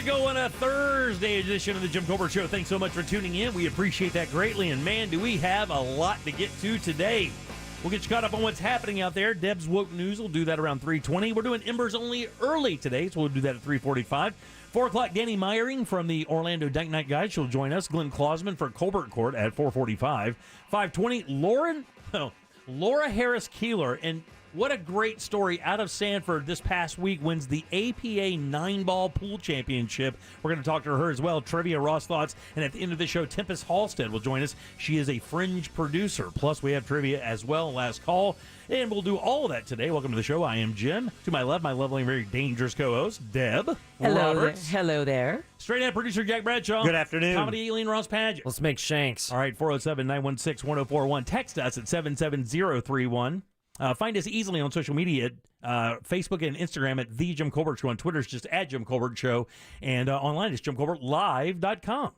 go on a Thursday edition of the Jim Colbert Show. Thanks so much for tuning in. We appreciate that greatly. And, man, do we have a lot to get to today. We'll get you caught up on what's happening out there. Deb's Woke News will do that around 3:20. We're doing Embers only early today, so we'll do that at 3:45. 4 o'clock, Danny Meyering from the Orlando Dank Night Guide. She'll join us. Glenn Klausman for Colbert Court at 4:45. 5:20, Laura Harris Keeler. And what a great story out of Sanford this past week, wins the APA 9-ball pool championship. We're going to talk to her as well. Trivia, Ross Thoughts, and at the end of the show, Tempest Halstead will join us. She is a Fringe producer. Plus, we have trivia as well, last call. And we'll do all of that today. Welcome to the show. I am Jim. To my left, my lovely and very dangerous co-host, Deb. Hello Roberts. there. Hello there. Straight out producer Jack Bradshaw. Good afternoon. Comedy Aileen Ross Padgett. Let's make shanks. All right, 407-916-1041. Text us at 77031. Find us easily on social media at Facebook and Instagram at The Jim Colbert Show. On Twitter, it's just at Jim Colbert Show. And online, it's JimColbertLive.com.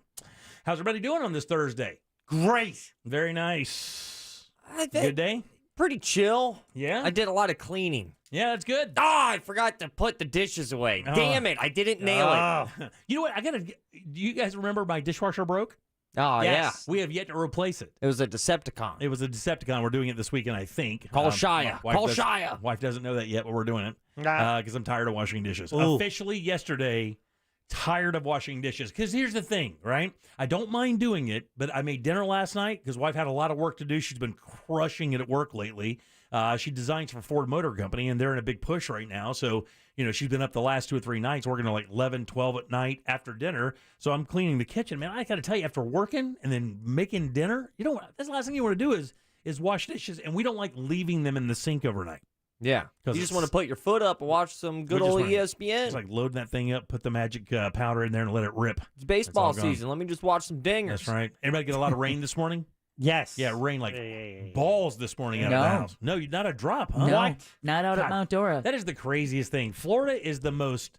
How's everybody doing on this Thursday? Great. Very nice. I think Good day? pretty chill. Yeah? I did a lot of cleaning. Yeah, that's good. I forgot to put the dishes away. Damn it, I didn't nail it. You know what? Do you guys remember my dishwasher broke? Oh, Yes. We have yet to replace it. yeah. It was a Decepticon. It was a Decepticon. We're doing it this weekend, I think. Call Shia. Call Shia. Wife doesn't know that yet, but we're doing it because I'm tired of washing dishes. Ooh. Officially yesterday, tired of washing dishes. Because here's the thing, right? I don't mind doing it, but I made dinner last night because wife had a lot of work to do. She's been crushing it at work lately. She designs for Ford Motor Company, and they're in a big push right now. So, she's been up the last 2 or 3 nights, working till like 11, 12 at night after dinner. So I'm cleaning the kitchen. Man, I got to tell you, after working and then making dinner, that's the last thing you want to do is wash dishes, and we don't like leaving them in the sink overnight. Yeah. You just want to put your foot up and watch some good old ESPN. It's like loading that thing up, put the magic powder in there, and let it rip. It's baseball That's all gone. season. Let me just watch some dingers. That's right. Anybody get a lot of rain this morning? Yes. Yeah, rain like balls this morning out No. of the house. No, not a drop, huh? No, What? not out at Mount Dora. That is the craziest thing. Florida is the most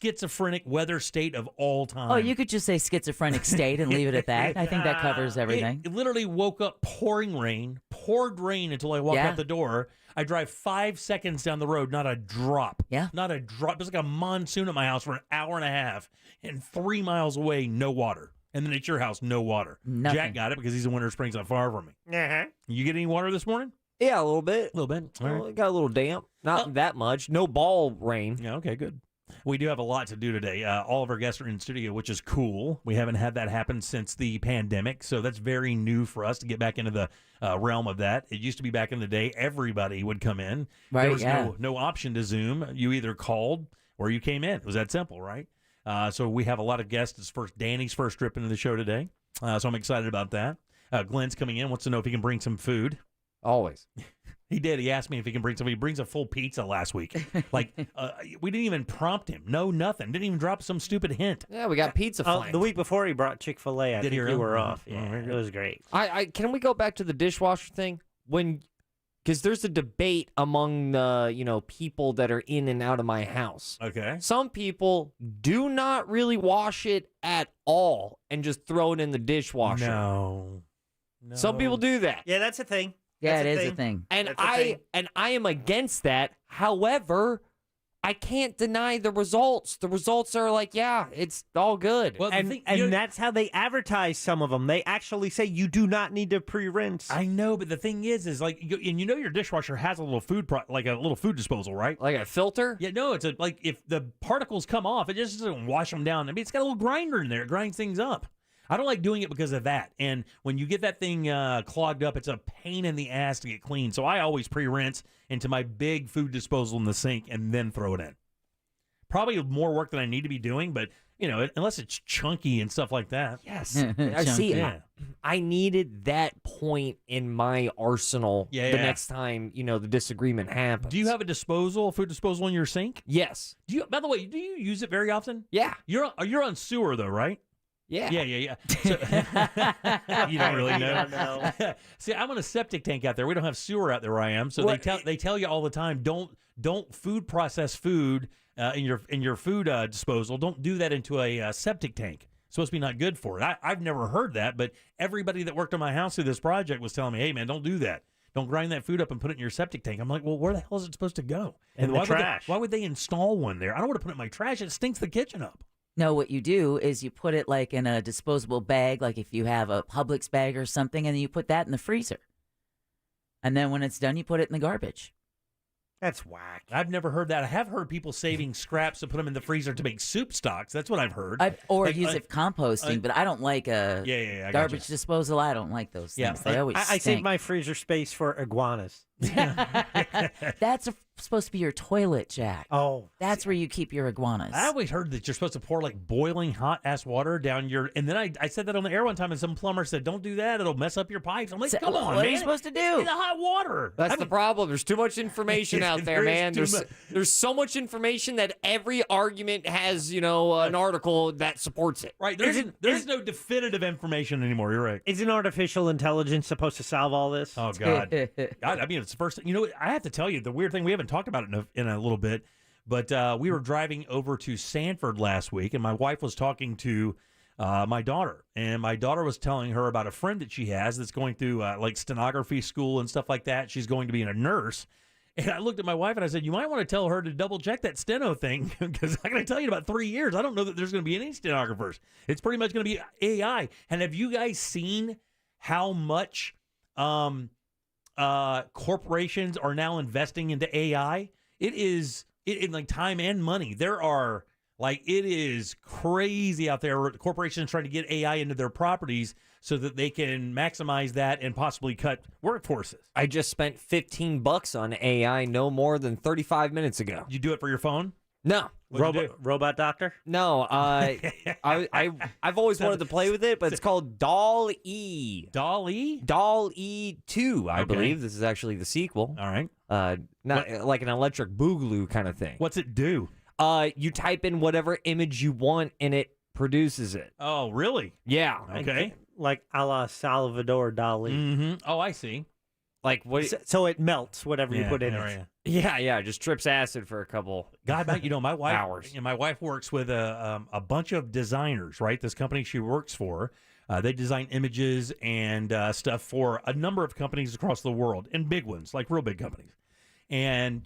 schizophrenic weather state of all time. Oh, you could just say schizophrenic state and leave it at that. I think that covers everything. It literally woke up pouring rain, poured rain until I walked Yeah. out the door. I drive 5 seconds down the road, not a drop. Yeah. Not a drop. There's like a monsoon at my house for an hour and a half, and 3 miles away, no water. And then at your house, no water. Nothing. Jack got it because he's in Winter Springs, not far from me. Uh-huh. You get any water this morning? Yeah, a little bit. A little bit. All Well, right. it got a little damp. Not that much. No ball rain. Yeah, okay, good. We do have a lot to do today. All of our guests are in studio, which is cool. We haven't had that happen since the pandemic, so that's very new for us to get back into the realm of that. It used to be back in the day, everybody would come in. Right, There was yeah. no option to Zoom. You either called or you came in. It was that simple, right? So we have a lot of guests. It's Danny's first trip into the show today, so I'm excited about that. Glenn's coming in, wants to know if he can bring some food. Always. He did. He asked me if he can bring something. He brings a full pizza last week. Like, we didn't even prompt him. No, nothing. Didn't even drop some stupid hint. Yeah, we got pizza flank. The week before he brought Chick-fil-A. I Did he think really? you were off. Oh, Yeah, right. it was great. Can we go back to the dishwasher thing? Because there's a debate among the people that are in and out of my house. Okay. Some people do not really wash it at all and just throw it in the dishwasher. No. Some people do that. Yeah, that's a thing. Yeah, That's it is a thing. And That's a thing. I am against that. However, I can't deny the results. The results are like, yeah, it's all good. Well, And, the thing, and that's how they advertise some of them. They actually say you do not need to pre-rinse. I know, but the thing is like, and your dishwasher has a little food, like a little food disposal, right? Like a filter? Yeah, no, it's like if the particles come off, it just doesn't wash them down. I mean, it's got a little grinder in there. It grinds things up. I don't like doing it because of that. And when you get that thing clogged up, it's a pain in the ass to get clean. So I always pre-rinse into my big food disposal in the sink and then throw it in. Probably more work than I need to be doing, but, unless it's chunky and stuff like that. Yes. I see. Yeah. I needed that point in my arsenal Yeah, the yeah. next time, the disagreement happens. Do you have a food disposal in your sink? Yes. By the way, do you use it very often? Yeah. You're on sewer though, right? Yeah. Yeah. So, you don't really know. I don't See, I'm on a septic tank out there. We don't have sewer out there where I am. So What- they tell you all the time, don't food process food in your food disposal. Don't do that into a septic tank. It's supposed to be not good for it. I've never heard that, but everybody that worked on my house through this project was telling me, hey man, don't do that. don't grind that food up and put it in your septic tank. I'm like, well, where the hell is it supposed to go? In the trash. Why would they install one there? I don't want to put it in my trash. It stinks the kitchen up. No, what you do is you put it like in a disposable bag, like if you have a Publix bag or something, and then you put that in the freezer. And then when it's done, you put it in the garbage. That's whack. I've never heard that. I have heard people saving scraps to put them in the freezer to make soup stocks. That's what I've heard. Or use it for composting, but I don't like a I garbage gotcha. disposal. I don't like those things. They always I save stink. my freezer space for iguanas. That's supposed to be your toilet, Jack. Oh. That's where you keep your iguanas. I always heard that you're supposed to pour like boiling hot ass water down your. And then I said that on the air one time, and some plumber said, "Don't do that; it'll mess up your pipes." I'm like, "Come on, what man! are you supposed to do? It's the hot water." That's the problem. There's too much information out there, man. There is too There's so much information that every argument has, an article that supports it. Right? There's no definitive information anymore. You're right. Isn't artificial intelligence supposed to solve all this? Oh God, God! I mean, it's the first. I have to tell you the weird thing. We haven't talked about it in a little bit, but we were driving over to Sanford last week, and my wife was talking to my daughter, and my daughter was telling her about a friend that she has that's going through like stenography school and stuff like that. She's going to be a nurse. And I looked at my wife and I said, you might want to tell her to double check that steno thing because I'm going to tell you in about 3 years, I don't know that there's going to be any stenographers. It's pretty much going to be AI. And have you guys seen how much corporations are now investing into AI? It is in like time and money. There are it is crazy out there. Corporations trying to get AI into their properties so that they can maximize that and possibly cut workforces. I just spent $15 on AI no more than 35 minutes ago. You do it for your phone? No. Robot doctor? No, I've always wanted to play with it, but it's called DALL-E. DALL-E? DALL-E 2, I Okay. believe. This is actually the sequel. All right. Not like an electric boogaloo kind of thing. What's it do? You type in whatever image you want, and it produces it. Oh, really? Yeah. Okay. Like a la Salvador Dali. Mm-hmm. Oh, I see. Like what? So it melts whatever you put in yeah, it. yeah. Yeah, it just trips acid for a couple. God, my wife. Hours. My wife works with a bunch of designers. Right, this company she works for, they design images and stuff for a number of companies across the world, and big ones, like real big companies. And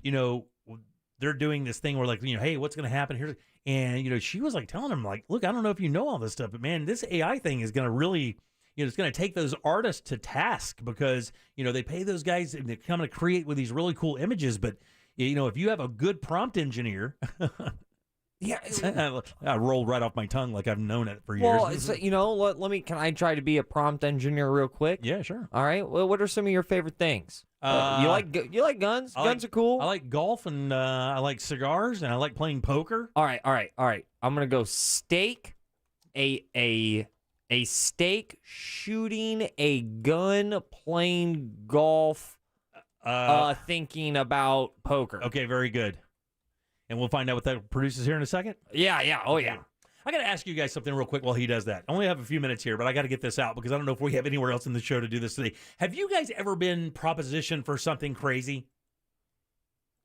they're doing this thing where hey, what's going to happen here? And she was like telling them look, I don't know if you know all this stuff, but man, this AI thing is going to really. It's going to take those artists to task because, they pay those guys and they come to create with these really cool images. But, if you have a good prompt engineer, yeah, I rolled right off my tongue like I've known it for years. Well, can I try to be a prompt engineer real quick? Yeah, sure. All right. Well, what are some of your favorite things? You like guns? Guns are cool. I like golf and I like cigars and I like playing poker. All right. I'm going to go steak, a steak, shooting a gun, playing golf, thinking about poker. Okay, very good. And we'll find out what that produces here in a second. Yeah. Oh, yeah. I got to ask you guys something real quick while he does that. I only have a few minutes here, but I got to get this out because I don't know if we have anywhere else in the show to do this today. Have you guys ever been propositioned for something crazy?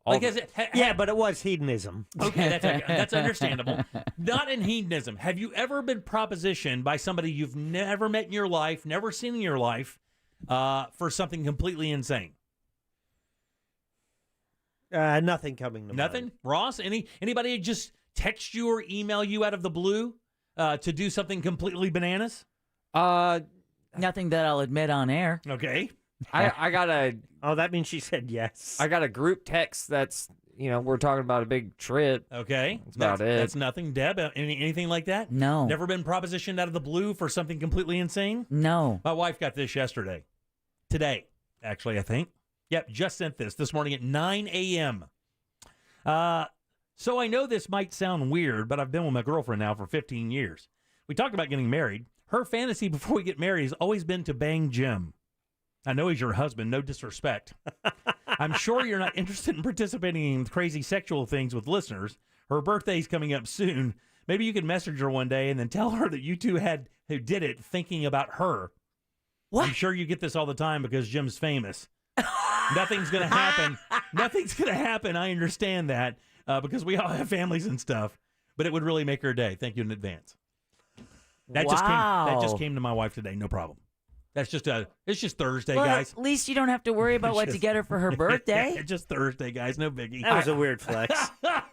But it was hedonism. Okay, that's understandable. Not in hedonism. Have you ever been propositioned by somebody you've never met in your life, never seen in your life, for something completely insane? Nothing coming to Nothing? mind. Ross, anybody just text you or email you out of the blue to do something completely bananas? Nothing that I'll admit on air. Okay. I got a. Oh, that means she said yes. I got a group text that's we're talking about a big trip. Okay. That's about it. That's nothing. Deb, anything like that? No. Never been propositioned out of the blue for something completely insane? No. My wife got this yesterday. Today, actually, I think. Yep, just sent this morning at 9 a.m. So I know this might sound weird, but I've been with my girlfriend now for 15 years. We talked about getting married. Her fantasy before we get married has always been to bang Jim. I know he's your husband, no disrespect. I'm sure you're not interested in participating in crazy sexual things with listeners. Her birthday's coming up soon. Maybe you could message her one day and then tell her that you two who did it thinking about her. What? I'm sure you get this all the time because Jim's famous. Nothing's going to happen. Nothing's going to happen. I understand that because we all have families and stuff. But it would really make her day. Thank you in advance. That just came to my wife today. No problem. It's just Thursday, Well, guys. at least you don't have to worry about what to get her for her birthday. It's just Thursday, guys. No biggie. That was a weird flex.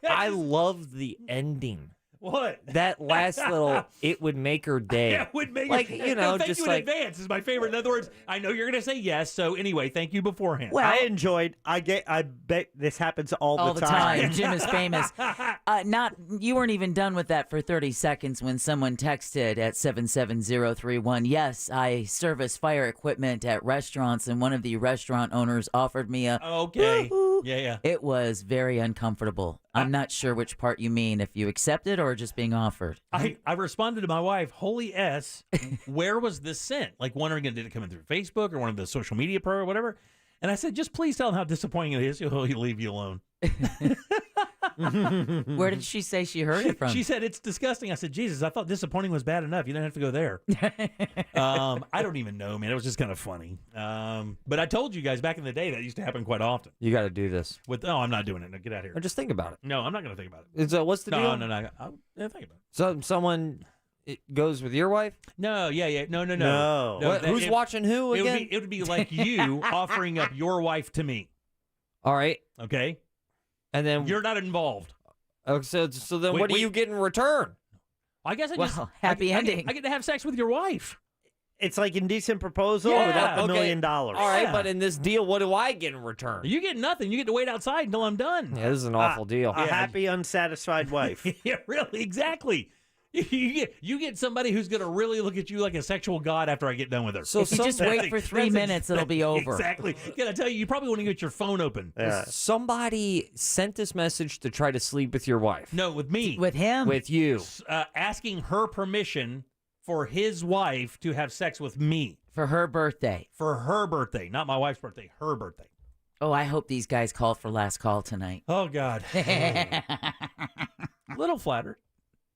I love the ending. What? That last little, it would make her day. Yeah, would make like, it. you know, thank just you like in advance is my favorite. In other words, I know you're going to say yes. So anyway, thank you beforehand. Well, I enjoyed. I bet this happens all the time. Jim is famous. You weren't even done with that for 30 seconds when someone texted at 77031. Yes, I service fire equipment at restaurants, and one of the restaurant owners offered me a. Okay. woo-hoo. Yeah. It was very uncomfortable. I'm not sure which part you mean, if you accepted or just being offered. I responded to my wife, holy S, where was this sent? Like wondering, did it come in through Facebook or one of the social media pro or whatever? And I said, just please tell him how disappointing it is. He'll leave you alone. Where did she say she heard it from? She said, it's disgusting. I said, Jesus, I thought disappointing was bad enough. You didn't have to go there. I don't even know, man. It was just kind of funny. But I told you guys back in the day that used to happen quite often. you got to do this. I'm not doing it. No, get out of Or here. just think about it. No, I'm not going to think about it. What's the deal? No. Yeah, think about it. So someone it goes with your wife? No, yeah. No. No. Who's watching who again? It would be like you offering up your wife to me. All right. Okay? And then You're not involved. so then Wait, what do you get in return? I guess happy ending. I get to have sex with your wife. It's like Indecent Proposal Yeah, without the $1 okay. million. All right, Yeah. but in this deal, what do I get in return? You get nothing. You get to wait outside until I'm done. Yeah, this is an awful deal. A happy, unsatisfied wife. Yeah, really, exactly. You get somebody who's going to really look at you like a sexual god after I get done with her. So If you just wait for 3 minutes, it'll be over. Exactly. Can I tell you probably want to get your phone open. Yeah. Somebody sent this message to try to sleep with your wife. No, with me. With him? With you. Asking her permission for his wife to have sex with me. For her birthday. For her birthday. Not my wife's birthday. Her birthday. Oh, I hope these guys call for last call tonight. Oh, God. Little flattered.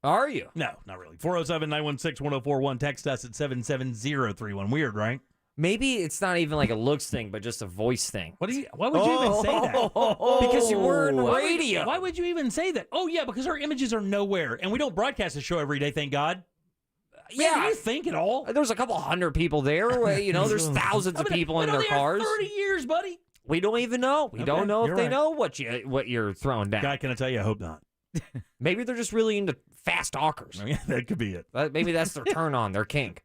Are you? No, not really. 407-916-1041. Text us at 77031. Weird, right? Maybe it's not even like a looks thing, but just a voice thing. Why would you even say that? Because you were in Why would- radio. Why would you even say that? Oh, yeah, because our images are nowhere. And we don't broadcast the show every day, thank God. Man, Yeah. do you think at all? There's a couple hundred people there. You know, there's thousands of people in their cars. 30 years, buddy. We don't even know. We Okay, don't know if you're they right. know what you're throwing down. God, can I tell you? I hope not. Maybe they're just really into fast talkers. I mean, that could be it. Maybe that's their turn on, their kink.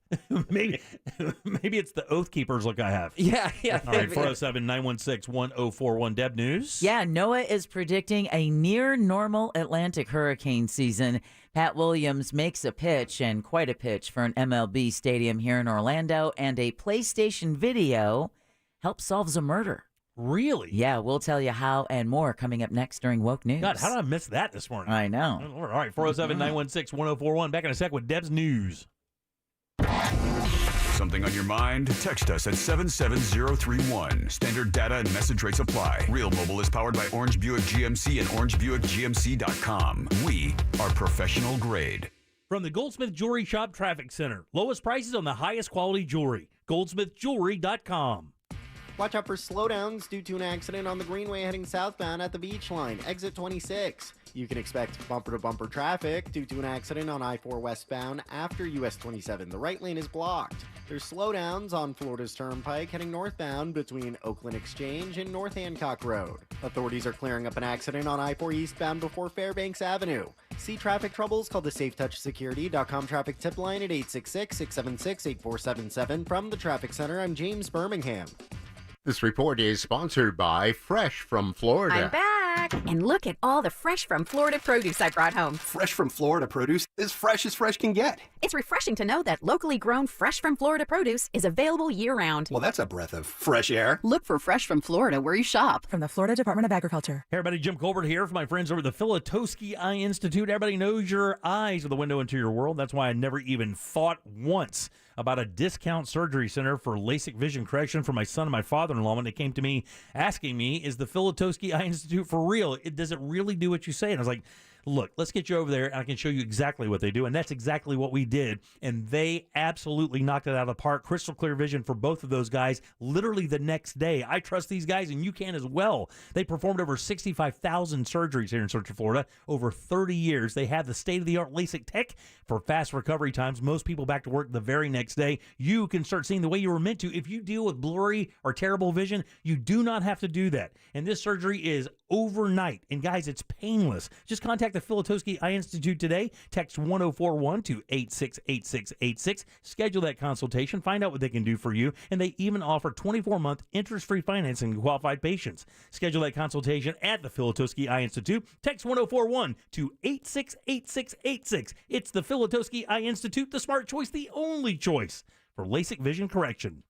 maybe it's the Oath Keepers look I have. Yeah. All right, 407-916-1041. Deb News. Yeah, NOAA is predicting a near normal Atlantic hurricane season. Pat Williams makes a pitch, and quite a pitch, for an MLB stadium here in Orlando, and a PlayStation video helps solves a murder. Really? Yeah, we'll tell you how and more coming up next during Woke News. God, how did I miss that this morning? I know. All right, 407-916-1041. Back in a sec with Deb's News. Something on your mind? Text us at 77031. Standard data and message rates apply. Real Mobile is powered by Orange Buick GMC and OrangeBuickGMC.com. We are professional grade. From the Goldsmith Jewelry Shop Traffic Center. Lowest prices on the highest quality jewelry. GoldsmithJewelry.com. Watch out for slowdowns due to an accident on the Greenway heading southbound at the Beach Line, exit 26. You can expect bumper-to-bumper traffic due to an accident on I-4 westbound after US 27. The right lane is blocked. There's slowdowns on Florida's Turnpike heading northbound between Oakland Exchange and North Hancock Road. Authorities are clearing up an accident on I-4 eastbound before Fairbanks Avenue. See traffic troubles? Call the SafeTouchSecurity.com traffic tip line at 866-676-8477. From the Traffic Center, I'm James Birmingham. This report is sponsored by Fresh from Florida. I'm back! And look at all the fresh from Florida produce I brought home. Fresh from Florida produce is fresh as fresh can get. It's refreshing to know that locally grown fresh from Florida produce is available year-round. Well, that's a breath of fresh air. Look for Fresh from Florida where you shop. From the Florida Department of Agriculture. Hey everybody, Jim Colbert here for my friends over at the Filatowski Eye Institute. Everybody knows your eyes are the window into your world. That's why I never even thought once about a discount surgery center for LASIK vision correction for my son and my father-in-law when they came to me asking me, is the Filatowski Eye Institute for real? Does it really do what you say? And I was like, look, let's get you over there, and I can show you exactly what they do. And that's exactly what we did. And they absolutely knocked it out of the park. Crystal clear vision for both of those guys literally the next day. I trust these guys, and you can as well. They performed over 65,000 surgeries here in Central Florida over 30 years. They have the state-of-the-art LASIK tech for fast recovery times. Most people back to work the very next day. You can start seeing the way you were meant to. If you deal with blurry or terrible vision, you do not have to do that. And this surgery is overnight. And guys, it's painless. Just contact the Filatowski Eye Institute today. Text 1041 to 868686. Schedule that consultation. Find out what they can do for you. And they even offer 24-month interest-free financing to qualified patients. Schedule that consultation at the Filatowski Eye Institute. Text 1041 to 868686. It's the Filatowski Eye Institute, the smart choice, the only choice for LASIK vision correction.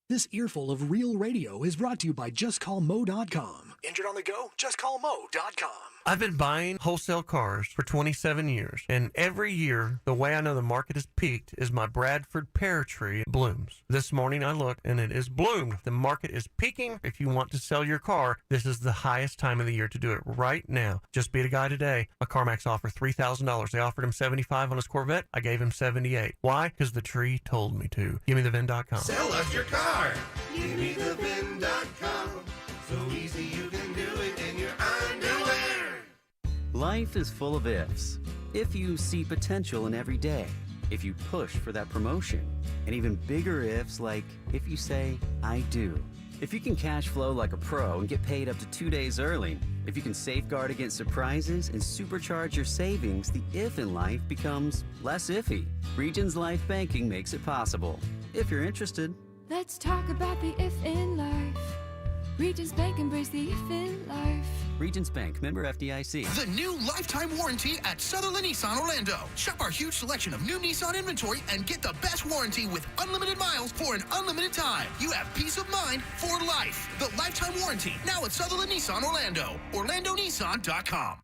This earful of real radio is brought to you by JustCallMo.com. Injured on the go? JustCallMo.com. I've been buying wholesale cars for 27 years, and every year, the way I know the market has peaked is my Bradford pear tree blooms. This morning I looked, and it is bloomed. The market is peaking. If you want to sell your car, this is the highest time of the year to do it right now. Just beat a guy today. A CarMax offer $3,000. They offered him $75 on his Corvette. I gave him $78. Why? Because the tree told me to. GiveMeTheVin.com. Sell us your car. GiveMeTheVin.com. So easy you can do it in your underwear. Life is full of ifs. If you see potential in every day, if you push for that promotion, and even bigger ifs like if you say, I do. If you can cash flow like a pro and get paid up to 2 days early, if you can safeguard against surprises and supercharge your savings, the if in life becomes less iffy. Regions Life Banking makes it possible. If you're interested. Let's talk about the if in life. Regions Bank, embrace the if in life. Regions Bank, member FDIC. The new lifetime warranty at Sutherland Nissan Orlando. Shop our huge selection of new Nissan inventory and get the best warranty with unlimited miles for an unlimited time. You have peace of mind for life. The lifetime warranty, now at Sutherland Nissan Orlando. OrlandoNissan.com.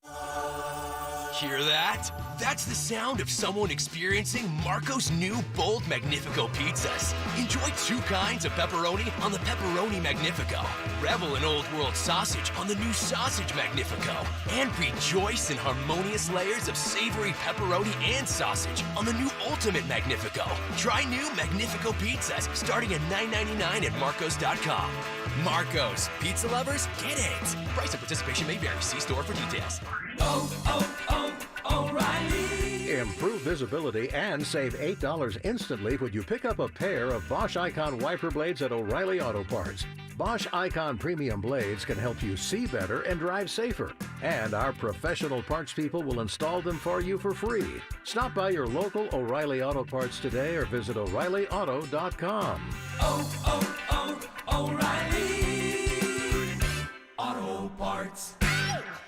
Hear that? That's the sound of someone experiencing Marco's new bold Magnifico pizzas. Enjoy 2 kinds of pepperoni on the Pepperoni Magnifico. Revel in Old World sausage on the new Sausage Magnifico. And rejoice in harmonious layers of savory pepperoni and sausage on the new Ultimate Magnifico. Try new Magnifico pizzas starting at $9.99 at Marcos.com. Marcos. Pizza lovers, get it. Price and participation may vary. See store for details. O'Reilly. Improve visibility and save $8 instantly when you pick up a pair of Bosch Icon wiper blades at O'Reilly Auto Parts. Bosch Icon premium blades can help you see better and drive safer. And our professional parts people will install them for you for free. Stop by your local O'Reilly Auto Parts today or visit O'ReillyAuto.com. O'Reilly Auto Parts.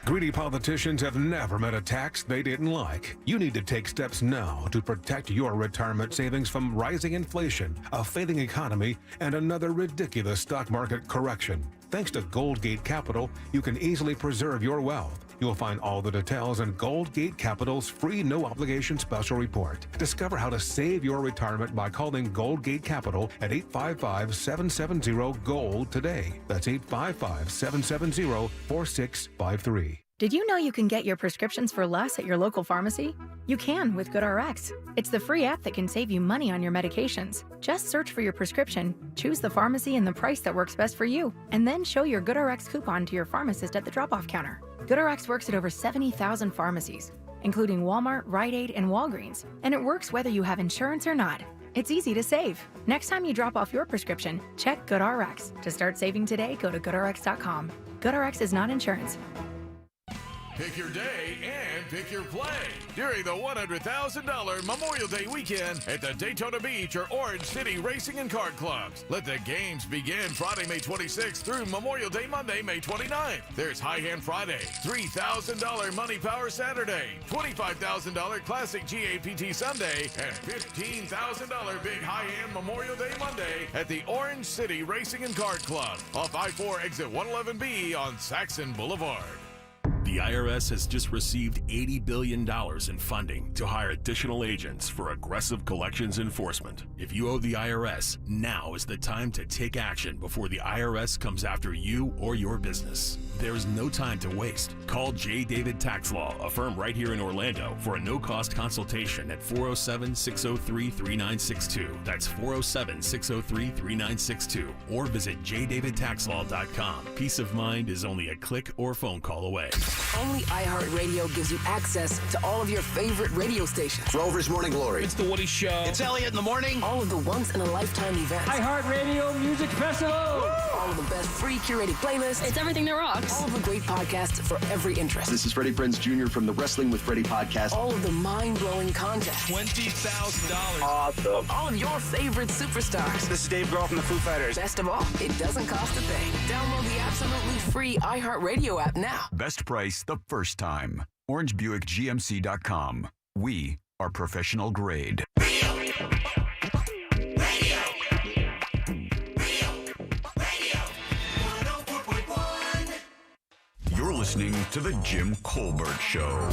Greedy politicians have never met a tax they didn't like. You need to take steps now to protect your retirement savings from rising inflation, a failing economy, and another ridiculous stock market correction. Thanks to Goldgate Capital, you can easily preserve your wealth. You'll find all the details in Goldgate Capital's free no-obligation special report. Discover how to save your retirement by calling Goldgate Capital at 855-770-GOLD today. That's 855-770-4653. Did you know you can get your prescriptions for less at your local pharmacy? You can with GoodRx. It's the free app that can save you money on your medications. Just search for your prescription, choose the pharmacy and the price that works best for you, and then show your GoodRx coupon to your pharmacist at the drop-off counter. GoodRx works at over 70,000 pharmacies, including Walmart, Rite Aid, and Walgreens, and it works whether you have insurance or not. It's easy to save. Next time you drop off your prescription, check GoodRx. To start saving today, go to GoodRx.com. GoodRx is not insurance. Pick your day and pick your play during the $100,000 Memorial Day weekend at the Daytona Beach or Orange City Racing and Kart Clubs. Let the games begin Friday, May 26th through Memorial Day Monday, May 29th. There's High Hand Friday, $3,000 Money Power Saturday, $25,000 Classic GAPT Sunday, and $15,000 Big High Hand Memorial Day Monday at the Orange City Racing and Kart Club off I-4 exit 111B on Saxon Boulevard. The IRS has just received $80 billion in funding to hire additional agents for aggressive collections enforcement. If you owe the IRS, now is the time to take action before the IRS comes after you or your business. There's no time to waste. Call J. David Tax Law, a firm right here in Orlando, for a no-cost consultation at 407-603-3962. That's 407-603-3962. Or visit jdavidtaxlaw.com. Peace of mind is only a click or phone call away. Only iHeartRadio gives you access to all of your favorite radio stations. Rover's Morning Glory. It's The Woody Show. It's Elliot in the morning. All of the once-in-a-lifetime events. iHeartRadio Music Festival. All of the best free curated playlists. It's everything that rocks. All of the great podcasts for every interest. This is Freddie Prinze Jr. from the Wrestling with Freddie podcast. All of the mind-blowing contests. $20,000. Awesome. All of your favorite superstars. This is Dave Grohl from the Foo Fighters. Best of all, it doesn't cost a thing. Download the absolutely free iHeartRadio app now. Best price the first time. OrangeBuickGMC.com. We are professional grade. You're listening to The Jim Colbert Show.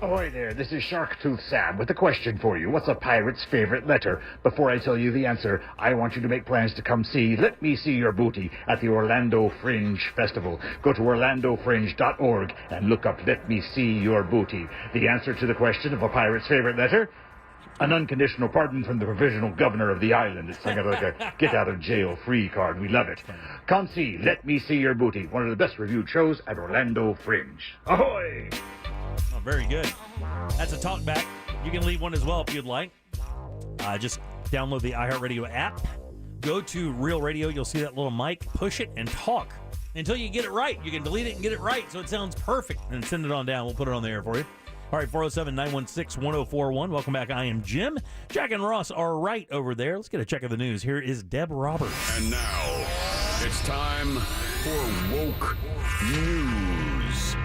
Ahoy there, this is Sharktooth Sam with a question for you. What's a pirate's favorite letter? Before I tell you the answer, I want you to make plans to come see Let Me See Your Booty at the Orlando Fringe Festival. Go to orlandofringe.org and look up Let Me See Your Booty. The answer to the question of a pirate's favorite letter? An unconditional pardon from the provisional governor of the island. It's like a get-out-of-jail-free card. We love it. Come see Let Me See Your Booty, one of the best reviewed shows at Orlando Fringe. Ahoy! Oh, very good. That's a talkback. You can leave one as well if you'd like. Just download the iHeartRadio app. Go to Real Radio. You'll see that little mic. Push it and talk until you get it right. You can delete it and get it right so it sounds perfect. And send it on down. We'll put it on the air for you. All right, 407-916-1041. Welcome back. I am Jim. Jack and Ross are right over there. Let's get a check of the news. Here is Deb Roberts. And now, it's time for Woke News.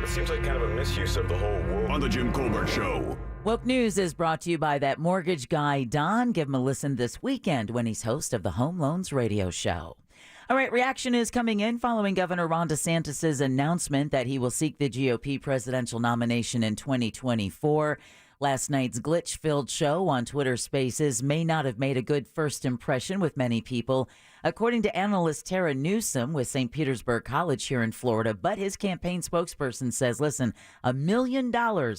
It seems like kind of a misuse of the whole woke. On the Jim Colbert Show. Woke News is brought to you by that mortgage guy, Don. Give him a listen this weekend when he's host of the Home Loans Radio Show. All right, reaction is coming in following Governor Ron DeSantis' announcement that he will seek the GOP presidential nomination in 2024. Last night's glitch-filled show on Twitter Spaces may not have made a good first impression with many people, according to analyst Tara Newsom with St. Petersburg College here in Florida. But his campaign spokesperson says, listen, $1 million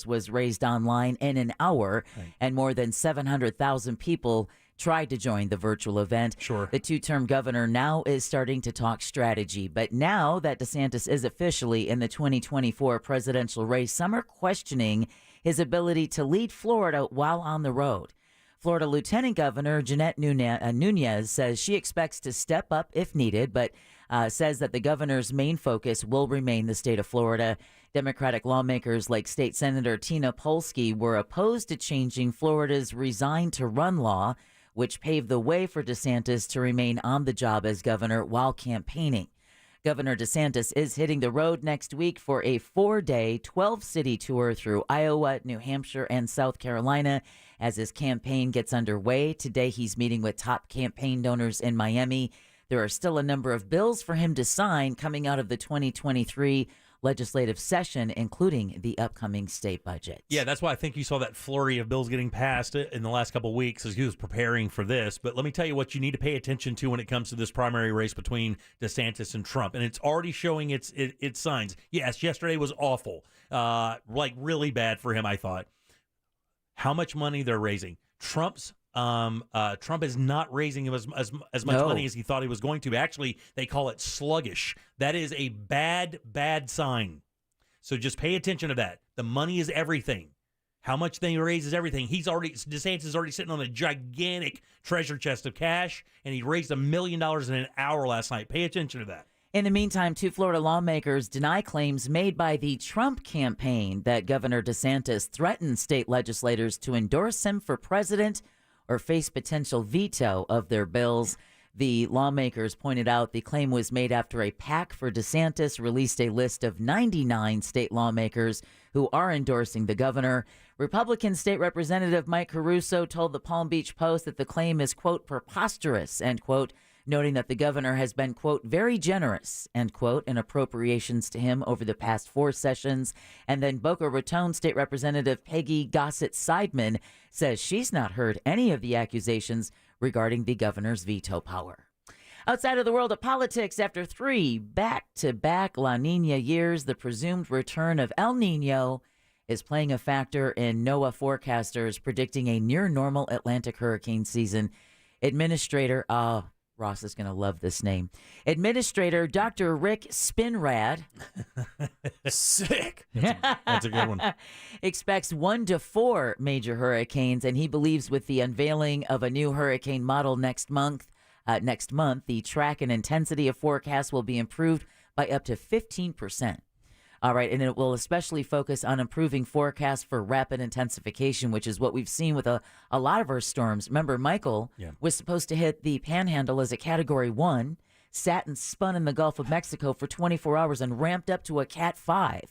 was raised online in an hour, and more than 700,000 people tried to join the virtual event. Sure. The two-term governor now is starting to talk strategy. But now that DeSantis is officially in the 2024 presidential race, some are questioning his ability to lead Florida while on the road. Florida Lieutenant Governor Jeanette Nunez says she expects to step up if needed, but says that the governor's main focus will remain the state of Florida. Democratic lawmakers like State Senator Tina Polsky were opposed to changing Florida's Resign to Run law, which paved the way for DeSantis to remain on the job as governor while campaigning. Governor DeSantis is hitting the road next week for a 4-day, 12-city tour through Iowa, New Hampshire, and South Carolina as his campaign gets underway. Today, he's meeting with top campaign donors in Miami. There are still a number of bills for him to sign coming out of the 2023 legislative session, including the upcoming state budget. Yeah, that's why I think you saw that flurry of bills getting passed in the last couple of weeks as he was preparing for this. But let me tell you what you need to pay attention to when it comes to this primary race between DeSantis and Trump. And it's already showing its signs. Yes, yesterday was awful. Like really bad for him, I thought. How much money they're raising. Trump is not raising as much money as he thought he was going to. Actually, they call it sluggish. That is a bad sign. So just pay attention to that. The money is everything. How much they raise is everything. DeSantis is already sitting on a gigantic treasure chest of cash, and he raised $1 million in an hour last night. Pay attention to that. In the meantime, two Florida lawmakers deny claims made by the Trump campaign that Governor DeSantis threatened state legislators to endorse him for president or face potential veto of their bills. The lawmakers pointed out the claim was made after a PAC for DeSantis released a list of 99 state lawmakers who are endorsing the governor. Republican State Representative Mike Caruso told the Palm Beach Post that the claim is, quote, preposterous and, quote, noting that the governor has been, quote, very generous, end quote, in appropriations to him over the past 4 sessions. And then Boca Raton State Representative Peggy Gossett-Seidman says she's not heard any of the accusations regarding the governor's veto power. Outside of the world of politics, after 3 back-to-back La Nina years, the presumed return of El Nino is playing a factor in NOAA forecasters predicting a near-normal Atlantic hurricane season. Administrator, Ross is going to love this name. Administrator Dr. Rick Spinrad. Sick. That's a good one. Expects 1 to 4 major hurricanes, and he believes with the unveiling of a new hurricane model next month, the track and intensity of forecasts will be improved by up to 15%. All right, and it will especially focus on improving forecasts for rapid intensification, which is what we've seen with a lot of our storms. Remember, Michael was supposed to hit the Panhandle as a Category 1, sat and spun in the Gulf of Mexico for 24 hours and ramped up to a Cat 5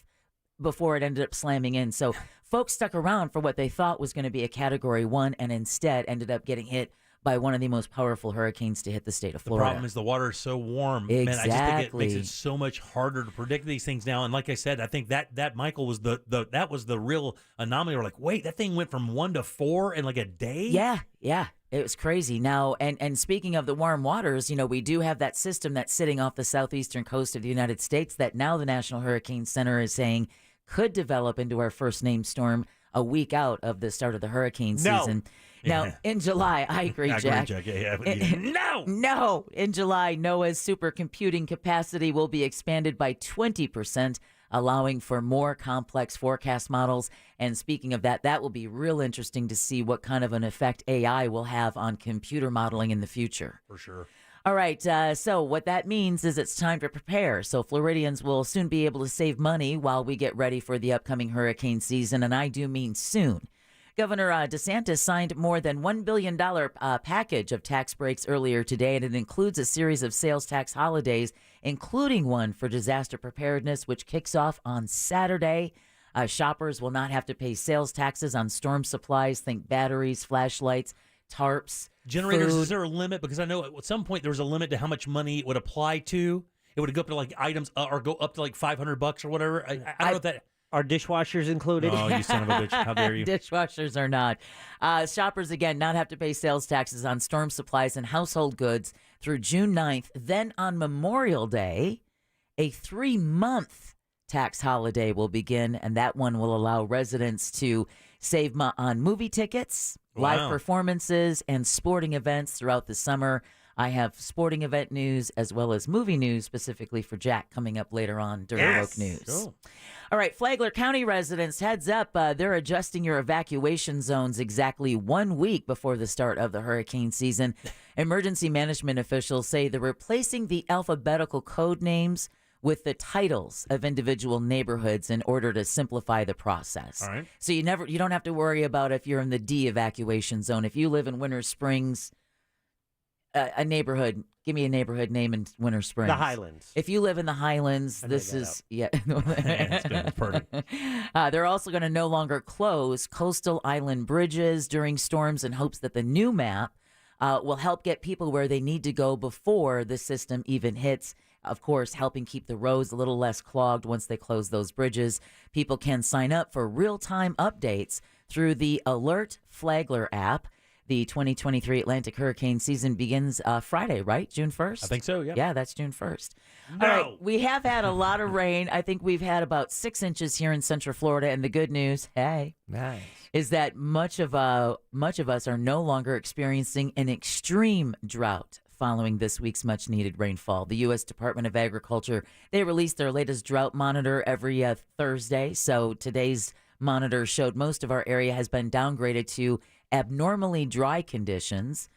before it ended up slamming in. So folks stuck around for what they thought was going to be a Category 1 and instead ended up getting hit by one of the most powerful hurricanes to hit the state of Florida. The problem is the water is so warm. Exactly. Man, I just think it makes it so much harder to predict these things now. And like I said, I think that Michael was that was the real anomaly. We're like, wait, that thing went from 1 to 4 in like a day? Yeah. It was crazy. Now, and speaking of the warm waters, we do have that system that's sitting off the southeastern coast of the United States that now the National Hurricane Center is saying could develop into our first named storm a week out of the start of the hurricane season. Now, in July, I agree, Jack. No! In July, NOAA's supercomputing capacity will be expanded by 20%, allowing for more complex forecast models. And speaking of that, that will be real interesting to see what kind of an effect AI will have on computer modeling in the future. For sure. All right, so what that means is it's time to prepare. So Floridians will soon be able to save money while we get ready for the upcoming hurricane season, and I do mean soon. Governor DeSantis signed more than $1 billion package of tax breaks earlier today, and it includes a series of sales tax holidays, including one for disaster preparedness, which kicks off on Saturday. Shoppers will not have to pay sales taxes on storm supplies, think batteries, flashlights, tarps, generators. food. Is there a limit? Because I know at some point there was a limit to how much money it would apply to. It would go up to like items or go up to like $500 or whatever. I don't know if that. Are dishwashers included? Oh, you son of a bitch. How dare you? Dishwashers are not. Shoppers, again, not have to pay sales taxes on storm supplies and household goods through June 9th. Then on Memorial Day, a 3-month tax holiday will begin, and that one will allow residents to save on movie tickets, live performances, and sporting events throughout the summer. I have sporting event news as well as movie news specifically for Jack coming up later on during Woke News. Cool. All right, Flagler County residents, heads up. They're adjusting your evacuation zones exactly 1 week before the start of the hurricane season. Emergency management officials say they're replacing the alphabetical code names with the titles of individual neighborhoods in order to simplify the process. All right. So you don't have to worry about if you're in the D evacuation zone. If you live in Winter Springs, a neighborhood, give me a neighborhood name in Winter Springs. The Highlands. If you live in the Highlands, this is That's good. That's perfect. They're also going to no longer close coastal island bridges during storms in hopes that the new map will help get people where they need to go before the system even hits. Of course, helping keep the roads a little less clogged once they close those bridges. People can sign up for real-time updates through the Alert Flagler app. The 2023 Atlantic hurricane season begins Friday, right? June 1st? I think so, yeah. Yeah, that's June 1st. No. All right, we have had a lot of rain. I think we've had about 6 inches here in Central Florida, and the good news, nice, is that much of us are no longer experiencing an extreme drought following this week's much-needed rainfall. The U.S. Department of Agriculture, they released their latest drought monitor every Thursday, so today's monitor showed most of our area has been downgraded to abnormally dry conditions,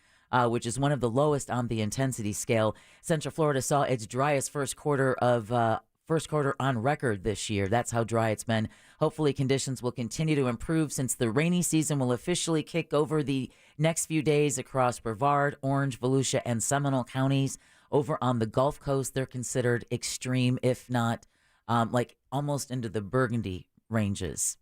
which is one of the lowest on the intensity scale. Central Florida saw its driest first quarter on record this year. That's how dry it's been. Hopefully conditions will continue to improve since the rainy season will officially kick over the next few days across Brevard, Orange, Volusia, and Seminole counties. Over on the Gulf Coast, they're considered extreme, if not like almost into the Burgundy ranges,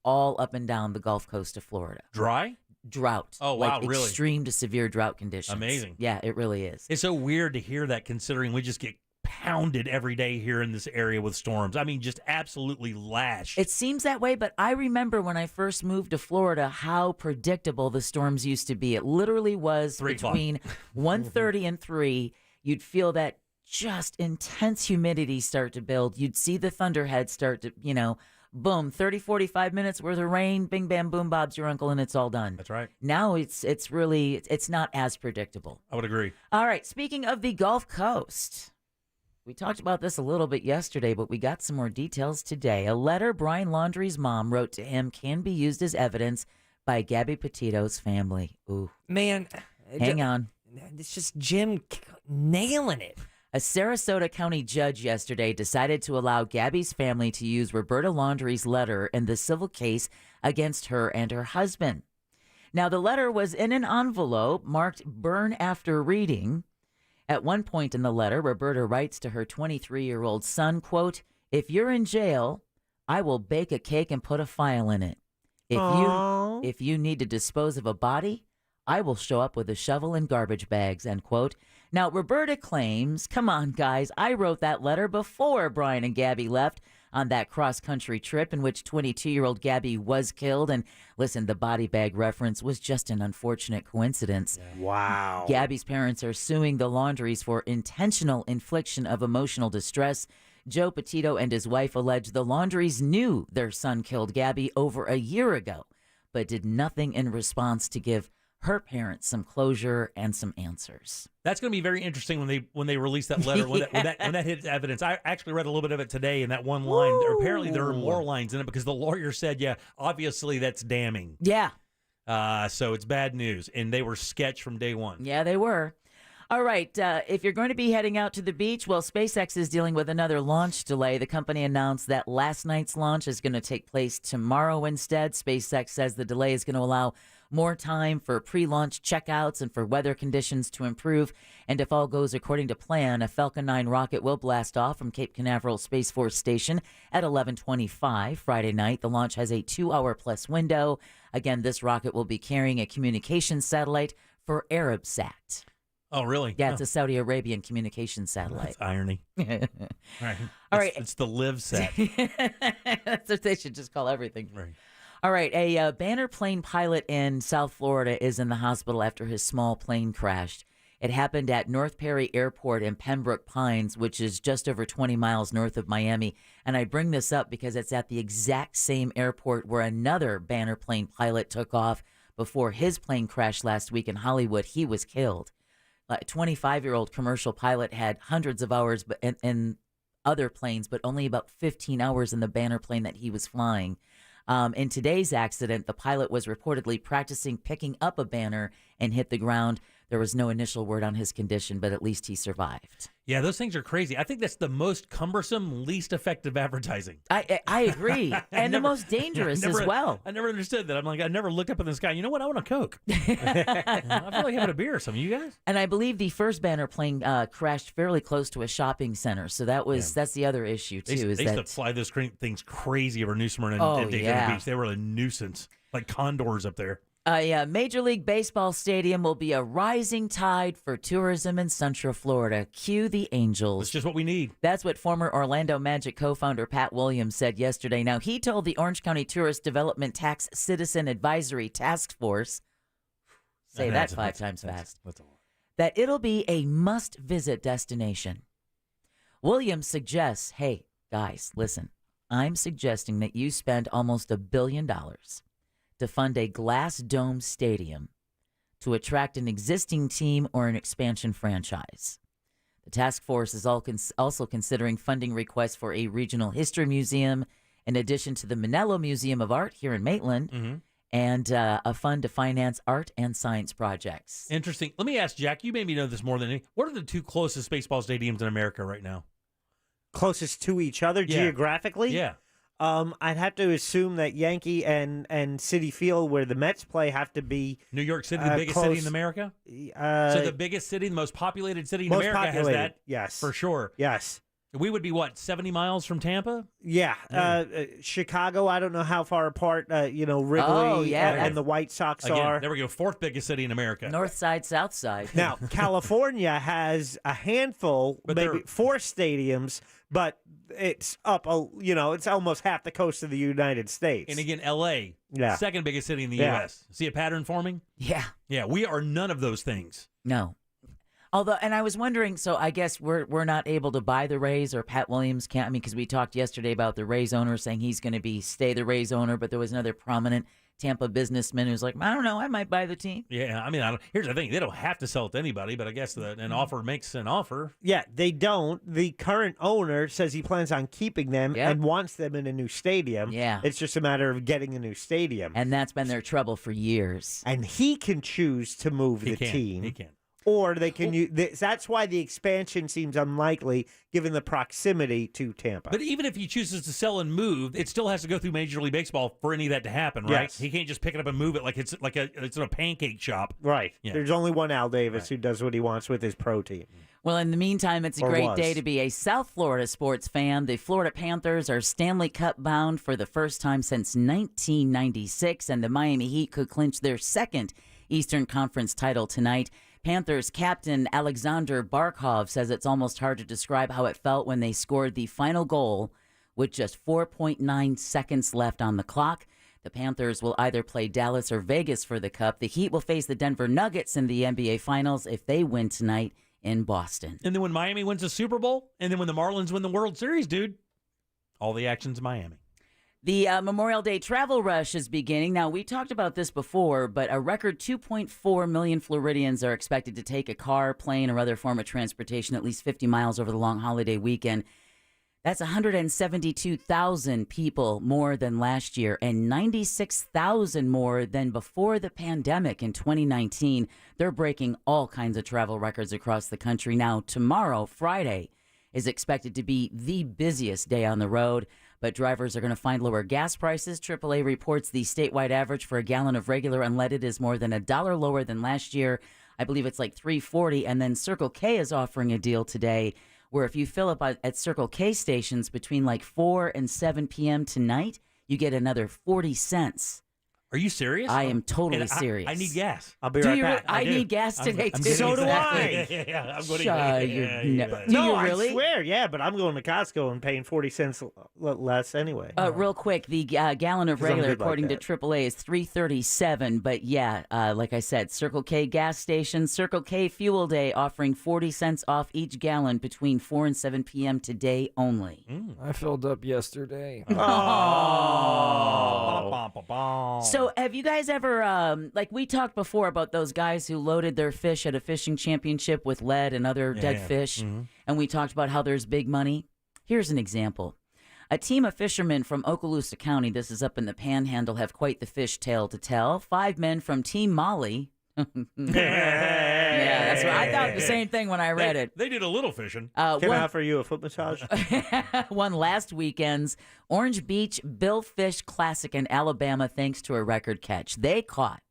all up and down the Gulf Coast of Florida. Dry? drought. Oh, wow, like really? Extreme to severe drought conditions. Amazing. Yeah, it really is. It's so weird to hear that, considering we just get pounded every day here in this area with storms. I mean, just absolutely lashed. It seems that way, but I remember when I first moved to Florida how predictable the storms used to be. It literally was 3 o'clock. between 1:30 and 3. You'd feel that just intense humidity start to build. You'd see the thunderhead start to, boom, 30, 45 minutes worth of rain, bing, bam, boom, Bob's your uncle, and it's all done. That's right. Now it's not as predictable. I would agree. All right, speaking of the Gulf Coast, we talked about this a little bit yesterday, but we got some more details today. A letter Brian Laundrie's mom wrote to him can be used as evidence by Gabby Petito's family. Ooh. Man. Hang on. It's just Jim nailing it. A Sarasota County judge yesterday decided to allow Gabby's family to use Roberta Laundrie's letter in the civil case against her and her husband. Now, the letter was in an envelope marked burn after reading. At one point in the letter, Roberta writes to her 23-year-old son, quote, "If you're in jail, I will bake a cake and put a file in it. If you need to dispose of a body, I will show up with a shovel and garbage bags," end quote. Now, Roberta claims, come on, guys, I wrote that letter before Brian and Gabby left on that cross-country trip in which 22-year-old Gabby was killed. And listen, the body bag reference was just an unfortunate coincidence. Yeah. Wow. Gabby's parents are suing the Laundries for intentional infliction of emotional distress. Joe Petito and his wife allege the Laundries knew their son killed Gabby over a year ago, but did nothing in response to give her parents some closure and some answers. That's going to be very interesting when they release that letter, when that hits evidence. I actually read a little bit of it today in that one line. Apparently there are more lines in it because the lawyer said, yeah, obviously that's damning. Yeah. So it's bad news. And they were sketched from day one. Yeah, they were. All right. If you're going to be heading out to the beach, well, SpaceX is dealing with another launch delay. The company announced that last night's launch is going to take place tomorrow instead. SpaceX says the delay is going to allow more time for pre-launch checkouts and for weather conditions to improve. And if all goes according to plan, a Falcon 9 rocket will blast off from Cape Canaveral Space Force Station at 11:25 Friday night. The launch has a 2-hour-plus window. Again, this rocket will be carrying a communications satellite for Arabsat. Oh, really? Yeah, it's a Saudi Arabian communications satellite. That's irony. Right. All right. It's the live set. That's what they should just call everything. Right. All right. A Banner plane pilot in South Florida is in the hospital after his small plane crashed. It happened at North Perry Airport in Pembroke Pines, which is just over 20 miles north of Miami. And I bring this up because it's at the exact same airport where another Banner plane pilot took off before his plane crashed last week in Hollywood. He was killed. A 25-year-old commercial pilot had hundreds of hours in other planes, but only about 15 hours in the Banner plane that he was flying. In today's accident, the pilot was reportedly practicing picking up a banner and hit the ground. There was no initial word on his condition, but at least he survived. Yeah, those things are crazy. I think that's the most cumbersome, least effective advertising. I agree. And the most dangerous as well. I never understood that. I'm like, I never look up in the sky. You know what? I want a Coke. I feel like having a beer or something. You guys? And I believe the first Banner plane crashed fairly close to a shopping center. So that's the other issue, too. They used to fly those things crazy over New Smyrna and Daytona Beach. They were a nuisance, like condors up there. Major League Baseball stadium will be a rising tide for tourism in Central Florida. Cue the Angels. That's just what we need. That's what former Orlando Magic co-founder Pat Williams said yesterday. Now, he told the Orange County Tourist Development Tax Citizen Advisory Task Force, say that 5 times fast, that it'll be a must-visit destination. Williams suggests, hey, guys, listen, I'm suggesting that you spend almost $1 billion to fund a glass dome stadium to attract an existing team or an expansion franchise. The task force is also considering funding requests for a regional history museum, in addition to the Manello Museum of Art here in Maitland, and a fund to finance art and science projects. Interesting. Let me ask Jack, you maybe know this more than me. What are the 2 closest baseball stadiums in America right now? Closest to each other geographically? Yeah. I'd have to assume that Yankee and Citi Field, where the Mets play, have to be New York City, the biggest city in America? So the biggest city, the most populated city in America has that? Yes. For sure. Yes. We would be, 70 miles from Tampa? Yeah. Chicago, I don't know how far apart, Wrigley and the White Sox are. There we go. Fourth biggest city in America. North side, south side. Now, California has a handful, maybe 4 stadiums, but it's up, it's almost half the coast of the United States. And again, L.A., second biggest city in the U.S. See a pattern forming? Yeah. Yeah, we are none of those things. No. Although, and I was wondering, so I guess we're not able to buy the Rays, or Pat Williams can't. I mean, because we talked yesterday about the Rays owner saying he's going to stay the Rays owner, but there was another prominent Tampa businessman who's like, I don't know, I might buy the team. Yeah, I mean, here's the thing. They don't have to sell it to anybody, but I guess an offer makes an offer. Yeah, they don't. The current owner says he plans on keeping them and wants them in a new stadium. Yeah. It's just a matter of getting a new stadium. And that's been their trouble for years. And he can choose to move the team. He can. Or they can use. That's why the expansion seems unlikely, given the proximity to Tampa. But even if he chooses to sell and move, it still has to go through Major League Baseball for any of that to happen, right? Yes. He can't just pick it up and move it like it's in a pancake shop. Right. Yeah. There's only one Al Davis who does what he wants with his pro team. Well, in the meantime, it's a great day to be a South Florida sports fan. The Florida Panthers are Stanley Cup bound for the first time since 1996, and the Miami Heat could clinch their second Eastern Conference title tonight. Panthers captain Alexander Barkov says it's almost hard to describe how it felt when they scored the final goal with just 4.9 seconds left on the clock. The Panthers will either play Dallas or Vegas for the Cup. The Heat will face the Denver Nuggets in the NBA Finals if they win tonight in Boston. And then when Miami wins the Super Bowl, and then when the Marlins win the World Series, dude, all the action's Miami. The Memorial Day travel rush is beginning. Now, we talked about this before, but a record 2.4 million Floridians are expected to take a car, plane, or other form of transportation at least 50 miles over the long holiday weekend. That's 172,000 people more than last year and 96,000 more than before the pandemic in 2019. They're breaking all kinds of travel records across the country. Now, tomorrow, Friday, is expected to be the busiest day on the road. But drivers are going to find lower gas prices. AAA reports the statewide average for a gallon of regular unleaded is more than $1 lower than last year. I believe it's like $3.40. And then Circle K is offering a deal today where if you fill up at Circle K stations between like 4 and 7 p.m. tonight, you get another 40 cents. Are you serious? I am totally serious. I need gas. I'll be right back. I need gas today, too. So do I. I'm going Do you really? I swear, but I'm going to Costco and paying 40 cents less anyway. Real quick, the gallon of regular, according to AAA, is $3.37. But yeah, like I said, Circle K gas stations, Circle K Fuel Day offering 40 cents off each gallon between 4 and 7 p.m. today only. I filled up yesterday. So have you guys ever, like we talked before about those guys who loaded their fish at a fishing championship with lead and other dead fish, and we talked about how there's big money? Here's an example. A team of fishermen from Okaloosa County, this is up in the Panhandle, have quite the fish tale to tell. 5 men from Team Molly. Yeah, that's what I thought the same thing when I read it. They did a little fishing. Can I offer you a foot massage? Won last weekend's Orange Beach Billfish Classic in Alabama thanks to a record catch. They caught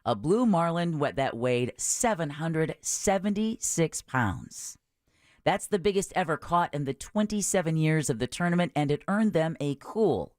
a blue marlin that weighed 776 pounds. That's the biggest ever caught in the 27 years of the tournament, and it earned them a cool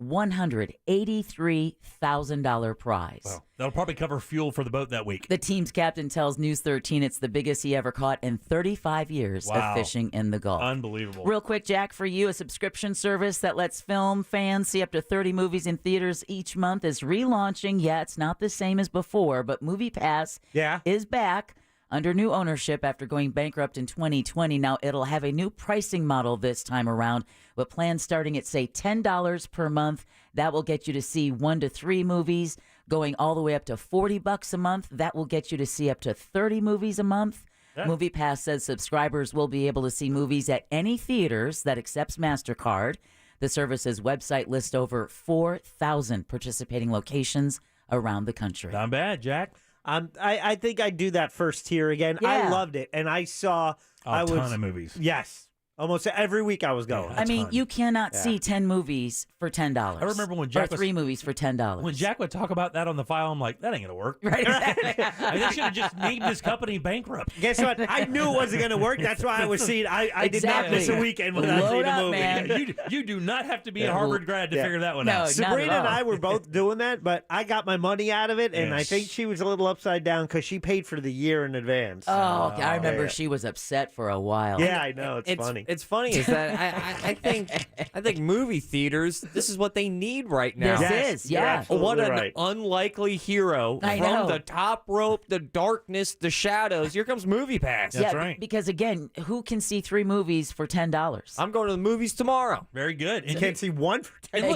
$183,000 prize. Wow. That'll probably cover fuel for the boat that week. The team's captain tells News 13 it's the biggest he ever caught in 35 years of fishing in the Gulf. Unbelievable. Real quick, Jack, for you, a subscription service that lets film fans see up to 30 movies in theaters each month is relaunching. Yeah, it's not the same as before, but MoviePass is back under new ownership after going bankrupt in 2020. Now, it'll have a new pricing model this time around, with plans starting at, say, $10 per month. That will get you to see 1 to 3 movies, going all the way up to $40 a month. That will get you to see up to 30 movies a month. Yeah. MoviePass says subscribers will be able to see movies at any theaters that accepts MasterCard. The service's website lists over 4,000 participating locations around the country. Not bad, Jack. I think I'd do that first tier again. Yeah. I loved it, and I saw a ton of movies. Yes, Almost every week I was going. I mean, you cannot see 10 movies for $10. I remember when Jack or 3 movies for $10. When Jack would talk about that on the file, I'm like, that ain't gonna work. Right, exactly. They should have just named this company bankrupt. Guess what? I knew it wasn't gonna work. That's why I was seeing. I did not miss a weekend when I was seeing a movie. Yeah, you do not have to be a Harvard grad to figure that one out. Sabrina and I were both doing that, but I got my money out of it, and I think she was a little upside down because she paid for the year in advance. Oh, I remember she was upset for a while. Yeah, I know. It's funny. It's funny is that I think movie theaters, this is what they need right now. This is, yeah. What an right. unlikely hero from the top rope, the darkness, the shadows. Here comes Movie Pass. That's right. Because again, who can see 3 movies for $10? I'm going to the movies tomorrow. Very good. You can't see one for $10.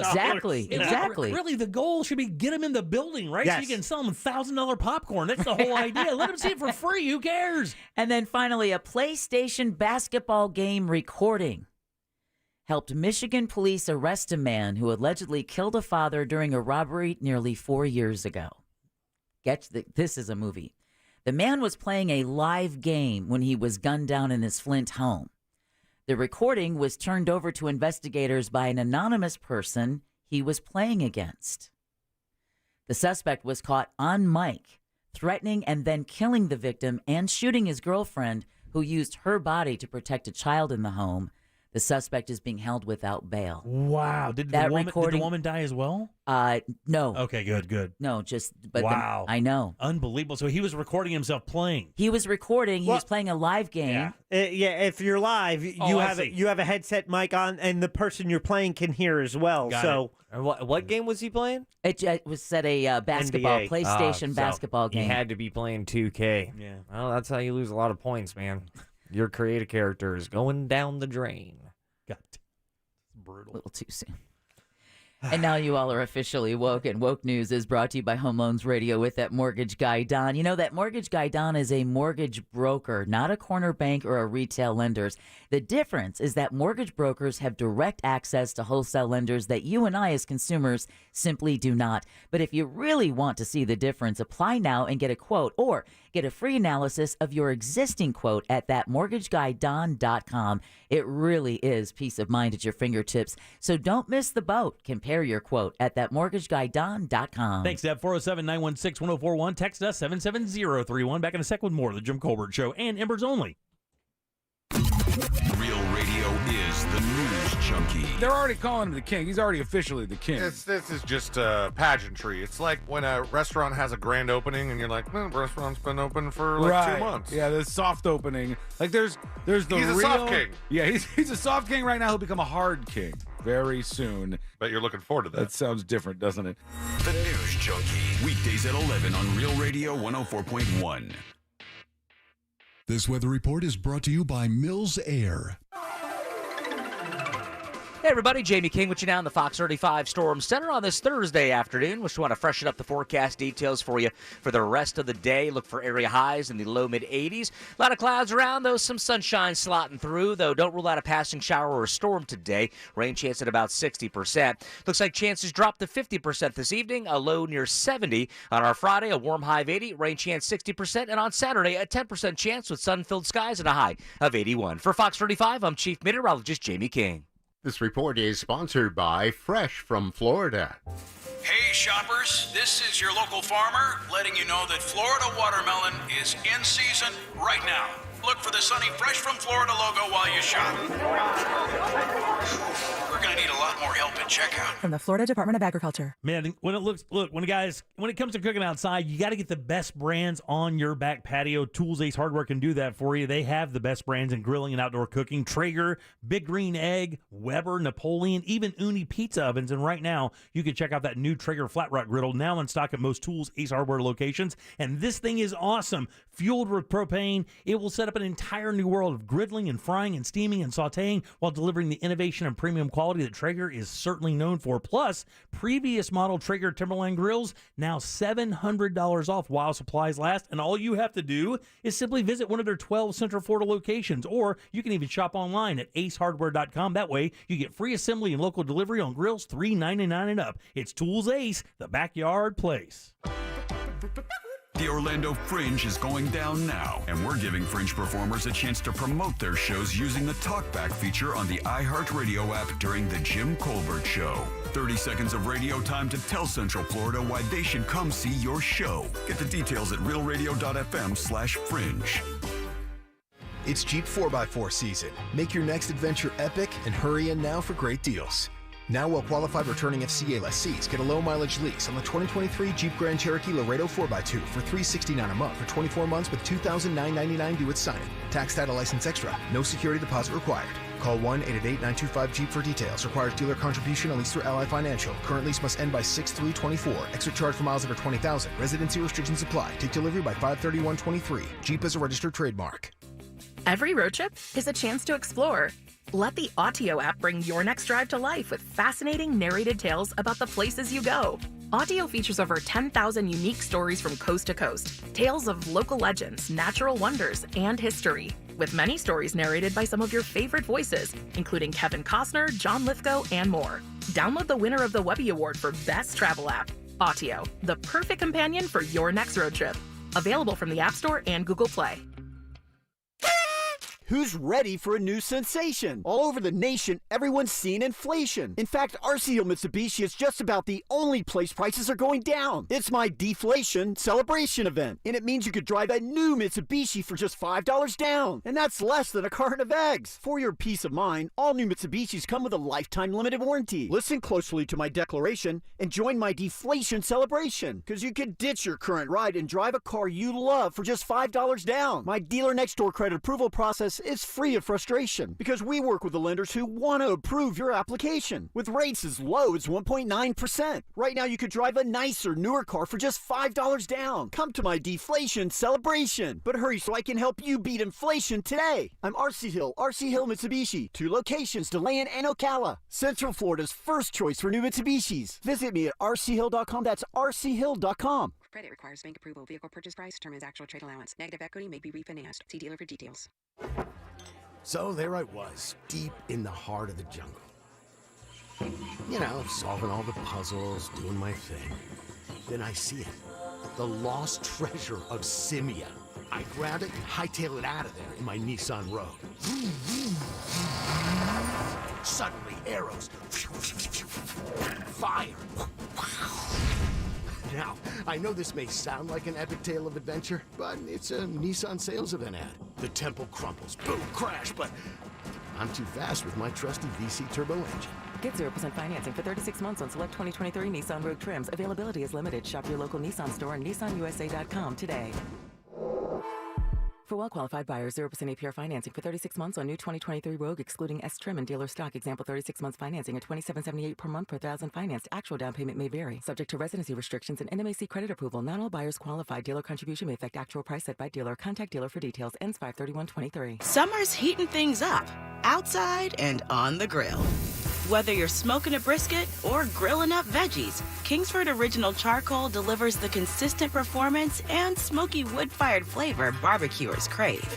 Exactly. Really, the goal should be get them in the building, right? Yes. So you can sell them $1,000 popcorn. That's the whole idea. Let them see it for free. Who cares? And then finally, a PlayStation basketball game recording helped Michigan police arrest a man who allegedly killed a father during a robbery nearly 4 years ago. This is a movie. The man was playing a live game when he was gunned down in his Flint home. The recording was turned over to investigators by an anonymous person he was playing against. The suspect was caught on mic, threatening and then killing the victim and shooting his girlfriend, who used her body to protect a child in the home. The suspect is being held without bail. Wow. Did the woman die as well? No. Okay, good. No, but wow. I know. Unbelievable. So he was recording himself playing. He was recording. He was playing a live game. Yeah. If you're live, you have a headset mic on, and the person you're playing can hear as well. What game was he playing? It was set a basketball, NBA. PlayStation basketball game. He had to be playing 2K. Yeah. Well, that's how you lose a lot of points, man. Your creative character is going down the drain. God, brutal. A little too soon. And now you all are officially woke, and Woke News is brought to you by Home Loans Radio with that mortgage guy, Don. You know, that mortgage guy, Don, is a mortgage broker, not a corner bank or a retail lender. The difference is that mortgage brokers have direct access to wholesale lenders that you and I as consumers simply do not. But if you really want to see the difference, apply now and get a quote, or get a free analysis of your existing quote at thatmortgageguydon.com. It really is peace of mind at your fingertips. So don't miss the boat. Compare your quote at thatmortgageguydon.com. Thanks, Deb. 407-916-1041. Text us 77031. Back in a sec with more of the Jim Colbert Show and Embers Only. Real radio is the news junkie. They're already calling him the king. He's already officially the king. This is just pageantry. It's like when a restaurant has a grand opening and you're like, the restaurant's been open for like 2 months. Yeah, the soft opening. Like there's the he's real... a soft king. Yeah, he's a soft king right now. He'll become a hard king very soon. Bet you're looking forward to that. That sounds different, doesn't it? The News Junkie. Weekdays at 11 on Real Radio 104.1. This weather report is brought to you by Mills Air. Hey everybody, Jamie King with you now in the Fox 35 Storm Center on this Thursday afternoon. We just want to freshen up the forecast details for you for the rest of the day. Look for area highs in the low mid 80s. A lot of clouds around, though some sunshine slotting through, though don't rule out a passing shower or a storm today. Rain chance at about 60%. Looks like chances drop to 50% this evening, a low near 70. On our Friday, a warm high of 80, rain chance 60%, and on Saturday, a 10% chance with sun-filled skies and a high of 81. For Fox 35, I'm Chief Meteorologist Jamie King. This report is sponsored by Fresh from Florida. Hey shoppers, this is your local farmer letting you know that Florida watermelon is in season right now. Look for the sunny Fresh from Florida logo while you shop. We're going to need a lot more help at checkout. From the Florida Department of Agriculture. Man, when it comes to cooking outside, you got to get the best brands on your back patio. Tools Ace Hardware can do that for you. They have the best brands in grilling and outdoor cooking. Traeger, Big Green Egg, Weber, Napoleon, even Uni pizza ovens. And right now, you can check out that new Traeger Flat Rock Griddle, now in stock at most Tools Ace Hardware locations. And this thing is awesome. Fueled with propane, it will set up an entire new world of griddling and frying and steaming and sauteing while delivering the innovation and premium quality that Traeger is certainly known for. Plus, previous model Traeger Timberland grills now $700 off while supplies last, and all you have to do is simply visit one of their 12 Central Florida locations, or you can even shop online at acehardware.com. That way, you get free assembly and local delivery on grills $3.99 and up. It's Tools Ace, the backyard place. The Orlando Fringe is going down now, and we're giving Fringe performers a chance to promote their shows using the Talkback feature on the iHeartRadio app during the Jim Colbert Show. 30 seconds of radio time to tell Central Florida why they should come see your show. Get the details at realradio.fm/fringe. It's Jeep 4x4 season. Make your next adventure epic and hurry in now for great deals. Now well-qualified returning FCA lessees get a low-mileage lease on the 2023 Jeep Grand Cherokee Laredo 4x2 for $369 a month for 24 months with $2,999 due at signing. Tax, title, license extra. No security deposit required. Call 1-888-925-JEEP for details. Requires dealer contribution on lease through Ally Financial. Current lease must end by 6/3/24. Extra charge for miles over 20,000. Residency restrictions apply. Take delivery by 5/31/23. Jeep is a registered trademark. Every road trip is a chance to explore. Let the Autio app bring your next drive to life with fascinating narrated tales about the places you go. Autio features over 10,000 unique stories from coast to coast, tales of local legends, natural wonders, and history, with many stories narrated by some of your favorite voices, including Kevin Costner, John Lithgow, and more. Download the winner of the Webby Award for Best Travel App, Autio, the perfect companion for your next road trip. Available from the App Store and Google Play. Who's ready for a new sensation? All over the nation, everyone's seeing inflation. In fact, RC Hill Mitsubishi is just about the only place prices are going down. It's my deflation celebration event, and it means you could drive a new Mitsubishi for just $5 down, and that's less than a carton of eggs. For your peace of mind, all new Mitsubishis come with a lifetime limited warranty. Listen closely to my declaration and join my deflation celebration, because you could ditch your current ride and drive a car you love for just $5 down. My dealer next door credit approval process is free of frustration because we work with the lenders who want to approve your application with rates as low as 1.9%. Right now, you could drive a nicer, newer car for just $5 down. Come to my deflation celebration. But hurry so I can help you beat inflation today. I'm RC Hill Mitsubishi. 2 locations, DeLand and Ocala. Central Florida's first choice for new Mitsubishis. Visit me at rchill.com. That's rchill.com. Credit requires bank approval. Vehicle purchase price determines actual trade allowance. Negative equity may be refinanced. See dealer for details. So there I was, deep in the heart of the jungle. You know, solving all the puzzles, doing my thing. Then I see it. The lost treasure of Simia. I grab it and hightail it out of there in my Nissan Rogue. Suddenly, arrows. Fire. Now, I know this may sound like an epic tale of adventure, but it's a Nissan sales event ad. The temple crumbles, boom, crash, but I'm too fast with my trusty VC turbo engine. Get 0% financing for 36 months on select 2023 Nissan Rogue trims. Availability is limited. Shop your local Nissan store and nissanusa.com today. For well-qualified buyers, 0% APR financing for 36 months on new 2023 Rogue, excluding S trim and dealer stock. Example, 36 months financing at $27.78 per month per thousand financed. Actual down payment may vary. Subject to residency restrictions and NMAC credit approval. Not all buyers qualify. Dealer contribution may affect actual price set by dealer. Contact dealer for details. Ends 5/31/23. Summer's heating things up, outside and on the grill. Whether you're smoking a brisket or grilling up veggies, Kingsford Original Charcoal delivers the consistent performance and smoky wood-fired flavor barbecuers crave.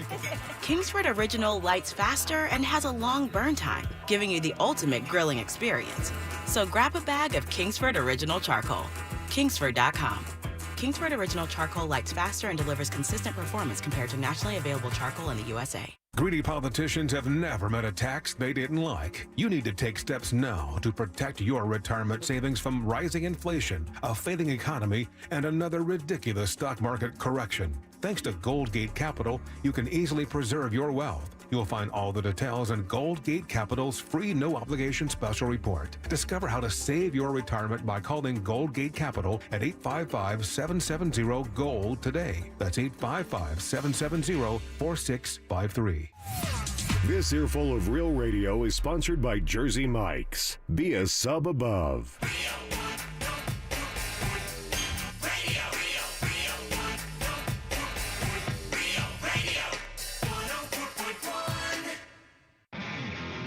Kingsford Original lights faster and has a long burn time, giving you the ultimate grilling experience. So grab a bag of Kingsford Original Charcoal. Kingsford.com. Kingsford Original Charcoal lights faster and delivers consistent performance compared to nationally available charcoal in the USA. Greedy politicians have never met a tax they didn't like. You need to take steps now to protect your retirement savings from rising inflation, a failing economy, and another ridiculous stock market correction. Thanks to Goldgate Capital, you can easily preserve your wealth. You'll find all the details in Goldgate Capital's free no-obligation special report. Discover how to save your retirement by calling Goldgate Capital at 855-770-GOLD today. That's 855-770-4653. This earful of Real Radio is sponsored by Jersey Mike's. Be a sub above.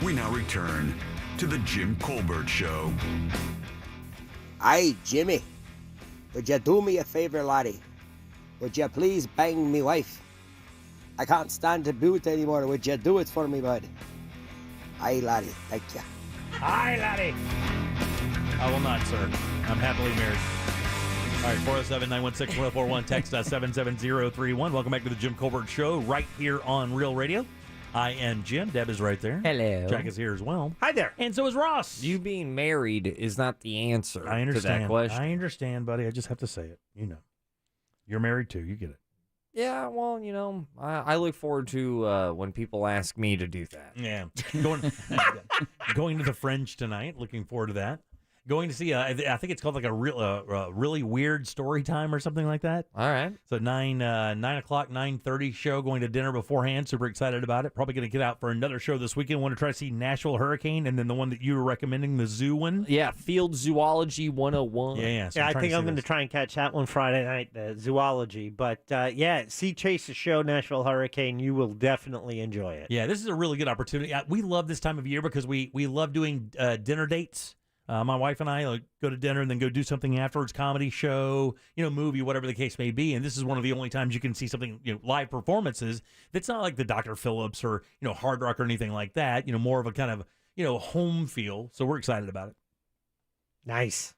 We now return to the Jim Colbert Show. Aye, Jimmy. Would you do me a favor, laddie? Would you please bang me wife? I can't stand to do it anymore. Would you do it for me, bud? Aye, laddie. Thank you. Aye, laddie. I will not, sir. I'm happily married. All right, 407-916-1041, text us 77031. Welcome back to the Jim Colbert Show right here on Real Radio. I am Jim. Deb is right there. Hello. Jack is here as well. Hi there. And so is Ross. You being married is not the answer I understand. to that question. I understand, buddy. I just have to say it. You know. You're married too. You get it. Yeah, well, I look forward to when people ask me to do that. Yeah. Going to the Fringe tonight. Looking forward to that. Going to see, I think it's called like a really weird story time or something like that. All right. So 9 o'clock, 9:30 show, going to dinner beforehand. Super excited about it. Probably going to get out for another show this weekend. Want to try to see Nashville Hurricane and then the one that you were recommending, the zoo one. Yeah, Field Zoology 101. Yeah. So I think I'm going to try and catch that one Friday night, the zoology. But see Chase's show, Nashville Hurricane. You will definitely enjoy it. Yeah, this is a really good opportunity. We love this time of year because we love doing dinner dates. My wife and I go to dinner and then go do something afterwards, comedy show, movie, whatever the case may be. And this is one of the only times you can see something, live performances that's not like the Dr. Phillips or, Hard Rock or anything like that. More of a kind of, home feel. So we're excited about it. Nice.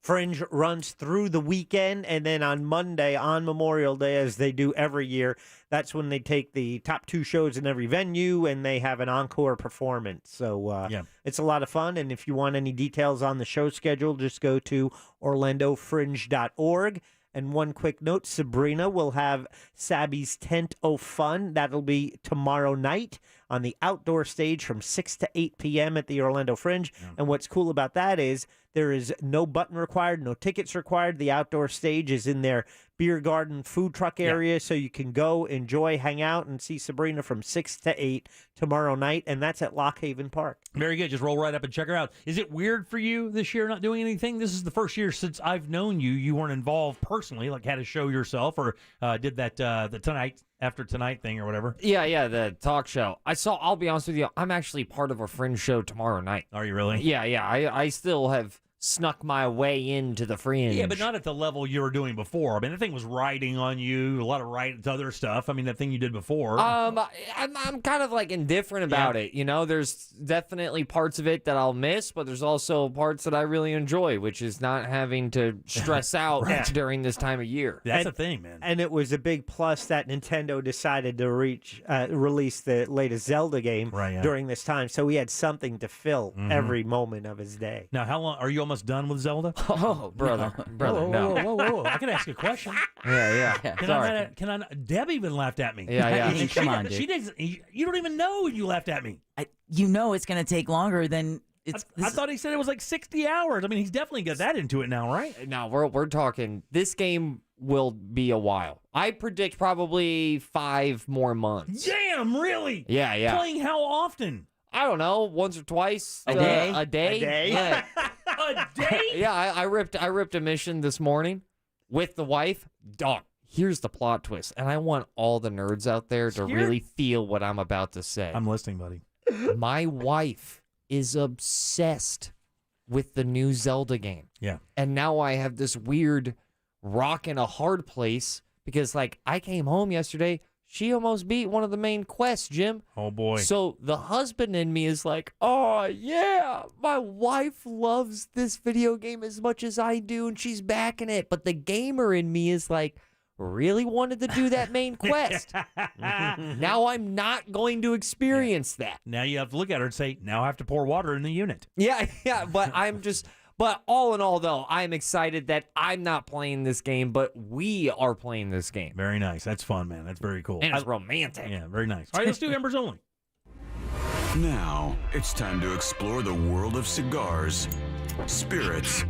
Fringe runs through the weekend, and then on Monday, on Memorial Day, as they do every year, that's when they take the top 2 shows in every venue, and they have an encore performance. So it's a lot of fun, and if you want any details on the show schedule, just go to orlandofringe.org. And one quick note, Sabrina will have Sabby's Tent O' Fun. That'll be tomorrow night on the outdoor stage from 6 to 8 p.m. at the Orlando Fringe. Yeah. And what's cool about that is there is no button required, no tickets required. The outdoor stage is in their beer garden food truck area, so you can go, enjoy, hang out, and see Sabrina from 6 to 8 tomorrow night, and that's at Lock Haven Park. Very good. Just roll right up and check her out. Is it weird for you this year not doing anything? This is the first year since I've known you. You weren't involved personally, like had a show yourself or did that the Tonight After Tonight thing or whatever. Yeah, the talk show. I'll be honest with you, I'm actually part of a Fringe show tomorrow night. Are you really? Yeah, I still have snuck my way into the Fringe. Yeah, but not at the level you were doing before. I mean, the thing was riding on you, a lot of other stuff. I mean, that thing you did before. I'm kind of like indifferent about it. There's definitely parts of it that I'll miss, but there's also parts that I really enjoy, which is not having to stress out during this time of year. That's the thing, man. And it was a big plus that Nintendo decided to release the latest Zelda game during this time, so he had something to fill every moment of his day. Now, how long are you almost done with Zelda? Oh, brother, no. Whoa. I can ask a question. Yeah. Can I? Deb even laughed at me. Yeah. Come on, dude. She did. You don't even know you laughed at me. It's going to take longer than it's. I thought he said it was like 60 hours. I mean, he's definitely got that into it now, right? No, we're talking. This game will be a while. I predict probably 5 more months. Damn, really? Yeah. Playing how often? I don't know, once or twice a day. A day. Yeah. A day? Yeah, I ripped a mission this morning with the wife. Dog, here's the plot twist, and I want all the nerds out there to really feel what I'm about to say. I'm listening, buddy. My wife is obsessed with the new Zelda game. Yeah. And now I have this weird rock in a hard place because, I came home yesterday. She almost beat one of the main quests, Jim. Oh, boy. So the husband in me is like, oh, yeah, my wife loves this video game as much as I do, and she's backing it. But the gamer in me is like, really wanted to do that main quest. Now I'm not going to experience that. Now you have to look at her and say, now I have to pour water in the unit. Yeah, but But all in all, though, I'm excited that I'm not playing this game, but we are playing this game. Very nice. That's fun, man. That's very cool. And it's romantic. Yeah, very nice. All right, let's do Embers Only. Now, it's time to explore the world of cigars, spirits,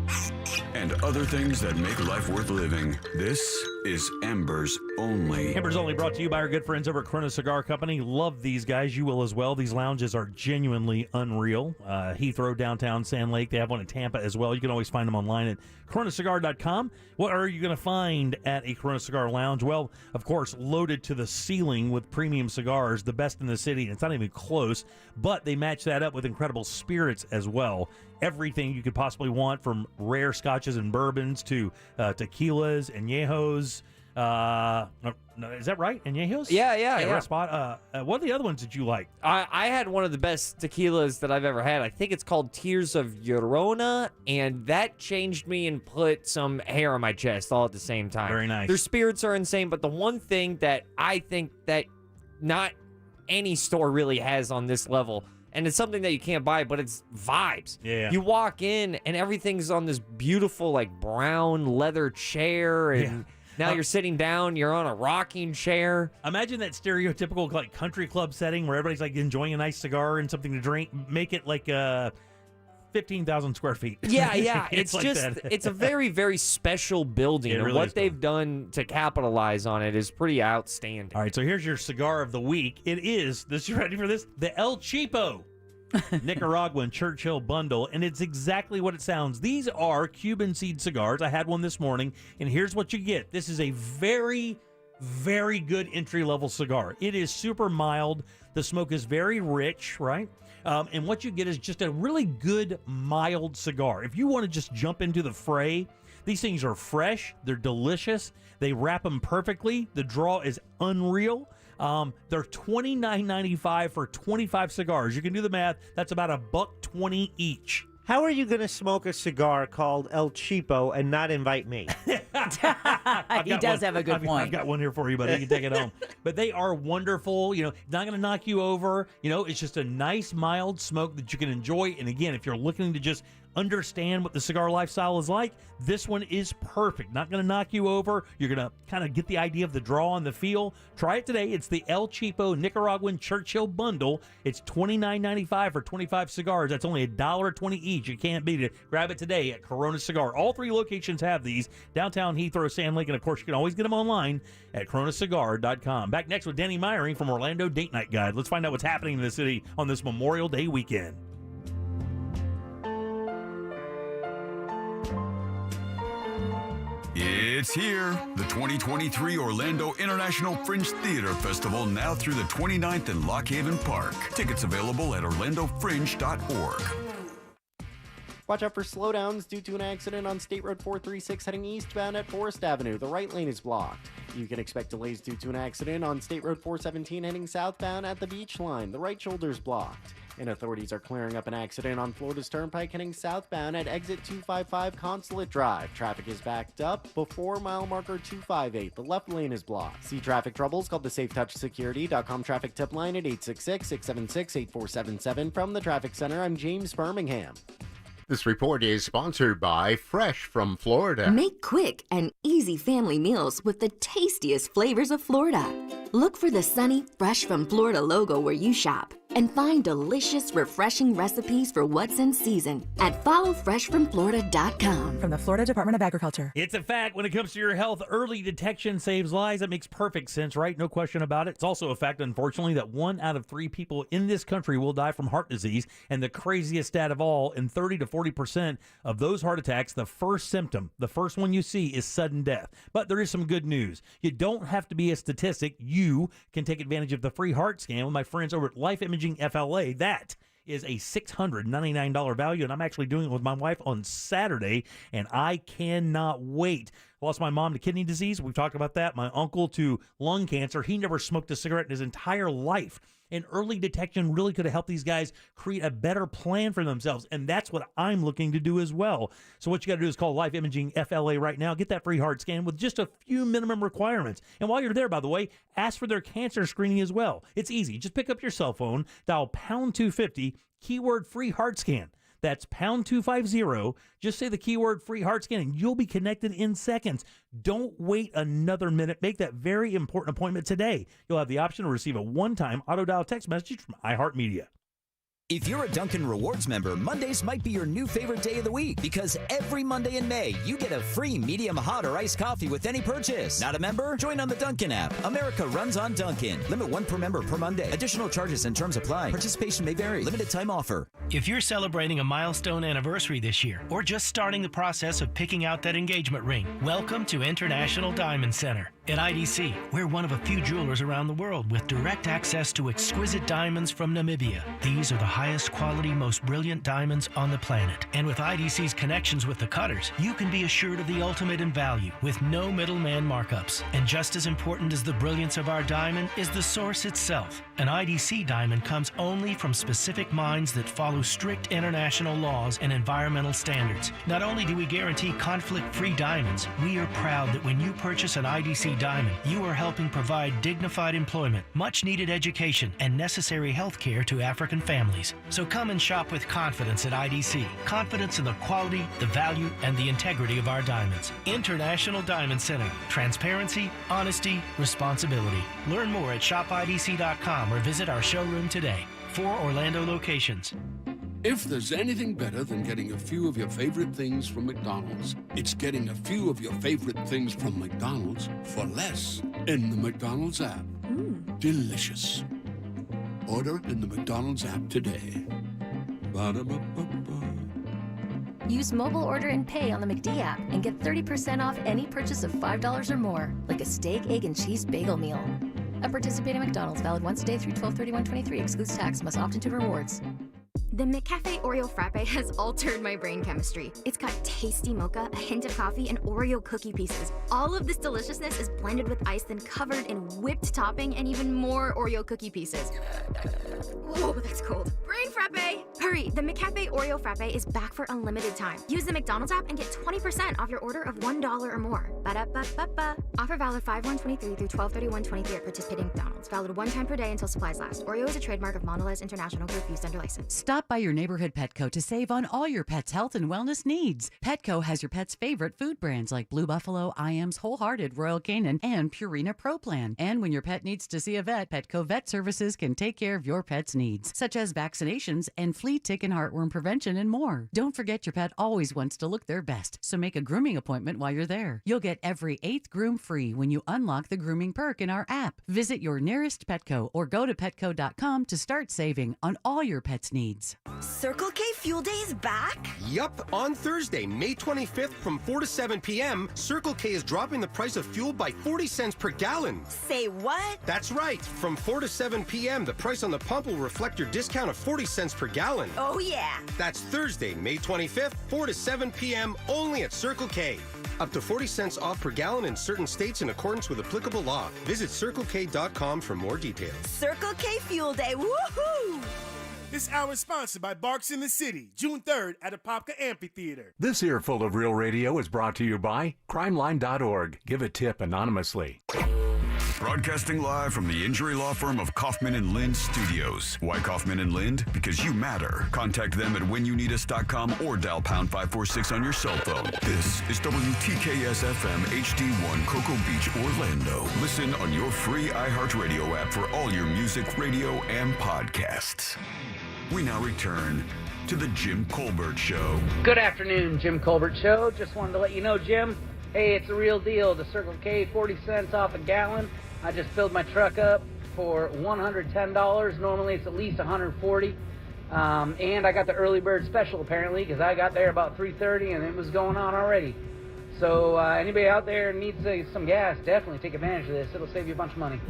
and other things that make life worth living. This is Embers Only. Embers Only brought to you by our good friends over at Corona Cigar Company. Love these guys. You will as well. These lounges are genuinely unreal. Heathrow, downtown Sand Lake. They have one in Tampa as well. You can always find them online at coronacigar.com. What are you going to find at a Corona Cigar Lounge? Well, of course, loaded to the ceiling with premium cigars, the best in the city. And it's not even close, but they match that up with incredible spirits as well. Everything you could possibly want, from rare scotches and bourbons to tequilas and añejos. No, is that right? Añejos? Yeah. Right spot. What are the other ones that you like? I had one of the best tequilas that I've ever had. I think it's called Tears of Llorona, and that changed me and put some hair on my chest all at the same time. Very nice. Their spirits are insane, but the one thing that I think that not any store really has on this level, and it's something that you can't buy, but it's vibes. Yeah. You walk in, and everything's on this beautiful, like, brown leather chair, and now you're sitting down, you're on a rocking chair. Imagine that stereotypical, like, country club setting where everybody's, like, enjoying a nice cigar and something to drink. Make it, like, 15,000 square feet. Yeah. It's like just, that. it's a very, very special building. It And really what is they've done to capitalize on it is pretty outstanding. All right, so here's your cigar of the week. It is, you ready for this? The El Cheapo Nicaraguan Churchill Bundle, and it's exactly what it sounds. These are Cuban seed cigars. I had one this morning, and here's what you get. This is a very, very good entry-level cigar. It is super mild. The smoke is very rich, right? And what you get is just a really good, mild cigar. If you want to just jump into the fray, these things are fresh. They're delicious. They wrap them perfectly. The draw is unreal. They're $29.95 for 25 cigars. You can do the math. That's about $1.20 each. How are you going to smoke a cigar called El Cheapo and not invite me? He does have a good point. I've got one here for you, buddy. You can take it home. But they are wonderful. You know, not going to knock you over. You know, it's just a nice, mild smoke that you can enjoy. And again, if you're looking to just understand what the cigar lifestyle is like, this one is perfect. Not going to knock you over. You're going to kind of get the idea of the draw and the feel. Try it today. It's the El Cheapo Nicaraguan Churchill Bundle. It's $29.95 for 25 cigars. That's only $1.20 each. You can't beat it. Grab it today at Corona Cigar. All three locations have these. Downtown Heathrow, Sand Lake, and of course you can always get them online at coronacigar.com. Back next with Danny Meyering from Orlando Date Night Guide. Let's find out what's happening in the city on this Memorial Day weekend. It's here, the 2023 Orlando International Fringe Theater Festival, now through the 29th in Lock Haven Park. Tickets available at orlandofringe.org. Watch out for slowdowns due to an accident on State Road 436 heading eastbound at Forest Avenue. The right lane is blocked. You can expect delays due to an accident on State Road 417 heading southbound at the beach line. The right shoulder is blocked. And authorities are clearing up an accident on Florida's Turnpike heading southbound at exit 255 Consulate Drive. Traffic is backed up before mile marker 258. The left lane is blocked. See traffic troubles? Call the SafeTouchSecurity.com traffic tip line at 866-676-8477. From the Traffic Center, I'm James Birmingham. This report is sponsored by Fresh from Florida. Make quick and easy family meals with the tastiest flavors of Florida. Look for the sunny Fresh from Florida logo where you shop and find delicious, refreshing recipes for what's in season at followfreshfromflorida.com. From the Florida Department of Agriculture. It's a fact when it comes to your health, early detection saves lives. That makes perfect sense, right? No question about it. It's also a fact, unfortunately, that 1 out of 3 people in this country will die from heart disease. And the craziest stat of all, in 30 to 40% of those heart attacks, the first symptom, the first one you see, is sudden death. But there is some good news. You don't have to be a statistic. You can take advantage of the free heart scan with my friends over at Life Imaging FLA. That is a $699 value, and I'm actually doing it with my wife on Saturday, and I cannot wait. Lost my mom to kidney disease. We've talked about that. My uncle to lung cancer. He never smoked a cigarette in his entire life. And early detection really could have helped these guys create a better plan for themselves. And that's what I'm looking to do as well. So what you got to do is call Life Imaging FLA right now. Get that free heart scan with just a few minimum requirements. And while you're there, by the way, ask for their cancer screening as well. It's easy. Just pick up your cell phone, dial pound 250, keyword free heart scan. That's pound 250. Just say the keyword free heart scan and you'll be connected in seconds. Don't wait another minute. Make that very important appointment today. You'll have the option to receive a one-time auto-dial text message from iHeartMedia. If you're a Dunkin' Rewards member, Mondays might be your new favorite day of the week because every Monday in May, you get a free medium hot or iced coffee with any purchase. Not a member? Join on the Dunkin' app. America runs on Dunkin'. Limit 1 per member per Monday. Additional charges and terms apply. Participation may vary. Limited time offer. If you're celebrating a milestone anniversary this year or just starting the process of picking out that engagement ring, welcome to International Diamond Center. At IDC, we're one of a few jewelers around the world with direct access to exquisite diamonds from Namibia. These are the highest quality, most brilliant diamonds on the planet. And with IDC's connections with the cutters, you can be assured of the ultimate in value with no middleman markups. And just as important as the brilliance of our diamond is the source itself. An IDC diamond comes only from specific mines that follow strict international laws and environmental standards. Not only do we guarantee conflict-free diamonds, we are proud that when you purchase an IDC diamond, you are helping provide dignified employment, much-needed education, and necessary health care to African families. So come and shop with confidence at IDC. Confidence in the quality, the value, and the integrity of our diamonds. International Diamond Center. Transparency, honesty, responsibility. Learn more at shopidc.com or visit our showroom today. 4 Orlando locations. If there's anything better than getting a few of your favorite things from McDonald's, it's getting a few of your favorite things from McDonald's for less in the McDonald's app. Delicious. Order in the McDonald's app today. Ba-da-ba-ba-ba. Use mobile order and pay on the McD app and get 30% off any purchase of $5 or more, like a steak, egg, and cheese bagel meal. At participating McDonald's, valid once a day through 12/31/23, excludes tax, must opt into rewards. The McCafe Oreo Frappe has altered my brain chemistry. It's got tasty mocha, a hint of coffee, and Oreo cookie pieces. All of this deliciousness is blended with ice, then covered in whipped topping and even more Oreo cookie pieces. Whoa, that's cold. Brain Frappe! Hurry, the McCafe Oreo Frappe is back for a limited time. Use the McDonald's app and get 20% off your order of $1 or more. Ba-da-ba-ba-ba. Offer valid 5/1/23 through 12/31/23 at participating McDonald's. Valid one time per day until supplies last. Oreo is a trademark of Mondelez International Group used under license. Stop by your neighborhood Petco to save on all your pet's health and wellness needs. Petco has your pet's favorite food brands like Blue Buffalo, IAM's Wholehearted, Royal Canin, and Purina Pro Plan. And when your pet needs to see a vet, Petco Vet Services can take care of your pet's needs, such as vaccinations and flea, tick, and heartworm prevention and more. Don't forget your pet always wants to look their best, so make a grooming appointment while you're there. You'll get every 8th groom free when you unlock the grooming perk in our app. Visit your nearest Petco or go to petco.com to start saving on all your pet's needs. Circle K Fuel Day is back? Yup, on Thursday, May 25th from 4 to 7 p.m., Circle K is dropping the price of fuel by 40 cents per gallon. Say what? That's right. From 4 to 7 p.m., the price on the pump will reflect your discount of 40 cents per gallon. Oh, yeah. That's Thursday, May 25th, 4 to 7 p.m., only at Circle K. Up to 40 cents off per gallon in certain states in accordance with applicable law. Visit CircleK.com for more details. Circle K Fuel Day, woohoo! This hour is sponsored by Barks in the City, June 3rd at Apopka Amphitheater. This earful of Real Radio is brought to you by crimeline.org. Give a tip anonymously. Broadcasting live from the injury law firm of Kaufman and Lind Studios. Why Kaufman and Lind? Because you matter. Contact them at whenyouneedus.com or dial pound 546 on your cell phone. This is WTKS FM HD1 Cocoa Beach, Orlando. Listen on your free iHeartRadio app for all your music, radio, and podcasts. We now return to the Jim Colbert Show. Good afternoon, Jim Colbert Show. Just wanted to let you know, Jim, hey, it's a real deal. The Circle K, 40 cents off a gallon. I just filled my truck up for $110. Normally it's at least $140. And I got the early bird special apparently because I got there about 3:30 and it was going on already. So anybody out there needs some gas, definitely take advantage of this. It'll save you a bunch of money.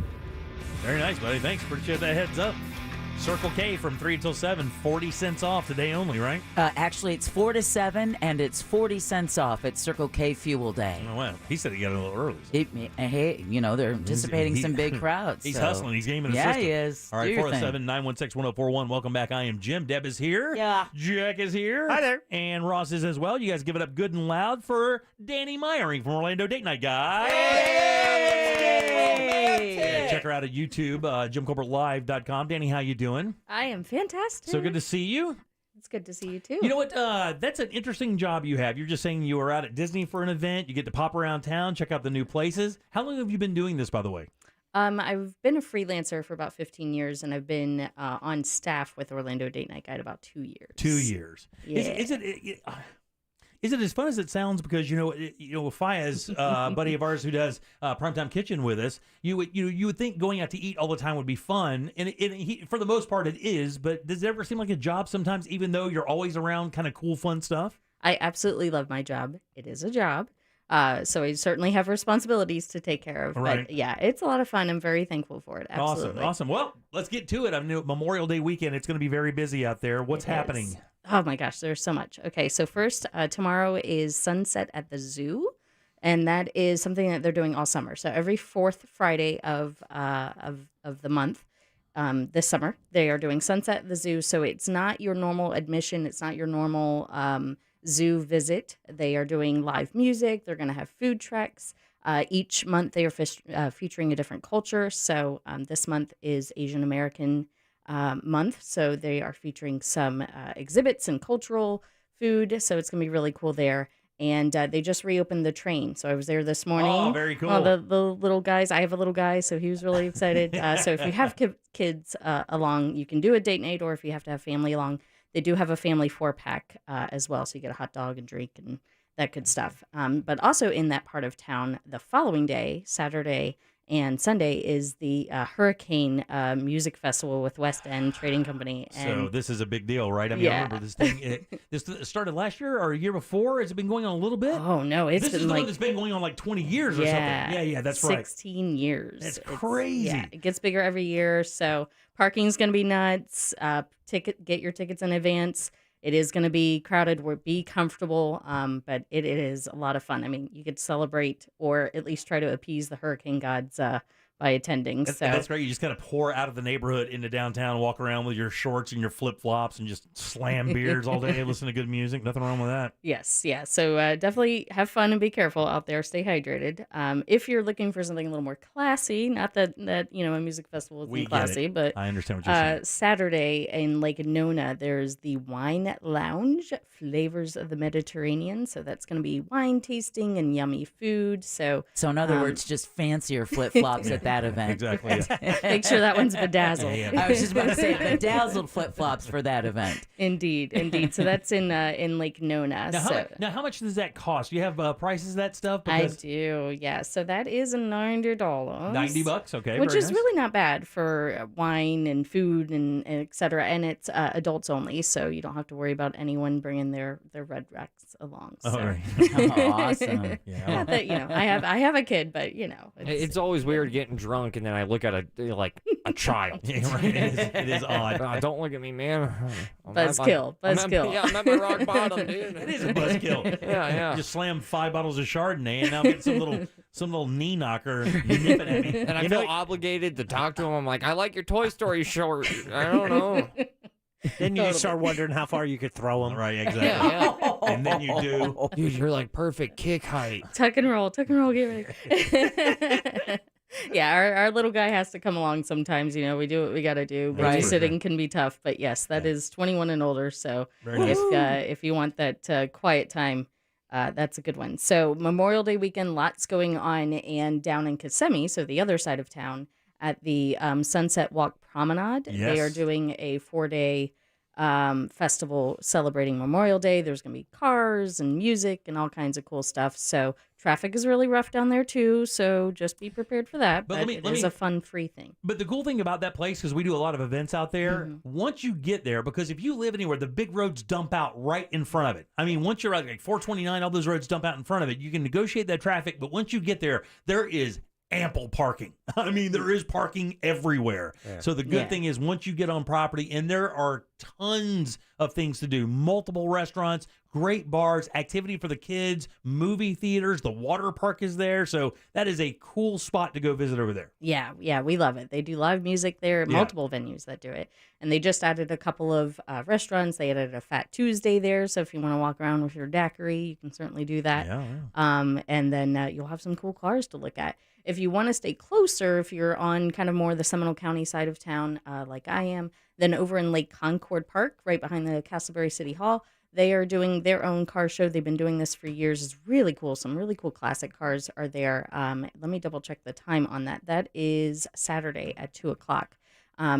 Very nice, buddy. Thanks. Appreciate that heads up. Circle K from 3 until 7, 40 cents off today only, right? Actually, it's 4 to 7, and it's 40 cents off. It's Circle K Fuel Day. Oh, well, he said he got a little early. Hey, you know, they're anticipating some big crowds. He's so. hustling. He's gaming his system. system. He is. All right, 407-916-1041. Welcome back. I am Jim. Deb is here. Yeah. Jack is here. Hi there. And Ross is as well. You guys give it up good and loud for Danny Meyering from Orlando Date Night Guys. Yeah, check her out at YouTube, JimColbertLive.com. Danny, how you doing? I am fantastic. So good to see you. It's good to see you, too. You know what? That's an interesting job you have. You're just saying you were out at Disney for an event. You get to pop around town, check out the new places. How long have you been doing this, by the way? I've been a freelancer for about 15 years, and I've been on staff with Orlando Date Night Guide about 2 years. 2 years. Yeah. Is it as fun as it sounds? Because Faya's buddy of ours who does Primetime Kitchen with us, you would think going out to eat all the time would be fun, and for the most part it is. But does it ever seem like a job sometimes, even though you're always around kind of cool, fun stuff? I absolutely love my job. It is a job. So I certainly have responsibilities to take care of. Right. But yeah, it's a lot of fun. I'm very thankful for it. Absolutely. Awesome. Well, let's get to it. I know Memorial Day weekend. It's going to be very busy out there. What's happening? Oh my gosh, there's so much. Okay, so first, tomorrow is Sunset at the Zoo, and that is something that they're doing all summer. So every fourth Friday of the month, this summer, they are doing Sunset at the Zoo. So it's not your normal admission. It's not your normal zoo visit. They are doing live music. They're going to have food trucks. Each month, they are featuring a different culture. So this month is Asian American month. So they are featuring some exhibits and cultural food. So it's going to be really cool there. And they just reopened the train. So I was there this morning. Oh, very cool. The little guys. I have a little guy, so he was really excited. So if you have kids along, you can do a date night, or if you have to have family along, they do have a family 4-pack as well. So you get a hot dog and drink and that good stuff. But also in that part of town, the following day, Saturday and Sunday, is the Hurricane Music Festival with West End Trading Company. And So this is a big deal, right? I mean, I remember this thing. This started last year or a year before. Has it been going on a little bit? Oh, no. It's this been is the like, one that's been going on like 20 years or something. Yeah, that's right. 16 years. That's crazy. Yeah, it gets bigger every year. So parking's going to be nuts. Get your tickets in advance. It is going to be crowded. Be comfortable, but it is a lot of fun. I mean, you could celebrate or at least try to appease the hurricane gods by attending. That's great. You just kind of pour out of the neighborhood into downtown, walk around with your shorts and your flip-flops and just slam beers all day, listen to good music. Nothing wrong with that. Yes, yeah. So definitely have fun and be careful out there. Stay hydrated. If you're looking for something a little more classy, not that a music festival isn't classy, but I understand what you're saying. Saturday in Lake Nona, there's the Wine Lounge, Flavors of the Mediterranean. So that's going to be wine tasting and yummy food. So in other words, just fancier flip-flops at that event. Exactly. Yeah. Make sure that one's bedazzled. I was just about to say bedazzled flip-flops for that event. Indeed. So that's in Lake Nona. Now, how much does that cost? Do you have prices of that stuff? I do, yeah. So that is $90. $90, okay. Which very is nice. really not bad for wine and food and et cetera. And it's adults only, so you don't have to worry about anyone bringing their red racks along. So. Right. Oh, awesome. Yeah. Not that, I have a kid, but it's always weird getting drunk and then I look at a child. Yeah, right. It is odd. Don't look at me, man. Buzzkill. Yeah, I'm at my rock bottom, dude. It is a buzzkill. Yeah. Just slam 5 bottles of Chardonnay and now I'm getting some little knee knocker nipping at me. And I feel obligated to talk to him. I'm like, I like your Toy Story short. I don't know. Then you start wondering how far you could throw them. Right, exactly. Yeah. And then you do. Dude, you're like perfect kick height. Tuck and roll, get ready. Yeah, our little guy has to come along sometimes. We do what we got to do. Babysitting can be tough, but yes, that is 21 and older. So if you want that quiet time, that's a good one. So Memorial Day weekend, lots going on, and down in Kissimmee, so the other side of town, at the Sunset Walk Promenade, they are doing a 4-day festival celebrating Memorial Day. There's going to be cars and music and all kinds of cool stuff. So traffic is really rough down there too. So just be prepared for that. But it is a fun, free thing. But the cool thing about that place, because we do a lot of events out there, once you get there, because if you live anywhere, the big roads dump out right in front of it. I mean, once you're at like 429, all those roads dump out in front of it. You can negotiate that traffic, but once you get there, there is ample parking. I mean, there is parking everywhere. Yeah. So the good thing is once you get on property, and there are tons of things to do, multiple restaurants, great bars, activity for the kids, movie theaters, the water park is there. So that is a cool spot to go visit over there. Yeah, we love it. They do live music there, multiple venues that do it. And they just added a couple of restaurants. They added a Fat Tuesday there. So if you want to walk around with your daiquiri, you can certainly do that. And then you'll have some cool cars to look at. If you want to stay closer, if you're on kind of more the Seminole County side of town, like I am, then over in Lake Concord Park, right behind the Castleberry City Hall, they are doing their own car show. They've been doing this for years. It's really cool. Some really cool classic cars are there. Let me double check the time on that. That is Saturday at 2:00.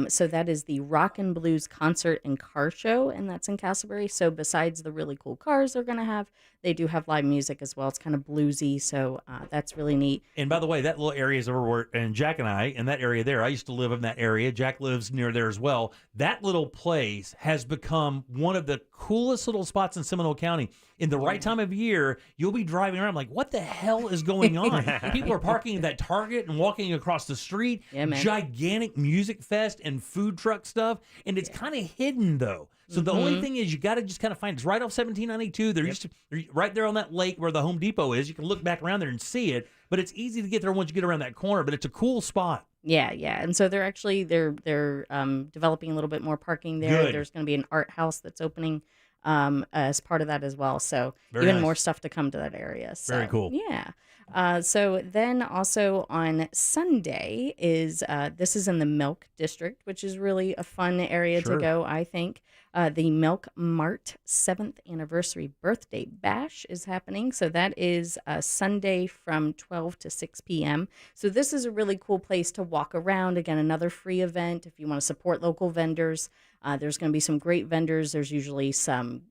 So that is the Rock and Blues Concert and Car Show, and that's in Castleberry. So besides the really cool cars they're going to have, they do have live music as well. It's kind of bluesy, so that's really neat. And by the way, that little area is over where, and Jack and I, in that area there, I used to live in that area. Jack lives near there as well. That little place has become one of the coolest little spots in Seminole County. In the right time of year, you'll be driving around like, what the hell is going on? People are parking at that Target and walking across the street. Yeah, man. Gigantic music fest and food truck stuff. And it's kind of hidden, though. So the only thing is you got to just kind of find it's right off 1792. They're used to right there on that lake where the Home Depot is. You can look back around there and see it, but it's easy to get there once you get around that corner. But it's a cool spot. Yeah, and so they're developing a little bit more parking there. Good. There's going to be an art house that's opening as part of that as well. So Very even nice. more stuff to come to that area. So, Very cool. Yeah. So then also on Sunday is this is in the Milk District, which is really a fun area to go, I think. The Milk Mart 7th Anniversary Birthday Bash is happening. So that is Sunday from 12 to 6 p.m. So this is a really cool place to walk around. Again, another free event if you want to support local vendors. There's going to be some great vendors. There's usually some,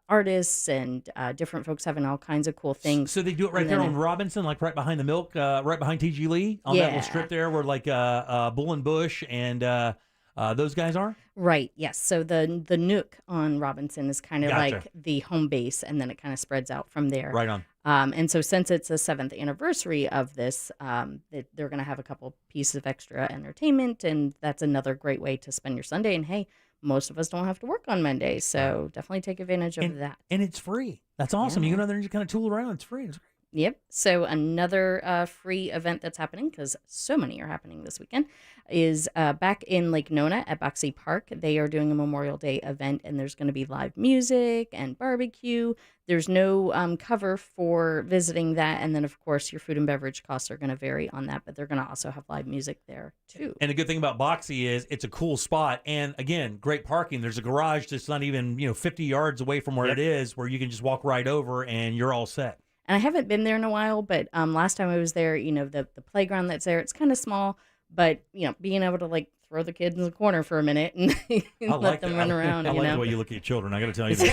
artists and different folks having all kinds of cool things. So they do it right there on Robinson, like right behind the Milk, right behind TG Lee, on that little strip there where like Bull and Bush and those guys are? Right, yes. So the Nook on Robinson is kind of like the home base, and then it kind of spreads out from there. Right on. And so since it's the 7th anniversary of this, they're going to have a couple pieces of extra entertainment, and that's another great way to spend your Sunday. And hey, most of us don't have to work on Mondays, so definitely take advantage of that. And it's free. That's awesome. You go down there and just kind of tool around. It's free. It's great. Yep. So another free event that's happening, because so many are happening this weekend, is back in Lake Nona at Boxey Park. They are doing a Memorial Day event, and there's going to be live music and barbecue. There's no cover for visiting that. And then, of course, your food and beverage costs are going to vary on that, but they're going to also have live music there, too. And the good thing about Boxey is it's a cool spot. And, again, great parking. There's a garage that's not even 50 yards away from where it is, where you can just walk right over and you're all set. And I haven't been there in a while, but last time I was there, the playground that's there, it's kind of small, but, being able to, like, throw the kids in the corner for a minute and let them run around, I like the way you look at your children. I got to tell you this.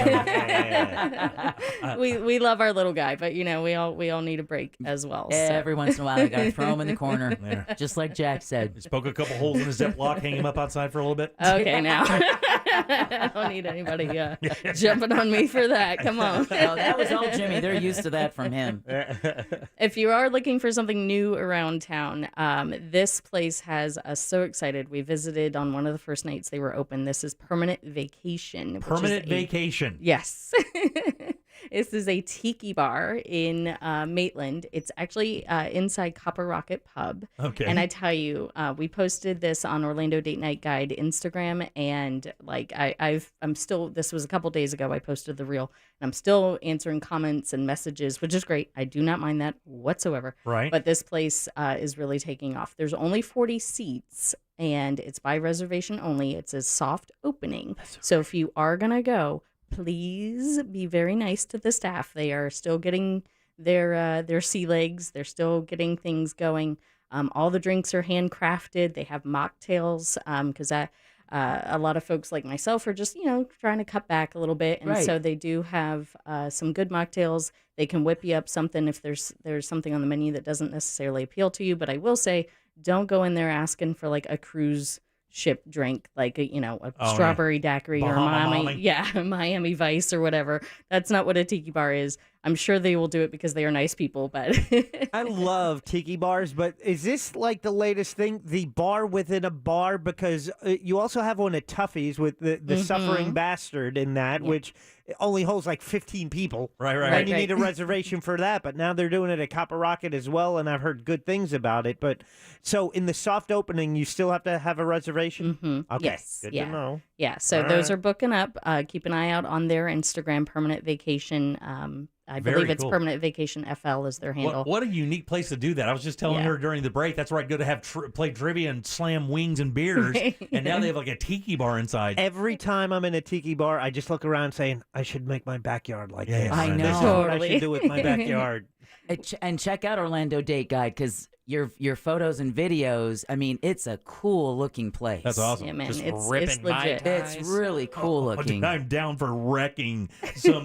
We love our little guy, but, we all need a break as well. Every once in a while, I got to throw him in the corner, just like Jack said. Just poke a couple holes in the Ziploc, hang him up outside for a little bit. Okay, now. I don't need anybody jumping on me for that. Come on. No, that was all Jimmy. They're used to that from him. If you are looking for something new around town, this place has us so excited. We visited on one of the first nights they were open. This is Permanent Vacation. Permanent Vacation. Yes. This is a tiki bar in Maitland. It's actually inside Copper Rocket Pub. Okay. And I tell you, we posted this on Orlando Date Night Guide Instagram, and like I'm still. This was a couple days ago. I posted the reel, and I'm still answering comments and messages, which is great. I do not mind that whatsoever. Right. But this place is really taking off. There's only 40 seats. And it's by reservation only. It's a soft opening. So if you are going to go, please be very nice to the staff. They are still getting their sea legs. They're still getting things going. All the drinks are handcrafted. They have mocktails because a lot of folks like myself are just, trying to cut back a little bit. And so they do have some good mocktails. They can whip you up something if there's something on the menu that doesn't necessarily appeal to you. But I will say, don't go in there asking for like a cruise ship drink, like a strawberry daiquiri or Miami Vice or whatever. That's not what a tiki bar is. I'm sure they will do it because they are nice people, but I love tiki bars, but is this like the latest thing, the bar within a bar? Because you also have one at Tuffy's with the Suffering Bastard in that, which only holds like 15 people. Right. And you need a reservation for that, but now they're doing it at Copper Rocket as well, and I've heard good things about it. But so in the soft opening, you still have to have a reservation? Mm-hmm. Okay, yes. good to know. Yeah, so those are booking up. Keep an eye out on their Instagram, Permanent Vacation. I believe it's cool. Permanent Vacation FL is their handle. What a unique place to do that. I was just telling her during the break, that's where I'd go to have play trivia and slam wings and beers. And now they have like a tiki bar inside. Every time I'm in a tiki bar, I just look around saying, I should make my backyard like this. I know. This is what I should do with my backyard. And check out Orlando Date Guide, because your photos and videos. I mean, it's a cool looking place. That's awesome. Yeah, man, Just it's ripping legit. Mai-Tais. It's really cool looking. I'm down for wrecking some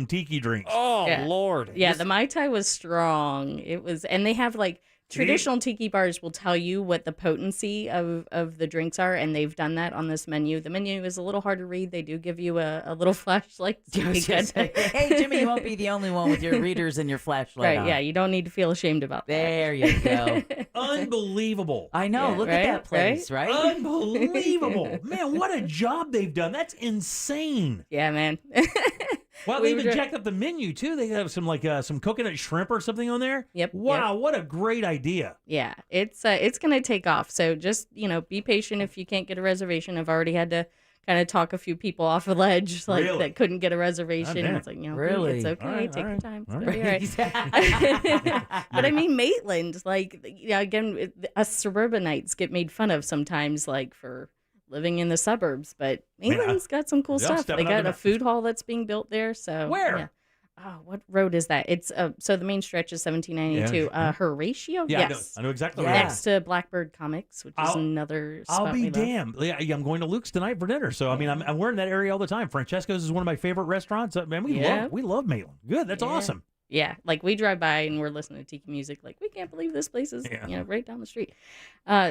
tiki drinks. Oh Yeah. Lord. Yeah, the Mai Tai was strong. It was, and they have like traditional tiki bars will tell you what the potency of the drinks are, and they've done that on this menu. The menu is a little hard to read. They do give you a little flashlight. So you can Hey, Jimmy, you won't be the only one with your readers and your flashlight right, on. yeah, you don't need to feel ashamed about that. There you go. Unbelievable. I know. Yeah, Look right? at that place, right? Unbelievable. Man, what a job they've done. That's insane. Yeah, man. Well, We they were even dri- jacked up the menu, too. They have some some coconut shrimp or something on there. Yep. Wow, what a great idea. Yeah, it's gonna take off. So just be patient if you can't get a reservation. I've already had to kind of talk a few people off a ledge Really? that couldn't get a reservation. Goddamn. It's like Really? it's okay. All right, Take all your right, time. It's all gonna be right. all right. But I mean, Maitland, again, us suburbanites get made fun of sometimes, for living in the suburbs. But Maitland's got some cool yeah, stuff. They stepping up got to a that. food hall that's being built there. So Where? Yeah. Oh, what road is that? It's so the main stretch is 1792. Yeah. Horatio. Yeah, Yes. I know exactly Yeah. where it Next to Blackbird Comics, which is another spot I'll be we love. damned. Yeah, I'm going to Luke's tonight for dinner. So, I mean, I'm we're in that area all the time. Francesco's is one of my favorite restaurants. Man, we love Maitland. Good. That's Yeah. awesome. Yeah, we drive by and we're listening to tiki music. We can't believe this place is right down the street.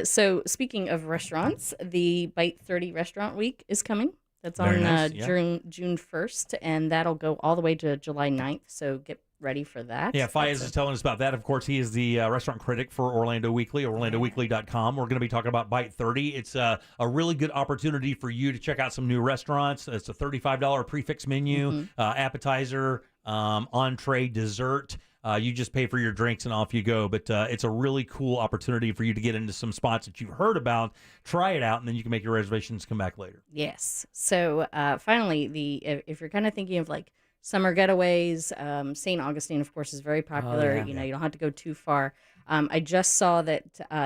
So speaking of restaurants, the Bite 30 Restaurant Week is coming. That's Very on nice, yeah. June 1st, and that'll go all the way to July 9th. So get ready for that. Yeah, Fayez is telling us about that. Of course, he is the restaurant critic for Orlando Weekly, orlandoweekly.com. We're going to be talking about Bite 30. It's a really good opportunity for you to check out some new restaurants. It's a $35 prefix menu, appetizer, entree, dessert. You just pay for your drinks and off you go. But it's a really cool opportunity for you to get into some spots that you've heard about, try it out, and then you can make your reservations, come back later. Yes. So finally, if you're kind of thinking of summer getaways, St. Augustine, of course, is very popular. yeah. You don't have to go too far. I just saw that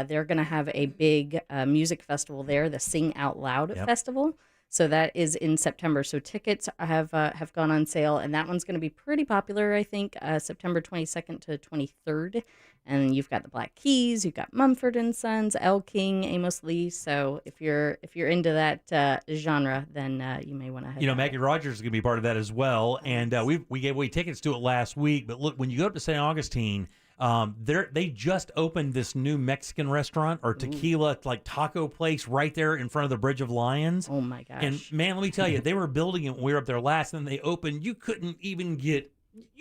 they're going to have a big music festival there, the Sing Out Loud Festival. So that is in September. So tickets have gone on sale, and that one's going to be pretty popular, I think, September 22nd to 23rd. And you've got the Black Keys, you've got Mumford and Sons, Elle King, Amos Lee. So if you're into that genre, then you may want to head. Maggie Rogers is going to be part of that as well. And we gave away tickets to it last week. But look, when you go up to St. Augustine, they just opened this new Mexican restaurant or tequila taco place right there in front of the Bridge of Lions. Oh my gosh! And man, let me tell you, they were building it when we were up there last, and then they opened. You couldn't get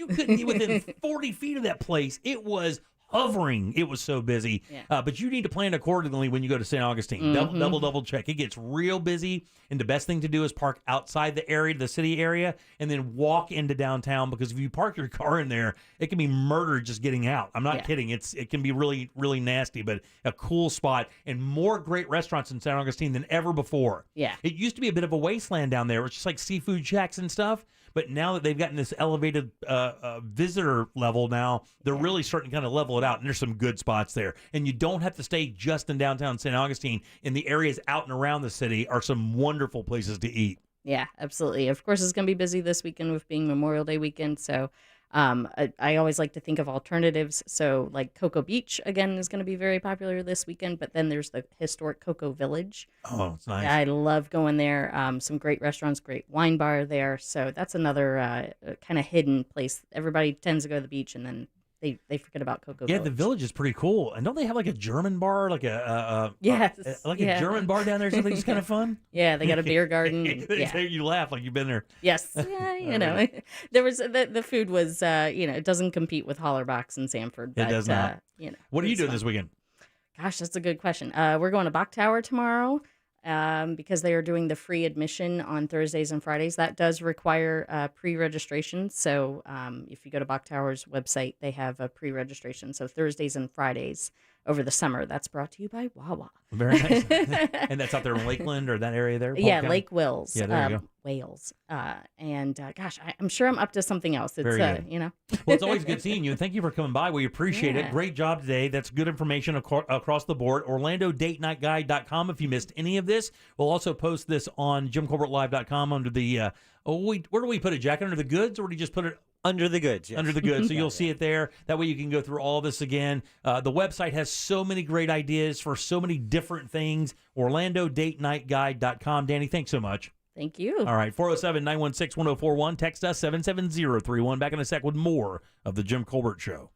within 40 feet of that place. It was hovering. It was so busy. Yeah. But you need to plan accordingly when you go to St. Augustine. Double check. It gets real busy, and the best thing to do is park outside the city area, and then walk into downtown, because if you park your car in there, it can be murder just getting out. I'm not kidding. It can be really, really nasty, but a cool spot, and more great restaurants in St. Augustine than ever before. Yeah. It used to be a bit of a wasteland down there. It was just like seafood shacks and stuff. But now that they've gotten this elevated visitor level now, they're really starting to kind of level it out. And there's some good spots there. And you don't have to stay just in downtown St. Augustine. In the areas out and around the city are some wonderful places to eat. Yeah, absolutely. Of course, it's going to be busy this weekend with being Memorial Day weekend. So I always like to think of alternatives. So Cocoa Beach, again, is going to be very popular this weekend. But then there's the historic Cocoa Village. Oh, it's nice. I love going there. Some great restaurants, great wine bar there. So that's another kind of hidden place. Everybody tends to go to the beach, and then they forget about Cocoa Yeah, Village. the Village is pretty cool. And don't they have a German bar, a German bar down there? Something that's kind of fun. Yeah, they got a beer garden. You laugh like you've been there. Yes. Yeah, there was the food was it doesn't compete with Hollerbox and Sanford. But, It does not. What are you doing this weekend? Gosh, that's a good question. We're going to Bach Tower tomorrow because they are doing the free admission on Thursdays and Fridays. That does require pre-registration. So if you go to Bach Tower's website, they have a pre-registration. So Thursdays and Fridays over the summer. That's brought to you by Wawa. Very nice. And that's out there in Lakeland or that area there? Yeah, Polk County? Lake Wills. Yeah, there you go. Wales. Gosh, I'm sure I'm up to something else. It's, Very good. Well, it's always good seeing you, and thank you for coming by. We appreciate it. Yeah. Great job today. That's good information across the board. OrlandoDateNightGuide.com if you missed any of this. We'll also post this on JimColbertLive.com under the where do we put it, Jack? Under the goods, or do you just put it under the goods? Yes. Under the goods. So you'll see it there. That way you can go through all this again. The website has so many great ideas for so many different things. OrlandoDateNightGuide.com. Danny, thanks so much. Thank you. All right, 407-916-1041. Text us 77031. Back in a sec with more of the Jim Colbert Show.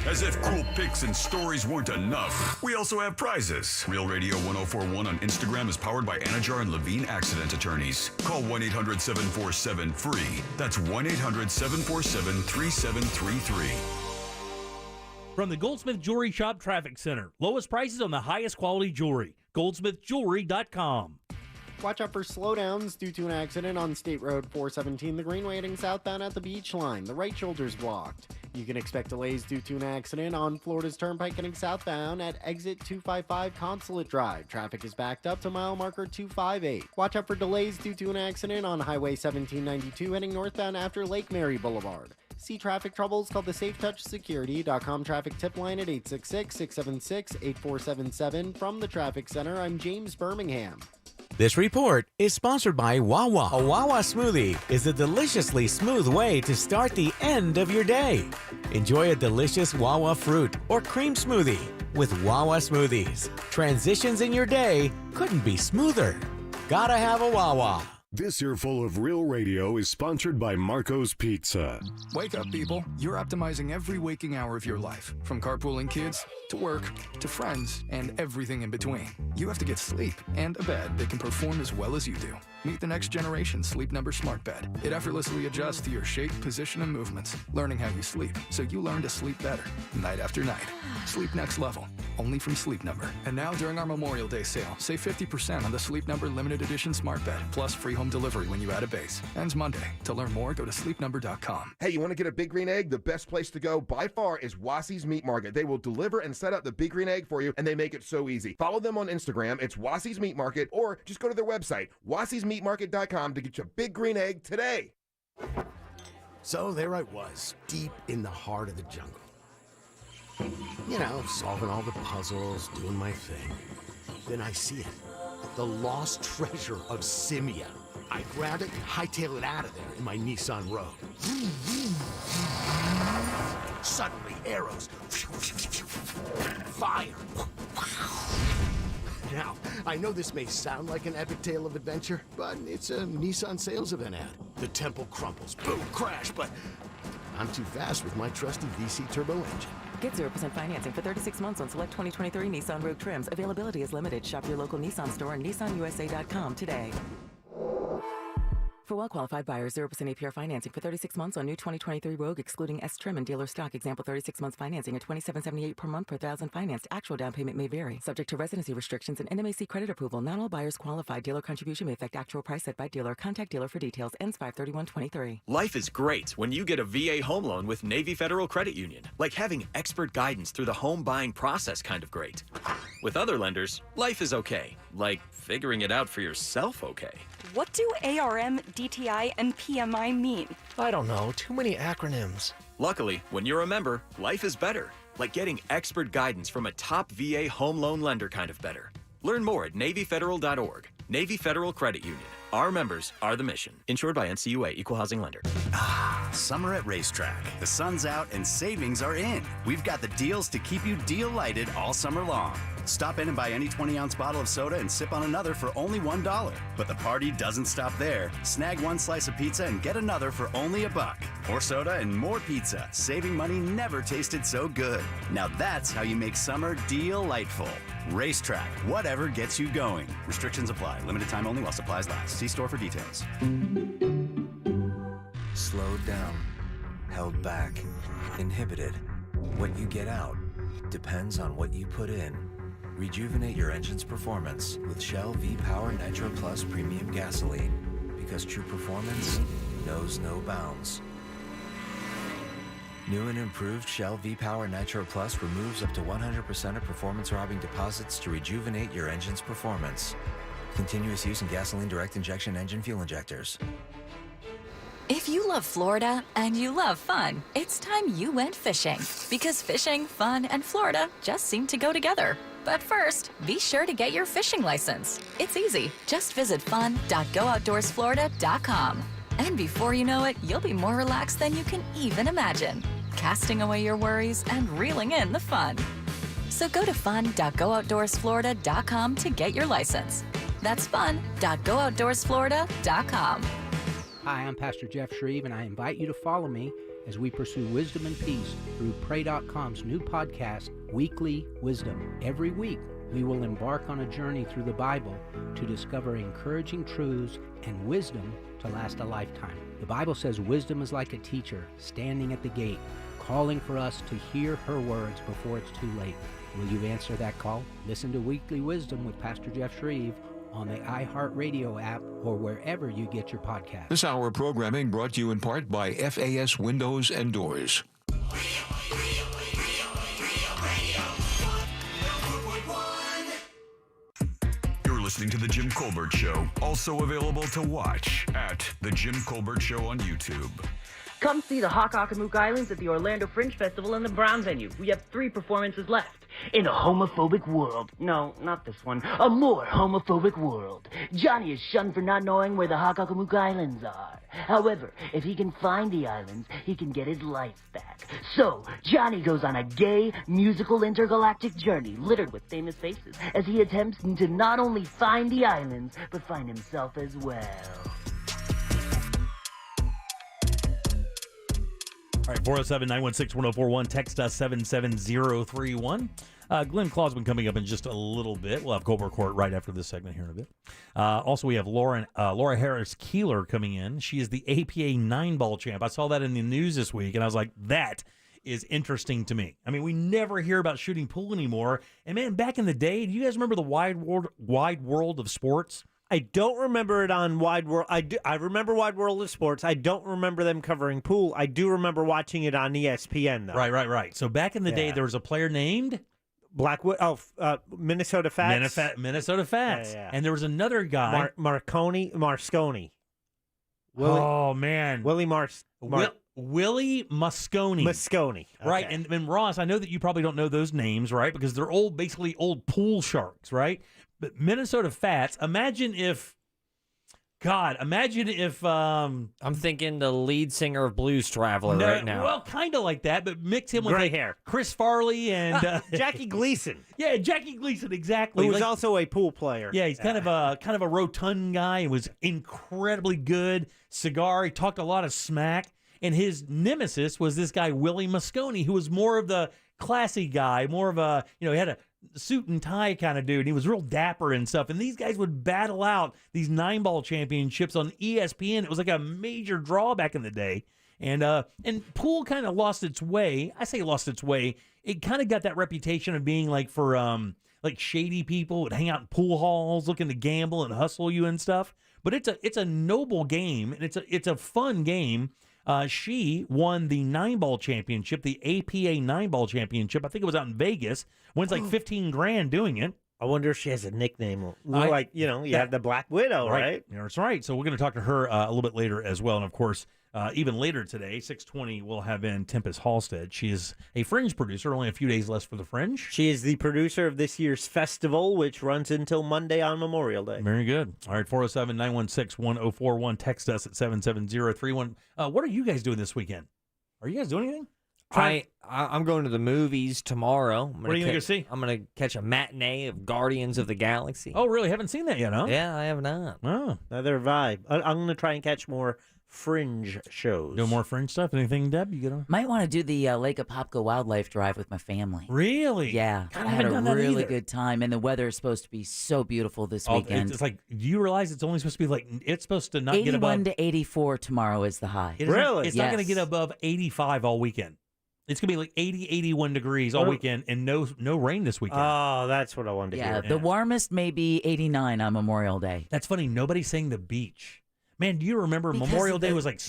As if cool pics and stories weren't enough, we also have prizes. Real Radio 1041 on Instagram is powered by Anajar and Levine Accident Attorneys. Call 1-800-747-FREE. That's 1-800-747-3733. From the Goldsmith Jewelry Shop Traffic Center. Lowest prices on the highest quality jewelry. GoldsmithJewelry.com. Watch out for slowdowns due to an accident on State Road 417, the Greenway heading southbound at the beach line. The right shoulder's blocked. You can expect delays due to an accident on Florida's Turnpike heading southbound at exit 255 Consulate Drive. Traffic is backed up to mile marker 258. Watch out for delays due to an accident on Highway 1792 heading northbound after Lake Mary Boulevard. See traffic troubles, call the SafeTouchSecurity.com traffic tip line at 866-676-8477. From the Traffic Center, I'm James Birmingham. This report is sponsored by Wawa. A Wawa smoothie is a deliciously smooth way to start the end of your day. Enjoy a delicious Wawa fruit or cream smoothie with Wawa smoothies. Transitions in your day couldn't be smoother. Gotta have a Wawa. This Earful of Real Radio is sponsored by Marco's Pizza. Wake up, people. You're optimizing every waking hour of your life, from carpooling kids to work to friends and everything in between. You have to get sleep and a bed that can perform as well as you do. Meet the next generation Sleep Number Smart Bed. It effortlessly adjusts to your shape, position, and movements, learning how you sleep, so you learn to sleep better, night after night. Sleep next level, only from Sleep Number. And now during our Memorial Day sale, save 50% on the Sleep Number Limited Edition Smart Bed, plus free home delivery when you add a base. Ends Monday. To learn more, go to sleepnumber.com. Hey, you want to get a Big Green Egg? The best place to go by far is Wassie's Meat Market. They will deliver and set up the Big Green Egg for you, and they make it so easy. Follow them on Instagram. It's Wassie's Meat Market, or just go to their website, wassiesmeatmarket.com, to get your Big Green Egg today. So there I was, deep in the heart of the jungle. You know, solving all the puzzles, doing my thing. Then I see it. The lost treasure of Simia. I grabbed it and hightailed it out of there in my Nissan Rogue. Suddenly, arrows. Fire. Now, I know this may sound like an epic tale of adventure, but it's a Nissan sales event ad. The temple crumbles, boom, crash, but I'm too fast with my trusty VC turbo engine. Get 0% financing for 36 months on select 2023 Nissan Rogue trims. Availability is limited. Shop your local Nissan store and nissanusa.com today. For well-qualified buyers, 0% APR financing for 36 months on new 2023 Rogue, excluding S trim and dealer stock. Example, 36 months financing at $27.78 per month per thousand financed. Actual down payment may vary. Subject to residency restrictions and NMAC credit approval. Not all buyers qualify. Dealer contribution may affect actual price set by dealer. Contact dealer for details. Ends 5/31/23. Life is great when you get a VA home loan with Navy Federal Credit Union. Like having expert guidance through the home buying process kind of great. With other lenders, life is okay. Like figuring it out for yourself okay. What do ARM, DTI, and PMI mean? I don't know. Too many acronyms. Luckily, when you're a member, life is better. Like getting expert guidance from a top VA home loan lender kind of better. Learn more at NavyFederal.org. Navy Federal Credit Union. Our members are the mission. Insured by NCUA, Equal Housing Lender. Summer at Racetrack. The sun's out and savings are in. We've got the deals to keep you deal-lighted all summer long. Stop in and buy any 20-ounce bottle of soda and sip on another for only $1. But the party doesn't stop there. Snag one slice of pizza and get another for only $1. More soda and more pizza. Saving money never tasted so good. Now that's how you make summer deal-lightful. Racetrack. Whatever gets you going. Restrictions apply. Limited time only while supplies last. See store for details. Slowed down, held back, inhibited. What you get out depends on what you put in. Rejuvenate your engine's performance with Shell V-Power Nitro Plus Premium Gasoline, because true performance knows no bounds. New and improved Shell V-Power Nitro Plus removes up to 100% of performance-robbing deposits to rejuvenate your engine's performance. Continuous use in gasoline direct injection engine fuel injectors. If you love Florida and you love fun, it's time you went fishing. Because fishing, fun, and Florida just seem to go together. But first, be sure to get your fishing license. It's easy. Just visit fun.gooutdoorsflorida.com. And before you know it, you'll be more relaxed than you can even imagine, casting away your worries and reeling in the fun. So go to fun.gooutdoorsflorida.com to get your license. That's fun.gooutdoorsflorida.com. Hi, I'm Pastor Jeff Shreve, and I invite you to follow me as we pursue wisdom and peace through Pray.com's new podcast, Weekly Wisdom. Every week, we will embark on a journey through the Bible to discover encouraging truths and wisdom to last a lifetime. The Bible says wisdom is like a teacher standing at the gate, calling for us to hear her words before it's too late. Will you answer that call? Listen to Weekly Wisdom with Pastor Jeff Shreve on the iHeartRadio app or wherever you get your podcast. This hour of programming brought to you in part by FAS Windows and Doors. You're listening to The Jim Colbert Show, also available to watch at The Jim Colbert Show on YouTube. Come see the Hockokamook Islands at the Orlando Fringe Festival in the Brown venue. We have 3 performances left. In a homophobic world. No, not this one. A more homophobic world. Johnny is shunned for not knowing where the Hockokamook Islands are. However, if he can find the islands, he can get his life back. So, Johnny goes on a gay, musical intergalactic journey littered with famous faces as he attempts to not only find the islands, but find himself as well. All right, 407-916-1041. Text us 77031. Glenn Claw's been coming up in just a little bit. We'll have Colbert Court right after this segment here in a bit. Also, we have Laura Harris-Keeler coming in. She is the APA 9-ball champ. I saw that in the news this week, and I was like, that is interesting to me. I mean, we never hear about shooting pool anymore. And, man, back in the day, do you guys remember the wide world of sports? I don't remember it on Wide World. I remember Wide World of Sports. I don't remember them covering pool. I do remember watching it on ESPN, though. Right. So back in the day, there was a player named Blackwood. Minnesota Fats. Minnesota Fats. Yeah. And there was another guy. Marsconi. Oh, man. Willie Mosconi. Okay. Right. And Ross, I know that you probably don't know those names, right? Because they're basically old pool sharks, right? But Minnesota Fats, imagine if I'm thinking the lead singer of Blues Traveler right now. Well, kind of like that, but mix him with gray hair. Chris Farley and Jackie Gleason. Yeah, Jackie Gleason, exactly. Who was also a pool player. Yeah, he's kind of a rotund guy. He was incredibly good. Cigar. He talked a lot of smack. And his nemesis was this guy, Willie Mosconi, who was more of the classy guy, more of a, he had a suit and tie kind of dude. He was real dapper and stuff. And these guys would battle out these 9-ball championships on ESPN. It was like a major draw back in the day. And pool kind of lost its way. I say lost its way. It kind of got that reputation of being like for like shady people would hang out in pool halls looking to gamble and hustle you and stuff. But it's a noble game, and it's a fun game. She won the 9-ball championship, the APA 9-ball championship. I think it was out in Vegas. Wins like $15,000 doing it. I wonder if she has a nickname. You have the Black Widow, right? Yeah, that's right. So we're going to talk to her a little bit later as well. And, of course, even later today, 6:20, we'll have in Tempest Halstead. She is a Fringe producer, only a few days less for the Fringe. She is the producer of this year's festival, which runs until Monday on Memorial Day. Very good. All right, 407-916-1041. Text us at 77031. What are you guys doing this weekend? Are you guys doing anything? I'm going to the movies tomorrow. What are you going to go see? I'm going to catch a matinee of Guardians of the Galaxy. Oh, really? Haven't seen that yet, huh? Yeah, I have not. Oh. Another vibe. I'm going to try and catch more Fringe shows. No more Fringe stuff? Anything, Deb? You gonna? Might want to do the Lake Apopka Wildlife Drive with my family. Really? Yeah. God, I had a really good time, and the weather is supposed to be so beautiful this weekend. It's like, do you realize it's only supposed to be it's supposed to not get above 81 to 84 tomorrow is the high. Really? It's not going to get above 85 all weekend. It's going to be like 80, 81 degrees all weekend and no rain this weekend. Oh, that's what I wanted to hear. The warmest may be 89 on Memorial Day. That's funny. Nobody's saying the beach. Man, do you remember Memorial Day was like,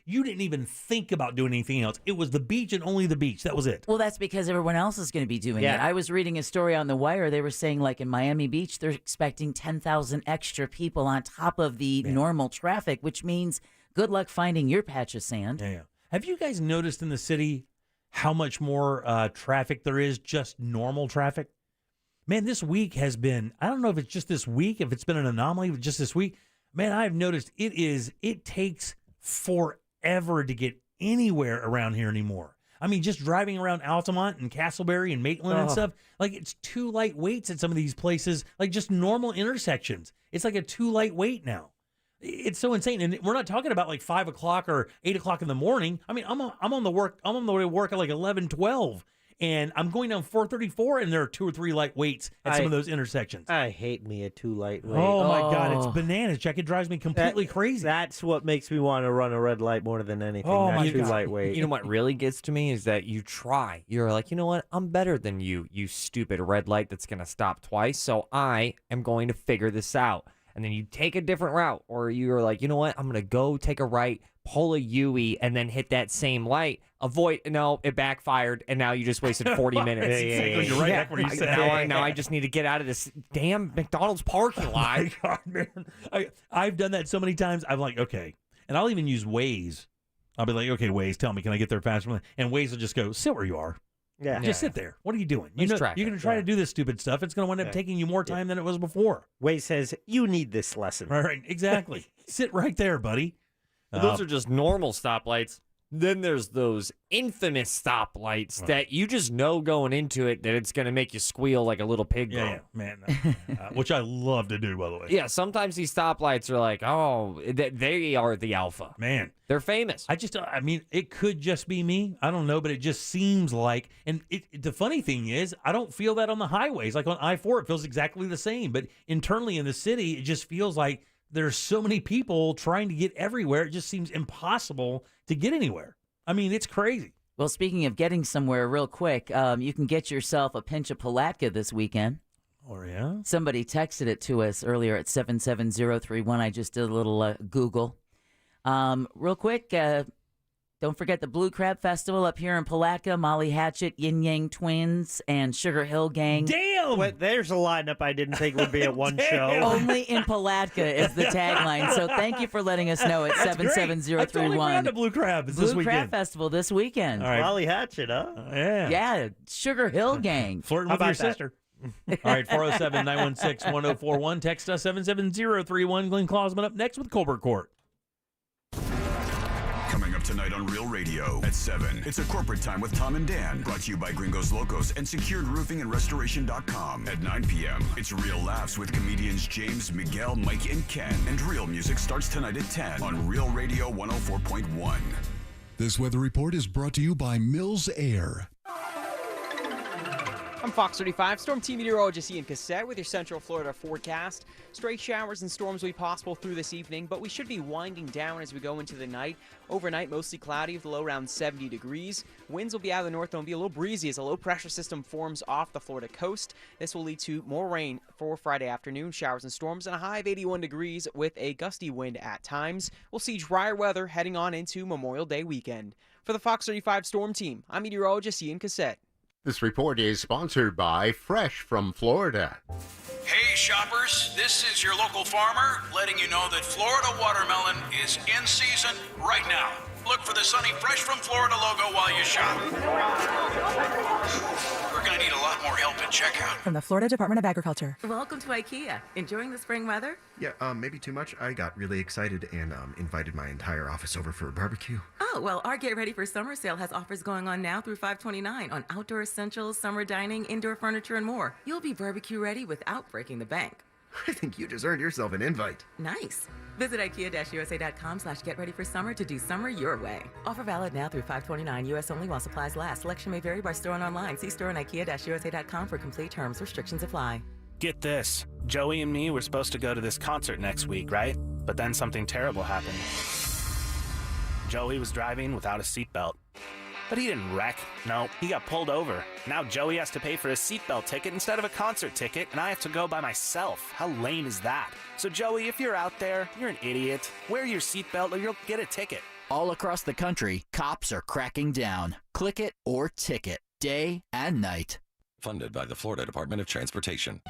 you didn't even think about doing anything else. It was the beach and only the beach. That was it. Well, that's because everyone else is going to be doing it. I was reading a story on The Wire. They were saying, like, in Miami Beach, they're expecting 10,000 extra people on top of the normal traffic, which means good luck finding your patch of sand. Yeah. Have you guys noticed in the city how much more traffic there is, just normal traffic? Man, this week has been, I don't know if it's just this week, if it's been an anomaly, but just this week, man, I've noticed it takes forever to get anywhere around here anymore. I mean, just driving around Altamont and Castleberry and Maitland and stuff, like it's 2 light waits at some of these places, like just normal intersections. It's like a 2 light wait now. It's so insane. And we're not talking about like 5 o'clock or 8 o'clock in the morning. I mean, I'm on the way to work at like 11, 12. And I'm going down 434, and there are 2 or 3 light waits at some of those intersections. I hate me a 2 light wait. Oh, my God. It's bananas, Jack. It drives me completely crazy. That's what makes me want to run a red light more than anything. Oh, that my 2 God. light wait. You know what really gets to me is that you try. You're like, you know what? I'm better than you stupid red light that's going to stop twice. So I am going to figure this out. And then you take a different route, or you're like, you know what? I'm going to go take a right, pull a U-E, and then hit that same light. No, it backfired, and now you just wasted 40 minutes. You're right back where you said. Now I just need to get out of this damn McDonald's parking lot. Oh, my God, man. I've done that so many times. I'm like, okay. And I'll even use Waze. I'll be like, okay, Waze, tell me, can I get there faster? And Waze will just go, sit where you are. Yeah. Just sit there. What are you doing? You're going to try to do this stupid stuff. It's going to end up taking you more time than it was before. Waze says, you need this lesson. Right, exactly. Sit right there, buddy. Those are just normal stoplights. Then there's those infamous stoplights that you just know going into it that it's going to make you squeal like a little pig. Yeah, man. Which I love to do, by the way. Yeah, sometimes these stoplights are like, they are the alpha. Man. They're famous. I mean, it could just be me. I don't know, but it just seems like, and the funny thing is, I don't feel that on the highways. Like on I-4, it feels exactly the same. But internally in the city, it just feels like there's so many people trying to get everywhere. It just seems impossible to get anywhere. I mean, it's crazy. Well, speaking of getting somewhere real quick, you can get yourself a pinch of Palatka this weekend. Oh, yeah? Somebody texted it to us earlier at 77031. I just did a little Google. Real quick, don't forget the Blue Crab Festival up here in Palatka. Molly Hatchet, Yin Yang Twins, and Sugar Hill Gang. Damn! There's a lineup I didn't think would be at one show. Only in Palatka is the tagline. So thank you for letting us know at 77031. I totally forgot the Blue Crab is this weekend. Blue Crab Festival this weekend. All right. Molly Hatchet, huh? Yeah. Yeah, Sugar Hill Gang. Flirting with your sister. All right, 407-916-1041. Text us 77031. Glenn Clausman up next with Colbert Court. Coming up tonight on Real Radio at 7. It's a corporate time with Tom and Dan. Brought to you by Gringos Locos and SecuredRoofingAndRestoration.com. At 9 p.m., it's Real Laughs with comedians James, Miguel, Mike, and Ken. And Real Music starts tonight at 10 on Real Radio 104.1. This weather report is brought to you by Mills Air. I'm Fox 35 Storm Team Meteorologist Ian Cassette with your Central Florida forecast. Stray showers and storms will be possible through this evening, but we should be winding down as we go into the night. Overnight, mostly cloudy with a low around 70 degrees. Winds will be out of the north and will be a little breezy as a low pressure system forms off the Florida coast. This will lead to more rain for Friday afternoon, showers and storms, and a high of 81 degrees with a gusty wind at times. We'll see drier weather heading on into Memorial Day weekend. For the Fox 35 Storm Team, I'm meteorologist Ian Cassette. This report is sponsored by Fresh from Florida. Hey shoppers, this is your local farmer letting you know that Florida watermelon is in season right now. Look for the sunny Fresh from Florida logo while you shop. We're going to need a lot more help at checkout. From the Florida Department of Agriculture. Welcome to IKEA. Enjoying the spring weather? Yeah, maybe too much. I got really excited and invited my entire office over for a barbecue. Oh, well, our Get Ready for Summer sale has offers going on now through $529 on outdoor essentials, summer dining, indoor furniture, and more. You'll be barbecue ready without breaking the bank. I think you just earned yourself an invite. Nice. Visit IKEA-USA.com/getreadyforsummer to do summer your way. Offer valid now through $529 U.S. only while supplies last. Selection may vary by store and online. See store and IKEA-USA.com for complete terms. Restrictions apply. Get this. Joey and me were supposed to go to this concert next week, right? But then something terrible happened. Joey was driving without a seatbelt. But he didn't wreck. No, he got pulled over. Now Joey has to pay for a seatbelt ticket instead of a concert ticket, and I have to go by myself. How lame is that? So Joey, if you're out there, you're an idiot. Wear your seatbelt or you'll get a ticket. All across the country, cops are cracking down. Click it or ticket, day and night. Funded by the Florida Department of Transportation.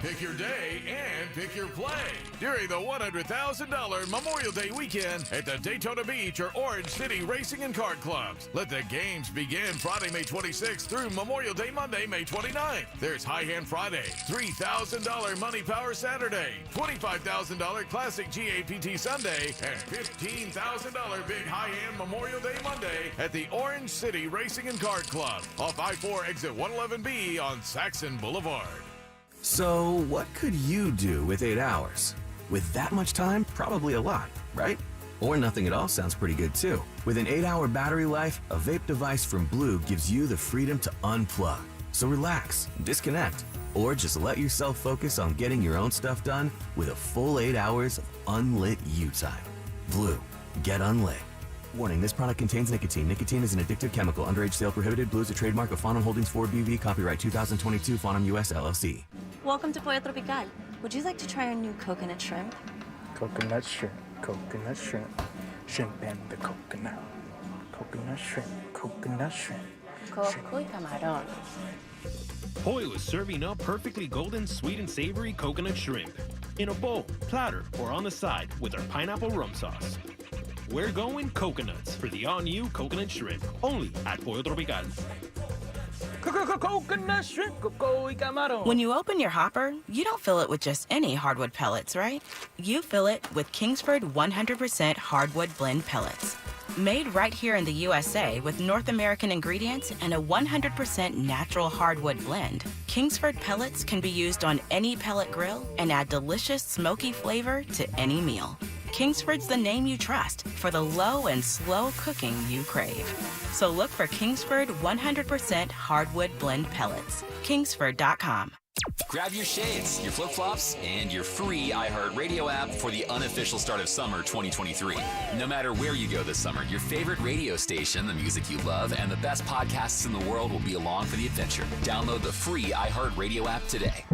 Pick your day and pick your play during the $100,000 Memorial Day weekend at the Daytona Beach or Orange City Racing and Card Clubs. Let the games begin Friday, May 26th through Memorial Day Monday, May 29th. There's High Hand Friday, $3,000 Money Power Saturday, $25,000 Classic GAPT Sunday, and $15,000 Big High Hand Memorial Day Monday at the Orange City Racing and Card Club off I-4 exit 111B on Saxon Boulevard. So, what could you do with 8 hours? With that much time, probably a lot, right? Or nothing at all sounds pretty good too. With an 8-hour battery life, a vape device from Blue gives you the freedom to unplug. So relax, disconnect, or just let yourself focus on getting your own stuff done with a full 8 hours of unlit you time. Blue, get unlit. Warning, this product contains nicotine. Nicotine is an addictive chemical. Underage sale prohibited. Blue is a trademark of Fonum Holdings 4BV. Copyright 2022. Fonum US LLC. Welcome to Pollo Tropical. Would you like to try our new coconut shrimp? Coconut shrimp, coconut shrimp, shrimp and the coconut. Coconut shrimp, coconut shrimp. Coco y camarón. Pollo is serving up perfectly golden, sweet and savory coconut shrimp in a bowl, platter, or on the side with our pineapple rum sauce. We're going coconuts for the all-new coconut shrimp, only at Pollo Tropical. Coconut shrimp, coco y camarón. When you open your hopper, you don't fill it with just any hardwood pellets, right? You fill it with Kingsford 100% hardwood blend pellets. Made right here in the USA with North American ingredients and a 100% natural hardwood blend, Kingsford pellets can be used on any pellet grill and add delicious smoky flavor to any meal. Kingsford's the name you trust for the low and slow cooking you crave. So look for Kingsford 100% hardwood blend pellets. Kingsford.com. Grab your shades, your flip-flops, and your free iHeartRadio app for the unofficial start of summer 2023. No matter where you go this summer, your favorite radio station, the music you love, and the best podcasts in the world will be along for the adventure. Download the free iHeartRadio app today.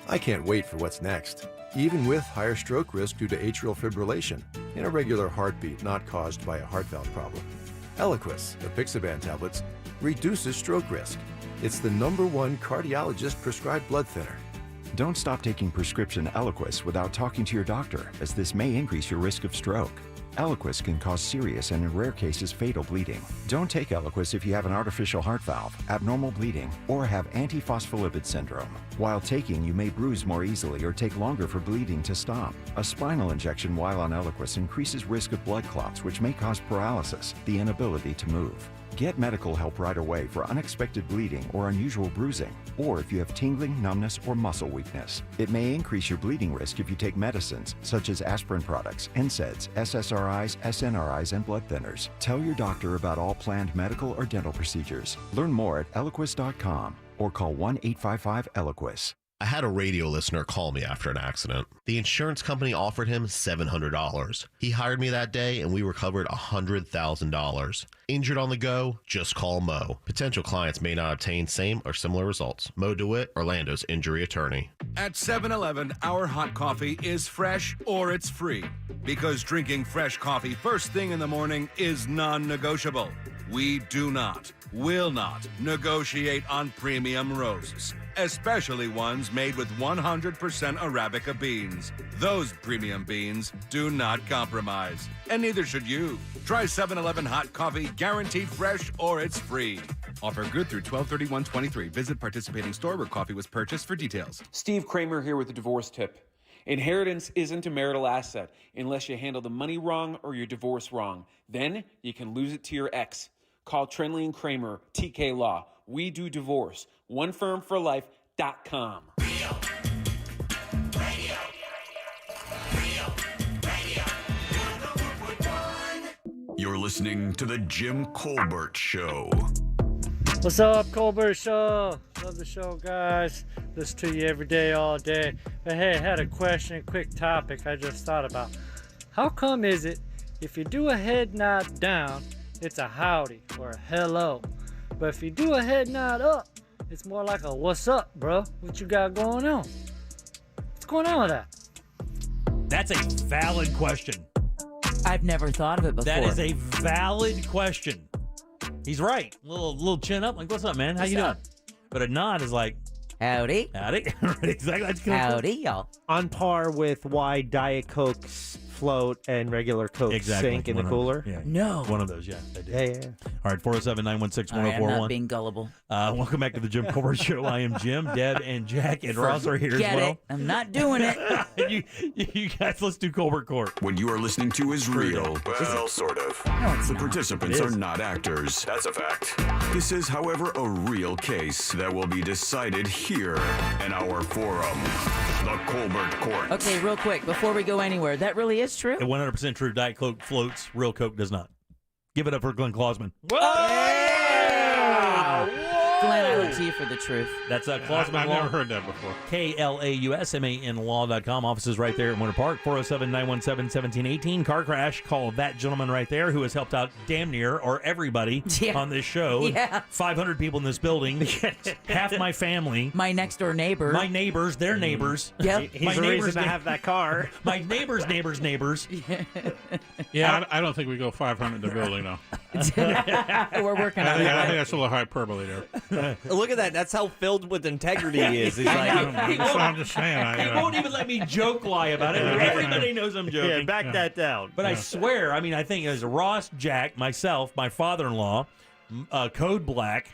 I can't wait for what's next. Even with higher stroke risk due to atrial fibrillation, an irregular heartbeat not caused by a heart valve problem. Eliquis, the Pixaban tablets, reduces stroke risk. It's the #1 cardiologist prescribed blood thinner. Don't stop taking prescription Eliquis without talking to your doctor, as this may increase your risk of stroke. Eliquis can cause serious and in rare cases fatal bleeding. Don't take Eliquis if you have an artificial heart valve, abnormal bleeding, or have antiphospholipid syndrome. While taking, you may bruise more easily or take longer for bleeding to stop. A spinal injection while on Eliquis increases risk of blood clots, which may cause paralysis, the inability to move. Get medical help right away for unexpected bleeding or unusual bruising, or if you have tingling, numbness, or muscle weakness. It may increase your bleeding risk if you take medicines such as aspirin products, NSAIDs, SSRIs, SNRIs, and blood thinners. Tell your doctor about all planned medical or dental procedures. Learn more at Eliquis.com or call 1-855-ELIQUIS. I had a radio listener call me after an accident. The insurance company offered him $700. He hired me that day and we recovered $100,000. Injured on the go? Just call Mo. Potential clients may not obtain same or similar results. Mo DeWitt, Orlando's injury attorney. At 7-Eleven, our hot coffee is fresh or it's free. Because drinking fresh coffee first thing in the morning is non-negotiable. We do not, will not negotiate on premium roasts, especially ones made with 100% Arabica beans. Those premium beans do not compromise, and neither should you. Try 7-Eleven hot coffee, guaranteed fresh or it's free. Offer good through 12/31/23. Visit participating store where coffee was purchased for details. Steve Kramer here with a divorce tip. Inheritance isn't a marital asset unless you handle the money wrong or your divorce wrong. Then you can lose it to your ex. Call Trenley and Kramer, TK Law. We do divorce. OneFirmForLife.com. You're listening to the Jim Colbert Show. What's up, Colbert Show? Love the show, guys. Listen to you every day, all day. But hey, I had a question, quick topic I just thought about. How come is it if you do a head nod down, it's a howdy or a hello? But if you do a head nod up, it's more like a what's up, bro? What you got going on? What's going on with that? That's a valid question. I've never thought of it before. That is a valid question. He's right. Little chin up, like, what's up, man? How you doing? But a nod is like, Howdy. Howdy. Exactly. That's good. Howdy, y'all. On par with why Diet Cokes float and regular Cokes sink in the cooler? Yeah. No. One of those, yeah. They do. Yeah. All right, 407-916-1041. All right, I'm not being gullible. Welcome back to the Jim Colbert Show. I am Jim, Deb, and Jack, and Ross are here as Get well. it. I'm not doing it. you guys, let's do Colbert Court. What you are listening to is real. Well, sort of. No, it's The not. participants are not actors. That's a fact. This is, however, a real case that will be decided here in our forum, the Colbert Court. Okay, real quick, before we go anywhere, that really is true? 100% true. Diet Coke floats. Real Coke does not. Give it up for Glenn Klausman. Glenn, I look to you for the truth. That's Klausman I've Law. never heard that before. KLAUSMAN law.com. Offices right there in Winter Park. 407-917-1718. Car crash. Call that gentleman right there who has helped out damn near or everybody on this show. Yeah. 500 people in this building. Half my family. My next door neighbor. My neighbors. Their neighbors. Yep. He's the reason to have that car. My neighbors' neighbors. Yeah, I don't think we go 500 in the building, though. We're working on I think it. that's a little hyperbole there. Look at that. That's how filled with integrity he is. He's like, I'm just saying. He won't even let me joke lie about it. Everybody knows I'm joking. yeah, back that down. But I swear, I mean, I think it was Ross, Jack, myself, my father-in-law, Code Black,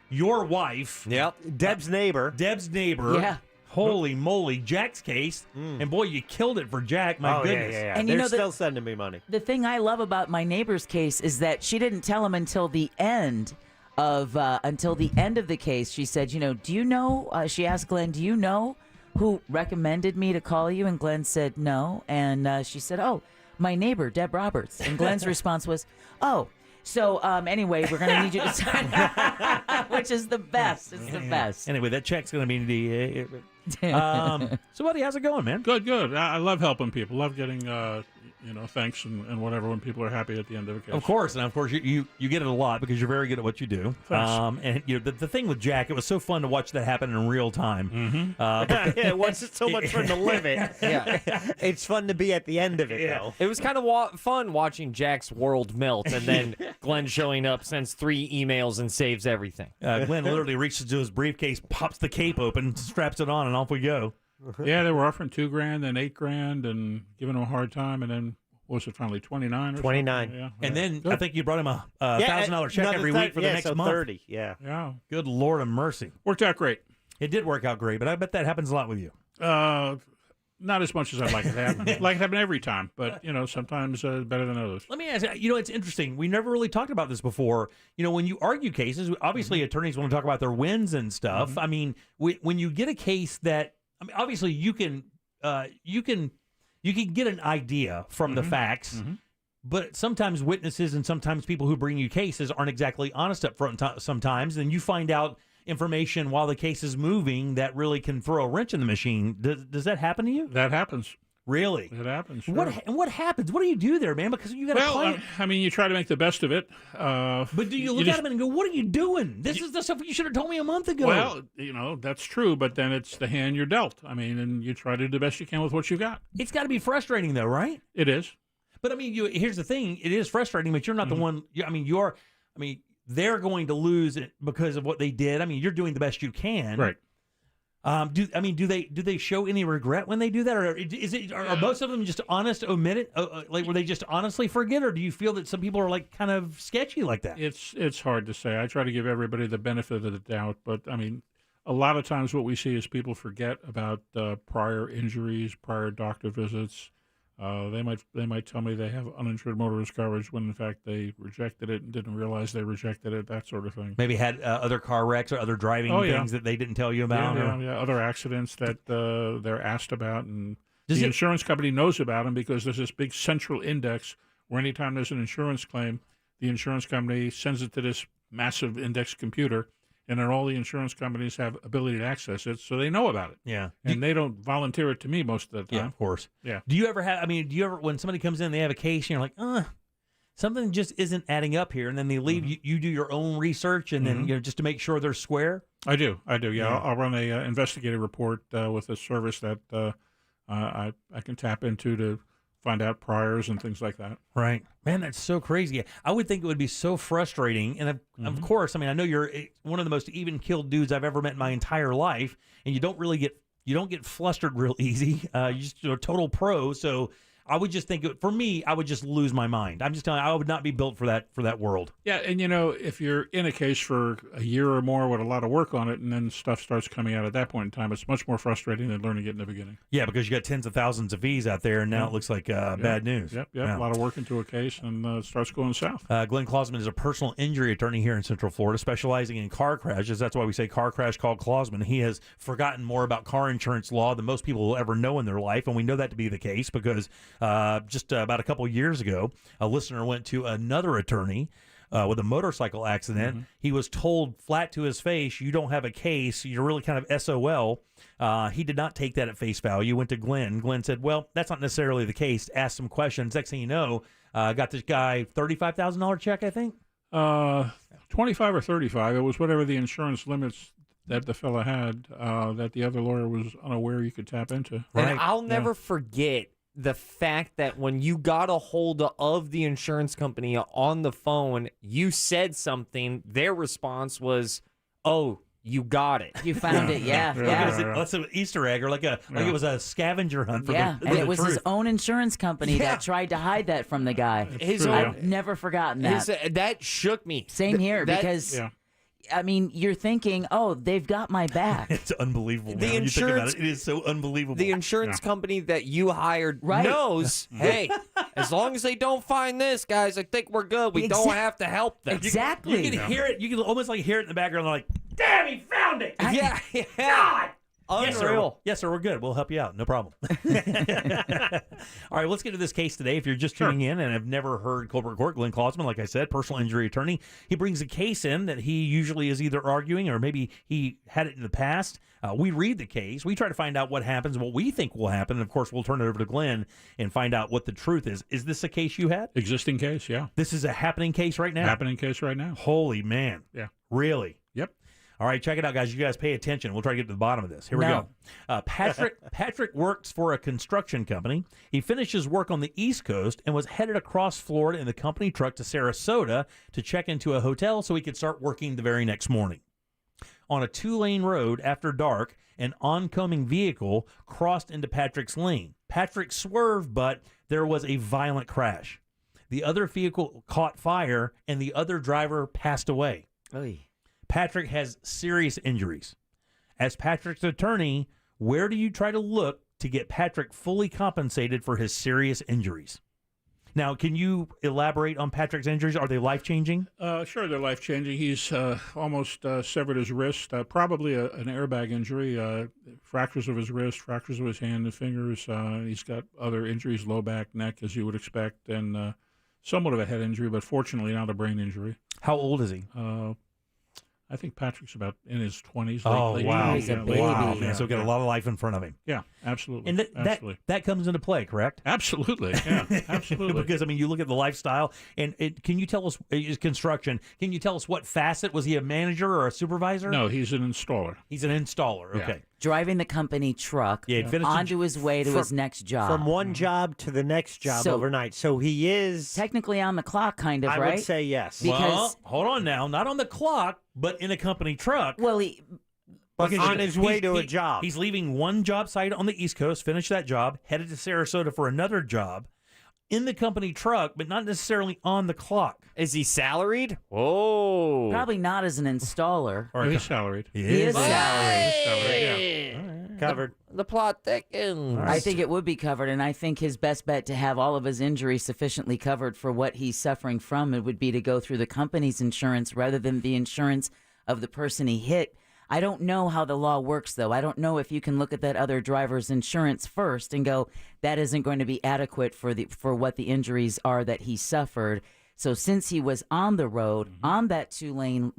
your wife. Yep. Deb's neighbor. Yeah. Holy moly, Jack's case. And boy, you killed it for Jack. My goodness. Yeah. And They're you know still sending me money. The thing I love about my neighbor's case is that she didn't tell him until the end of the case. She said, do you know, she asked Glenn, do you know who recommended me to call you? And Glenn said no. And she said, oh, my neighbor, Deb Roberts. And Glenn's response was, oh. So anyway, we're going to need you to sign, which is the best. It's the best. Anyway, that check's going to be the. So, buddy, how's it going, man? Good. I love helping people. Love getting, thanks and whatever when people are happy at the end of a case. Of course, you get it a lot because you're very good at what you do. Thanks. And the thing with Jack, it was so fun to watch that happen in real time. It wasn't so much fun to live it. Yeah. It's fun to be at the end of it, though. It was kind of fun watching Jack's world melt, and then Glenn showing up, sends 3 emails, and saves everything. Glenn literally reaches into his briefcase, pops the cape open, straps it on, and off we go. Yeah, they were offering $2,000 and $8,000 and giving him a hard time, and then what was it finally 29 or 29. something? Yeah. And then Good. I think you brought him a $1,000 check every week for the next month. 30. Yeah. Good Lord of mercy. Worked out great. It did work out great, but I bet that happens a lot with you. Not as much as I'd like it to happen. Like it happen every time, but sometimes better than others. Let me ask you, it's interesting. We never really talked about this before. When you argue cases, obviously attorneys want to talk about their wins and stuff. Mm-hmm. I mean, when you get a case that, obviously you can get an idea from the facts, but sometimes witnesses and sometimes people who bring you cases aren't exactly honest up front sometimes, and you find out information while the case is moving that really can throw a wrench in the machine. Does that happen to you? That happens. Really? It happens. Sure. What happens? What do you do there, man? Because you got a client. You try to make the best of it. But do you look at him and go, what are you doing? This is the stuff you should have told me a month ago. Well, that's true, but then it's the hand you're dealt. And you try to do the best you can with what you got. It's got to be frustrating, though, right? It is. But, here's the thing. It is frustrating, but you're not the one. They're going to lose it because of what they did. You're doing the best you can. Right. Do they show any regret when they do that, or are most of them just honest, omit it, where they just honestly forget, or do you feel that some people are kind of sketchy like that? It's hard to say. I try to give everybody the benefit of the doubt, but a lot of times what we see is people forget about prior injuries, prior doctor visits. They might tell me they have uninsured motorist coverage when in fact they rejected it and didn't realize they rejected it, that sort of thing. Maybe had other car wrecks or other driving things that they didn't tell you about. Yeah, other accidents that they're asked about, and the insurance company knows about them because there's this big central index where anytime there's an insurance claim, the insurance company sends it to this massive index computer. And then all the insurance companies have ability to access it, so they know about it. Yeah. And they don't volunteer it to me most of the time. Yeah, of course. Yeah. Do you ever when somebody comes in, they have a case, and you're like, something just isn't adding up here, and then they leave, you do your own research, and then, just to make sure they're square? I do, yeah. I'll run a investigative report with a service that I can tap into to find out priors and things like that. Right. Man, that's so crazy. I would think it would be so frustrating. And of course, I mean, I know you're one of the most even-keeled dudes I've ever met in my entire life, and you don't get flustered real easy. You're just a total pro. So I would just think, for me, I would just lose my mind. I'm just telling you, I would not be built for that world. Yeah, and if you're in a case for a year or more with a lot of work on it, and then stuff starts coming out at that point in time, it's much more frustrating than learning it in the beginning. Yeah, because you got tens of thousands of fees out there, and now it looks like bad news. Yep, a lot of work into a case, and it starts going south. Glenn Klausman is a personal injury attorney here in Central Florida, specializing in car crashes. That's why we say car crash, call Klausman. He has forgotten more about car insurance law than most people will ever know in their life, and we know that to be the case because just about a couple years ago, a listener went to another attorney with a motorcycle accident. He was told flat to his face, you don't have a case, you're really kind of SOL. He did not take that at face value, went to Glenn. Glenn said, well, that's not necessarily the case. Asked some questions. Next thing you know, got this guy $35,000 check, I think. 25 or 35. It was whatever the insurance limits that the fella had that the other lawyer was unaware you could tap into. And I'll never forget the fact that when you got a hold of the insurance company on the phone, you said something. Their response was, "Oh, you got it. You found it, yeah. That's an Easter egg, or like it was a scavenger hunt for the and it was his own insurance company that tried to hide that from the guy. I've never forgotten that. That shook me. Same here, because I mean, you're thinking, oh, they've got my back. It's unbelievable. The insurance, it is so unbelievable. The insurance company that you hired knows, hey, as long as they don't find this, guys, I think we're good. We don't have to help them. Exactly. You can hear it. You can almost hear it in the background. Like, damn, he found it. Yeah. God. Unreal. Yes, sir, we're good. We'll help you out. No problem. All right, let's get to this case today. If you're just tuning in and have never heard Colbert Court, Glenn Klausman, like I said, personal injury attorney, he brings a case in that he usually is either arguing or maybe he had it in the past. We read the case. We try to find out what happens, what we think will happen. And, of course, we'll turn it over to Glenn and find out what the truth is. Is this a case you had? Existing case, yeah. This is a happening case right now? Happening case right now. Holy man. Yeah. Really? Yep. All right, check it out, guys. You guys pay attention. We'll try to get to the bottom of this. Here we go. Patrick works for a construction company. He finishes work on the East Coast and was headed across Florida in the company truck to Sarasota to check into a hotel so he could start working the very next morning. On a 2-lane road after dark, an oncoming vehicle crossed into Patrick's lane. Patrick swerved, but there was a violent crash. The other vehicle caught fire, and the other driver passed away. Oy. Patrick has serious injuries. As Patrick's attorney, where do you try to look to get Patrick fully compensated for his serious injuries? Now, can you elaborate on Patrick's injuries? Are they life-changing? Sure, they're life-changing. He's almost severed his wrist, probably an airbag injury, fractures of his wrist, fractures of his hand and fingers. He's got other injuries, low back, neck, as you would expect, and somewhat of a head injury, but fortunately not a brain injury. How old is he? I think Patrick's about in his 20s. Late wow. He's a baby. Wow, man. So got a lot of life in front of him. Yeah, absolutely. And absolutely. that comes into play, correct? Absolutely, yeah, absolutely. Because, I mean, you look at the lifestyle, and can you tell us, his construction, can you tell us what facet? Was he a manager or a supervisor? No, he's an installer. He's an installer, okay. Yeah. Driving the company truck onto his way to his next job. From one job to the next job overnight. So he is technically on the clock, kind of, right? I would say yes. Well, hold on now. Not on the clock, but in a company truck. Well, but on his way to a job. He's leaving one job site on the East Coast, finished that job, headed to Sarasota for another job. In the company truck, but not necessarily on the clock. Is he salaried? Whoa. Probably not as an installer. Or he's salaried. He is salaried. Hey. Covered. The plot thickens. I think it would be covered, and I think his best bet to have all of his injuries sufficiently covered for what he's suffering from, it would be to go through the company's insurance rather than the insurance of the person he hit. I don't know how the law works, though. I don't know if you can look at that other driver's insurance first and go, that isn't going to be adequate for what the injuries are that he suffered. So since he was on the road, on that 2-lane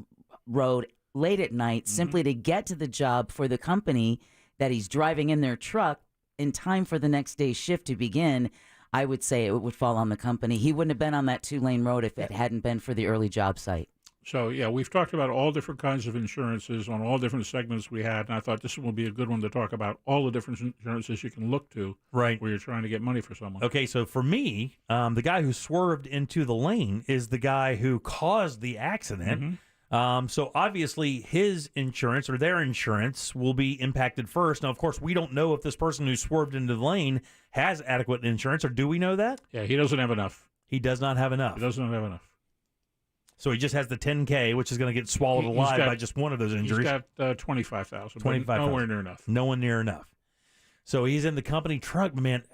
road late at night, simply to get to the job for the company that he's driving in their truck in time for the next day's shift to begin, I would say it would fall on the company. He wouldn't have been on that 2-lane road if it hadn't been for the early job site. So, yeah, we've talked about all different kinds of insurances on all different segments we had, and I thought this one would be a good one to talk about all the different insurances you can look to right where you're trying to get money for someone. Okay, so for me, the guy who swerved into the lane is the guy who caused the accident. So obviously his insurance or their insurance will be impacted first. Now, of course, we don't know if this person who swerved into the lane has adequate insurance, or do we know that? Yeah, he doesn't have enough. He does not have enough. He does not have enough. So he just has the $10K, which is going to get swallowed alive by just one of those injuries. He's got $25,000. $25,000. Nowhere near enough. No one near enough. So he's in the company truck, but man.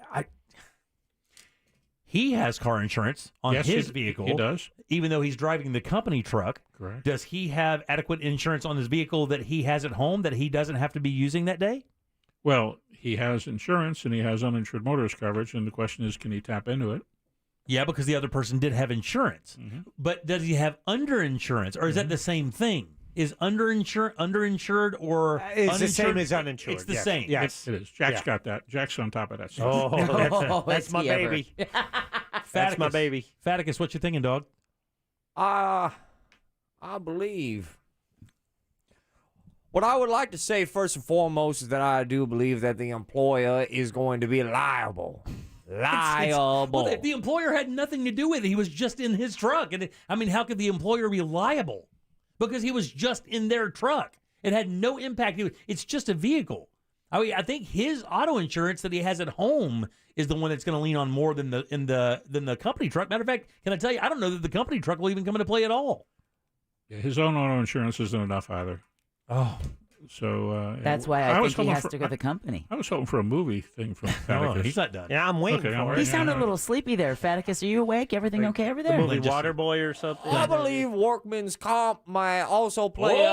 He has car insurance on his vehicle. He does. Even though he's driving the company truck. Correct. Does he have adequate insurance on his vehicle that he has at home that he doesn't have to be using that day? Well, he has insurance and he has uninsured motorist coverage, and the question is, can he tap into it? Yeah, because the other person did have insurance. But does he have underinsurance, or is that the same thing? Is underinsured or It's the uninsured? same as uninsured. It's the yes. same. Yes. It is. Jack's got that. Jack's on top of that. That's my baby. That's my baby. Faticus, what you thinking, dog? I believe. What I would like to say first and foremost is that I do believe that the employer is going to be liable. Liable. Well, the employer had nothing to do with it. He was just in his truck. And I mean, how could the employer be liable? Because he was just in their truck. It had no impact. It's just a vehicle. I mean, I think his auto insurance that he has at home is the one that's going to lean on more than the company truck. Matter of fact, can I tell you, I don't know that the company truck will even come into play at all. Yeah, his own auto insurance isn't enough either. Oh. So that's why I think he has to go to the company. I was hoping for a movie thing from Faticus. He's not done. Yeah, I'm waiting for it. He sounded a little sleepy there, Faticus. Are you awake? Everything okay over there? The movie Waterboy or something? I believe workman's comp might also play a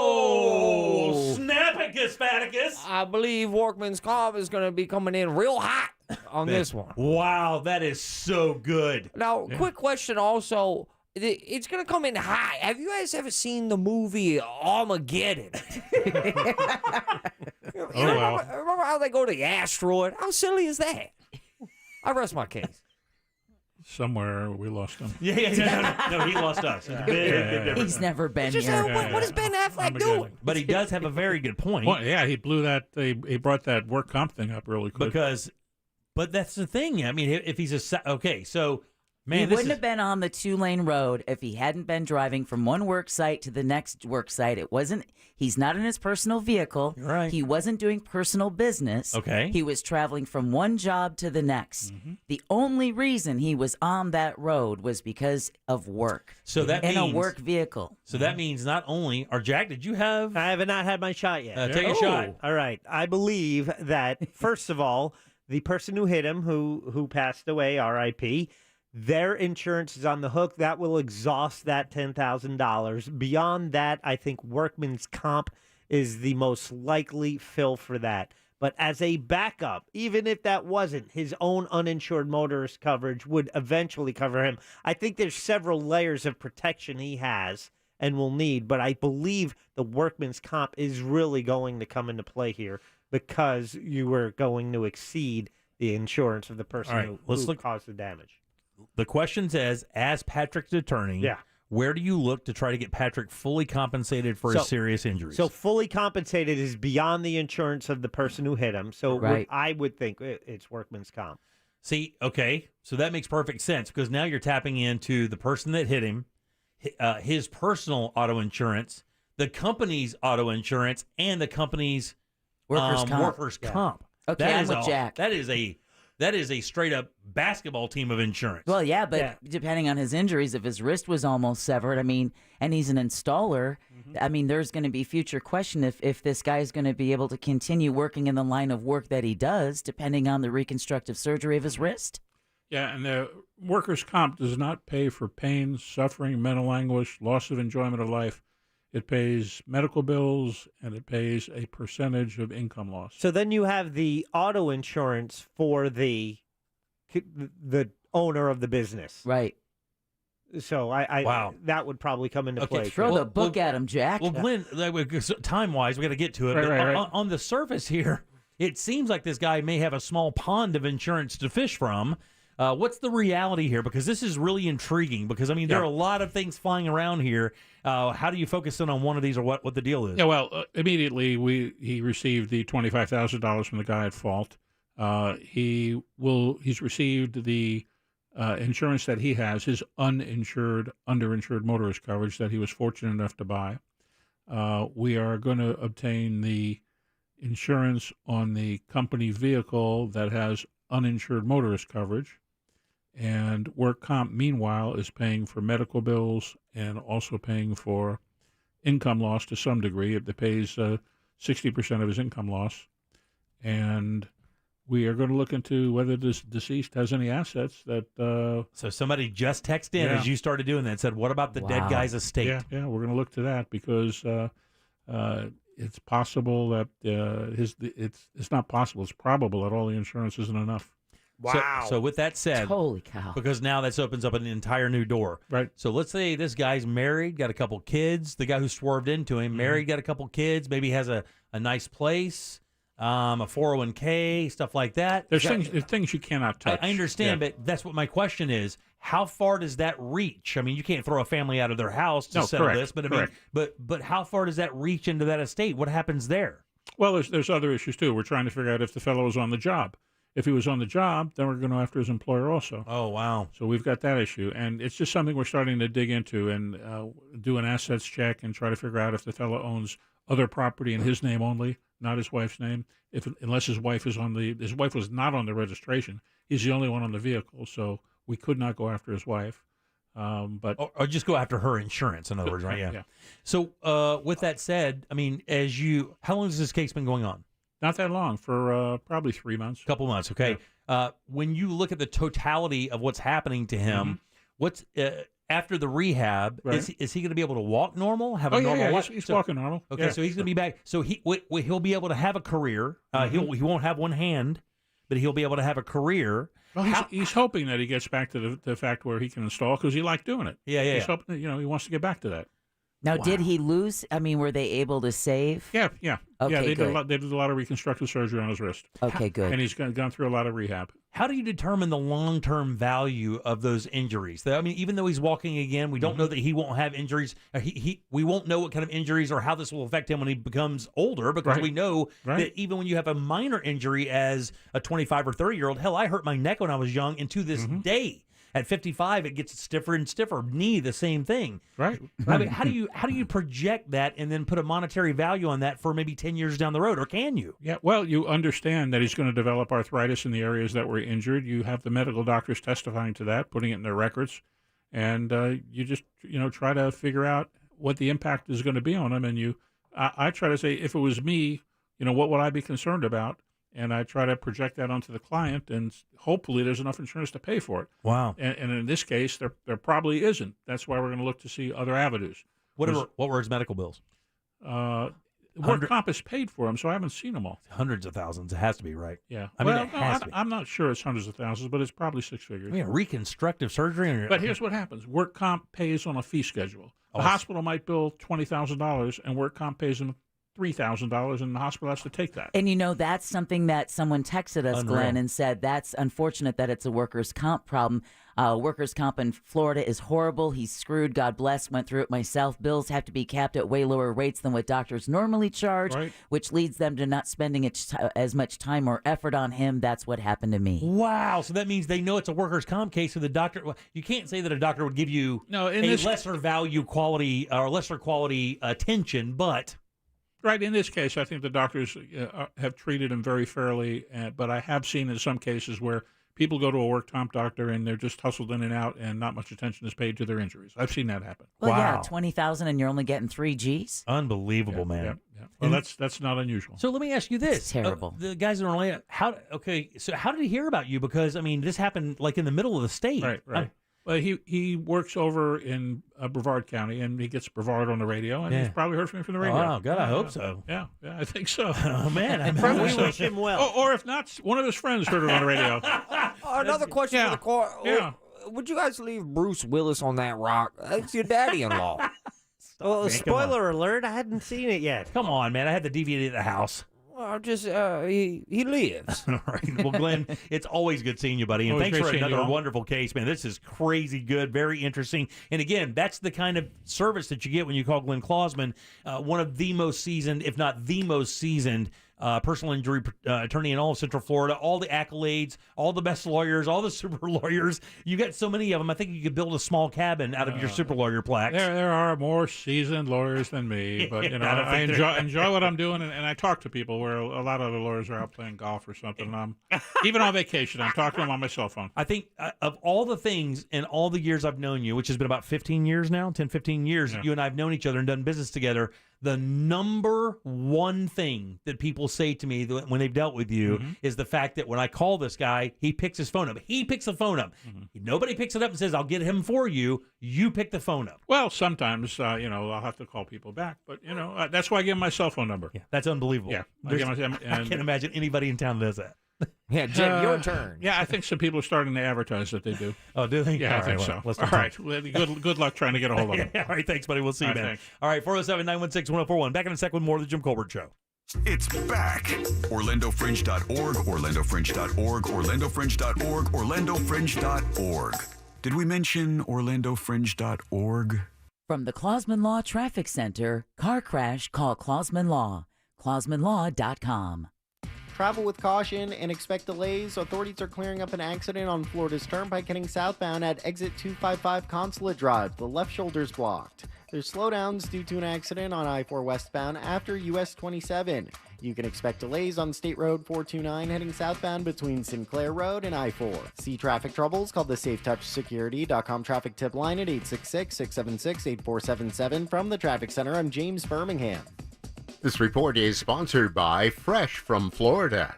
Oh, Snappicus, Faticus. I believe workman's comp is going to be coming in real hot on this one. Wow, that is so good. Now, quick question also. It's going to come in hot. Have you guys ever seen the movie Armageddon? Remember how they go to the asteroid? How silly is that? I rest my case. Somewhere we lost him. No, he lost us. He's never been Just, here. what is Ben Affleck doing? But he does have a very good point. Well, yeah, he blew that. He brought that work comp thing up really quick. But that's the thing. I mean, if he's okay, so. Man, he wouldn't have been on the 2-lane road if he hadn't been driving from one work site to the next work site. He's not in his personal vehicle. Right. He wasn't doing personal business. Okay. He was traveling from one job to the next. The only reason he was on that road was because of work. So that in means, a work vehicle. So that means not only, or Jack, did you have? I have not had my shot yet. Take a shot. All right. I believe that, first of all, the person who hit him, who passed away, R.I.P., their insurance is on the hook. That will exhaust that $10,000. Beyond that, I think workman's comp is the most likely fill for that. But as a backup, even if that wasn't, his own uninsured motorist coverage would eventually cover him. I think there's several layers of protection he has and will need, but I believe the workman's comp is really going to come into play here because you were going to exceed the insurance of the person who caused the damage. The question says, as Patrick's attorney, where do you look to try to get Patrick fully compensated for his serious injuries? So fully compensated is beyond the insurance of the person who hit him. So I would think it's workman's comp. See, okay, so that makes perfect sense because now you're tapping into the person that hit him, his personal auto insurance, the company's auto insurance, and the company's workers' comp. Okay, I'm with Jack. That is a straight up basketball team of insurance. Well, yeah, but depending on his injuries, if his wrist was almost severed, I mean, and he's an installer, I mean, there's going to be future question if this guy's going to be able to continue working in the line of work that he does, depending on the reconstructive surgery of his wrist. Yeah, and the workers' comp does not pay for pain, suffering, mental anguish, loss of enjoyment of life. It pays medical bills, and it pays a percentage of income loss. So then you have the auto insurance for the owner of the business. Right. So that would probably come into play. Throw the book at him, Jack. Well, Glenn, time-wise, we got to get to it. Right. On the surface here, it seems like this guy may have a small pond of insurance to fish from. What's the reality here? Because this is really intriguing. Because I mean, there are a lot of things flying around here. How do you focus in on one of these, or what the deal is? Yeah, well, immediately he received the $25,000 from the guy at fault. He's received the insurance that he has, his underinsured motorist coverage that he was fortunate enough to buy. We are going to obtain the insurance on the company vehicle that has uninsured motorist coverage. And work comp, meanwhile, is paying for medical bills and also paying for income loss to some degree. It pays 60% of his income loss. And we are going to look into whether this deceased has any assets that... So somebody just texted in as you started doing that and said, what about the dead guy's estate? Yeah, we're going to look to that because it's possible that it's not possible. It's probable that all the insurance isn't enough. Wow. So with that said, holy cow! Because now this opens up an entire new door. Right. So let's say this guy's married, got a couple kids. The guy who swerved into him, married, got a couple kids. Maybe has a nice place, a 401k, stuff like that. There's things you cannot touch. I understand, but that's what my question is. How far does that reach? I mean, you can't throw a family out of their house to settle this, but I mean, but how far does that reach into that estate? What happens there? Well, there's other issues too. We're trying to figure out if the fellow is on the job. If he was on the job, then we're going to go after his employer also. Oh, wow. So we've got that issue. And it's just something we're starting to dig into and do an assets check and try to figure out if the fellow owns other property in his name only, not his wife's name. Unless his wife is his wife was not on the registration. He's the only one on the vehicle, so we could not go after his wife. But or just go after her insurance, in other words, right? Yeah. So with that said, I mean, how long has this case been going on? Not that long, for probably 3 months. Couple months, okay. Yeah. When you look at the totality of what's happening to him, what's after the rehab? Right. Is he going to be able to walk normal? Have a normal life? He's walking normal. Okay, so he's going to be back. So he'll be able to have a career. He won't have one hand, but he'll be able to have a career. Well, he's hoping that he gets back to the fact where he can install because he liked doing it. Yeah. He's hoping, he wants to get back to that. Now, did he lose? I mean, were they able to save? Yeah. Okay, They did a lot of reconstructive surgery on his wrist. Okay, good. And he's gone through a lot of rehab. How do you determine the long-term value of those injuries? I mean, even though he's walking again, we don't know that he won't have injuries. We won't know what kind of injuries or how this will affect him when he becomes older because we know that even when you have a minor injury as a 25 or 30-year-old, hell, I hurt my neck when I was young, and to this day, at 55, it gets stiffer and stiffer. Knee, the same thing. Right. I mean, how do you project that and then put a monetary value on that for maybe 10 years down the road, or can you? Yeah. Well, you understand that he's going to develop arthritis in the areas that were injured. You have the medical doctors testifying to that, putting it in their records, and you just try to figure out what the impact is going to be on him. And I try to say, if it was me, what would I be concerned about? And I try to project that onto the client, and hopefully there's enough insurance to pay for it. Wow. And in this case, there probably isn't. That's why we're going to look to see other avenues. What were his medical bills? Work comp is paid for him, so I haven't seen them all. Hundreds of thousands. It has to be, right? Yeah. I'm not sure it's hundreds of thousands, but it's probably six figures. I mean, reconstructive surgery. But here's what happens. Work comp pays on a fee schedule. The hospital might bill $20,000, and work comp pays them $3,000, and the hospital has to take that. And that's something that someone texted us, Unreal. Glenn, and said that's unfortunate that it's a workers' comp problem. Workers' comp in Florida is horrible. He's screwed. God bless. Went through it myself. Bills have to be capped at way lower rates than what doctors normally charge, which leads them to not spending as much time or effort on him. That's what happened to me. Wow. So that means they know it's a workers' comp case, so the doctor, you can't say that a doctor would give you lesser value quality or lesser quality attention, but... Right. In this case, I think the doctors have treated him very fairly, but I have seen in some cases where people go to a work comp doctor and they're just hustled in and out, and not much attention is paid to their injuries. I've seen that happen. Well, yeah, $20,000 and you're only getting 3 Gs. Unbelievable, man. Yeah. Well, that's not unusual. So let me ask you this: It's terrible. The guys in Orlando. So how did he hear about you? Because I mean, this happened like in the middle of the state. Right. Well, he works over in Brevard County, and he gets Brevard on the radio, and he's probably heard from me from the radio. Oh, God, I hope so. Yeah, I think so. Oh, man. We wish him well. Or if not, one of his friends heard it on the radio. Another question for the court. Yeah. Would you guys leave Bruce Willis on that rock? It's your daddy-in-law. Well, spoiler alert, I hadn't seen it yet. Come on, man. I had the DVD at the house. he lives. All right. Well, Glenn, it's always good seeing you, buddy. And Always thanks great for seeing you another all. wonderful case, man. This is crazy good, very interesting. And again, that's the kind of service that you get when you call Glenn Clausman, one of the most seasoned, if not the most seasoned, personal injury attorney in all of Central Florida. All the accolades, all the best lawyers, all the super lawyers. You got so many of them. I think you could build a small cabin out of your super lawyer plaques. There are more seasoned lawyers than me, but you know, I enjoy what I'm doing, and I talk to people where a lot of the lawyers are out playing golf or something. Even on vacation, I'm talking to them on my cell phone. I think of all the things in all the years I've known you, which has been about 15 years now, 10, 15 years, you and I have known each other and done business together. The number one thing that people say to me when they've dealt with you is the fact that when I call this guy, he picks his phone up. He picks the phone up. Nobody picks it up and says, I'll get him for you. You pick the phone up. Well, sometimes, I'll have to call people back, but, that's why I give them my cell phone number. Yeah, that's unbelievable. Yeah. I can't imagine anybody in town does that. Yeah, Jim, your turn. Yeah, I think some people are starting to advertise that they do. Oh, do they? Yeah, All I think right, so. well, let's All not right. talk. Well, good luck trying to get a hold of them. All right, thanks, buddy. We'll see you, All right, man. thanks. All right, 407-916-1041. Back in a sec with more of the Jim Colbert Show. It's back. OrlandoFringe.org, OrlandoFringe.org, OrlandoFringe.org, OrlandoFringe.org. Did we mention OrlandoFringe.org? From the Clausman Law Traffic Center, car crash, call Clausman Law. ClausmanLaw.com. Travel with caution and expect delays. Authorities are clearing up an accident on Florida's Turnpike heading southbound at exit 255 Consulate Drive. The left shoulder's blocked. There's slowdowns due to an accident on I-4 westbound after US 27. You can expect delays on State Road 429 heading southbound between Sinclair Road and I-4. See traffic troubles? Call the SafeTouchSecurity.com traffic tip line at 866-676-8477. From the Traffic Center, I'm James Birmingham. This report is sponsored by Fresh from Florida.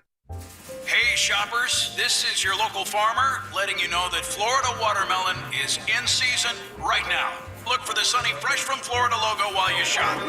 Hey shoppers, this is your local farmer letting you know that Florida watermelon is in season right now. Look for the sunny Fresh from Florida logo while you shop.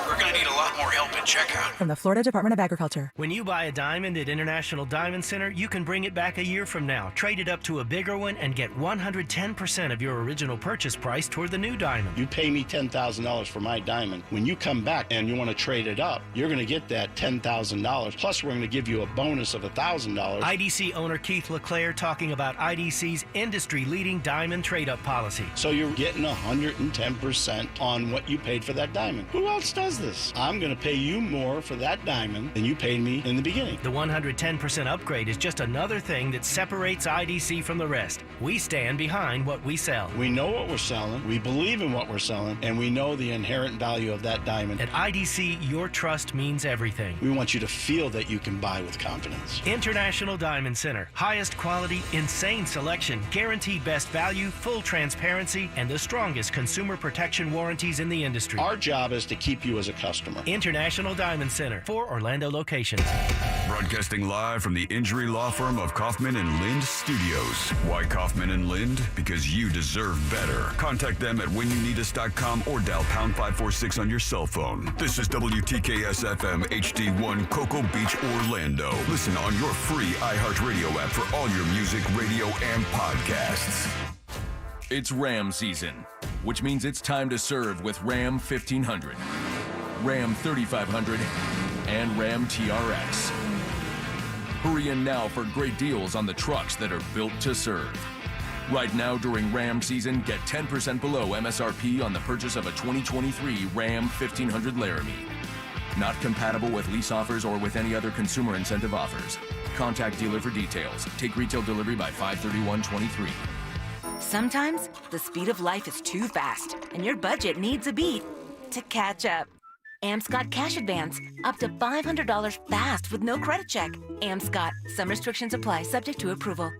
We're going to need a lot more help at checkout. From the Florida Department of Agriculture. When you buy a diamond at International Diamond Center, you can bring it back a year from now, trade it up to a bigger one, and get 110% of your original purchase price toward the new diamond. You pay me $10,000 for my diamond. When you come back and you want to trade it up, you're going to get that $10,000. Plus, we're going to give you a bonus of $1,000. IDC owner Keith LeClaire talking about IDC's industry-leading diamond trade-up policy. So you're getting 110% on what you paid for that diamond. Who else does this? I'm going to pay you more for that diamond than you paid me in the beginning. The 110% upgrade is just another thing that separates IDC from the rest. We stand behind what we sell. We know what we're selling, we believe in what we're selling, and we know the inherent value of that diamond. At IDC, your trust means everything. We want you to feel that you can buy with confidence. International Diamond Center. Highest quality, insane selection, guaranteed best value, full transparency, and the strongest consumer protection warranties in the industry. Our job is to keep you as a customer. International Diamond Center. 4 Orlando locations. Broadcasting live from the injury law firm of Kaufman and Lind Studios. Why Kaufman and Lind? Because you deserve better. Contact them at whenyouneedus.com or dial pound 546 on your cell phone. This is WTKS FM HD1 Cocoa Beach, Orlando. Listen on your free iHeartRadio app for all your music, radio, and podcasts. It's Ram season, which means it's time to serve with Ram 1500, Ram 3500, and Ram TRX. Hurry in now for great deals on the trucks that are built to serve. Right now during Ram season, get 10% below MSRP on the purchase of a 2023 Ram 1500 Laramie. Not compatible with lease offers or with any other consumer incentive offers. Contact dealer for details. Take retail delivery by 5/31/23. Sometimes the speed of life is too fast, and your budget needs a beat to catch up. Amp's got cash advance, up to $500 fast with no credit check. Amp's got some restrictions apply, subject to approval.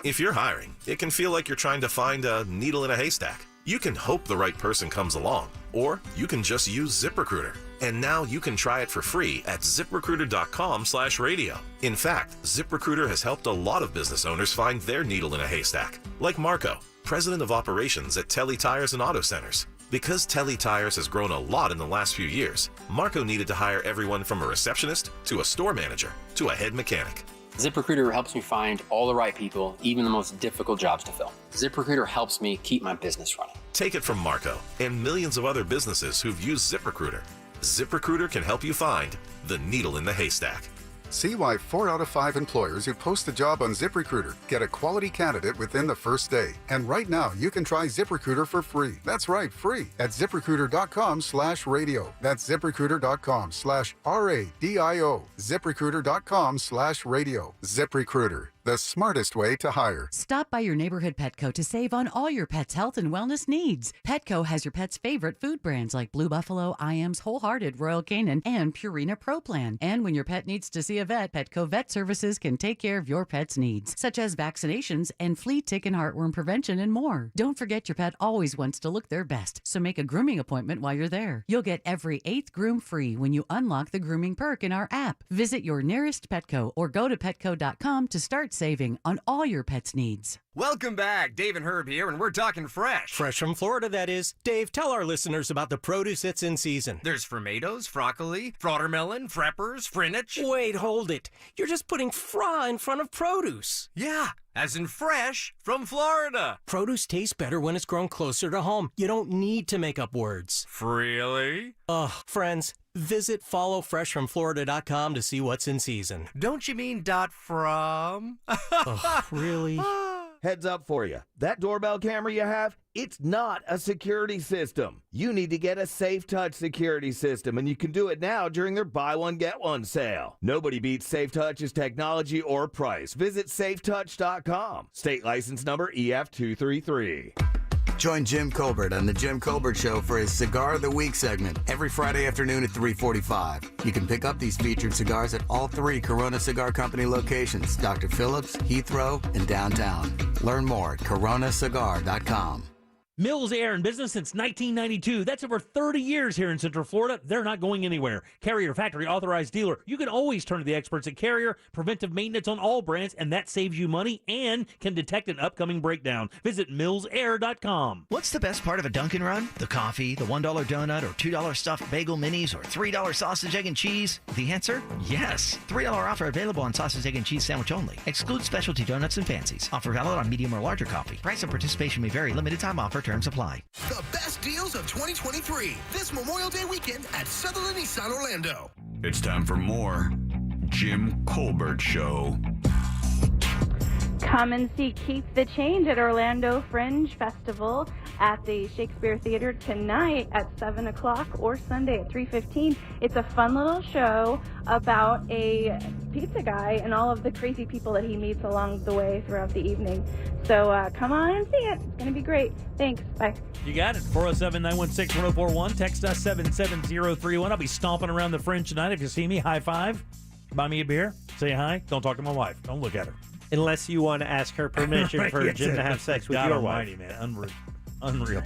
If you're hiring, it can feel like you're trying to find a needle in a haystack. You can hope the right person comes along, or you can just use ZipRecruiter. And now you can try it for free at ZipRecruiter.com/radio. In fact, ZipRecruiter has helped a lot of business owners find their needle in a haystack, like Marco, president of operations at Telly Tires and Auto Centers. Because Telly Tires has grown a lot in the last few years, Marco needed to hire everyone from a receptionist to a store manager to a head mechanic. ZipRecruiter helps me find all the right people, even the most difficult jobs to fill. ZipRecruiter helps me keep my business running. Take it from Marco and millions of other businesses who've used ZipRecruiter. ZipRecruiter can help you find the needle in the haystack. See why 4 out of 5 employers who post a job on ZipRecruiter get a quality candidate within the first day. And right now, you can try ZipRecruiter for free. That's right, free at ZipRecruiter.com/radio. That's ZipRecruiter.com/RADIO. ZipRecruiter.com/radio. ZipRecruiter, the smartest way to hire. Stop by your neighborhood Petco to save on all your pet's health and wellness needs. Petco has your pet's favorite food brands like Blue Buffalo, IAMS, Wholehearted, Royal Canin, and Purina Pro Plan. And when your pet needs to see a vet, Petco Vet Services can take care of your pet's needs, such as vaccinations and flea, tick, and heartworm prevention and more. Don't forget your pet always wants to look their best, so make a grooming appointment while you're there. You'll get every 8th groom free when you unlock the grooming perk in our app. Visit your nearest Petco or go to petco.com to start saving on all your pet's needs. Welcome back. Dave and Herb here, and we're talking fresh. Fresh from Florida, that is. Dave, tell our listeners about the produce that's in season. There's tomatoes, broccoli, watermelon, freppers, spinach. Wait, hold it. You're just putting fra in front of produce. Yeah, as in fresh from Florida. Produce tastes better when it's grown closer to home. You don't need to make up words. Really? Friends, visit followfreshfromflorida.com to see what's in season. Don't you mean .from? Really? Heads up for you. That doorbell camera you have, it's not a security system. You need to get a Safe Touch security system, and you can do it now during their buy one, get one sale. Nobody beats Safe Touch's technology or price. Visit safetouch.com. State license number EF233. Join Jim Colbert on The Jim Colbert Show for his Cigar of the Week segment every Friday afternoon at 3:45. You can pick up these featured cigars at all 3 Corona Cigar Company locations, Dr. Phillips, Heathrow, and downtown. Learn more at coronacigar.com. Mills Air in business since 1992. That's over 30 years here in Central Florida. They're not going anywhere. Carrier factory authorized dealer. You can always turn to the experts at Carrier. Preventive maintenance on all brands, and that saves you money and can detect an upcoming breakdown. Visit millsair.com. What's the best part of a Dunkin' Run? The coffee, the $1 donut, or $2 stuffed bagel minis, or $3 sausage, egg, and cheese? The answer? Yes. $3 offer available on sausage, egg, and cheese sandwich only. Excludes specialty donuts and fancies. Offer valid on medium or larger coffee. Price and participation may vary. Limited time offer. Terms apply. The best deals of 2023 this Memorial Day weekend at Sutherland Nissan Orlando. It's time for more Jim Colbert Show. Come and see Keep the Change at Orlando Fringe Festival at the Shakespeare Theater tonight at 7 o'clock or Sunday at 3:15. It's a fun little show about a pizza guy and all of the crazy people that he meets along the way throughout the evening. So come on and see it. It's going to be great. Thanks. Bye. You got it. 407-916-1041. Text us 77031. I'll be stomping around the Fringe tonight. If you see me, high five. Buy me a beer. Say hi. Don't talk to my wife. Don't look at her. Unless you want to ask her permission Right, for yes, Jim to have sex with God your almighty, wife. Man. Unreal.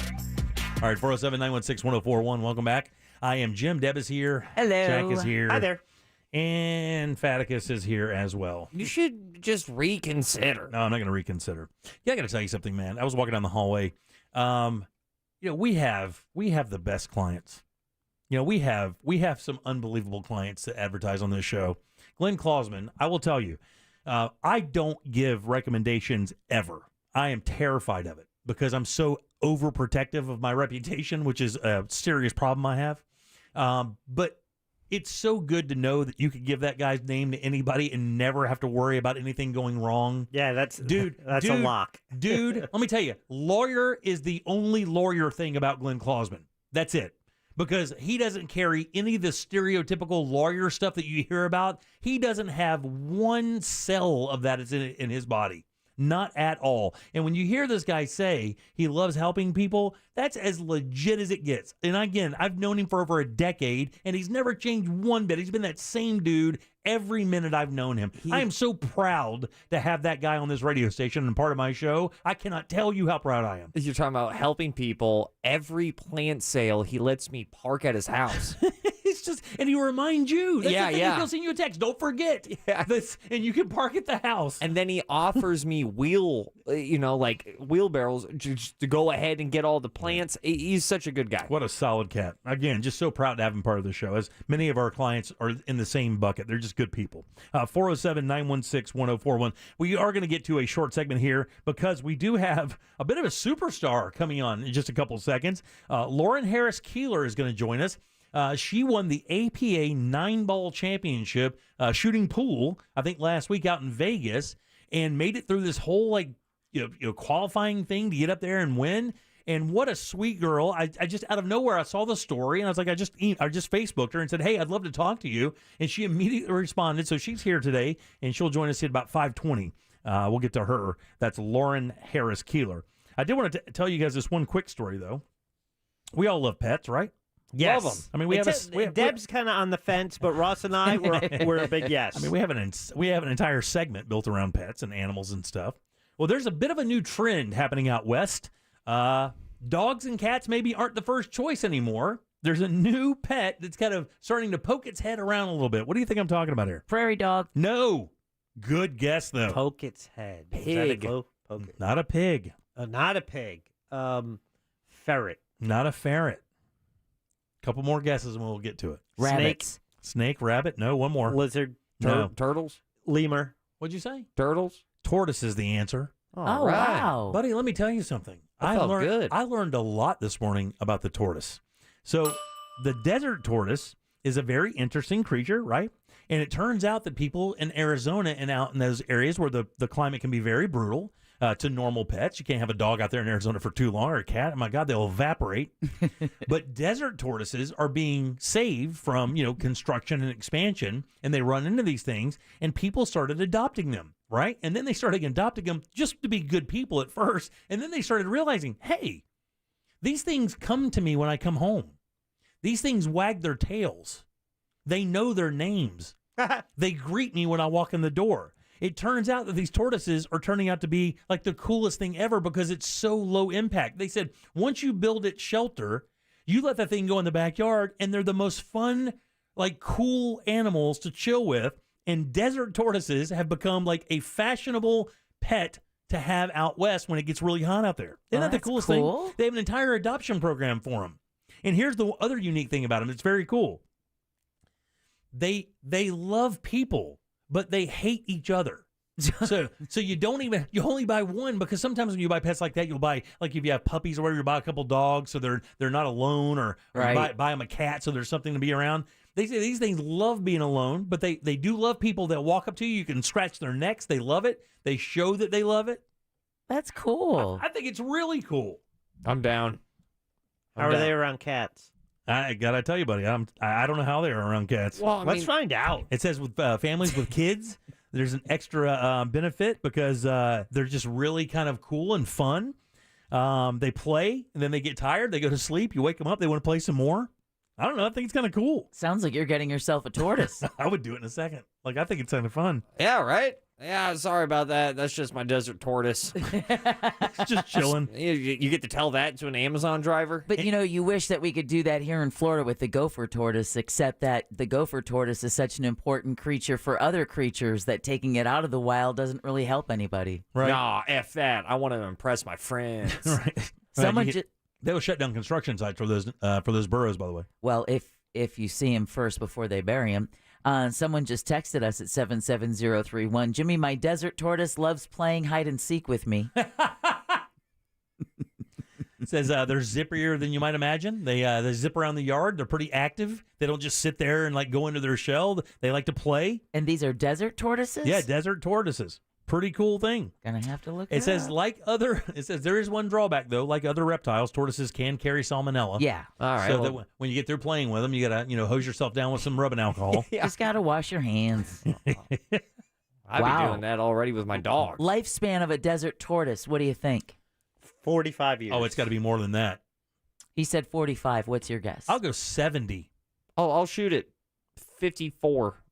All right, 407-916-1041. Welcome back. I am Jim. Deb is here. Hello. Jack is here. Hi there. And Faticus is here as well. You should just reconsider. No, I'm not going to reconsider. Yeah, I got to tell you something, man. I was walking down the hallway. We have the best clients. We have some unbelievable clients that advertise on this show. Glenn Klausman, I will tell you, I don't give recommendations ever. I am terrified of it because I'm so overprotective of my reputation, which is a serious problem I have. But it's so good to know that you could give that guy's name to anybody and never have to worry about anything going wrong. Yeah, that's a lock. Dude, let me tell you, lawyer is the only lawyer thing about Glenn Klausman. That's it. Because he doesn't carry any of the stereotypical lawyer stuff that you hear about. He doesn't have one cell of that is in his body. Not at all. And when you hear this guy say he loves helping people, that's as legit as it gets. And again, I've known him for over a decade, and he's never changed one bit. He's been that same dude every minute I've known him. I am so proud to have that guy on this radio station and part of my show. I cannot tell you how proud I am. You're talking about helping people. Every plant sale, he lets me park at his house. It's just, and he reminds you. That's the thing. Yeah. He'll send you a text. Don't forget this, and you can park at the house. And then he offers me wheelbarrows just to go ahead and get all the plants. He's such a good guy. What a solid cat. Again, just so proud to have him part of the show. As many of our clients are in the same bucket. They're just good people. 407-916-1041. We are going to get to a short segment here because we do have a bit of a superstar coming on in just a couple of seconds. Lauren Harris Keeler is going to join us. She won the APA 9-ball championship shooting pool, I think last week out in Vegas, and made it through this whole qualifying thing to get up there and win. And what a sweet girl. I just out of nowhere, I saw the story, and I was like, I just Facebooked her and said, hey, I'd love to talk to you. And she immediately responded. So she's here today, and she'll join us at about 5:20. We'll get to her. That's Lauren Harris Keeler. I did want to tell you guys this one quick story, though. We all love pets, right? Yes. Love them. I mean, we have Deb's kind of on the fence, but Ross and I, we're a big yes. I mean, we have an entire segment built around pets and animals and stuff. Well, there's a bit of a new trend happening out west. Dogs and cats maybe aren't the first choice anymore. There's a new pet that's kind of starting to poke its head around a little bit. What do you think I'm talking about here? Prairie dog. No. Good guess, though. Poke its head. Pig. Not a pig. Not a pig. Ferret. Not a ferret. Couple more guesses and we'll get to it. Rabbits. Snake, rabbit. No, one more. Lizard. No. Turtles. Lemur. What'd you say? Turtles. Tortoise is the answer. Oh, wow. Buddy, let me tell you something. I learned a lot this morning about the tortoise. So the desert tortoise is a very interesting creature, right? And it turns out that people in Arizona and out in those areas where the climate can be very brutal to normal pets. You can't have a dog out there in Arizona for too long, or a cat. Oh, my God, they'll evaporate. But desert tortoises are being saved from, construction and expansion, and they run into these things, and people started adopting them, right? And then they started adopting them just to be good people at first, and then they started realizing, hey, these things come to me when I come home. These things wag their tails. They know their names. They greet me when I walk in the door. It turns out that these tortoises are turning out to be like the coolest thing ever because it's so low impact. They said once you build its shelter, you let that thing go in the backyard, and they're the most fun, like cool animals to chill with. And desert tortoises have become like a fashionable pet to have out west when it gets really hot out there. Isn't that the coolest thing? They have an entire adoption program for them. And here's the other unique thing about them. It's very cool. They love people, but they hate each other. So you only buy one, because sometimes when you buy pets like that, you'll buy, like if you have puppies or whatever, you buy a couple dogs so they're not alone, or buy them a cat so there's something to be around. They say these things love being alone, but they do love people. They'll walk up to you. You can scratch their necks. They love it. They show that they love it. That's cool. I think it's really cool. I'm down. How are they around cats? I gotta tell you, buddy, I don't know how they are around cats. Well, let's find out. It says with families with kids, there's an extra benefit because they're just really kind of cool and fun. They play, and then they get tired. They go to sleep. You wake them up. They want to play some more. I don't know. I think it's kind of cool. Sounds like you're getting yourself a tortoise. I would do it in a second. Like, I think it's kind of fun. Yeah, right? Yeah, sorry about that. That's just my desert tortoise. Just chilling. You get to tell that to an Amazon driver? But, you wish that we could do that here in Florida with the gopher tortoise, except that the gopher tortoise is such an important creature for other creatures that taking it out of the wild doesn't really help anybody. Right. Nah, F that. I want to impress my friends. Right. They will shut down construction sites for those burrows, by the way. Well, if you see him first before they bury him. Someone just texted us at 77031. Jimmy, my desert tortoise loves playing hide and seek with me. It says they're zippier than you might imagine. They zip around the yard. They're pretty active. They don't just sit there and like go into their shell. They like to play. And these are desert tortoises? Yeah, desert tortoises. Pretty cool thing. Gonna have to look it says up. It says there is one drawback though. Like other reptiles, tortoises can carry salmonella. Yeah. All right. So that when you get through playing with them, you gotta hose yourself down with some rubbing alcohol. Just gotta wash your hands. I'd be doing that already with my dog. Lifespan of a desert tortoise. What do you think? 45 years. Oh, it's got to be more than that. He said 45. What's your guess? I'll go 70. Oh, I'll shoot it 54.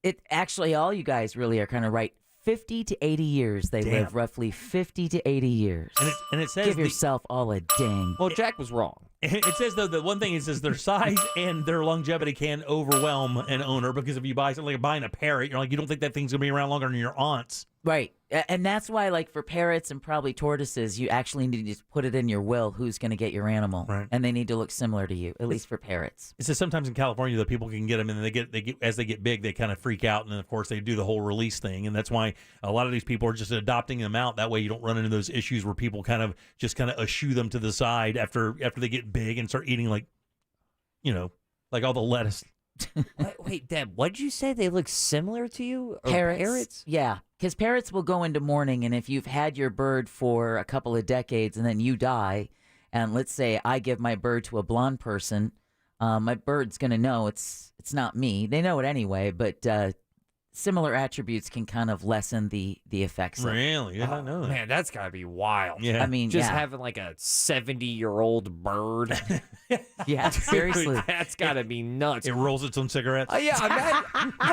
It actually, all you guys really are kind of right. 50 to 80 years. They live roughly 50 to 80 years. And it says give yourself all a ding. Well, Jack was wrong. It says though the one thing it says their size and their longevity can overwhelm an owner, because if you buy something like buying a parrot, you're like, you don't think that thing's gonna be around longer than your aunt's. Right. And that's why, like, for parrots and probably tortoises, you actually need to put it in your will who's going to get your animal. Right. And they need to look similar to you, at least for parrots. It says sometimes in California that people can get them, and then as they get big, they kind of freak out, and then, of course, they do the whole release thing, and that's why a lot of these people are just adopting them out. That way you don't run into those issues where people kind of eschew them to the side after they get big and start eating, like, Like all the lettuce. Wait, Deb, what'd you say? They look similar to you? Or Parrots? Yeah, because parrots will go into mourning, and if you've had your bird for a couple of decades and then you die, and let's say I give my bird to a blonde person, my bird's going to know it's not me. They know it anyway, but similar attributes can kind of lessen the effects. Really? I don't know that. Man, that's got to be wild. Yeah. I mean, just yeah. having like a 70-year-old bird. Yeah, seriously. Dude, that's got to be nuts. It rolls its own cigarettes. Yeah,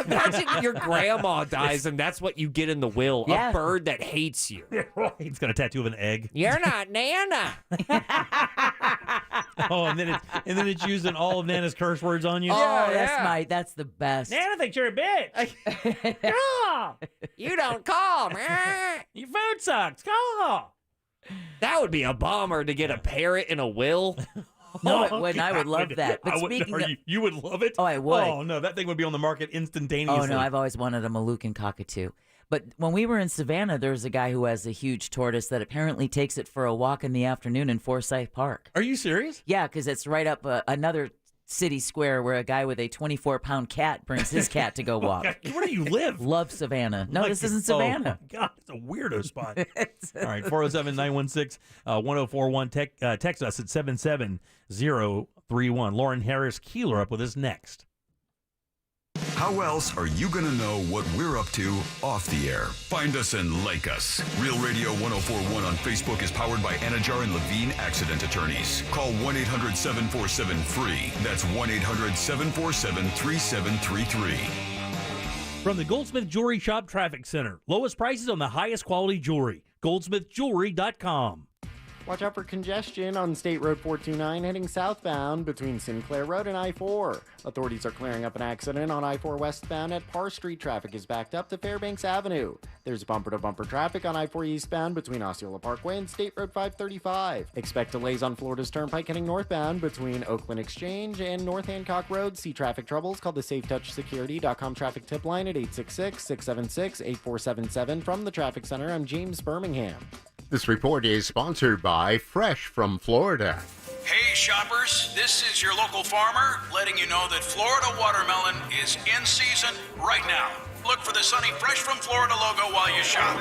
imagine your grandma dies and that's what you get in the will. Yeah. A bird that hates you. It's got a tattoo of an egg. You're not Nana. Oh, and then it's using all of Nana's curse words on you. Oh, that's the best. Nana thinks you're a bitch. Call. You don't call. Your food sucks. Call. That would be a bummer to get a parrot in a will. No, it wouldn't. I would love that. But speaking of, you would love it? Oh, I would. Oh, no, that thing would be on the market instantaneously. Oh, no, I've always wanted a Moluccan cockatoo. But when we were in Savannah, there's a guy who has a huge tortoise that apparently takes it for a walk in the afternoon in Forsyth Park. Are you serious? Yeah, because it's right up another city square where a guy with a 24-pound cat brings his cat to go walk. Where do you live? Love Savannah. No, this isn't Savannah. Oh, my God. It's a weirdo spot. All right, 407-916-1041. Text us at 77031. Lauren Harris Keeler up with us next. How else are you going to know what we're up to off the air? Find us and like us. Real Radio 1041 on Facebook is powered by Anajar and Levine Accident Attorneys. Call 1-800-747-FREE. That's 1-800-747-3733. From the Goldsmith Jewelry Shop Traffic Center. Lowest prices on the highest quality jewelry. GoldsmithJewelry.com. Watch out for congestion on State Road 429 heading southbound between Sinclair Road and I-4. Authorities are clearing up an accident on I-4 westbound at Parr Street. Traffic is backed up to Fairbanks Avenue. There's bumper-to-bumper traffic on I-4 eastbound between Osceola Parkway and State Road 535. Expect delays on Florida's Turnpike heading northbound between Oakland Exchange and North Hancock Road. See traffic troubles, call the SafeTouchSecurity.com traffic tip line at 866-676-8477. From the Traffic Center, I'm James Birmingham. This report is sponsored by Fresh from Florida. Hey shoppers, this is your local farmer letting you know that Florida watermelon is in season right now. Look for the sunny Fresh from Florida logo while you shop.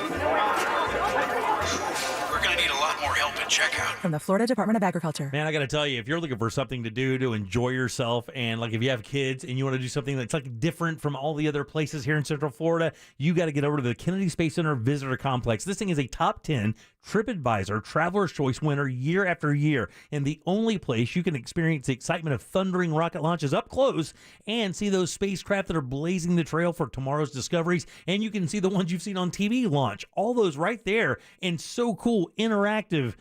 We're going to need a lot more help at checkout. From the Florida Department of Agriculture. Man, I got to tell you, if you're looking for something to do to enjoy yourself, and like if you have kids and you want to do something that's like different from all the other places here in Central Florida, you got to get over to the Kennedy Space Center Visitor Complex. This thing is a top 10 TripAdvisor Traveler's Choice winner year after year, and the only place you can experience the excitement of thundering rocket launches up close and see those spacecraft that are blazing the trail for tomorrow's discoveries, and you can see the ones you've seen on TV launch. All those right there, and so cool, interactive,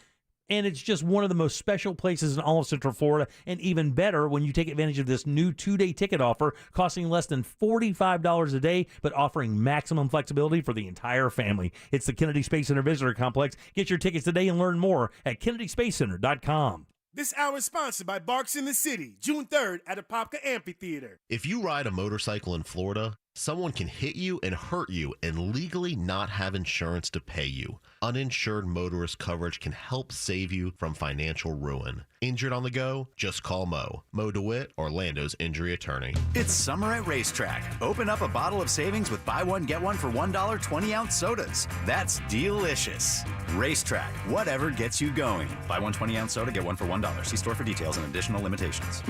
and it's just one of the most special places in all of Central Florida, and even better when you take advantage of this new 2-day ticket offer costing less than $45 a day, but offering maximum flexibility for the entire family. It's the Kennedy Space Center Visitor Complex. Get your tickets today and learn more at KennedySpaceCenter.com. This hour is sponsored by Barks in the City, June 3rd at Apopka Amphitheater. If you ride a motorcycle in Florida, someone can hit you and hurt you and legally not have insurance to pay you. Uninsured motorist coverage can help save you from financial ruin. Injured on the go? Just call Mo DeWitt, Orlando's injury attorney. It's summer at Racetrack. Open up a bottle of savings with buy one, get one for $1 20-ounce sodas. That's delicious. Racetrack, whatever gets you going. Buy one 20-ounce soda, get one for $1. See store for details and additional limitations.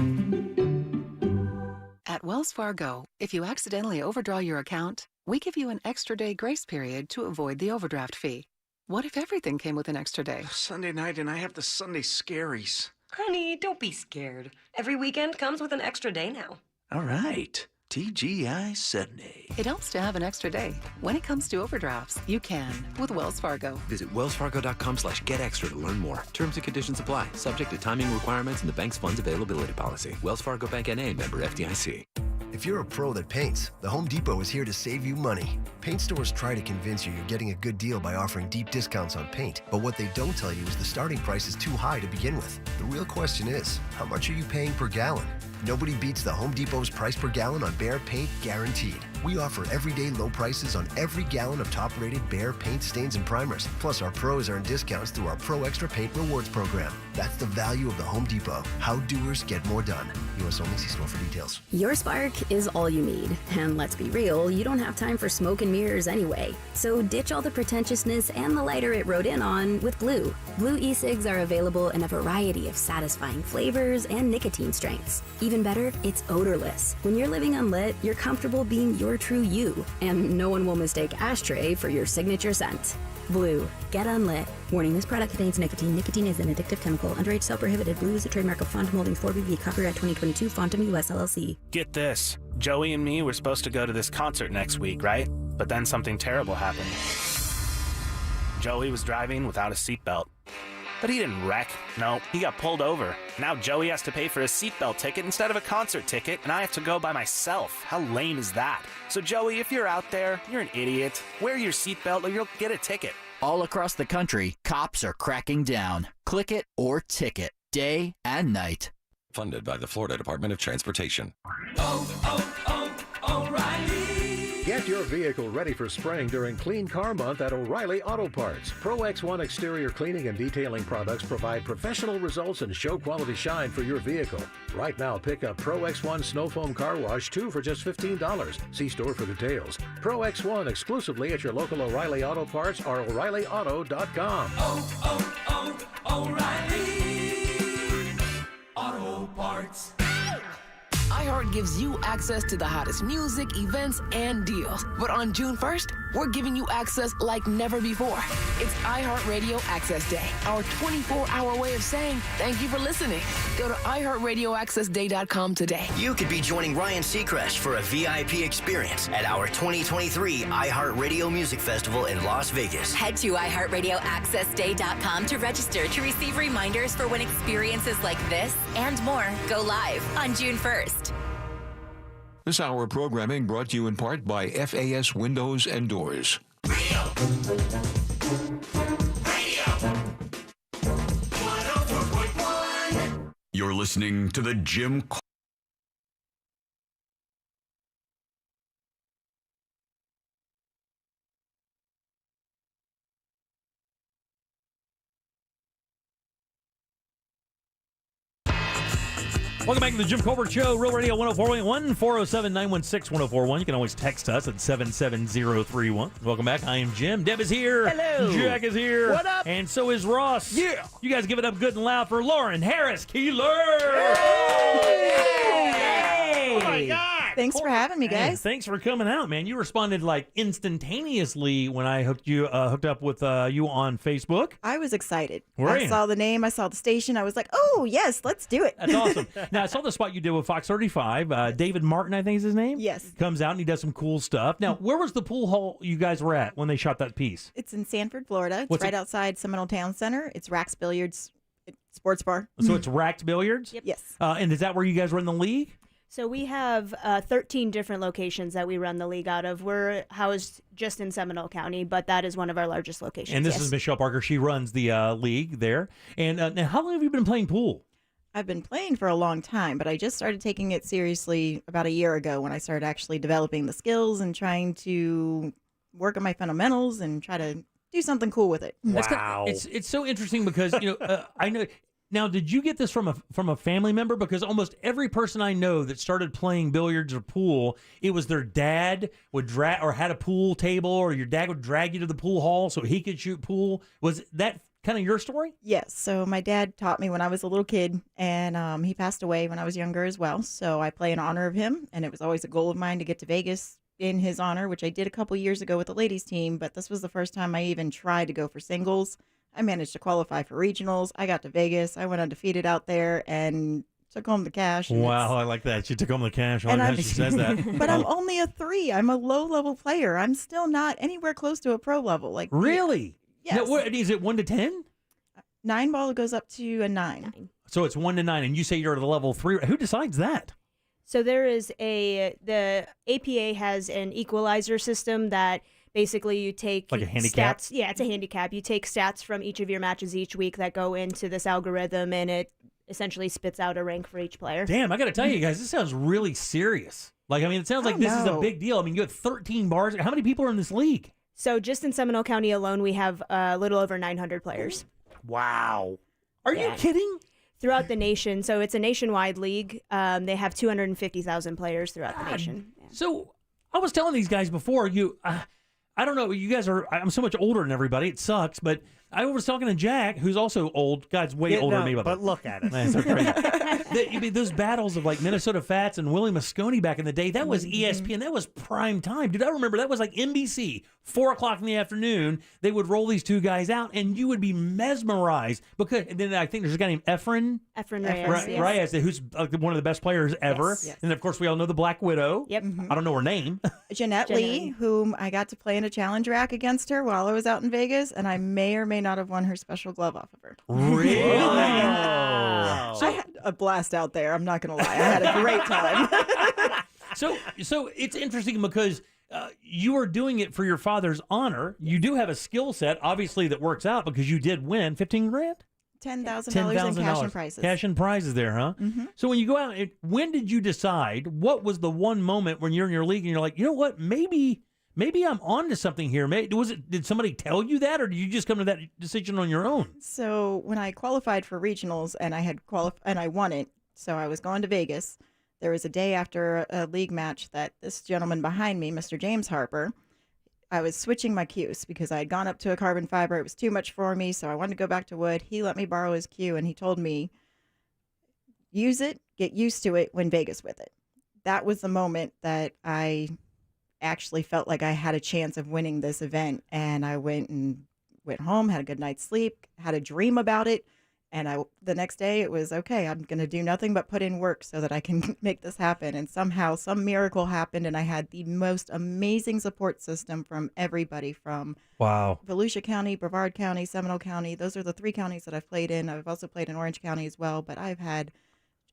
At Wells Fargo, if you accidentally overdraw your account, we give you an extra day grace period to avoid the overdraft fee. What if everything came with an extra day? Sunday night and I have the Sunday scaries. Honey, don't be scared. Every weekend comes with an extra day now. All right. TGI Sunday. It helps to have an extra day. When it comes to overdrafts, you can with Wells Fargo. Visit wellsfargo.com/getextra to learn more. Terms and conditions apply. Subject to timing requirements and the bank's funds availability policy. Wells Fargo Bank N.A. member FDIC. If you're a pro that paints, the Home Depot is here to save you money. Paint stores try to convince you you're getting a good deal by offering deep discounts on paint, but what they don't tell you is the starting price is too high to begin with. The real question is, how much are you paying per gallon? Nobody beats the Home Depot's price per gallon on Behr paint, guaranteed. We offer everyday low prices on every gallon of top-rated Behr paint, stains, and primers. Plus, our pros earn discounts through our Pro Extra Paint Rewards program. That's the value of the Home Depot. How doers get more done. U.S. only. See store for details. Your spark is all you need. And let's be real, you don't have time for smoke and mirrors anyway. So ditch all the pretentiousness and the lighter it rode in on with Blue. Blue e-cigs are available in a variety of satisfying flavors and nicotine strengths. Even better, it's odorless. When you're living unlit, you're comfortable being your true you. And no one will mistake ashtray for your signature scent. Blue. Get unlit. Warning, this product contains nicotine. Nicotine is an addictive chemical. Underage sale prohibited. Blue is a trademark of Fontum Holdings 4BV. Copyright 2022. Fontum US LLC. Get this. Joey and me were supposed to go to this concert next week, right? But then something terrible happened. Joey was driving without a seatbelt. But he didn't wreck. No, he got pulled over. Now Joey has to pay for a seatbelt ticket instead of a concert ticket, and I have to go by myself. How lame is that? So Joey, if you're out there, you're an idiot. Wear your seatbelt or you'll get a ticket. All across the country, cops are cracking down. Click it or ticket, day and night. Funded by the Florida Department of Transportation. Get your vehicle ready for spring during Clean Car Month at O'Reilly Auto Parts. Pro X1 exterior cleaning and detailing products provide professional results and show quality shine for your vehicle. Right now, pick up Pro X1 Snow Foam Car Wash 2 for just $15. See store for details. Pro X1 exclusively at your local O'Reilly Auto Parts or O'ReillyAuto.com. O'Reilly Auto Parts. iHeart gives you access to the hottest music, events, and deals. But on June 1st, we're giving you access like never before. It's iHeart Radio Access Day, our 24-hour way of saying thank you for listening. Go to iHeartRadioAccessDay.com today. You could be joining Ryan Seacrest for a VIP experience at our 2023 iHeartRadio Music Festival in Las Vegas. Head to iHeartRadioAccessDay.com to register to receive reminders for when experiences like this and more go live on June 1st. This hour of programming brought to you in part by FAS Windows and Doors. Radio 104.1. You're listening to the Jim Welcome back to the Jim Colbert Show, Real Radio 104.1, 407-916-1041. You can always text us at 77031. Welcome back. I am Jim. Deb is here. Hello. Jack is here. What up? And so is Ross. Yeah. You guys give it up good and loud for Lauren Harris Keeler. Hey. Oh, my God. Thanks for having me, guys. Hey, thanks for coming out, man. You responded like instantaneously when I hooked up with you on Facebook. I was excited. Were you? I saw the name, I saw the station. I was like, oh, yes, let's do it. That's awesome. Now, I saw the spot you did with Fox 35. David Martin, I think is his name. Yes. Comes out and he does some cool stuff. Now, where was the pool hall you guys were at when they shot that piece? It's in Sanford, Florida. It's What's right it- outside Seminole Town Center. It's Rax Billiards Sports Bar. So it's Racked Billiards? Yep. Yes. And is that where you guys run the league? So we have 13 different locations that we run the league out of. We're housed just in Seminole County, but that is one of our largest locations. And this is Michelle Parker. She runs the league there. And now, how long have you been playing pool? I've been playing for a long time, but I just started taking it seriously about a year ago when I started actually developing the skills and trying to work on my fundamentals and try to do something cool with it. Wow. It's so interesting because, I know. Now, did you get this from a family member? Because almost every person I know that started playing billiards or pool, it was their dad would drag or had a pool table, or your dad would drag you to the pool hall so he could shoot pool. Was that kind of your story? Yes. So my dad taught me when I was a little kid, and he passed away when I was younger as well. So I play in honor of him, and it was always a goal of mine to get to Vegas in his honor, which I did a couple years ago with the ladies team, but this was the first time I even tried to go for singles. I managed to qualify for regionals. I got to Vegas. I went undefeated out there and took home the cash. And Wow, I like that. She took home the cash. I like how she says that. But I'm only a 3. I'm a low-level player. I'm still not anywhere close to a pro level. Like Really? Yes. Now, what, is it 1 to 10? 9 ball goes up to a 9. So it's 1 to 9, and you say you're at a level 3. Who decides that? So there is the APA has an equalizer system that basically you take Like a handicap? stats. Yeah, it's a handicap. You take stats from each of your matches each week that go into this algorithm, and it essentially spits out a rank for each player. Damn, I got to tell you guys, this sounds really serious. Like, I mean, it sounds like this is a big deal. I mean, you have 13 bars. How many people are in this league? So just in Seminole County alone, we have a little over 900 players. Wow. Are you kidding? Throughout the nation. So it's a nationwide league. They have 250,000 players throughout the nation. Yeah. So I was telling these guys before, I don't know, you guys I'm so much older than everybody. It sucks, but I was talking to Jack, who's also old. God's way older than me. But look at it. Man, so crazy. Those battles of like Minnesota Fats and Willie Moscone back in the day, that was ESPN. That was prime time. Dude, I remember that was like NBC, 4 o'clock in the afternoon. They would roll these two guys out, and you would be mesmerized. And then I think there's a guy named Efren Reyes, who's one of the best players ever. Yes. And of course, we all know the Black Widow. Yep. I don't know her name. Jeanette Lee, whom I got to play in a challenge rack against her while I was out in Vegas, and I may or may not have won her special glove off of her. Really? Wow. So I had a blast out there. I'm not going to lie. I had a great time. So it's interesting because you are doing it for your father's honor. You do have a skill set, obviously, that works out because you did win $15,000. $10,000 in cash and prizes. Cash and prizes there, huh? Mm-hmm. So when you go out, when did you decide? What was the one moment when you're in your league and you're like, you know what, maybe I'm on to something here. Did somebody tell you that, or did you just come to that decision on your own? So when I qualified for regionals and I had and I won it, so I was going to Vegas. There was a day after a league match that this gentleman behind me, Mr. James Harper, I was switching my cues because I had gone up to a carbon fiber. It was too much for me, so I wanted to go back to wood. He let me borrow his cue, and he told me, use it, get used to it, win Vegas with it. That was the moment that I actually felt like I had a chance of winning this event, and I went home, had a good night's sleep, had a dream about it, and the next day it was okay. I'm going to do nothing but put in work so that I can make this happen. And somehow some miracle happened, and I had the most amazing support system from everybody from Volusia County, Brevard County, Seminole County. Those are the 3 counties that I've played in. I've also played in Orange County as well, but I've had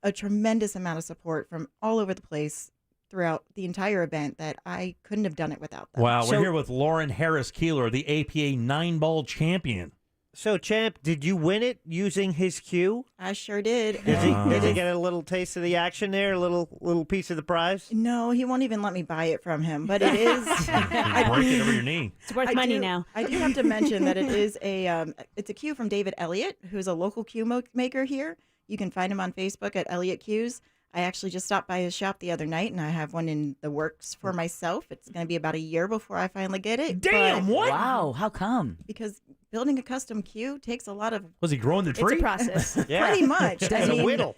a tremendous amount of support from all over the place throughout the entire event that I couldn't have done it without them. Wow, we're here with Lauren Harris-Keeler, the APA 9-ball champion. So, Champ, did you win it using his cue? I sure did. Did he get a little taste of the action there, a little piece of the prize? No, he won't even let me buy it from him, but it is. Break it over your knee. It's worth money now. I do have to mention that it is it's a cue from David Elliott, who's a local cue maker here. You can find him on Facebook at Elliott Cues. I actually just stopped by his shop the other night, and I have one in the works for myself. It's going to be about a year before I finally get it. Damn, what? Wow, how come? Because building a custom cue takes a lot of... Was he growing the tree? It's a process. Pretty much.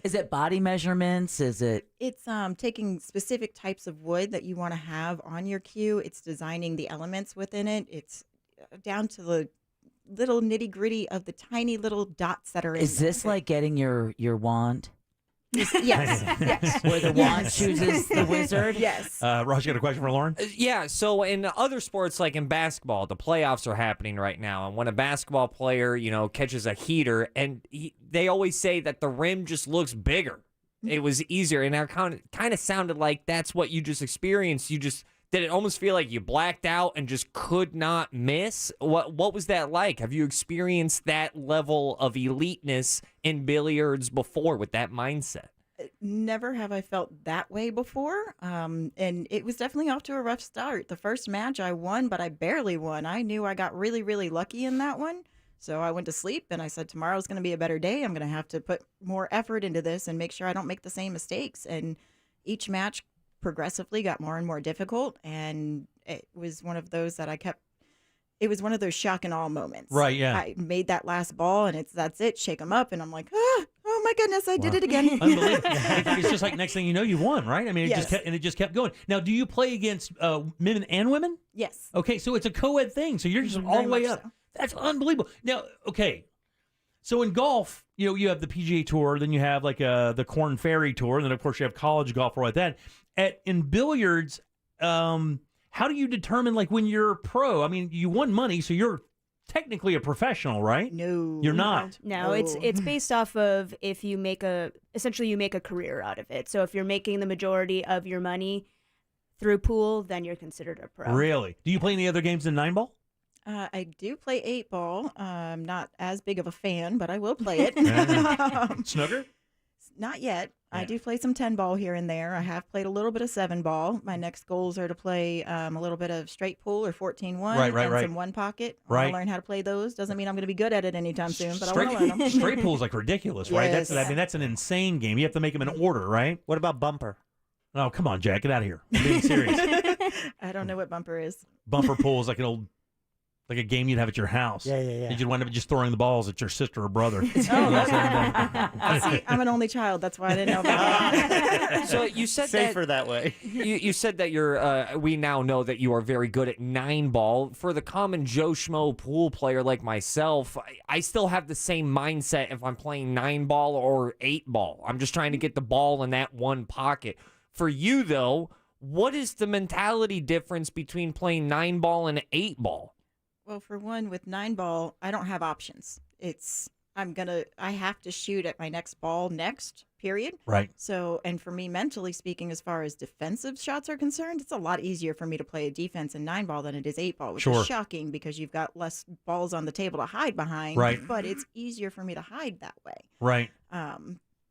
Is it body measurements? Is it... It's taking specific types of wood that you want to have on your cue. It's designing the elements within it. It's down to the little nitty-gritty of the tiny little dots that are in Is this like getting your wand? Yes. Where the wand chooses the wizard? Yes. Ross, you got a question for Lauren? Yeah, so in other sports, like in basketball, the playoffs are happening right now. And when a basketball player, catches a heater, and they always say that the rim just looks bigger. It was easier. And it kind of sounded like that's what you just experienced. Did it almost feel like you blacked out and just could not miss? What was that like? Have you experienced that level of eliteness in billiards before with that mindset? Never have I felt that way before. And it was definitely off to a rough start. The first match I won, but I barely won. I knew I got really, really lucky in that one. So I went to sleep and I said, tomorrow's going to be a better day. I'm going to have to put more effort into this and make sure I don't make the same mistakes. And each match progressively got more and more difficult, and it was one of those that it was one of those shock and awe moments. Right, yeah. I made that last ball, and that's it, shake them up, and I'm like, oh my goodness, I did it again. Unbelievable. It's just like next thing you know, you won, right? I mean, it just kept going. Now, do you play against men and women? Yes. Okay, so it's a co-ed thing, so you're just all the way up. So. That's unbelievable. Now, okay, so in golf, you have the PGA Tour, then you have like the Korn Ferry Tour, and then of course you have college golf or like that. In billiards, how do you determine like when you're pro? I mean, you won money, so you're technically a professional, right? No, you're not. No, it's based off of if you make a career out of it. So if you're making the majority of your money through pool, then you're considered a pro. Really? Do you play any other games than 9-ball? I do play 8-ball. I'm not as big of a fan, but I will play it. Snooker? Not yet. I do play some 10 ball here and there. I have played a little bit of 7 ball. My next goals are to play a little bit of straight pool or 14-1 and some one pocket. I want to learn how to play those. Doesn't mean I'm going to be good at it anytime soon, but I want to learn them. Straight pool is like ridiculous, right? Yes. That's an insane game. You have to make them in order, right? What about bumper? Oh, come on, Jack, get out of here. I'm being serious. I don't know what bumper is. Bumper pool is like a game you'd have at your house. Yeah. And you'd wind up just throwing the balls at your sister or brother. See, I'm an only child. That's why I didn't know about that. So you said Safer that way. You said that you're. We now know that you are very good at 9 ball. For the common Joe Schmo pool player like myself, I still have the same mindset if I'm playing 9 ball or 8 ball. I'm just trying to get the ball in that one pocket. For you though, what is the mentality difference between playing 9 ball and 8 ball? Well, for one, with 9 ball, I don't have options. I have to shoot at my next ball next, period. Right. So, and for me, mentally speaking, as far as defensive shots are concerned, it's a lot easier for me to play a defense in 9 ball than it is 8 ball, which is shocking because you've got less balls on the table to hide behind. Right. But it's easier for me to hide that way. Right.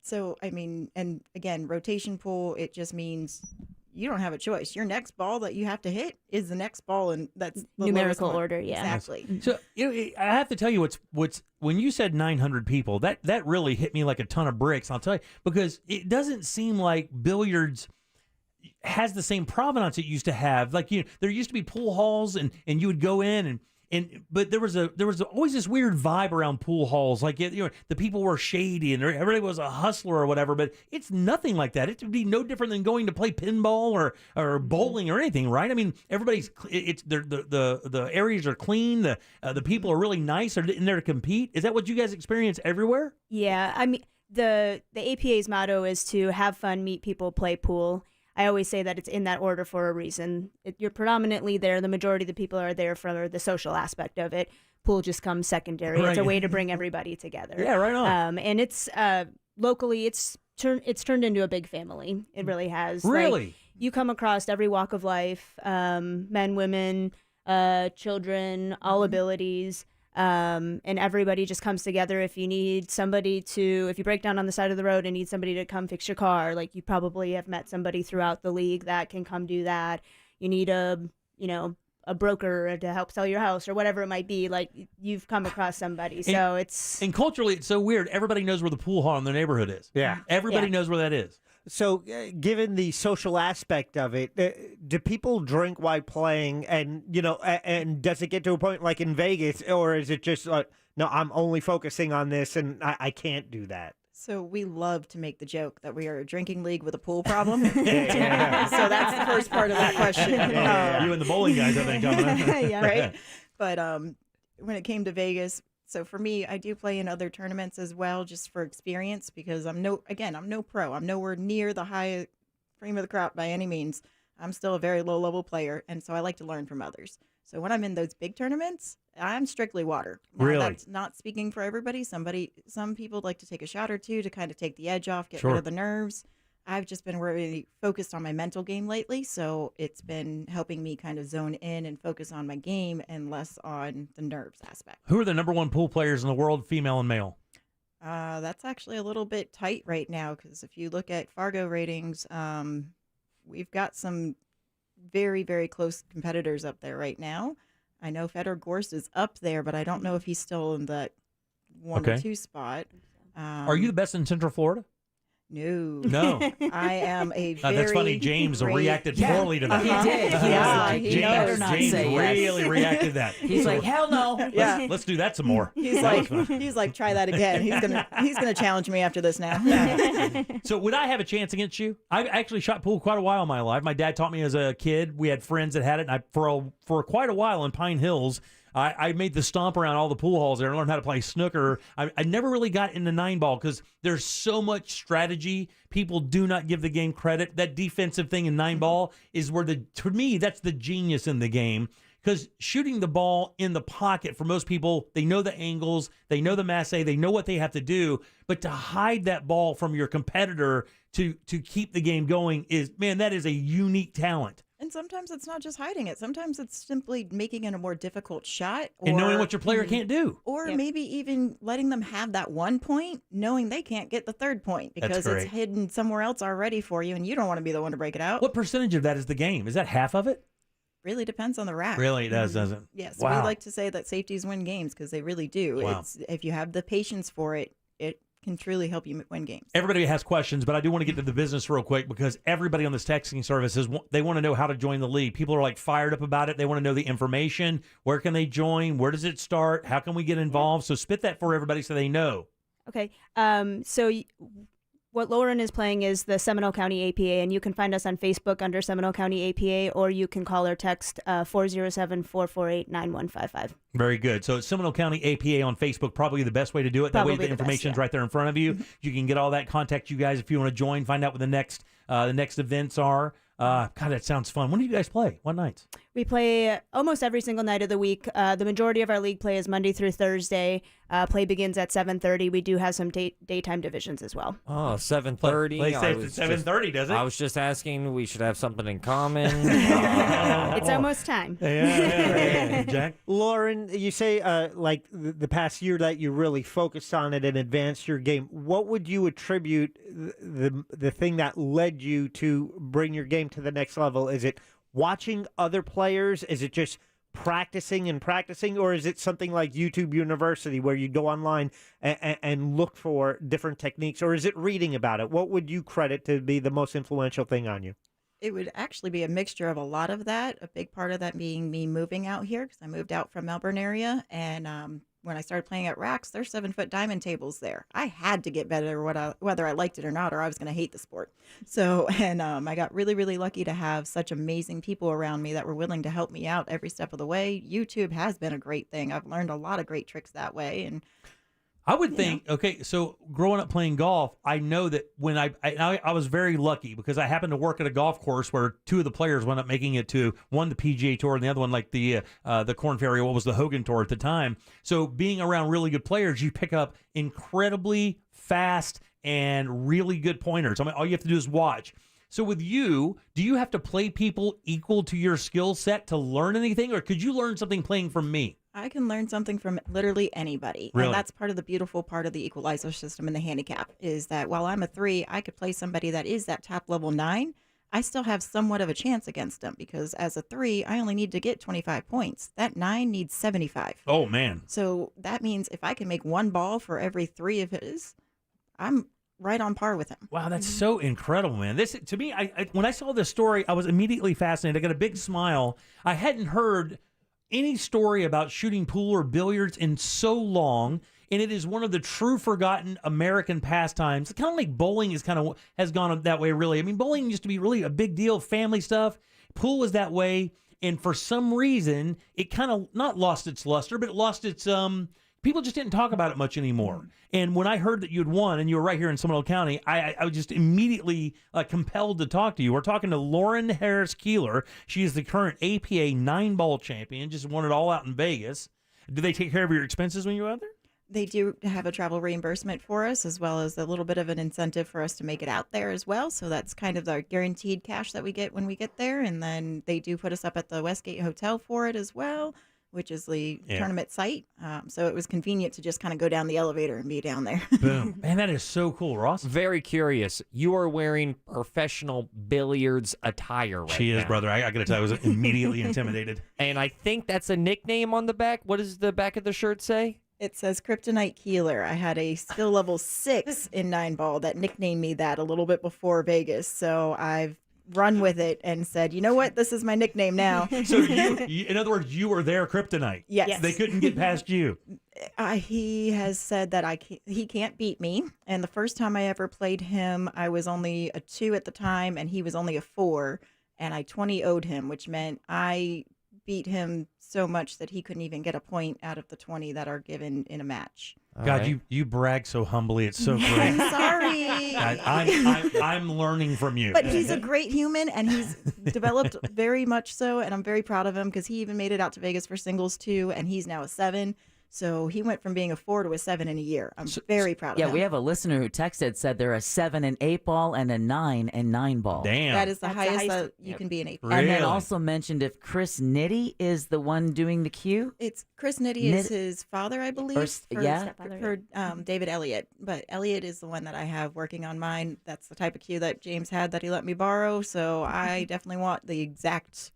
So, I mean, and again, rotation pool, it just means you don't have a choice. Your next ball that you have to hit is the next ball, and that's the numerical lowest one. order. Yeah, exactly. So I have to tell you what's when you said 900 people, that really hit me like a ton of bricks. I'll tell you, because it doesn't seem like billiards has the same provenance it used to have. Like there used to be pool halls, and you would go in but there was always this weird vibe around pool halls. Like the people were shady and everybody was a hustler or whatever. But it's nothing like that. It would be no different than going to play pinball or bowling or anything, right? I mean, the areas are clean. The people are really nice. Are in there to compete. Is that what you guys experience everywhere? Yeah, I mean the APA's motto is to have fun, meet people, play pool. I always say that it's in that order for a reason. You're predominantly there. The majority of the people are there for the social aspect of it. Pool just comes secondary. Right. It's a way to bring everybody together. Yeah, right on. And it's locally, it's turned into a big family. It really has. Really? Like, you come across every walk of life, men, women, children, all abilities. And everybody just comes together. If you need if you break down on the side of the road and need somebody to come fix your car, like you probably have met somebody throughout the league that can come do that. You need a broker to help sell your house or whatever it might be. Like you've come across somebody. And culturally, it's so weird. Everybody knows where the pool hall in their neighborhood is. Yeah. Everybody knows where that is. So, given the social aspect of it, do people drink while playing? And and does it get to a point like in Vegas, or is it just like, no, I'm only focusing on this, and I can't do that? So we love to make the joke that we are a drinking league with a pool problem. Yeah. So that's the first part of that question. You and the bowling guys, I think, coming up. Yeah, right. But when it came to Vegas. So for me, I do play in other tournaments as well, just for experience, because I'm no pro. I'm nowhere near the high cream of the crop by any means. I'm still a very low level player, and so I like to learn from others. So when I'm in those big tournaments, I'm strictly water. Now, really? That's not speaking for everybody. Some people like to take a shot or two to kind of take the edge off, get rid of the nerves. I've just been really focused on my mental game lately, so it's been helping me kind of zone in and focus on my game and less on the nerves aspect. Who are the number 1 pool players in the world, female and male? That's actually a little bit tight right now, because if you look at Fargo ratings, we've got some very, very close competitors up there right now. I know Fedor Gorst is up there, but I don't know if he's still in that 1 or 2 spot. Are you the best in Central Florida? No. I am a very that's funny. James reacted poorly to that. He did. James really reacted to that. He's like, hell no. Yeah. Let's do that some more. He's like, try that again. He's gonna challenge me after this now. So would I have a chance against you? I actually shot pool quite a while in my life. My dad taught me as a kid. We had friends that had it. And for quite a while in Pine Hills, I made the stomp around all the pool halls there and learned how to play snooker. I never really got into 9 ball because there's so much strategy. People do not give the game credit. That defensive thing in 9 ball is where to me, that's the genius in the game. Because shooting the ball in the pocket, for most people, they know the angles, they know the masse, they know what they have to do. But to hide that ball from your competitor to keep the game going that is a unique talent. And sometimes it's not just hiding it. Sometimes it's simply making it a more difficult shot. And knowing what your player can't do. Or maybe even letting them have that 1 point, knowing they can't get the third point because it's hidden somewhere else already for you, and you don't want to be the one to break it out. What percentage of that is the game? Is that half of it? Really depends on the rack. Really, it does, doesn't it? Yes. Wow. We like to say that safeties win games because they really do. Wow. If you have the patience for it, it can truly help you win games. Everybody has questions, but I do want to get to the business real quick because everybody on this texting service they want to know how to join the league. People are like fired up about it. They want to know the information. Where can they join? Where does it start? How can we get involved? So spit that for everybody so they know. Okay. What Lauren is playing is the Seminole County APA, and you can find us on Facebook under Seminole County APA, or you can call or text 407-448-9155. Very good. So it's Seminole County APA on Facebook, probably the best way to do it. That way the information's right there in front of you. You can get all that. Contact you guys if you want to join, find out what the next events are. God, that sounds fun. When do you guys play? What nights? We play almost every single night of the week. The majority of our league play is Monday through Thursday. Play begins at 7:30. We do have some daytime divisions as well. Oh, 7:30. Play safe at 7:30, does it? I was just asking. We should have something in common. It's almost time. Yeah. Jack? Lauren, you say like the past year that you really focused on it and advanced your game. What would you attribute the thing that led you to bring your game to the next level? Is it watching other players? Is it just practicing, or is it something like YouTube University where you go online and look for different techniques, or is it reading about it? What would you credit to be the most influential thing on you? It would actually be a mixture of a lot of that. A big part of that being me moving out here because I moved out from Melbourne area, and when I started playing at racks, there's 7-foot diamond tables there. I had to get better whether I liked it or not, or I was going to hate the sport. So, and I got really, really lucky to have such amazing people around me that were willing to help me out every step of the way. YouTube has been a great thing. I've learned a lot of great tricks that way, and I would think, okay, so growing up playing golf, I know that when I was very lucky because I happened to work at a golf course where two of the players wound up making it to one, the PGA Tour, and the other one, like the Korn Ferry, what was the Hogan Tour at the time. So being around really good players, you pick up incredibly fast and really good pointers. I mean, all you have to do is watch. So with you, do you have to play people equal to your skill set to learn anything, or could you learn something playing from me? I can learn something from literally anybody. Really? And that's part of the beautiful part of the equalizer system and the handicap is that while I'm a 3, I could play somebody that is that top level 9. I still have somewhat of a chance against them because as a 3, I only need to get 25 points. That 9 needs 75. Oh, man. So that means if I can make one ball for every 3 of his, I'm right on par with him. Wow, that's so incredible, man. This, to me, I when I saw this story, I was immediately fascinated. I got a big smile. I hadn't heard any story about shooting pool or billiards in so long, and it is one of the true forgotten American pastimes. Kind of like bowling has gone that way, really. I mean, bowling used to be really a big deal, family stuff. Pool was that way, and for some reason, it kind of not lost its luster, but it lost its people just didn't talk about it much anymore. And when I heard that you had won and you were right here in Seminole County, I was just immediately compelled to talk to you. We're talking to Lauren Harris Keeler. She is the current APA 9-ball champion, just won it all out in Vegas. Do they take care of your expenses when you're out there? They do have a travel reimbursement for us, as well as a little bit of an incentive for us to make it out there as well. So that's kind of our guaranteed cash that we get when we get there. And then they do put us up at the Westgate Hotel for it as well, which is the tournament site. So it was convenient to just kind of go down the elevator and be down there. Boom. Man, that is so cool, Ross. Very curious. You are wearing professional billiards attire right now. She is, brother. I got to tell you, I was immediately intimidated. And I think that's a nickname on the back. What does the back of the shirt say? It says Kryptonite Keeler. I had a skill level 6 in 9-ball that nicknamed me that a little bit before Vegas. So I've run with it and said, you know what, this is my nickname now. So you, in other words, you were their kryptonite. Yes. They couldn't get past you. He has said that he can't beat me. And the first time I ever played him, I was only a 2 at the time and he was only a 4. And I 20-0'd him, which meant I beat him so much that he couldn't even get a point out of the 20 that are given in a match. God, you brag so humbly. It's so great. I'm sorry. I'm learning from you. But he's a great human, and he's developed very much so, and I'm very proud of him because he even made it out to Vegas for singles too, and he's now a 7. So he went from being a 4 to a 7 in a year. I'm very proud of him. Yeah, we have a listener who texted, said they're a 7 and 8 ball and a 9 and 9 ball. Damn. That is the highest that you can be an 8 ball. And then also mentioned if Chris Nitty is the one doing the cue. It's Chris Nitty is his father, I believe. For David Elliott. But Elliott is the one that I have working on mine. That's the type of cue that James had that he let me borrow. So I definitely want the exact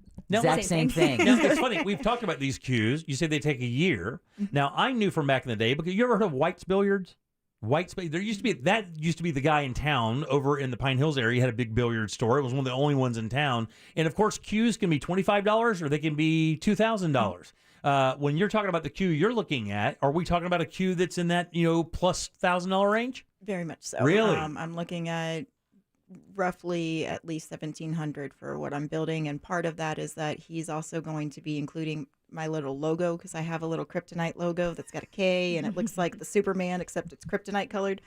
same thing. Now, it's funny. We've talked about these cues. You say they take a year. Now, I knew from back in the day, because you ever heard of White's Billiards? There used to be the guy in town over in the Pine Hills area. He had a big billiard store. It was one of the only ones in town. And of course, cues can be $25 or they can be $2,000. When you're talking about the cue you're looking at, are we talking about a cue that's in that plus $1,000 range? Very much so. Really? I'm looking at roughly at least $1,700 for what I'm building, and part of that is that he's also going to be including my little logo, because I have a little kryptonite logo that's got a K and it looks like the Superman except it's kryptonite colored.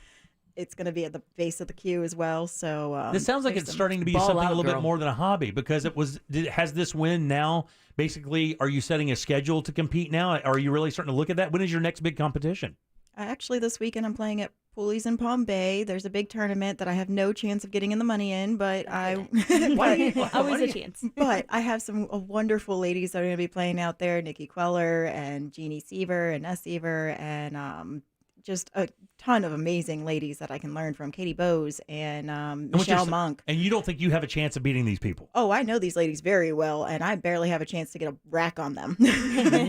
It's going to be at the base of the queue as well. So this sounds like it's starting to be something a little bit more than a hobby, because has this win now basically, are you setting a schedule to compete now? Are you really starting to look at that? When is your next big competition? Actually, this weekend I'm playing at Pooley's in Palm Bay. There's a big tournament that I have no chance of getting in the money in, but always a chance. But I have some wonderful ladies that are going to be playing out there: Nikki Queller and Jeannie Seaver and Ness Seaver, and just a ton of amazing ladies that I can learn from. Katie Bowes and Michelle Monk. And you don't think you have a chance of beating these people? Oh, I know these ladies very well, and I barely have a chance to get a rack on them.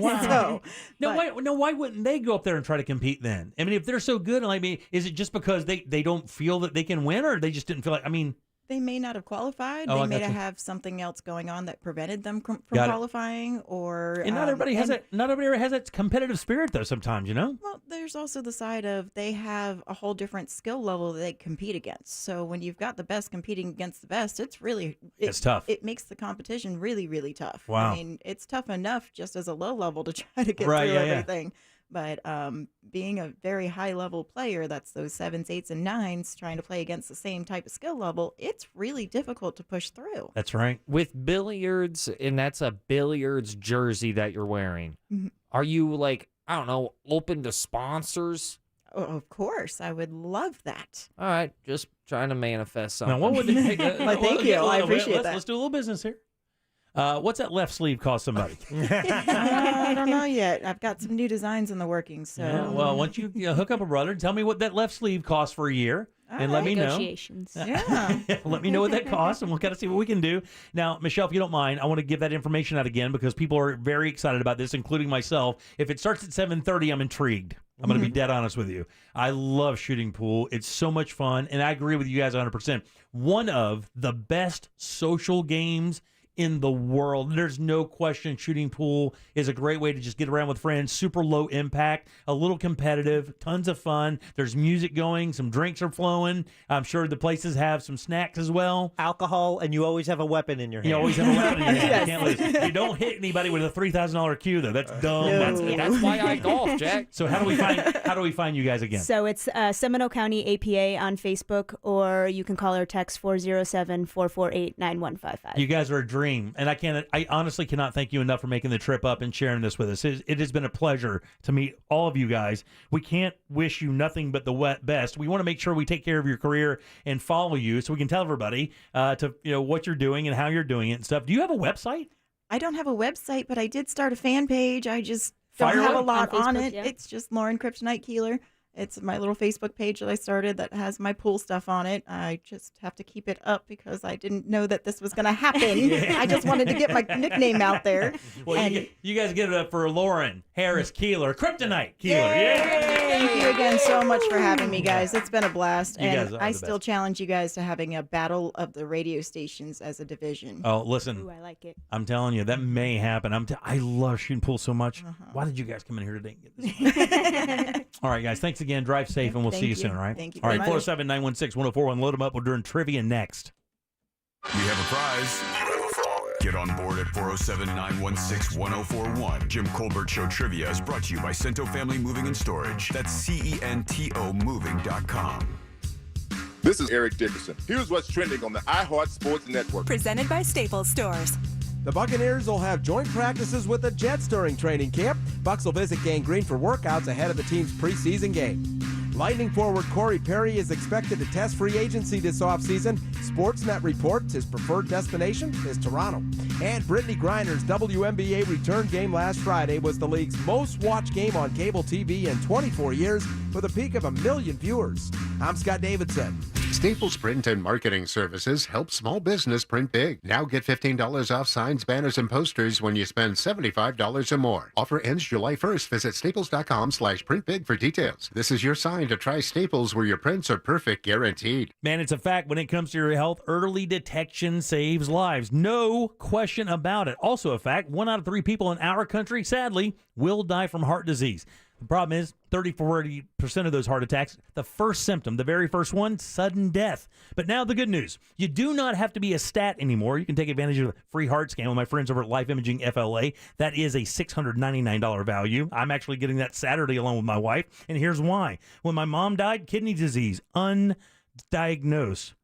Wow. Why wouldn't they go up there and try to compete then? I mean, if they're so good, is it just because they don't feel that they can win, or they just didn't feel like, they may not have qualified. Oh, they I may gotcha. have something else going on that prevented them from Got it. qualifying. Or And not everybody has that. Not everybody has that competitive spirit, though. Sometimes, Well, there's also the side of they have a whole different skill level that they compete against. So when you've got the best competing against the best, it's tough. It makes the competition really, really tough. Wow. I mean, it's tough enough just as a low level to try to get Right, through yeah, everything. But being a very high level player, that's those 7s, 8s, and 9s trying to play against the same type of skill level, it's really difficult to push through. That's right. With billiards, and that's a billiards jersey that you're wearing, are you open to sponsors? Oh, of course. I would love that. All right, just trying to manifest something. Now, what would thank you. I appreciate that. Let's do a little business here. What's that left sleeve cost somebody? I don't know yet. I've got some new designs in the working. So, yeah, well, once you hook up a brother, tell me what that left sleeve costs for a year, and let me know. Negotiations. Yeah. Let me know what that costs, and we'll kind of see what we can do. Now, Michelle, if you don't mind, I want to give that information out again because people are very excited about this, including myself. If it starts at 7:30, I'm intrigued. I'm going to be dead honest with you. I love shooting pool. It's so much fun, and I agree with you guys 100%. One of the best social games in the world. There's no question shooting pool is a great way to just get around with friends. Super low impact, a little competitive, tons of fun. There's music going, some drinks are flowing. I'm sure the places have some snacks as well. Alcohol, and you always have a weapon in your hand. You always have a weapon in your hand. You can't lose. You don't hit anybody with a $3,000 cue, though. That's dumb. No. That's why I golf, Jack. So how do we find you guys again? So it's Seminole County APA on Facebook, or you can call or text 407-448-9155. You guys are a dream, and I honestly cannot thank you enough for making the trip up and sharing this with us. It has been a pleasure to meet all of you guys. We can't wish you nothing but the best. We want to make sure we take care of your career and follow you, so we can tell everybody what you're doing and how you're doing it and stuff. Do you have a website? I don't have a website, but I did start a fan page. I just don't have a lot on it. Yeah. It's just Lauren Kryptonite Keeler. It's my little Facebook page that I started that has my pool stuff on it. I just have to keep it up because I didn't know that this was going to happen. Yeah. I just wanted to get my nickname out there. Well, you guys give it up for Lauren Harris Keeler, Kryptonite Keeler. Yay! Thank you again so much for having me, guys. It's been a blast. You guys And are I the still best. challenge you guys to having a battle of the radio stations as a division. Oh, listen. Ooh, I like it. I'm telling you, that may happen. I love shooting pool so much. Why did you guys come in here today and get this? All right, guys. Thanks again. Drive safe, and we'll see you soon, all right? Thank you All very right, much. 407-916-1041. Load them up. We're doing trivia next. We have a prize. Get on board at 407-916-1041. Jim Colbert Show Trivia is brought to you by Cento Family Moving and Storage. That's CENTO Moving.com. This is Eric Dickerson. Here's what's trending on the iHeart Sports Network. Presented by Staples Stores. The Buccaneers will have joint practices with the Jets during training camp. Bucs will visit Gang Green for workouts ahead of the team's preseason game. Lightning forward Corey Perry is expected to test free agency this offseason. Sportsnet reports his preferred destination is Toronto. And Brittany Griner's WNBA return game last Friday was the league's most watched game on cable TV in 24 years with a peak of 1 million viewers. I'm Scott Davidson. Staples Print and Marketing Services help small business print big. Now get $15 off signs, banners, and posters when you spend $75 or more. Offer ends July 1st. Visit staples.com/printbig for details. This is your sign to try Staples, where your prints are perfect, guaranteed. Man, it's a fact when it comes to your health, early detection saves lives. No question about it. Also a fact, 1 out of 3 people in our country, sadly, will die from heart disease. The problem is 30-40% of those heart attacks, the first symptom, the very first one, sudden death. But now the good news. You do not have to be a stat anymore. You can take advantage of the free heart scan with my friends over at Life Imaging FLA. That is a $699 value. I'm actually getting that Saturday along with my wife, and here's why. When my mom died, kidney disease, undiagnosed.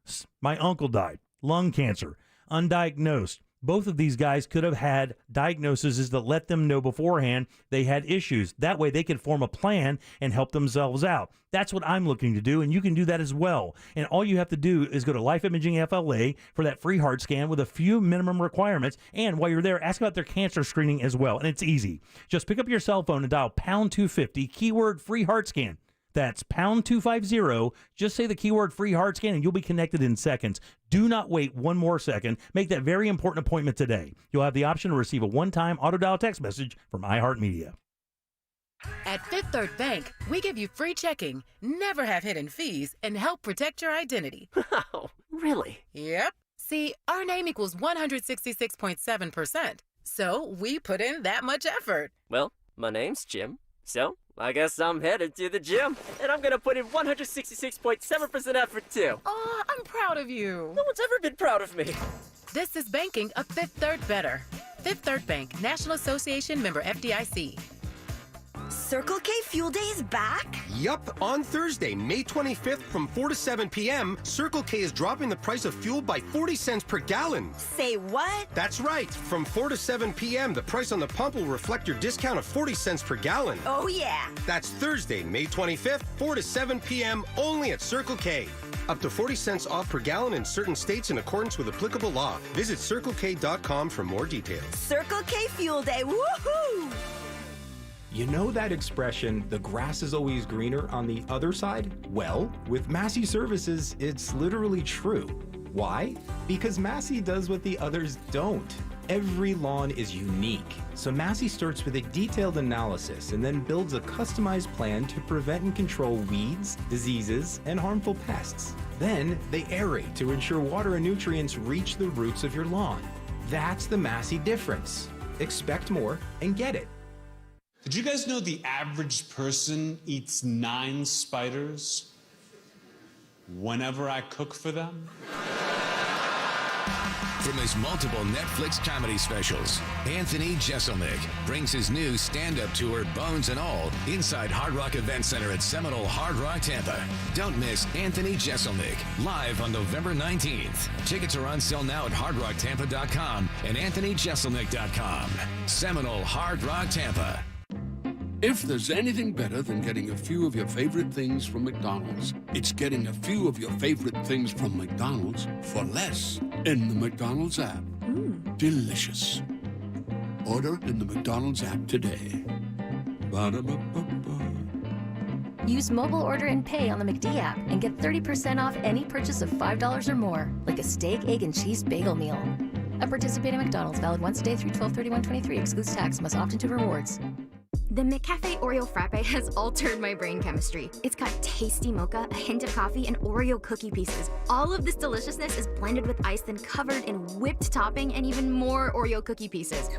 My uncle died, lung cancer, undiagnosed. Both of these guys could have had diagnoses that let them know beforehand they had issues. That way they could form a plan and help themselves out. That's what I'm looking to do, and you can do that as well. And all you have to do is go to Life Imaging FLA for that free heart scan with a few minimum requirements. And while you're there, ask about their cancer screening as well. And it's easy. Just pick up your cell phone and dial pound 250, keyword free heart scan. That's pound 250. Just say the keyword free heart scan and you'll be connected in seconds. Do not wait 1 more second. Make that very important appointment today. You'll have the option to receive a one-time auto-dial text message from iHeartMedia. At Fifth Third Bank, we give you free checking, never have hidden fees, and help protect your identity. Wow, really? Yep. See, our name equals 166.7%. So we put in that much effort. Well, my name's Jim, so I guess I'm headed to the gym, and I'm gonna put in 166.7% effort too. Oh, I'm proud of you. No one's ever been proud of me. This is banking a Fifth Third better. Fifth Third Bank, National Association member FDIC. Circle K Fuel Day is back? Yup, on Thursday, May 25th from 4 to 7 p.m., Circle K is dropping the price of fuel by 40 cents per gallon. Say what? That's right. From 4 to 7 p.m., the price on the pump will reflect your discount of 40 cents per gallon. Oh, yeah. That's Thursday, May 25th, 4 to 7 p.m., only at Circle K. Up to 40 cents off per gallon in certain states in accordance with applicable law. Visit CircleK.com for more details. Circle K Fuel Day, woohoo! You know that expression, the grass is always greener on the other side? Well, with Massey Services, it's literally true. Why? Because Massey does what the others don't. Every lawn is unique, so Massey starts with a detailed analysis and then builds a customized plan to prevent and control weeds, diseases, and harmful pests. Then they aerate to ensure water and nutrients reach the roots of your lawn. That's the Massey difference. Expect more and get it. Did you guys know the average person eats 9 spiders whenever I cook for them? From his multiple Netflix comedy specials, Anthony Jeselnik brings his new stand-up tour, Bones and All, inside Hard Rock Event Center at Seminole Hard Rock, Tampa. Don't miss Anthony Jeselnik, live on November 19th. Tickets are on sale now at hardrocktampa.com and anthonyjeselnik.com. Seminole Hard Rock, Tampa. If there's anything better than getting a few of your favorite things from McDonald's, it's getting a few of your favorite things from McDonald's for less in the McDonald's app. Delicious. Order in the McDonald's app today. Ba-da-ba-ba-ba. Use mobile order and pay on the McD app and get 30% off any purchase of $5 or more, like a steak, egg, and cheese bagel meal. At participating McDonald's, valid once a day through 12/31/23, excludes tax, must opt into rewards. The McCafe Oreo Frappe has altered my brain chemistry. It's got tasty mocha, a hint of coffee, and Oreo cookie pieces. All of this deliciousness is blended with ice, then covered in whipped topping and even more Oreo cookie pieces.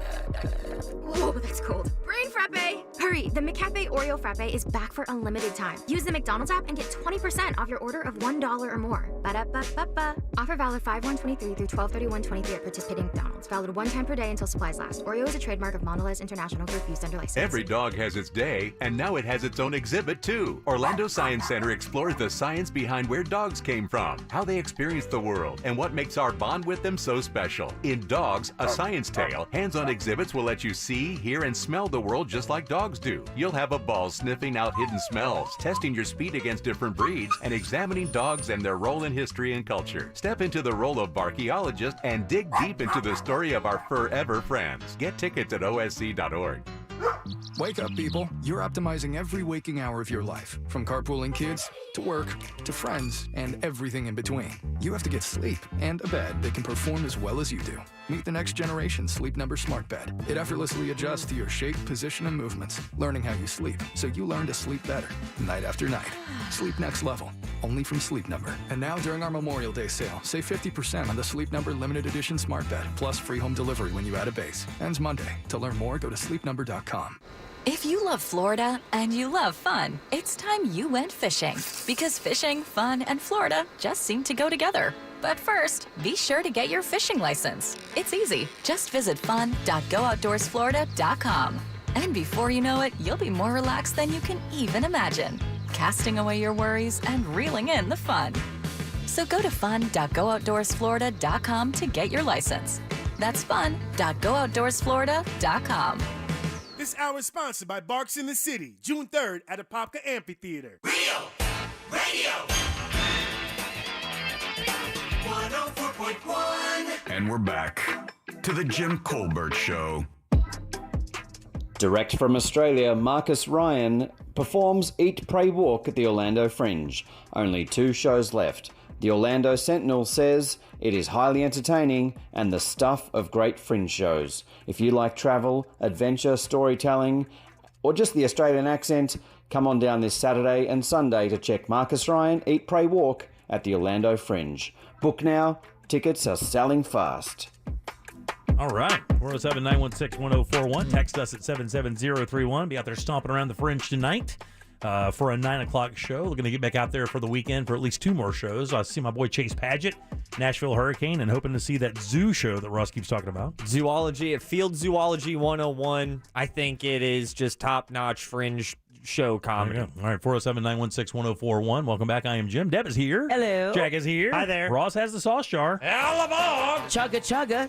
Whoa, that's cold. Brain Frappe! Hurry, the McCafe Oreo Frappe is back for a limited time. Use the McDonald's app and get 20% off your order of $1 or more. Ba-da-ba-ba-ba. Offer valid 5/1/23 through 12/31/23 at participating McDonald's. Valid one time per day until supplies last. Oreo is a trademark of Mondelez International Group used under license. Every dog has its day, and now it has its own exhibit too. Orlando Science Center explores the science behind where dogs came from, how they experience the world, and what makes our bond with them so special. In Dogs, a Science Tale, hands-on exhibits will let you see, hear, and smell the world just like dogs do. You'll have a ball sniffing out hidden smells, testing your speed against different breeds, and examining dogs and their role in history and culture. Step into the role of archaeologist and dig deep into the story of our forever friends. Get tickets at osc.org. Wake up, people. You're optimizing every waking hour of your life, from carpooling kids to work to friends and everything in between. You have to get sleep and a bed that can perform as well as you do. Meet the next generation Sleep Number Smart Bed. It effortlessly adjusts to your shape, position, and movements, learning how you sleep, so you learn to sleep better, night after night. Sleep next level, only from Sleep Number. And now during our Memorial Day sale, save 50% on the Sleep Number Limited Edition Smart Bed, plus free home delivery when you add a base. Ends Monday. To learn more, go to sleepnumber.com. If you love Florida and you love fun, it's time you went fishing. Because fishing, fun, and Florida just seem to go together. But first, be sure to get your fishing license. It's easy. Just visit fun.gooutdoorsflorida.com. And before you know it, you'll be more relaxed than you can even imagine, casting away your worries and reeling in the fun. So go to fun.gooutdoorsflorida.com to get your license. That's fun.gooutdoorsflorida.com. This hour is sponsored by Barks in the City, June 3rd at Apopka Amphitheater. Radio! 104.1. And we're back to the Jim Colbert Show. Direct from Australia, Marcus Ryan performs Eat, Pray, Walk at the Orlando Fringe. Only 2 shows left. The Orlando Sentinel says it is highly entertaining and the stuff of great Fringe shows. If you like travel, adventure, storytelling, or just the Australian accent, come on down this Saturday and Sunday to check Marcus Ryan Eat, Pray, Walk at the Orlando Fringe. Book now. Tickets are selling fast. All right. 407-916-1041. Text us at 77031. Be out there stomping around the Fringe tonight. For a 9 o'clock show. We're going to get back out there for the weekend for at least 2 more shows. I see my boy Chase Padgett, Nashville Hurricane, and hoping to see that zoo show that Ross keeps talking about. Zoology at Field Zoology 101. I think it is just top-notch Fringe show comedy. All right, 407-916-1041. Welcome back. I am Jim. Deb is here. Hello. Jack is here. Hi there. Ross has the sauce jar. Chugga chugga.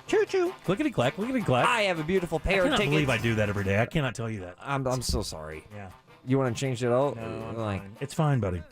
Choo-choo. Clickety-clack, clickety-clack. I have a beautiful pair I of cannot tickets. believe I do that every day. I cannot tell you that. I'm so sorry. Yeah. You want to change it out? No, I'm fine. It's fine, buddy.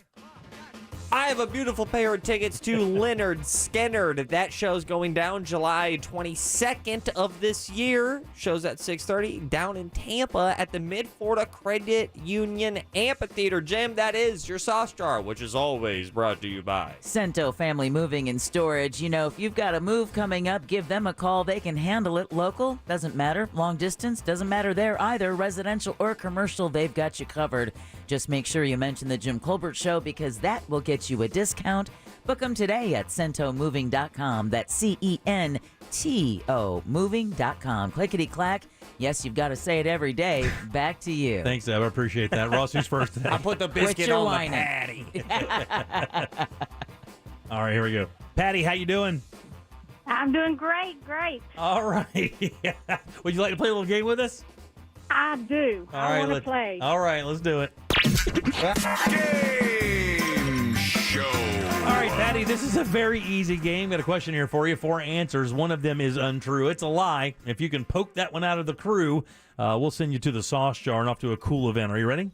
I have a beautiful pair of tickets to Leonard Skennard. That show's going down July 22nd of this year. Show's at 6:30 down in Tampa at the Mid-Florida Credit Union Amphitheater. Jim, that is your sauce jar, which is always brought to you by Cento Family Moving and Storage. You know, if you've got a move coming up, give them a call. They can handle it. Local, doesn't matter. Long distance, doesn't matter there either. Residential or commercial, they've got you covered. Just make sure you mention the Jim Colbert Show because that will get you a discount. Book them today at centomoving.com. That's CENTO moving.com. Clickety-clack. Yes, you've got to say it every day. Back to you. Thanks, Deb. I appreciate that. Ross, who's first today? I put the biscuit on the patty. All right, here we go. Patty, how you doing? I'm doing great. All right. Would you like to play a little game with us? I do. I want to play. All right, let's do it. Game show. All right, Patty, this is a very easy game. Got a question here for you. 4 answers. One of them is untrue. It's a lie. If you can poke that one out of the crew, we'll send you to the sauce jar and off to a cool event. Are you ready?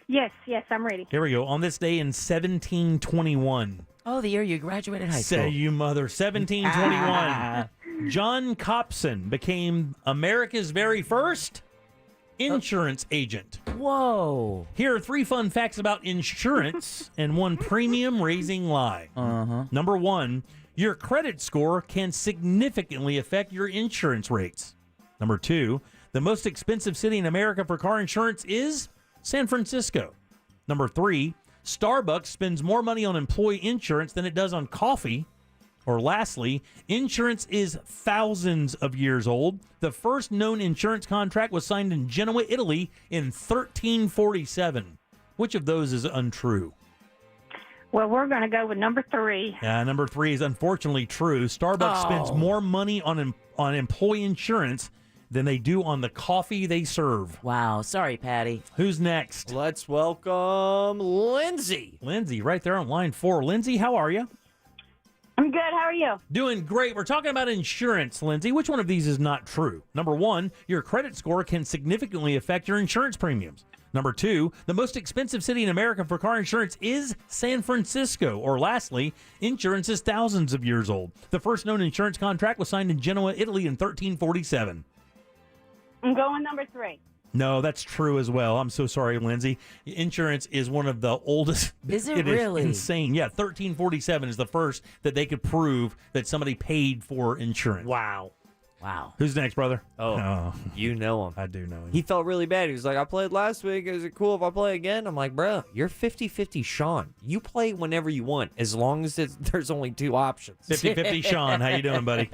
Yes, I'm ready. Here we go. On this day in 1721. Oh, the year you graduated high school. Say you mother. 1721. John Copson became America's very first insurance agent. Whoa. Here are 3 fun facts about insurance and 1 premium-raising lie. Number 1, your credit score can significantly affect your insurance rates. Number 2, the most expensive city in America for car insurance is San Francisco. Number 3, Starbucks spends more money on employee insurance than it does on coffee. Or lastly, insurance is thousands of years old. The first known insurance contract was signed in Genoa, Italy in 1347. Which of those is untrue? Well, we're going to go with number 3. Number 3 is unfortunately true. Starbucks spends more money on employee insurance than they do on the coffee they serve. Wow. Sorry, Patty. Who's next? Let's welcome Lindsay. Lindsay, right there on line 4. Lindsay, how are you? I'm good. How are you? Doing great. We're talking about insurance, Lindsay. Which one of these is not true? Number 1, your credit score can significantly affect your insurance premiums. Number 2, the most expensive city in America for car insurance is San Francisco. Or lastly, insurance is thousands of years old. The first known insurance contract was signed in Genoa, Italy in 1347. I'm going number 3. No, that's true as well. I'm so sorry, Lindsay. Insurance is one of the oldest. Is it really? Is insane. Yeah, 1347 is the first that they could prove that somebody paid for insurance. Wow. Who's next, brother? Oh, you know him. I do know him. He felt really bad. He was like, I played last week. Is it cool if I play again? I'm like, bro, you're 50-50 Sean. You play whenever you want, as long as there's only 2 options. 50-50 Sean. How you doing, buddy?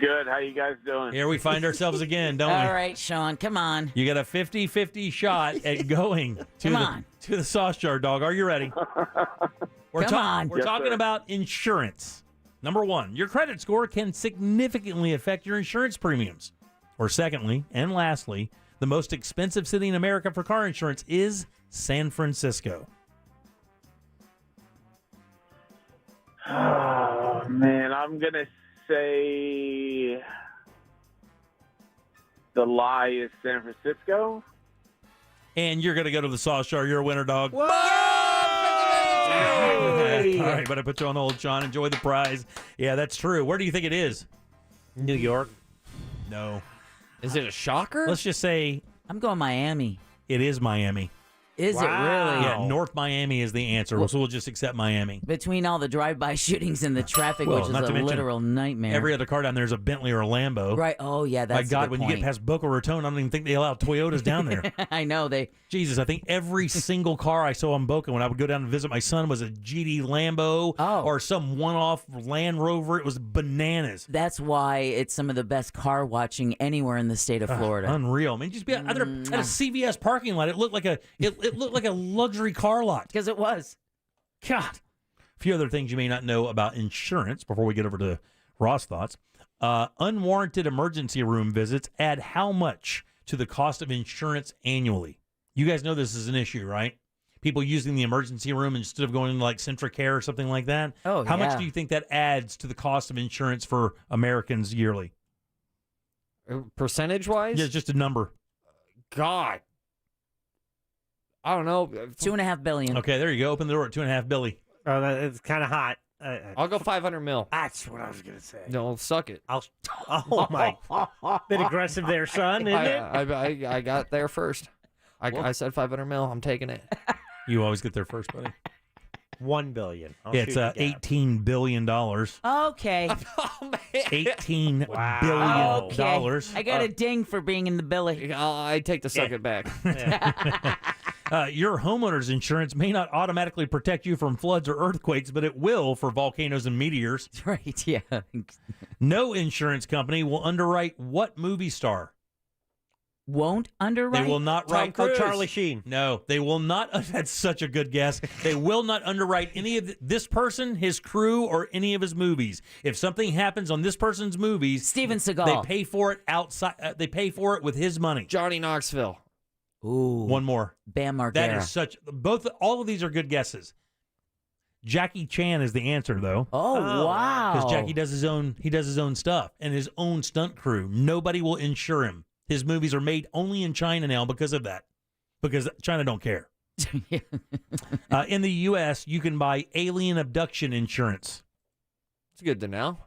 Good. How you guys doing? Here we find ourselves again, don't we? All right, Sean, come on. You got a 50-50 shot at going to the sauce jar, dog. Are you ready? We're talking about insurance. Number 1, your credit score can significantly affect your insurance premiums. Or secondly, and lastly, the most expensive city in America for car insurance is San Francisco. Oh, man, I'm going to say the lie is San Francisco. And you're going to go to the sauce jar. You're a winner, dog. Whoa! All right, but I put you on hold, Sean. Enjoy the prize. Yeah, that's true. Where do you think it is? New York. No. Is it a shocker? Let's just say I'm going Miami. it is Miami. Is it really? Yeah, North Miami is the answer. So we'll just accept Miami. Between all the drive-by shootings and the traffic, which is not a to mention, literal nightmare. Every other car down there is a Bentley or a Lambo. Right. Oh, yeah, that's My God, a good when point. you get past Boca Raton, I don't even think they allow Toyotas down there. I know. Jesus, I think every single car I saw in Boca when I would go down and visit my son was a GD Lambo or some one-off Land Rover. It was bananas. That's why it's some of the best car watching anywhere in the state of Florida. Unreal. I mean, just be at a CVS parking lot. It looked like a luxury car lot. Because it was. God. A few other things you may not know about insurance before we get over to Ross thoughts. Unwarranted emergency room visits add how much to the cost of insurance annually? You guys know this is an issue, right? People using the emergency room instead of going to like Centricare or something like that. Oh, How much do you think that adds to the cost of insurance for Americans yearly? Percentage-wise? Yeah, just a number. God. I don't know. $2.5 billion. Okay, there you go. Open the door at $2.5 billion. Oh, it's kind of hot. I'll go 500 mil. That's what I was gonna say. No, suck it. Oh my! Bit aggressive there, son, isn't it? I got there first. I said 500 mil. I'm taking it. You always get there first, buddy. $1 billion. It's $18 billion. Okay. $18 billion. Okay. I got a ding for being in the billy. I take the suck it back. Your homeowner's insurance may not automatically protect you from floods or earthquakes, but it will for volcanoes and meteors. Right, yeah. No insurance company will underwrite what movie star? Won't underwrite? They will not Tom write Cruise. Charlie Sheen. No, they will not. That's such a good guess. They will not underwrite any of this person, his crew, or any of his movies. If something happens on this person's movies, Steven Seagal. They pay for it outside. They pay for it with his money. Johnny Knoxville. Ooh. One more. Bam Margera. That is all of these are good guesses. Jackie Chan is the answer, though. Oh, wow. Because Jackie does his own stuff and his own stunt crew. Nobody will insure him. His movies are made only in China now because of that. Because China don't care. In the U.S., you can buy alien abduction insurance. It's good to know.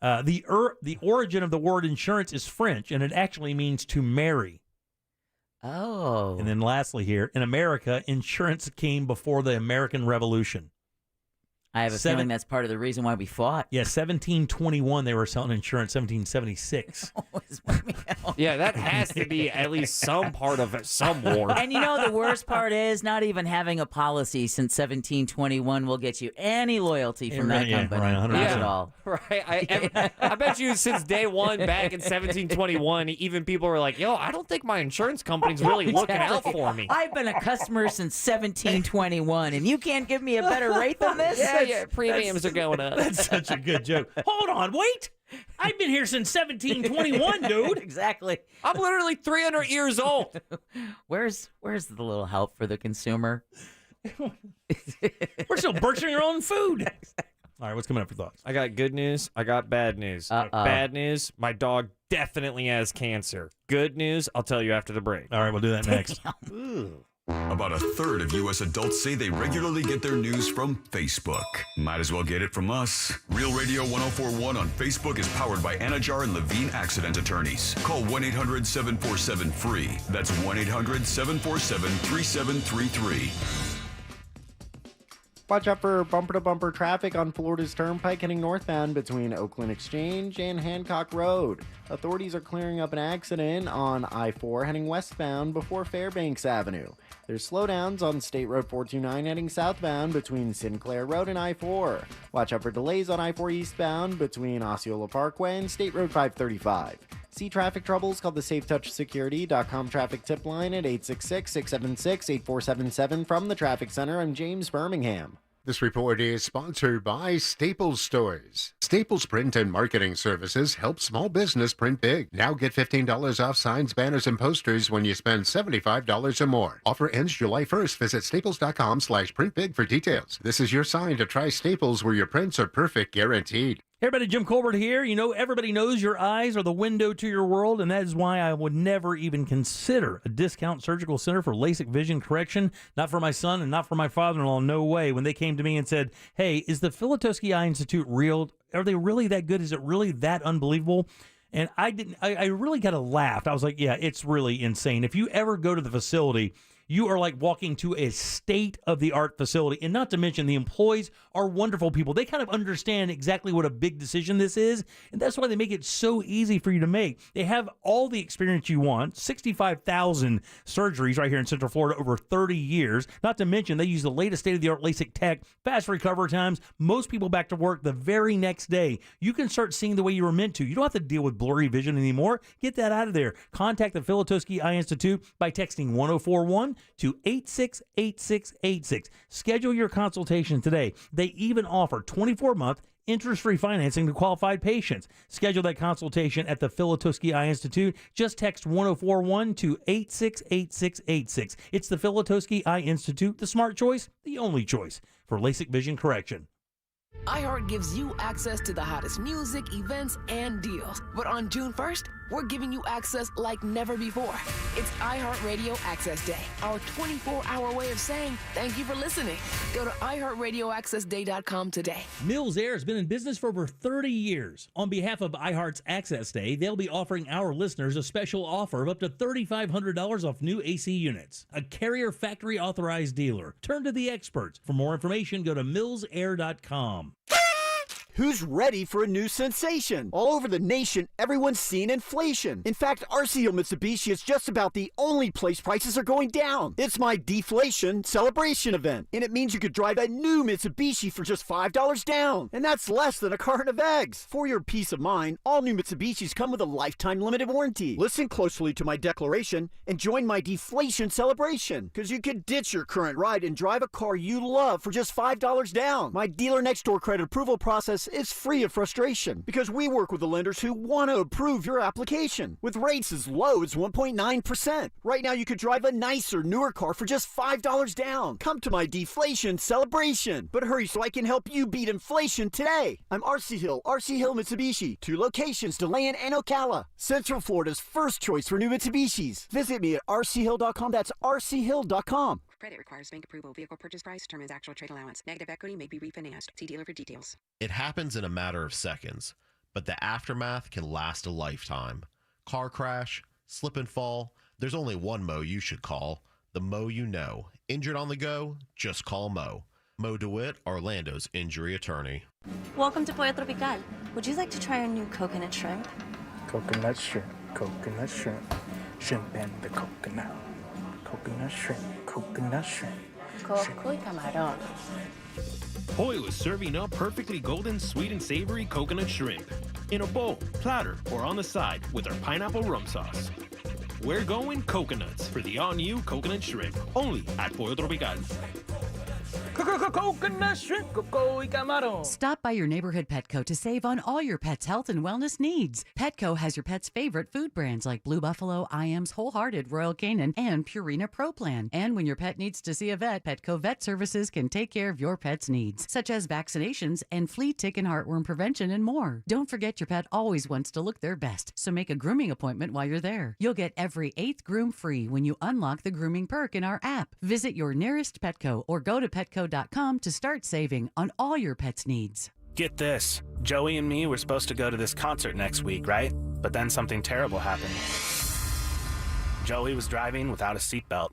The origin of the word insurance is French, and it actually means to marry. Oh. And then lastly here, in America, insurance came before the American Revolution. I have a feeling that's part of the reason why we fought. Yeah, 1721 they were selling insurance. 1776. Yeah, that has to be at least some part of it, some war. And you know the worst part is not even having a policy since 1721 will get you any loyalty from that company. Right, 100%. Not at all. Right. I bet you since day one back in 1721, even people were like, yo, I don't think my insurance company's really looking out for me. I've been a customer since 1721, and you can't give me a better rate than this? Yeah, premiums are going up. That's such a good joke. Hold on, wait. I've been here since 1721, dude. Exactly. I'm literally 300 years old. Where's the little help for the consumer? We're still butchering our own food. All right, what's coming up for thoughts? I got good news. I got bad news. Bad news, my dog definitely has cancer. Good news, I'll tell you after the break. All right, we'll do that next. About a third of U.S. adults say they regularly get their news from Facebook. Might as well get it from us. Real Radio 1041 on Facebook is powered by Anajar and Levine Accident Attorneys. Call 1-800-747-FREE. That's 1-800-747-3733. Watch out for bumper-to-bumper traffic on Florida's Turnpike heading northbound between Oakland Exchange and Hancock Road. Authorities are clearing up an accident on I-4 heading westbound before Fairbanks Avenue. There's slowdowns on State Road 429 heading southbound between Sinclair Road and I-4. Watch out for delays on I-4 eastbound between Osceola Parkway and State Road 535. See traffic troubles, call the SafeTouchSecurity.com traffic tip line at 866-676-8477 from the Traffic Center. I'm James Birmingham. This report is sponsored by Staples Stores. Staples Print and Marketing Services help small business print big. Now get $15 off signs, banners, and posters when you spend $75 or more. Offer ends July 1st. Visit staples.com/printbig for details. This is your sign to try Staples, where your prints are perfect, guaranteed. Hey everybody, Jim Colbert here. You know, everybody knows your eyes are the window to your world, and that is why I would never even consider a discount surgical center for LASIK vision correction. Not for my son and not for my father-in-law, no way. When they came to me and said, hey, is the Filatowski Eye Institute real? Are they really that good? Is it really that unbelievable? And I really kind of laughed. I was like, yeah, it's really insane. If you ever go to the facility, you are like walking to a state-of-the-art facility. And not to mention, the employees are wonderful people. They kind of understand exactly what a big decision this is, and that's why they make it so easy for you to make. They have all the experience you want, 65,000 surgeries right here in Central Florida over 30 years. Not to mention, they use the latest state-of-the-art LASIK tech, fast recovery times, most people back to work the very next day. You can start seeing the way you were meant to. You don't have to deal with blurry vision anymore. Get that out of there. Contact the Filatowski Eye Institute by texting 1041 to 868686. Schedule your consultation today. They even offer 24-month interest-free financing to qualified patients. Schedule that consultation at the Filatowski Eye Institute. Just text 1041 to 868686. It's the Filatowski Eye Institute, the smart choice, the only choice for LASIK vision correction. iHeart gives you access to the hottest music, events, and deals. But on June 1st, we're giving you access like never before. It's iHeartRadio Access Day, our 24-hour way of saying thank you for listening. Go to iHeartRadioAccessDay.com today. Mills Air has been in business for over 30 years. On behalf of iHeart's Access Day, they'll be offering our listeners a special offer of up to $3,500 off new AC units. A Carrier factory authorized dealer. Turn to the experts. For more information, go to millsair.com. Who's ready for a new sensation? All over the nation, everyone's seeing inflation. In fact, RC Hill Mitsubishi is just about the only place prices are going down. It's my deflation celebration event, and it means you could drive a new Mitsubishi for just $5 down, and that's less than a carton of eggs. For your peace of mind, all new Mitsubishis come with a lifetime limited warranty. Listen closely to my declaration and join my deflation celebration, because you could ditch your current ride and drive a car you love for just $5 down. My dealer next door credit approval process is free of frustration because we work with the lenders who want to approve your application with rates as low as 1.9%. Right now, you could drive a nicer, newer car for just $5 down. Come to my deflation celebration. But hurry so I can help you beat inflation today. I'm RC Hill Mitsubishi. 2 locations, DeLand and Ocala. Central Florida's first choice for new Mitsubishis. Visit me at rchill.com. That's rchill.com. Credit requires bank approval. Vehicle purchase price determines actual trade allowance. Negative equity may be refinanced. See dealer for details. It happens in a matter of seconds, but the aftermath can last a lifetime. Car crash, slip and fall. There's only one Mo you should call. The Mo you know. Injured on the go? Just call Mo. Mo DeWitt, Orlando's injury attorney. Welcome to Pollo Tropical. Would you like to try our new coconut shrimp? Coconut shrimp, shrimp and the coconut. Coconut shrimp. Coco y camarón. Pollo is serving up perfectly golden, sweet, and savory coconut shrimp in a bowl, platter, or on the side with our pineapple rum sauce. We're going coconuts for the all-new coconut shrimp, only at Pollo Tropical. Coconut shrimp, coco y camarón. Stop by your neighborhood Petco to save on all your pet's health and wellness needs. Petco has your pet's favorite food brands like Blue Buffalo, IAMS, Wholehearted, Royal Canin, and Purina Pro Plan. And when your pet needs to see a vet, Petco Vet Services can take care of your pet's needs, such as vaccinations and flea, tick, and heartworm prevention and more. Don't forget your pet always wants to look their best, so make a grooming appointment while you're there. You'll get every 8th groom free when you unlock the grooming perk in our app. Visit your nearest Petco or go to petco.com to start saving on all your pet's needs. Get this. Joey and me were supposed to go to this concert next week, right? But then something terrible happened. Joey was driving without a seatbelt.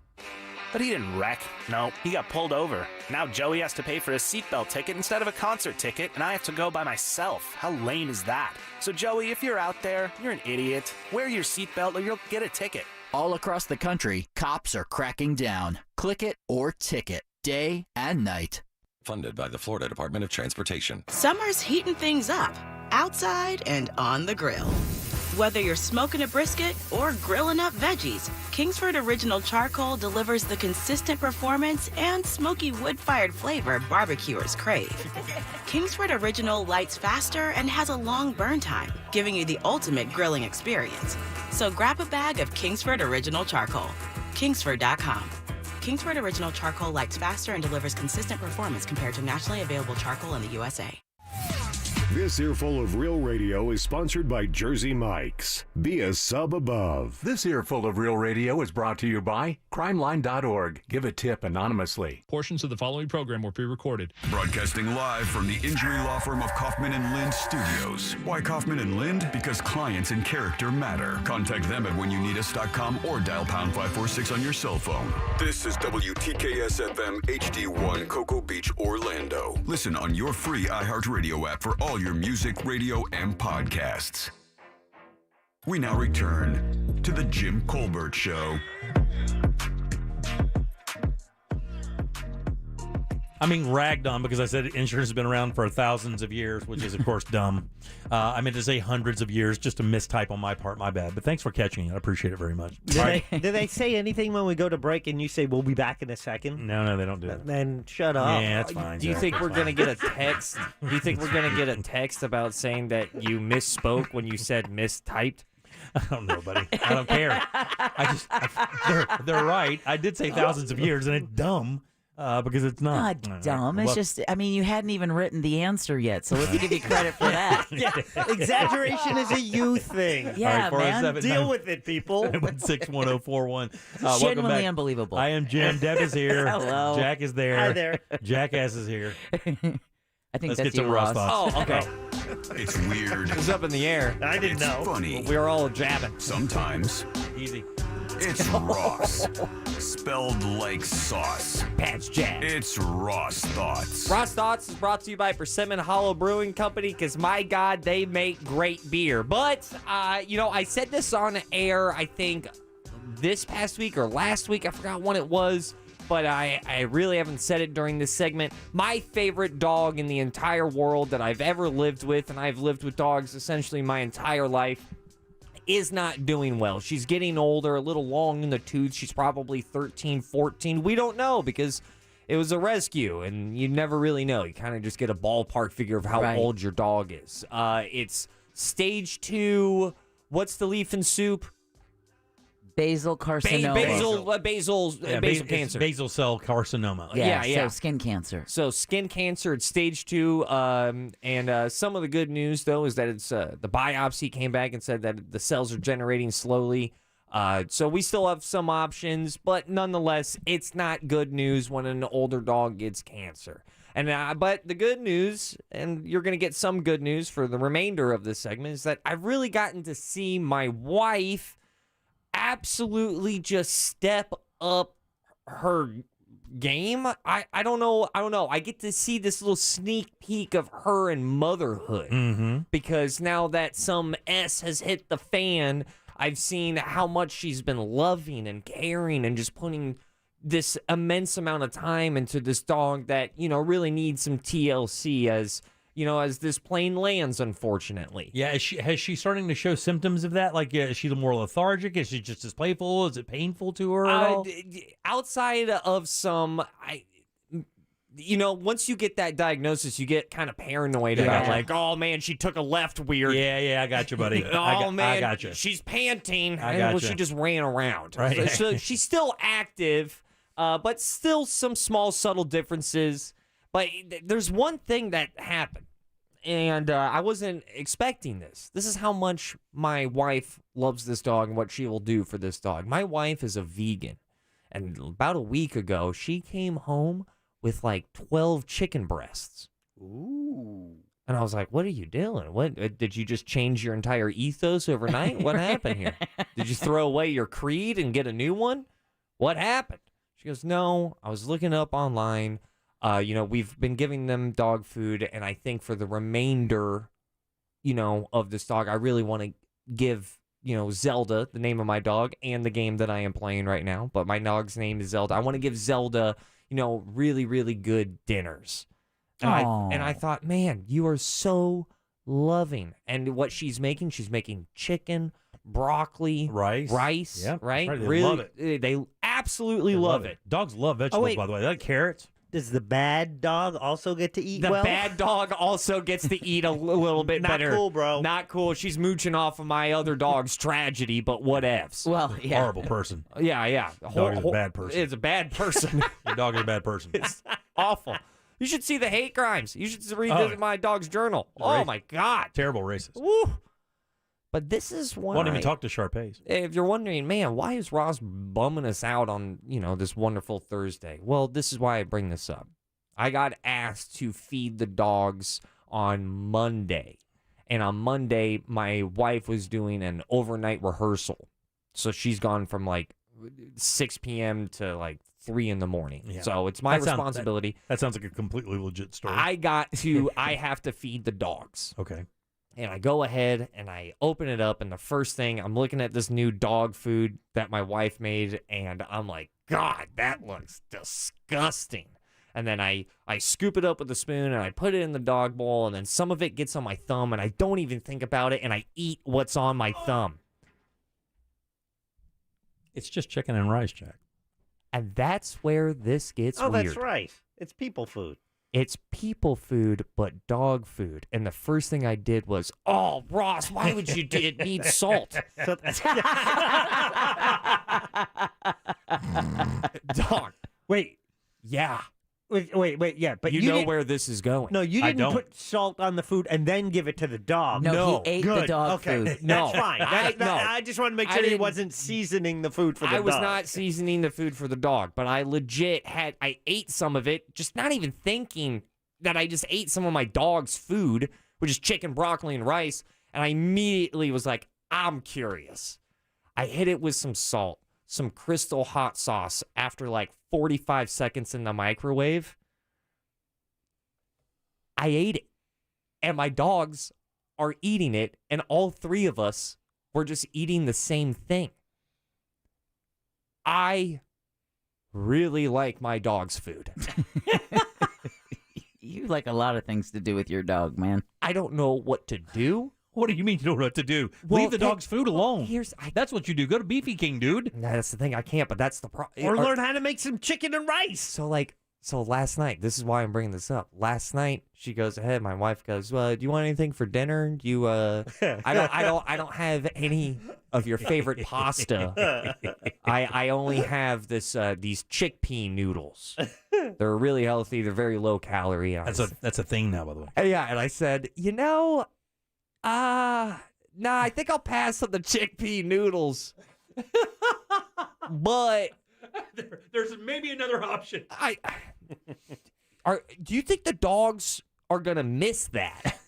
But he didn't wreck. No, he got pulled over. Now Joey has to pay for a seatbelt ticket instead of a concert ticket, and I have to go by myself. How lame is that? So Joey, if you're out there, you're an idiot. Wear your seatbelt or you'll get a ticket. All across the country, cops are cracking down. Click it or ticket, day and night. Funded by the Florida Department of Transportation. Summer's heating things up, outside and on the grill. Whether you're smoking a brisket or grilling up veggies, Kingsford Original Charcoal delivers the consistent performance and smoky wood-fired flavor barbecuers crave. Kingsford Original lights faster and has a long burn time, giving you the ultimate grilling experience. So grab a bag of Kingsford Original Charcoal. Kingsford.com. Kingsford Original Charcoal lights faster and delivers consistent performance compared to nationally available charcoal in the USA. This earful of Real Radio is sponsored by Jersey Mike's. Be a sub above. This earful of Real Radio is brought to you by crimeline.org. Give a tip anonymously. Portions of the following program were pre-recorded. Broadcasting live from the injury law firm of Kaufman and Lind Studios. Why Kaufman and Lind? Because clients and character matter. Contact them at whenyounneedus.com or dial pound 546 on your cell phone. This is WTKS FM HD1 Cocoa Beach, Orlando. Listen on your free iHeartRadio app for all your music, radio, and podcasts. We now return to the Jim Colbert Show. I'm being ragged on because I said insurance has been around for thousands of years, which is, of course, dumb. I meant to say hundreds of years, just a mistype on my part, my bad. But thanks for catching it. I appreciate it very much. Did they say anything when we go to break and you say, we'll be back in a second? No, they don't do that. Then shut up. Yeah, that's fine. Do you think we're going to get a text? Do you think we're going to get a text about saying that you misspoke when you said mistyped? I don't know, buddy. I don't care. They're right. I did say thousands of years, and it's dumb. Because it's not. Not dumb. It's just, I mean, you hadn't even written the answer yet, so let's give you credit for that. Yeah. Exaggeration is a you thing. Yeah, man. Deal with it, people. 61041. Genuinely unbelievable. I am Jim. Deb is here. Hello. Jack is there. Hi there. Jackass is here. I think Let's that's get some you, Ross Ross. thoughts. Oh, okay. It's weird. It was up in the air. I didn't know. It's funny. We were all jabbing. Sometimes Easy. it's Ross. Spelled like sauce. Patch Jack. It's Ross Thoughts. Ross Thoughts is brought to you by Persimmon Hollow Brewing Company because, my God, they make great beer. But, I said this on air, I think, this past week or last week. I forgot when it was. But I really haven't said it during this segment. My favorite dog in the entire world that I've ever lived with, and I've lived with dogs essentially my entire life, is not doing well. She's getting older, a little long in the tooth. She's probably 13, 14. We don't know because it was a rescue, and you never really know. You kind of just get a ballpark figure of how old your dog is. It's stage 2. What's the leaf and soup? Basal carcinoma. Basal cancer. Basal cell carcinoma. Yeah. So skin cancer. So skin cancer at stage 2. And some of the good news, though, is that it's the biopsy came back and said that the cells are generating slowly. So we still have some options, but nonetheless, it's not good news when an older dog gets cancer. And but the good news, and you're going to get some good news for the remainder of this segment, is that I've really gotten to see my wife absolutely just step up her game. I don't know. I get to see this little sneak peek of her and motherhood because now that some S has hit the fan, I've seen how much she's been loving and caring and just putting this immense amount of time into this dog that, really needs some TLC as this plane lands, unfortunately. Yeah, has she starting to show symptoms of that? Like, is she more lethargic? Is she just as playful? Is it painful to her at all? Outside of some, once you get that diagnosis, you get kind of paranoid about like, oh man, she took a left weird. Yeah, I got you, buddy. Man, I got you. She's panting. Well, she just ran around. Right. So she's still active, but still some small subtle differences. But there's one thing that happened, and I wasn't expecting this. This is how much my wife loves this dog and what she will do for this dog. My wife is a vegan, and about a week ago, she came home with like 12 chicken breasts. Ooh. And I was like, what are you doing? What did you just change your entire ethos overnight? What happened here? Did you throw away your creed and get a new one? What happened? She goes, no, I was looking up online. We've been giving them dog food, and I think for the remainder, of this dog, I really want to give, Zelda, the name of my dog, and the game that I am playing right now. But my dog's name is Zelda. I want to give Zelda, really, really good dinners. And I thought, man, you are so loving. And what she's making chicken, broccoli, rice, Yep, right? They really, love it. They absolutely love it. Dogs love vegetables, by the way. They like carrots. Does the bad dog also get to eat The well? bad dog also gets to eat a little bit better. Not cool, bro. Not cool. She's mooching off of my other dog's tragedy, but whatevs. Well, yeah. Horrible person. Yeah. Dog is a bad person. It's a bad person. Your dog is a bad person. It's awful. You should see the hate crimes. You should read my dog's journal. Oh, my God. Terrible racist. Woo. But this is why. Won't even talk to Sharpays. If you're wondering, man, why is Ross bumming us out on, this wonderful Thursday? Well, this is why I bring this up. I got asked to feed the dogs on Monday. And on Monday, my wife was doing an overnight rehearsal. So she's gone from like 6 p.m. to like 3 in the morning. Yeah. So it's my responsibility. That sounds like a completely legit story. I have to feed the dogs. Okay. And I go ahead and I open it up, and the first thing, I'm looking at this new dog food that my wife made, and I'm like, God, that looks disgusting. And then I scoop it up with a spoon, and I put it in the dog bowl, and then some of it gets on my thumb, and I don't even think about it, and I eat what's on my thumb. It's just chicken and rice, Jack. And that's where this gets weird. That's right. It's people food. It's people food, but dog food. And the first thing I did was, oh, Ross, why would you need salt? Dog. Wait. Yeah. Wait, yeah, but you know where this is going. No, you didn't put salt on the food and then give it to the dog. No, he ate the dog food. No. That's fine. I just want to make sure he wasn't seasoning the food for the dog. I was not seasoning the food for the dog, but I legit I ate some of it, just not even thinking that I just ate some of my dog's food, which is chicken, broccoli, and rice, and I immediately was like, I'm curious. I hit it with some salt, some Crystal hot sauce after like 45 seconds in the microwave. I ate it, and my dogs are eating it, and all three of us were just eating the same thing. I really like my dog's food. You like a lot of things to do with your dog, man. I don't know what to do. What do you mean you don't know what to do? Well, Leave the dog's food alone. That's what you do. Go to Beefy King, dude. No, that's the thing. I can't, but that's the problem. Or learn how to make some chicken and rice. So last night, this is why I'm bringing this up. Last night, she goes ahead. My wife goes, "Well, do you want anything for dinner? Do you? I don't have any of your favorite pasta. I only have these chickpea noodles. They're really healthy. They're very low calorie. That's a thing now, by the way. Yeah, and I said, nah, I think I'll pass on the chickpea noodles. But there's maybe another option. Do you think the dogs are gonna miss that?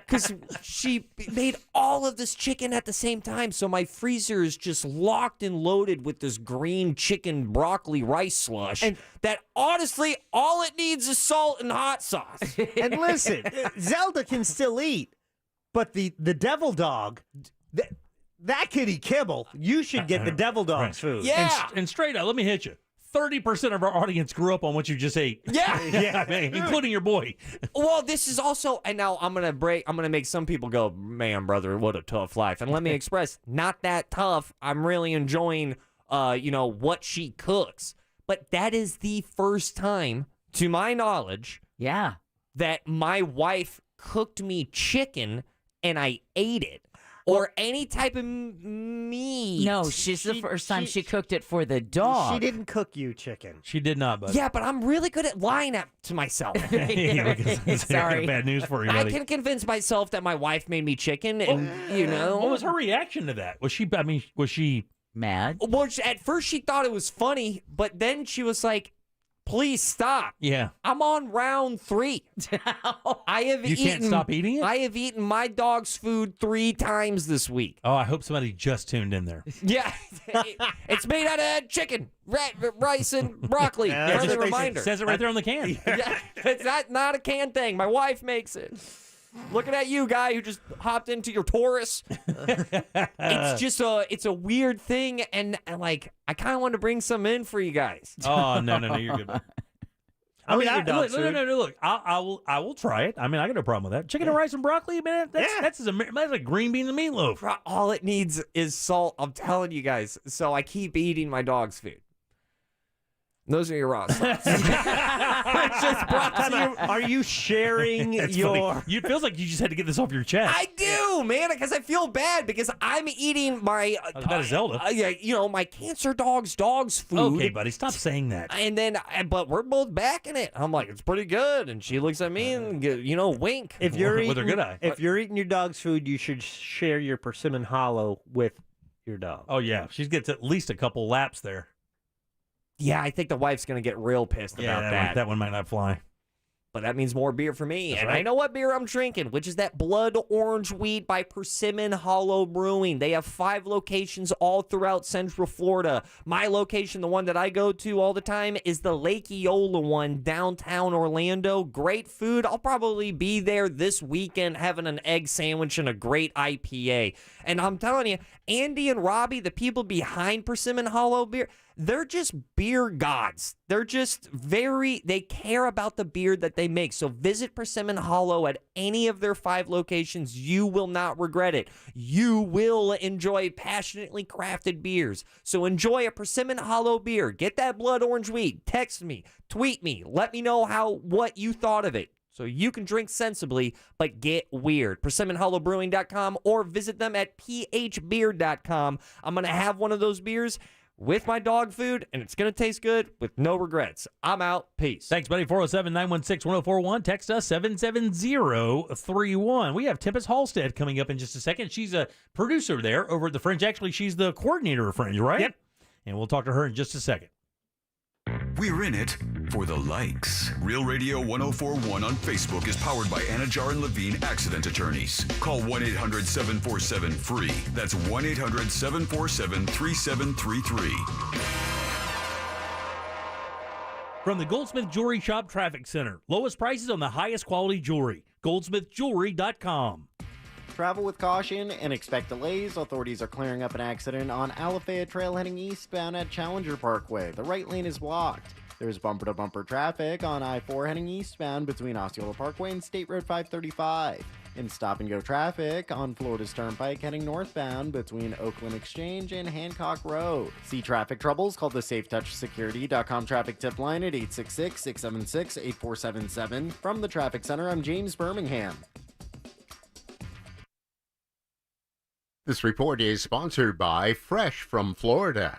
Because she made all of this chicken at the same time, so my freezer is just locked and loaded with this green chicken broccoli rice slush. And that honestly, all it needs is salt and hot sauce. And listen, Zelda can still eat, but the devil dog, that could eat kibble. You should get the devil dog's food. Yeah. And straight up, let me hit you. 30% of our audience grew up on what you just ate. Yeah. Yeah, I mean, including your boy. Well, this is also, and now I'm gonna make some people go, man, brother, what a tough life. And let me express, not that tough. I'm really enjoying, what she cooks. But that is the first time, to my knowledge, that my wife cooked me chicken and I ate it. Or any type of meat. No, she's the first time she cooked it for the dog. She didn't cook you chicken. She did not, buddy. Yeah, but I'm really good at lying to myself. Sorry. Bad news for you, buddy. I can convince myself that my wife made me chicken, and What was her reaction to that? Was she mad? Well, at first she thought it was funny, but then she was like, please stop. Yeah. I'm on round 3. You can't stop eating it? I have eaten my dog's food 3 times this week. Oh, I hope somebody just tuned in there. Yeah. It's made out of chicken, rice, and broccoli. Friendly reminder. Says it right there on the can. Yeah, it's not a can thing. My wife makes it. Looking at you, guy who just hopped into your Taurus. It's just it's a weird thing, and like I kind of want to bring some in for you guys. Oh no, you're good. Look, I will try it. I mean, I got no problem with that. Chicken and rice and broccoli, man. That's like green beans and meatloaf. All it needs is salt. I'm telling you guys. So I keep eating my dog's food. Those are your raw sauce. It's just brought to you. Are you sharing your... It feels like you just had to get this off your chest. I do, man, because I feel bad because I'm eating my... That is Zelda. My cancer dog's food. Okay, buddy, stop saying that. And then, but we're both backing it. I'm like, it's pretty good. And she looks at me and, wink. If you're with her good eye. If you're eating your dog's food, you should share your persimmon hollow with your dog. Oh, yeah. She gets at least a couple laps there. Yeah, I think the wife's going to get real pissed about that. That one might not fly. But that means more beer for me. That's and right. I know what beer I'm drinking, which is that Blood Orange Wheat by Persimmon Hollow Brewing. They have 5 locations all throughout Central Florida. My location, the one that I go to all the time, is the Lake Eola one, downtown Orlando. Great food. I'll probably be there this weekend having an egg sandwich and a great IPA. And I'm telling you, Andy and Robbie, the people behind Persimmon Hollow Beer, they're just beer gods. They're just they care about the beer that they make. So visit Persimmon Hollow at any of their 5 locations. You will not regret it. You will enjoy passionately crafted beers. So enjoy a Persimmon Hollow beer. Get that Blood Orange Wheat. Text me, tweet me, let me know what you thought of it. So you can drink sensibly, but get weird. PersimmonHollowBrewing.com or visit them at phbeer.com. I'm going to have one of those beers with my dog food, and it's going to taste good with no regrets. I'm out. Peace. Thanks, buddy. 407-916-1041. Text us 77031. We have Tempest Halstead coming up in just a second. She's a producer there over at the Fringe. Actually, she's the coordinator of Fringe, right? Yep. And we'll talk to her in just a second. We're in it for the likes. Real Radio 1041 on Facebook is powered by Anajar and Levine Accident Attorneys. Call 1-800-747-FREE. That's 1-800-747-3733. From the Goldsmith Jewelry Shop Traffic Center. Lowest prices on the highest quality jewelry. GoldsmithJewelry.com. Travel with caution and expect delays. Authorities are clearing up an accident on Alafaya Trail heading eastbound at Challenger Parkway. The right lane is blocked. There's bumper-to-bumper traffic on I-4 heading eastbound between Osceola Parkway and State Road 535. And stop-and-go traffic on Florida's Turnpike heading northbound between Oakland Exchange and Hancock Road. See traffic troubles? Call the SafeTouchSecurity.com traffic tip line at 866-676-8477. From the Traffic Center, I'm James Birmingham. This report is sponsored by Fresh from Florida.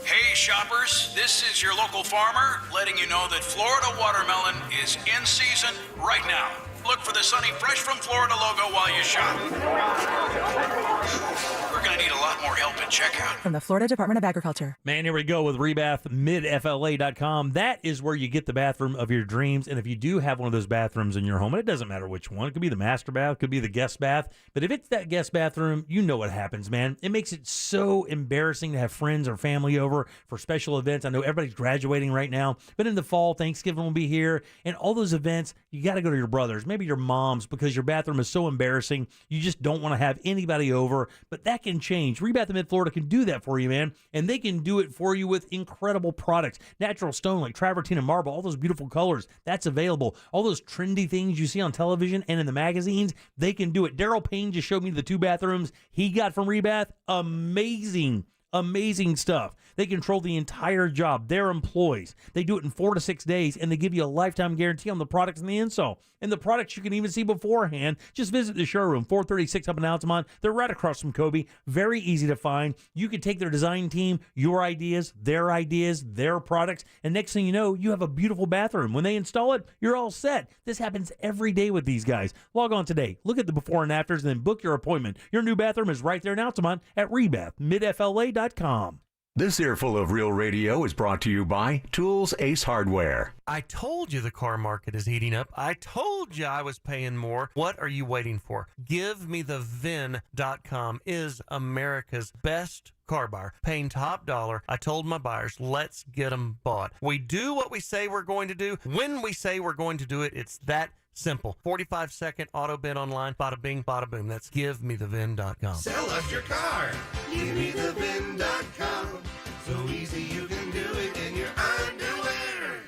Hey shoppers, this is your local farmer letting you know that Florida watermelon is in season right now. Look for the Sunny Fresh from Florida logo while you shop. We're going to need a lot more help at checkout. From the Florida Department of Agriculture. Man, here we go with rebathmidfla.com. That is where you get the bathroom of your dreams. And if you do have one of those bathrooms in your home, and it doesn't matter which one, it could be the master bath, it could be the guest bath. But if it's that guest bathroom, you know what happens, man. It makes it so embarrassing to have friends or family over for special events. I know everybody's graduating right now, but in the fall, Thanksgiving will be here. And all those events, you got to go to your brothers, maybe your moms, because your bathroom is so embarrassing. You just don't want to have anybody over. But that can change. Rebath of Mid-Florida can do that for you, man. And they can do it for you with incredible products. Natural stone like travertine and marble, all those beautiful colors, that's available. All those trendy things you see on television and in the magazines, they can do it. Daryl Payne just showed me the 2 bathrooms he got from Rebath. Amazing stuff. They control the entire job. They're employees. They do it in 4 to 6 days, and they give you a lifetime guarantee on the products and the install. And the products you can even see beforehand. Just visit the showroom, 436 up in Altamont. They're right across from Kobe. Very easy to find. You can take their design team, your ideas, their products, and next thing you know, you have a beautiful bathroom. When they install it, you're all set. This happens every day with these guys. Log on today. Look at the before and afters, and then book your appointment. Your new bathroom is right there in Altamont at rebathmidfla.com. This earful of Real Radio is brought to you by Tools Ace Hardware. I told you the car market is heating up. I told you I was paying more. What are you waiting for? GiveMeTheVin.com is America's best car buyer, paying top dollar. I told my buyers, let's get them bought. We do what we say we're going to do. When we say we're going to do it, it's that simple. 45-second auto bid online. Bada bing, bada boom. That's GiveMeTheVin.com. Sell us your car. GiveMeTheVin.com. So easy you can do it in your underwear.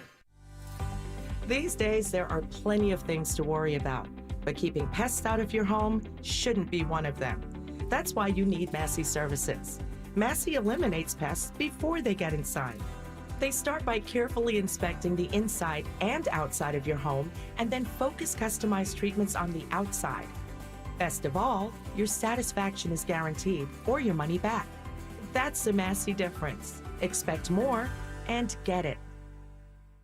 These days, there are plenty of things to worry about, but keeping pests out of your home shouldn't be one of them. That's why you need Massey Services. Massey eliminates pests before they get inside. They start by carefully inspecting the inside and outside of your home and then focus customized treatments on the outside. Best of all, your satisfaction is guaranteed or your money back. That's the Massey difference. Expect more and get it.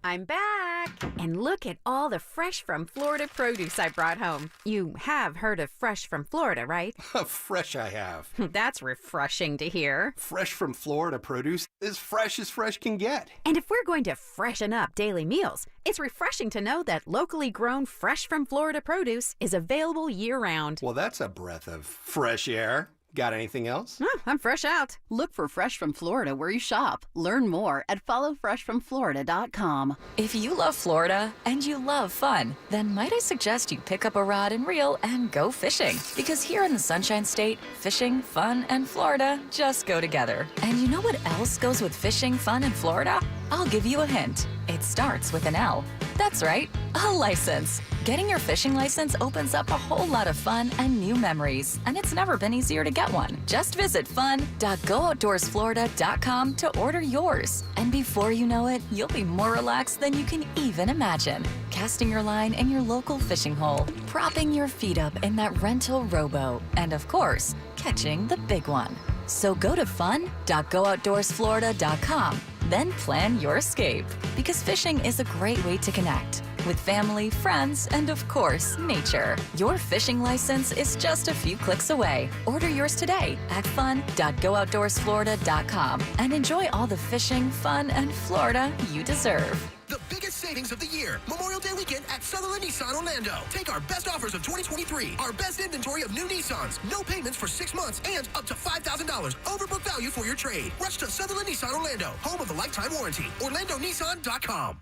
I'm back! And look at all the fresh from Florida produce I brought home. You have heard of Fresh from Florida, right? Fresh I have. That's refreshing to hear. Fresh from Florida produce is fresh as fresh can get. And if we're going to freshen up daily meals, it's refreshing to know that locally grown Fresh from Florida produce is available year-round. Well, that's a breath of fresh air. Got anything else? I'm fresh out. Look for Fresh from Florida where you shop. Learn more at followfreshfromflorida.com. If you love Florida and you love fun, then might I suggest you pick up a rod and reel and go fishing. Because here in the Sunshine State, fishing, fun, and Florida just go together. And you know what else goes with fishing, fun, and Florida? I'll give you a hint. It starts with an L. That's right, a license. Getting your fishing license opens up a whole lot of fun and new memories, and it's never been easier to get one. Just visit fun.gooutdoorsflorida.com to order yours. And before you know it, you'll be more relaxed than you can even imagine. Casting your line in your local fishing hole, propping your feet up in that rental rowboat, and of course, catching the big one. So go to fun.gooutdoorsflorida.com. Then plan your escape, because fishing is a great way to connect with family, friends, and of course, nature. Your fishing license is just a few clicks away. Order yours today at fun.gooutdoorsflorida.com and enjoy all the fishing, fun, and Florida you deserve. The biggest savings of the year. Memorial Day weekend at Sutherland Nissan Orlando. Take our best offers of 2023. Our best inventory of new Nissans. No payments for 6 months and up to $5,000 overbook value for your trade. Rush to Sutherland Nissan Orlando, home of the lifetime warranty. OrlandoNissan.com.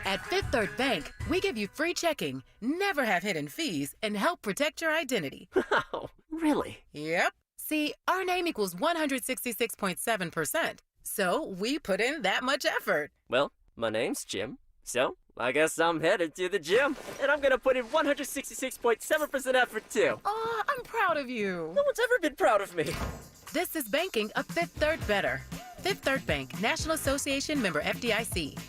At Fifth Third Bank, we give you free checking, never have hidden fees, and help protect your identity. Wow, really? Yep. See, our name equals 166.7%. So we put in that much effort. Well, my name's Jim, so I guess I'm headed to the gym. And I'm going to put in 166.7% effort, too. Oh, I'm proud of you. No one's ever been proud of me. This is banking a Fifth Third better. Fifth Third Bank, National Association member FDIC.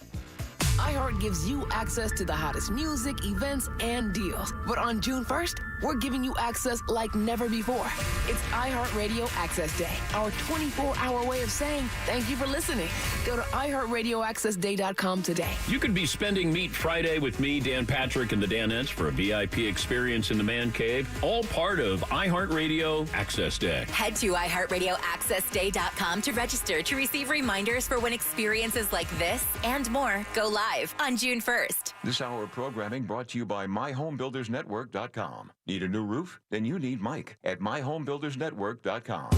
iHeart gives you access to the hottest music, events, and deals. But on June 1st, we're giving you access like never before. It's iHeart Radio Access Day, our 24-hour way of saying thank you for listening. Go to iHeartRadioAccessDay.com today. You could be spending Meat Friday with me, Dan Patrick, and the Danettes for a VIP experience in the Man Cave, all part of iHeartRadio Access Day. Head to iHeartRadioAccessDay.com to register to receive reminders for when experiences like this and more go live on June 1st. This hour of programming brought to you by MyHomeBuildersNetwork.com. Need a new roof? Then you need Mike at MyHomeBuildersNetwork.com.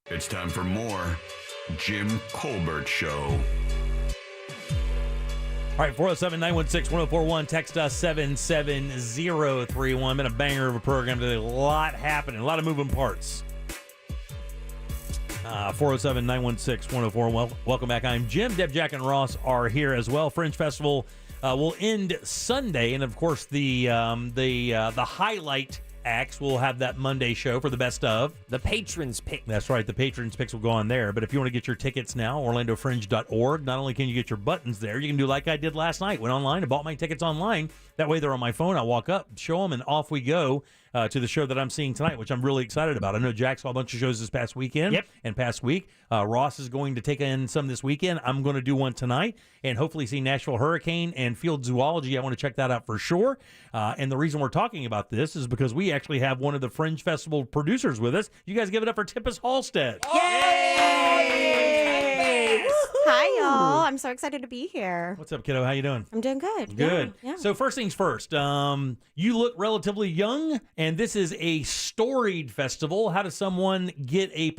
It's time for more Jim Colbert Show. All right, 407-916-1041. Text us 77031. Been a banger of a program today. A lot happening. A lot of moving parts. 407-916-1041. Welcome back. I'm Jim. Deb, Jack, and Ross are here as well. Fringe Festival will end Sunday. And, of course, the highlight acts will have that Monday show for the best of. The patrons pick. That's right. The patrons picks will go on there. But if you want to get your tickets now, OrlandoFringe.org. Not only can you get your buttons there, you can do like I did last night. Went online and bought my tickets online. That way they're on my phone. I walk up, show them, and off we go to the show that I'm seeing tonight, which I'm really excited about. I know Jack saw a bunch of shows this past weekend and past week. Ross is going to take in some this weekend. I'm going to do one tonight and hopefully see Nashville Hurricane and Field Zoology. I want to check that out for sure. And the reason we're talking about this is because we actually have one of the Fringe Festival producers with us. You guys give it up for Tippis Halstead. Yay! Hi, y'all. I'm so excited to be here. What's up, kiddo? How you doing? I'm doing good. Good. Yeah. So first things first, you look relatively young, and this is a storied festival. How does someone get a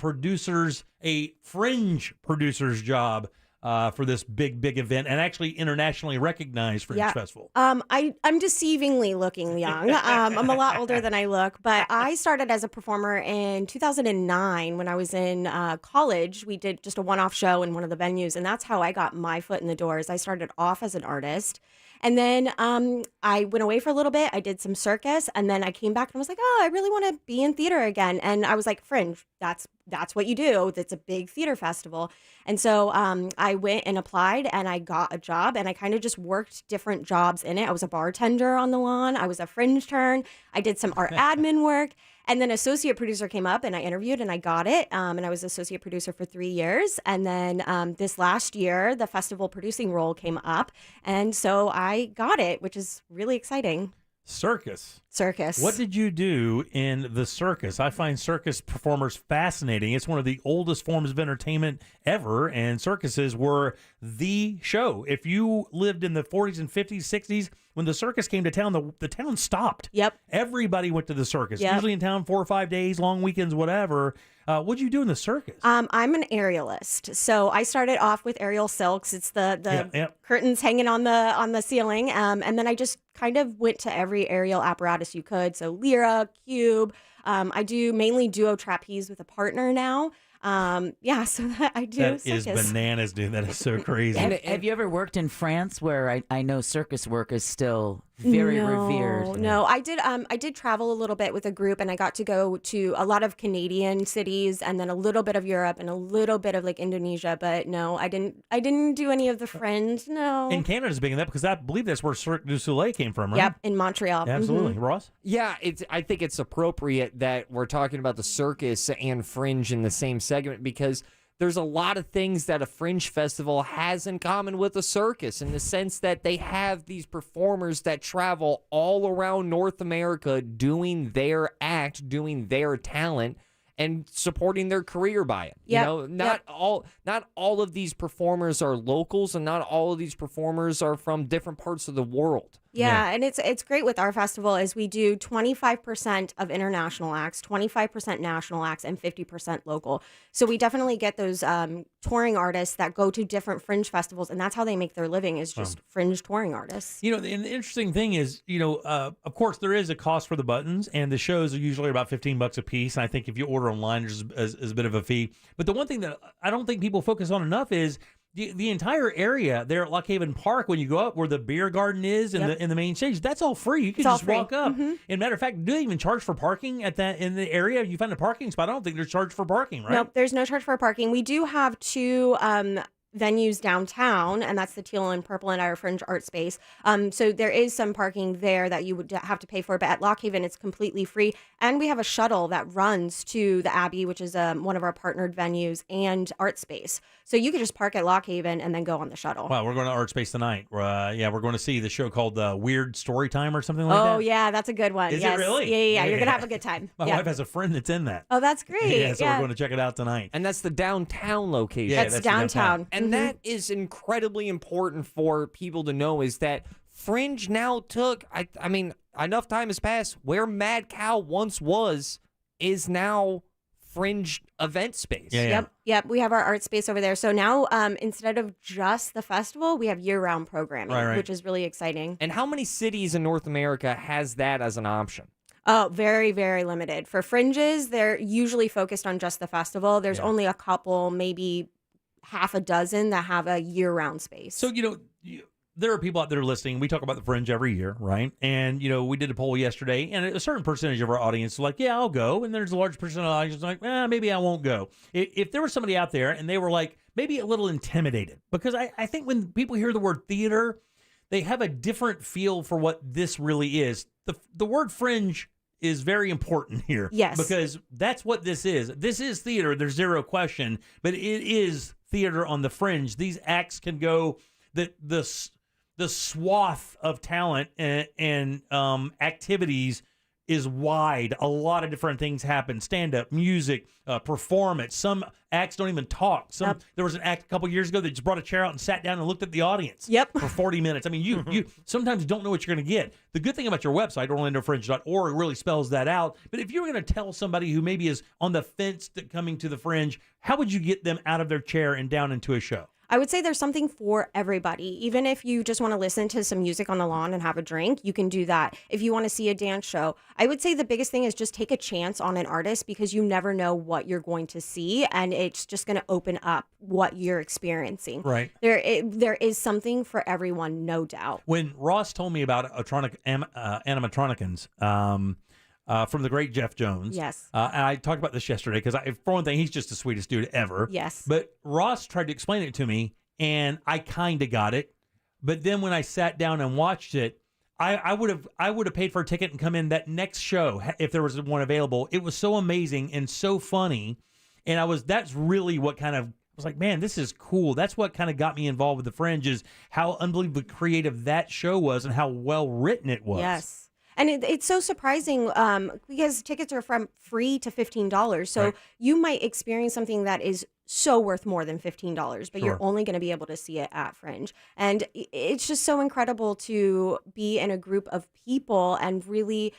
Fringe producer's job for this big event and actually internationally recognized Fringe Festival? I'm deceivingly looking young. I'm a lot older than I look, but I started as a performer in 2009 when I was in college. We did just a one-off show in one of the venues, and that's how I got my foot in the doors. I started off as an artist. And then I went away for a little bit. I did some circus, and then I came back and was like, oh, I really want to be in theater again. And I was like, Fringe, that's what you do. That's a big theater festival. And so I went and applied, and I got a job, and I kind of just worked different jobs in it. I was a bartender on the lawn. I was a Fringe turn. I did some art admin work. And then associate producer came up, and I interviewed, and I got it. And I was associate producer for 3 years. And then this last year, the festival producing role came up. And so I got it, which is really exciting. Circus. What did you do in the circus? I find circus performers fascinating. It's one of the oldest forms of entertainment ever, and circuses were the show. If you lived in the 40s and 50s, 60s, when the circus came to town, the town stopped. Yep. Everybody went to the circus. Yep. Usually in town 4 or 5 days, long weekends, whatever. What'd you do in the circus? I'm an aerialist. So I started off with aerial silks. It's the curtains hanging on the ceiling. And then I just kind of went to every aerial apparatus you could. So lyra, cube. I do mainly duo trapeze with a partner now. So I do That circus. is bananas, dude. That is so crazy. Have you ever worked in France, where I know circus work is still very revered? No, I did travel a little bit with a group, and I got to go to a lot of Canadian cities, and then a little bit of Europe, and a little bit of like Indonesia. But no, I didn't do any of the Fringe. No. And Canada's big in that because I believe that's where Cirque du Soleil came from, right? Yep, in Montreal. Absolutely. Ross? Yeah, I think it's appropriate that we're talking about the circus and Fringe in the same segment because there's a lot of things that a Fringe festival has in common with a circus in the sense that they have these performers that travel all around North America doing their act, doing their talent, and supporting their career by it. Yep. You know, not all of these performers are locals, and not all of these performers are from different parts of the world. Yeah, and it's great with our festival is we do 25% of international acts, 25% national acts, and 50% local. So we definitely get those touring artists that go to different Fringe festivals, and that's how they make their living is just Fringe touring artists. You know, and the interesting thing is, of course, there is a cost for the buttons, and the shows are usually about $15 a piece. And I think if you order online, there's a bit of a fee. But the one thing that I don't think people focus on enough is the entire area there at Lock Haven Park, when you go up where the beer garden is and the main stage, that's all free. You can just walk up. And matter of fact, do they even charge for parking at that in the area? You find a parking spot. I don't think there's charge for parking, right? Nope, there's no charge for parking. We do have two venues downtown, and that's the Teal and Purple and our Fringe Art Space. So there is some parking there that you would have to pay for, but at Lock Haven, it's completely free. And we have a shuttle that runs to the Abbey, which is one of our partnered venues, and Art Space. So you could just park at Lock Haven and then go on the shuttle. Wow, we're going to Art Space tonight. We're going to see the show called Weird Story Time or something like that. Oh, yeah, that's a good one. Is yes. it really? Yeah. You're going to have a good time. My wife has a friend that's in that. Oh, that's great. Yeah, so we're going to check it out tonight. And that's the downtown location. Yeah, that's downtown. And that is incredibly important for people to know, is that Fringe now took, I mean, enough time has passed. Where Mad Cow once was is now Fringe event space. Yep. We have our art space over there. So now instead of just the festival, we have year-round programming, which is really exciting. And how many cities in North America has that as an option? Oh, very, very limited. For Fringes, they're usually focused on just the festival. There's only a couple, maybe half a dozen, that have a year-round space. So, there are people out there listening. We talk about the Fringe every year, right? And, we did a poll yesterday, and a certain percentage of our audience is like, yeah, I'll go. And there's a large percentage of the audience like, maybe I won't go. If there was somebody out there and they were like maybe a little intimidated, because I think when people hear the word theater, they have a different feel for what this really is. The word Fringe is very important here. Yes. Because that's what this is. This is theater. There's zero question. But it is theater on the Fringe. These acts can go the swath of talent and activities is wide. A lot of different things happen. Stand-up, music, performance. Some acts don't even talk. There was an act a couple years ago that just brought a chair out and sat down and looked at the audience for 40 minutes. I mean, you sometimes don't know what you're going to get. The good thing about your website, orlandofringe.org, really spells that out. But if you were going to tell somebody who maybe is on the fence to coming to the Fringe, how would you get them out of their chair and down into a show? I would say there's something for everybody. Even if you just want to listen to some music on the lawn and have a drink, you can do that. If you want to see a dance show, I would say the biggest thing is just take a chance on an artist, because you never know what you're going to see, and it's just going to open up what you're experiencing. Right. There is something for everyone, no doubt. When Ross told me about animatronicans, from the great Jeff Jones. Yes. And I talked about this yesterday because, for one thing, he's just the sweetest dude ever. Yes. But Ross tried to explain it to me, and I kind of got it. But then when I sat down and watched it, I would have paid for a ticket and come in that next show if there was one available. It was so amazing and so funny, and that's really what kind of was like, man, this is cool. That's what kind of got me involved with the Fringe, is how unbelievably creative that show was and how well written it was. Yes. And it's so surprising because tickets are from free to $15. So you might experience something that is so worth more than $15, but you're only going to be able to see it at Fringe. And it's just so incredible to be in a group of people and really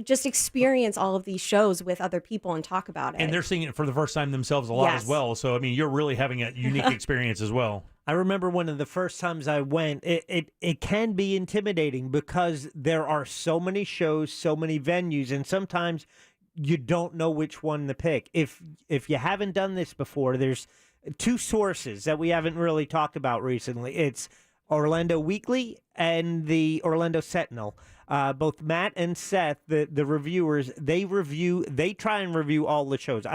just experience all of these shows with other people and talk about it. And they're seeing it for the first time themselves a lot as well. So, I mean, you're really having a unique experience as well. I remember one of the first times I went, it can be intimidating because there are so many shows, so many venues, and sometimes you don't know which one to pick. If you haven't done this before, there's two sources that we haven't really talked about recently. It's Orlando Weekly and the Orlando Sentinel. Both Matt and Seth, the reviewers, they try and review all the shows.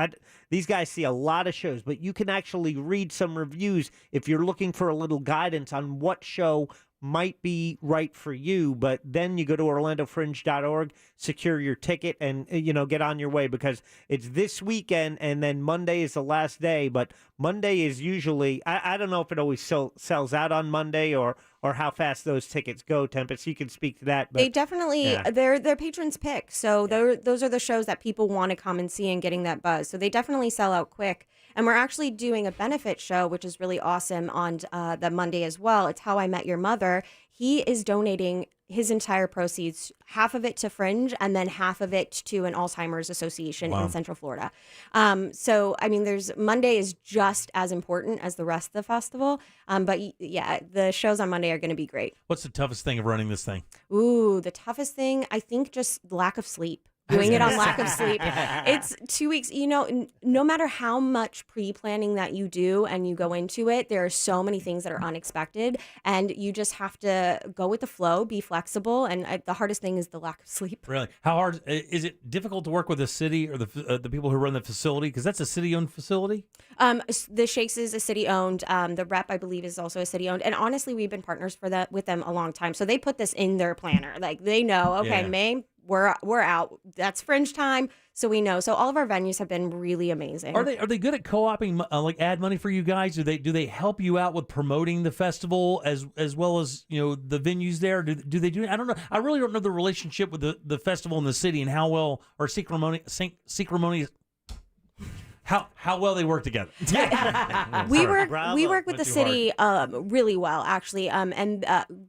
These guys see a lot of shows, but you can actually read some reviews if you're looking for a little guidance on what show might be right for you. But then you go to orlandofringe.org, secure your ticket, and get on your way, because it's this weekend and then Monday is the last day. But Monday is usually, I don't know if it always sells out on Monday or how fast those tickets go. Tempest, you can speak to that. But they definitely, they're patrons pick. So those are the shows that people want to come and see and getting that buzz. So they definitely sell out quick. And we're actually doing a benefit show, which is really awesome, on the Monday as well. It's How I Met Your Mother. He is donating his entire proceeds, half of it to Fringe and then half of it to an Alzheimer's association in Central Florida. So, I mean, Monday is just as important as the rest of the festival. But yeah, the shows on Monday are going to be great. What's the toughest thing of running this thing? Ooh, the toughest thing, I think just lack of sleep. doing it on lack of sleep. It's 2 weeks. You know, no matter how much pre-planning that you do and you go into it, there are so many things that are unexpected, and you just have to go with the flow, be flexible, and the hardest thing is the lack of sleep. Really? How hard is it? Difficult to work with the city or the people who run the facility, because that's a city-owned facility? The Shakes is a city-owned. The Rep, I believe, is also a city-owned. And honestly, we've been partners with them a long time, so they put this in their planner. Like they know, okay, Yeah. May. We're out. That's Fringe time, so we know. So all of our venues have been really amazing. Are they good at co-oping like ad money for you guys? Do they help you out with promoting the festival as well as the venues there? Do they do? I don't know. I really don't know the relationship with the festival and the city and how well or ceremonious. How well they work together. We work with the city really well, actually. And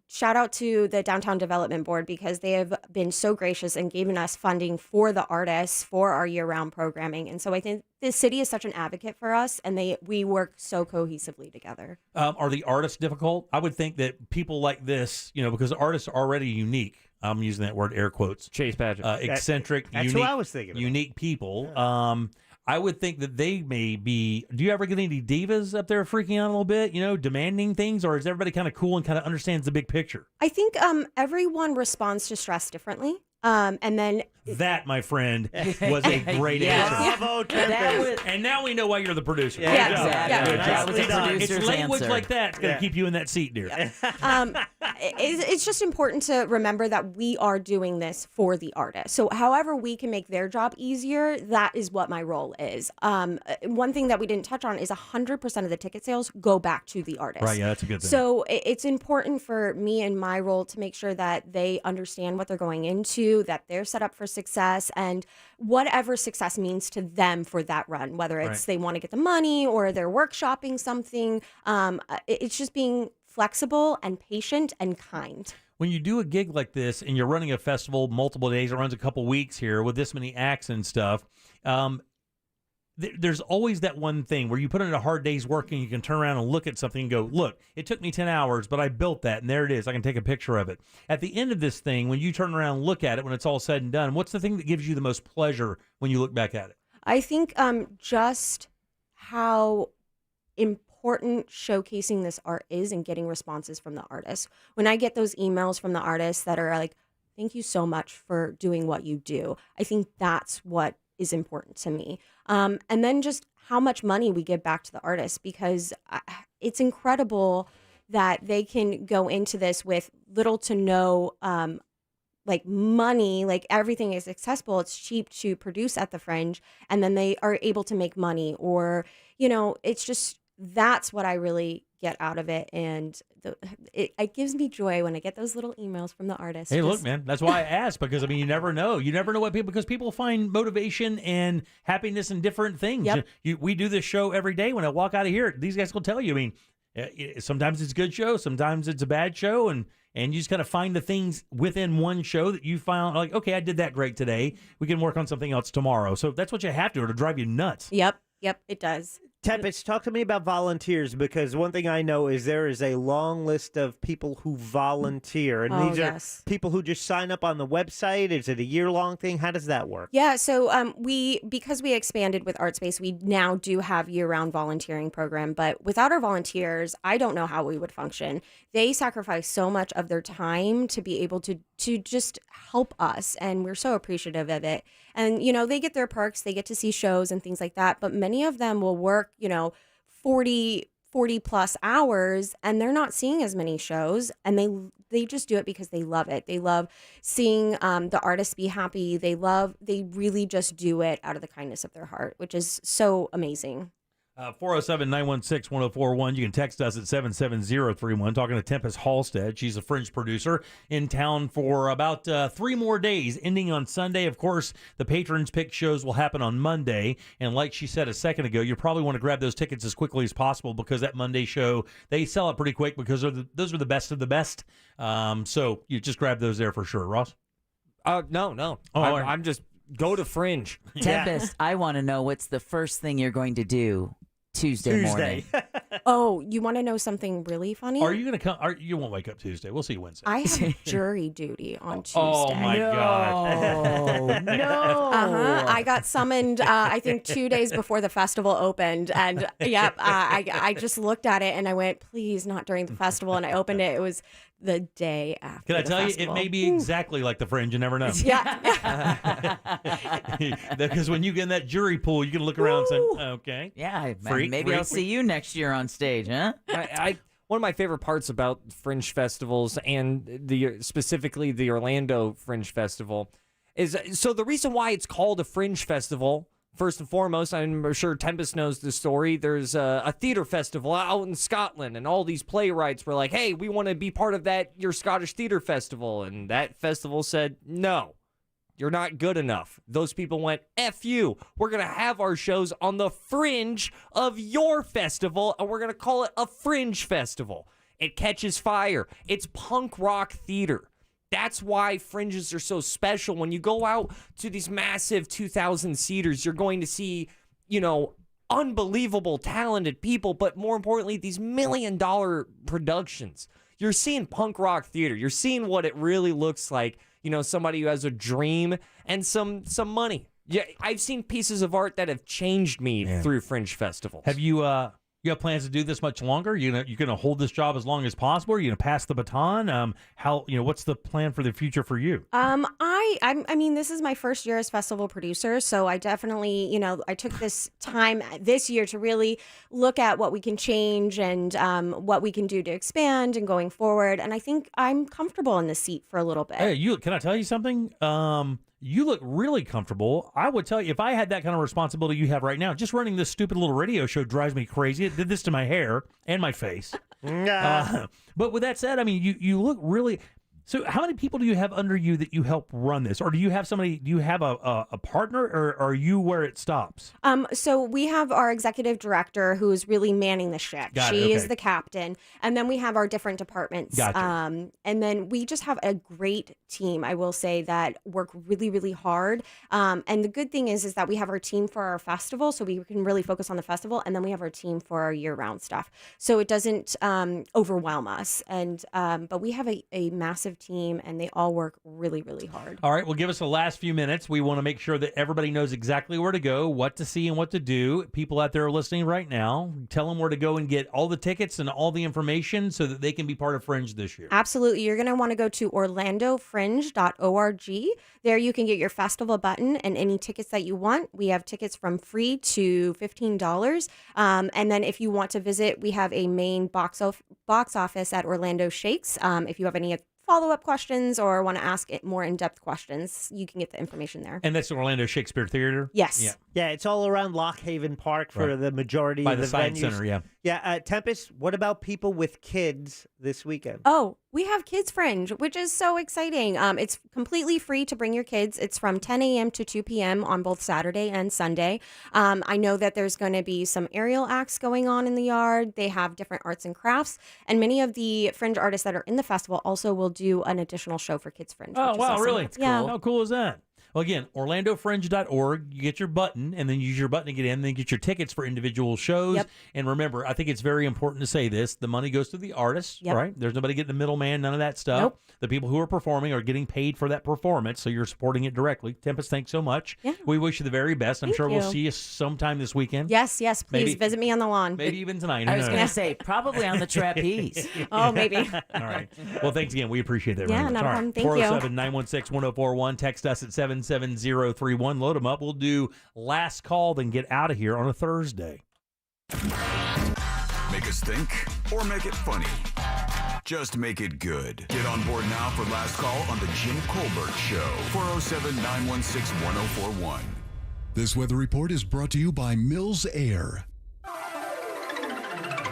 shout out to the Downtown Development Board, because they have been so gracious and given us funding for the artists for our year-round programming. And so I think the city is such an advocate for us, and we work so cohesively together. Are the artists difficult? I would think that people like this, because artists are already unique. I'm using that word air quotes. Chase Patrick. Eccentric, That's unique, who I was thinking about. unique people. Yeah. I would think that they may be. Do you ever get any divas up there freaking out a little bit, demanding things, or is everybody kind of cool and kind of understands the big picture? I think everyone responds to stress differently. And then that, my friend, was a great answer. Bravo, Tempest. And now we know why you're the producer. Yeah, exactly. That was a producer's It's language answer. like that that's going to keep you in that seat, dear. It's just important to remember that we are doing this for the artist. So however we can make their job easier, that is what my role is. One thing that we didn't touch on is 100% of the ticket sales go back to the artist. Right, yeah, that's a good thing. So it's important for me and my role to make sure that they understand what they're going into, that they're set up for success, and whatever success means to them for that run, whether it's they want to get the money or they're workshopping something. It's just being flexible and patient and kind. When you do a gig like this and you're running a festival multiple days, it runs a couple weeks here with this many acts and stuff, there's always that one thing where you put in a hard day's work and you can turn around and look at something and go, look, it took me 10 hours, but I built that, and there it is. I can take a picture of it. At the end of this thing, when you turn around and look at it, when it's all said and done, what's the thing that gives you the most pleasure when you look back at it? I think just how important showcasing this art is and getting responses from the artists. When I get those emails from the artists that are like, thank you so much for doing what you do, I think that's what is important to me. And then just how much money we give back to the artists, because it's incredible that they can go into this with little to no money, like everything is accessible. It's cheap to produce at the Fringe, and then they are able to make money, or, it's just, that's what I really get out of it. And it gives me joy when I get those little emails from the artists. Hey, look, man, that's why I asked, because you never know. You never know what people, because people find motivation and happiness in different things. Yep. We do this show every day. When I walk out of here, these guys will tell you, sometimes it's a good show, sometimes it's a bad show, and you just kind of find the things within one show that you found, like, okay, I did that great today. We can work on something else tomorrow. So that's what you have to, or to drive you nuts. Yep, it does. Tempest, talk to me about volunteers, because one thing I know is there is a long list of people who volunteer. And these are people who just sign up on the website. Is it a year-long thing? How does that work? Yeah, so because we expanded with ArtSpace, we now do have year-round volunteering program. But without our volunteers, I don't know how we would function. They sacrifice so much of their time to be able to just help us, and we're so appreciative of it. And, they get their perks, they get to see shows and things like that, but many of them will work, 40 plus hours, and they're not seeing as many shows, and they just do it because they love it. They love seeing the artists be happy. They really just do it out of the kindness of their heart, which is so amazing. 407-916-1041. You can text us at 77031. Talking to Tempest Halstead. She's a Fringe producer in town for about 3 more days, ending on Sunday. Of course, the Patrons Pick shows will happen on Monday. And like she said a second ago, you probably want to grab those tickets as quickly as possible, because that Monday show, they sell it pretty quick, because those are the best of the best. So you just grab those there for sure. Ross? No. Oh, I'm just go to Fringe. Tempest, I want to know what's the first thing you're going to do Tuesday morning. Oh, you want to know something really funny? Are you going to come? You won't wake up Tuesday. We'll see you Wednesday. I have jury duty on Tuesday. Oh, my God. No. I got summoned, I think, 2 days before the festival opened. And, I just looked at it and I went, please, not during the festival. And I opened it. It was the day after Can I the tell festival. you, it may be exactly like the Fringe. You never know. Yeah. Because when you get in that jury pool, you can look around and say, okay. Yeah, Freak, maybe I'll freak, see you next year on stage, huh? One of my favorite parts about Fringe festivals and specifically the Orlando Fringe Festival is so the reason why it's called a Fringe Festival. First and foremost, I'm sure Tempest knows the story. There's a theater festival out in Scotland, and all these playwrights were like, hey, we want to be part of your Scottish theater festival. And that festival said, no, you're not good enough. Those people went, F you. We're going to have our shows on the fringe of your festival, and we're going to call it a Fringe Festival. It catches fire. It's punk rock theater. That's why Fringes are so special. When you go out to these massive 2,000-seaters, you're going to see, unbelievable, talented people, but more importantly, these million-dollar productions. You're seeing punk rock theater. You're seeing what it really looks like, somebody who has a dream and some money. Yeah, I've seen pieces of art that have changed me through Fringe festivals. Have you have plans to do this much longer? You're going to hold this job as long as possible? Are you going to pass the baton? What's the plan for the future for you? I mean, this is my first year as festival producer, so I definitely, I took this time this year to really look at what we can change and what we can do to expand and going forward. And I think I'm comfortable in the seat for a little bit. Hey, can I tell you something? You look really comfortable. I would tell you, if I had that kind of responsibility you have right now, just running this stupid little radio show drives me crazy. It did this to my hair and my face. But with that said, I mean, you look really... So how many people do you have under you that you help run this? Or do you have a partner, or are you where it stops? So we have our executive director who is really manning the ship. She is the captain. And then we have our different departments. Gotcha. And then we just have a great team, I will say, that work really, really hard. And the good thing is that we have our team for our festival, so we can really focus on the festival. And then we have our team for our year-round stuff. So it doesn't overwhelm us. And but we have a massive team, and they all work really, really hard. All right, well, give us the last few minutes. We want to make sure that everybody knows exactly where to go, what to see, and what to do. People out there are listening right now, tell them where to go and get all the tickets and all the information so that they can be part of Fringe this year. Absolutely. You're going to want to go to orlandofringe.org. There you can get your festival button and any tickets that you want. We have tickets from free to $15. And then if you want to visit, we have a main box office at Orlando Shakes. If you have any follow-up questions or want to ask more in-depth questions, you can get the information there. And that's the Orlando Shakespeare Theater? Yes. Yeah, it's all around Lock Haven Park for the majority By of the the Science venues. Center, yeah. Yeah, Tempest, what about people with kids this weekend? Oh, we have Kids Fringe, which is so exciting. It's completely free to bring your kids. It's from 10 a.m. to 2 p.m. on both Saturday and Sunday. I know that there's going to be some aerial acts going on in the yard. They have different arts and crafts. And many of the Fringe artists that are in the festival also will do an additional show for Kids Fringe. Oh, which is wow, awesome. really? That's Yeah. cool. How cool is that? Well, again, orlandofringe.org. You get your button, and then use your button to get in, then get your tickets for individual shows. Yep. And remember, I think it's very important to say this. The money goes to the artists, Yep. right? There's nobody getting the middleman, none of that stuff. Nope. The people who are performing are getting paid for that performance, so you're supporting it directly. Tempest, thanks so much. Yeah. We wish you the very best. I'm Thank sure we'll you. see you sometime this weekend. Yes, please Maybe- visit me on the lawn. Maybe even tonight. I was going to say, probably on the trapeze. Oh, maybe. All right. Well, thanks again. We appreciate that. Yeah, very much. not a All problem. right. Thank you. 407-916-1041. Text us at 77031. Load them up. We'll do last call, then get out of here on a Thursday. Make us think or make it funny. Just make it good. Get on board now for Last Call on the Jim Colbert Show. 407-916-1041. This weather report is brought to you by Mills Air.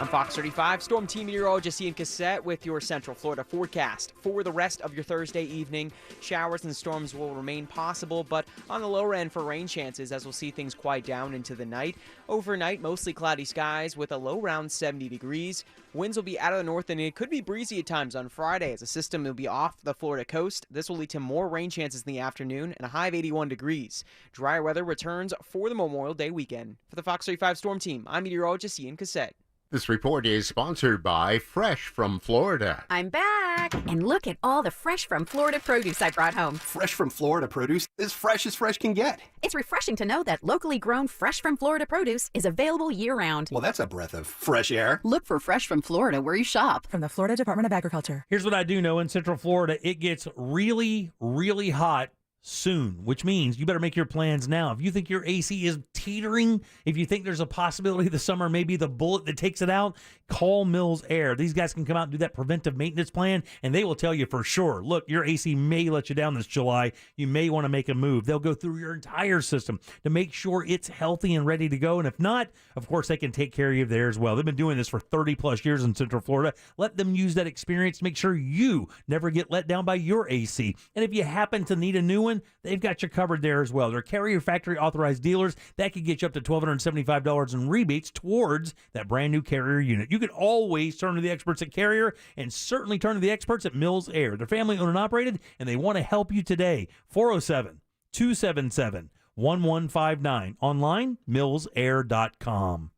I'm Fox 35 Storm Team Meteorologist Ian Cassette with your Central Florida forecast. For the rest of your Thursday evening, showers and storms will remain possible, but on the lower end for rain chances as we'll see things quiet down into the night. Overnight, mostly cloudy skies with a low around 70 degrees. Winds will be out of the north, and it could be breezy at times on Friday as a system will be off the Florida coast. This will lead to more rain chances in the afternoon and a high of 81 degrees. Drier weather returns for the Memorial Day weekend. For the Fox 35 Storm Team, I'm meteorologist Ian Cassette. This report is sponsored by Fresh from Florida. I'm back. And look at all the Fresh from Florida produce I brought home. Fresh from Florida produce is fresh as fresh can get. It's refreshing to know that locally grown Fresh from Florida produce is available year-round. Well, that's a breath of fresh air. Look for Fresh from Florida where you shop. From the Florida Department of Agriculture. Here's what I do know. In Central Florida, it gets really, really hot soon, which means you better make your plans now. If you think your AC is teetering, if you think there's a possibility the summer may be the bullet that takes it out, call Mills Air. These guys can come out and do that preventive maintenance plan, and they will tell you for sure, look, your AC may let you down this July. You may want to make a move. They'll go through your entire system to make sure it's healthy and ready to go. And if not, of course, they can take care of you there as well. They've been doing this for 30 plus years in Central Florida. Let them use that experience to make sure you never get let down by your AC. And if you happen to need a new one, they've got you covered there as well. They're Carrier Factory authorized dealers. That could get you up to $1,275 in rebates towards that brand new Carrier unit. You can always turn to the experts at Carrier and certainly turn to the experts at Mills Air. They're family owned and operated, and they want to help you today. 407-277-1159. Online, millsair.com.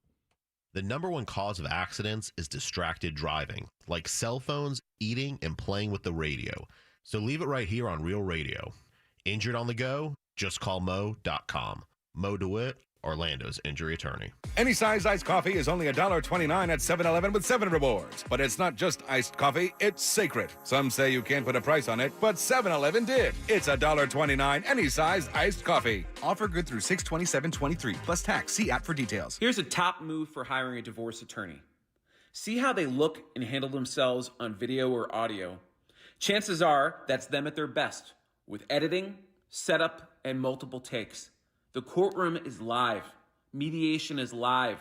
The number one cause of accidents is distracted driving, like cell phones, eating, and playing with the radio. So leave it right here on Real Radio. Injured on the go? Just call Mo.com. Mo DeWitt, Orlando's injury attorney. Any size iced coffee is only $1.29 at 7-Eleven with 7 rewards. But it's not just iced coffee, it's sacred. Some say you can't put a price on it, but 7-Eleven did. It's $1.29 any size iced coffee. Offer good through 6/27/23 plus tax. See app for details. Here's a top move for hiring a divorce attorney. See how they look and handle themselves on video or audio. Chances are that's them at their best, with editing, setup, and multiple takes. The courtroom is live. Mediation is live.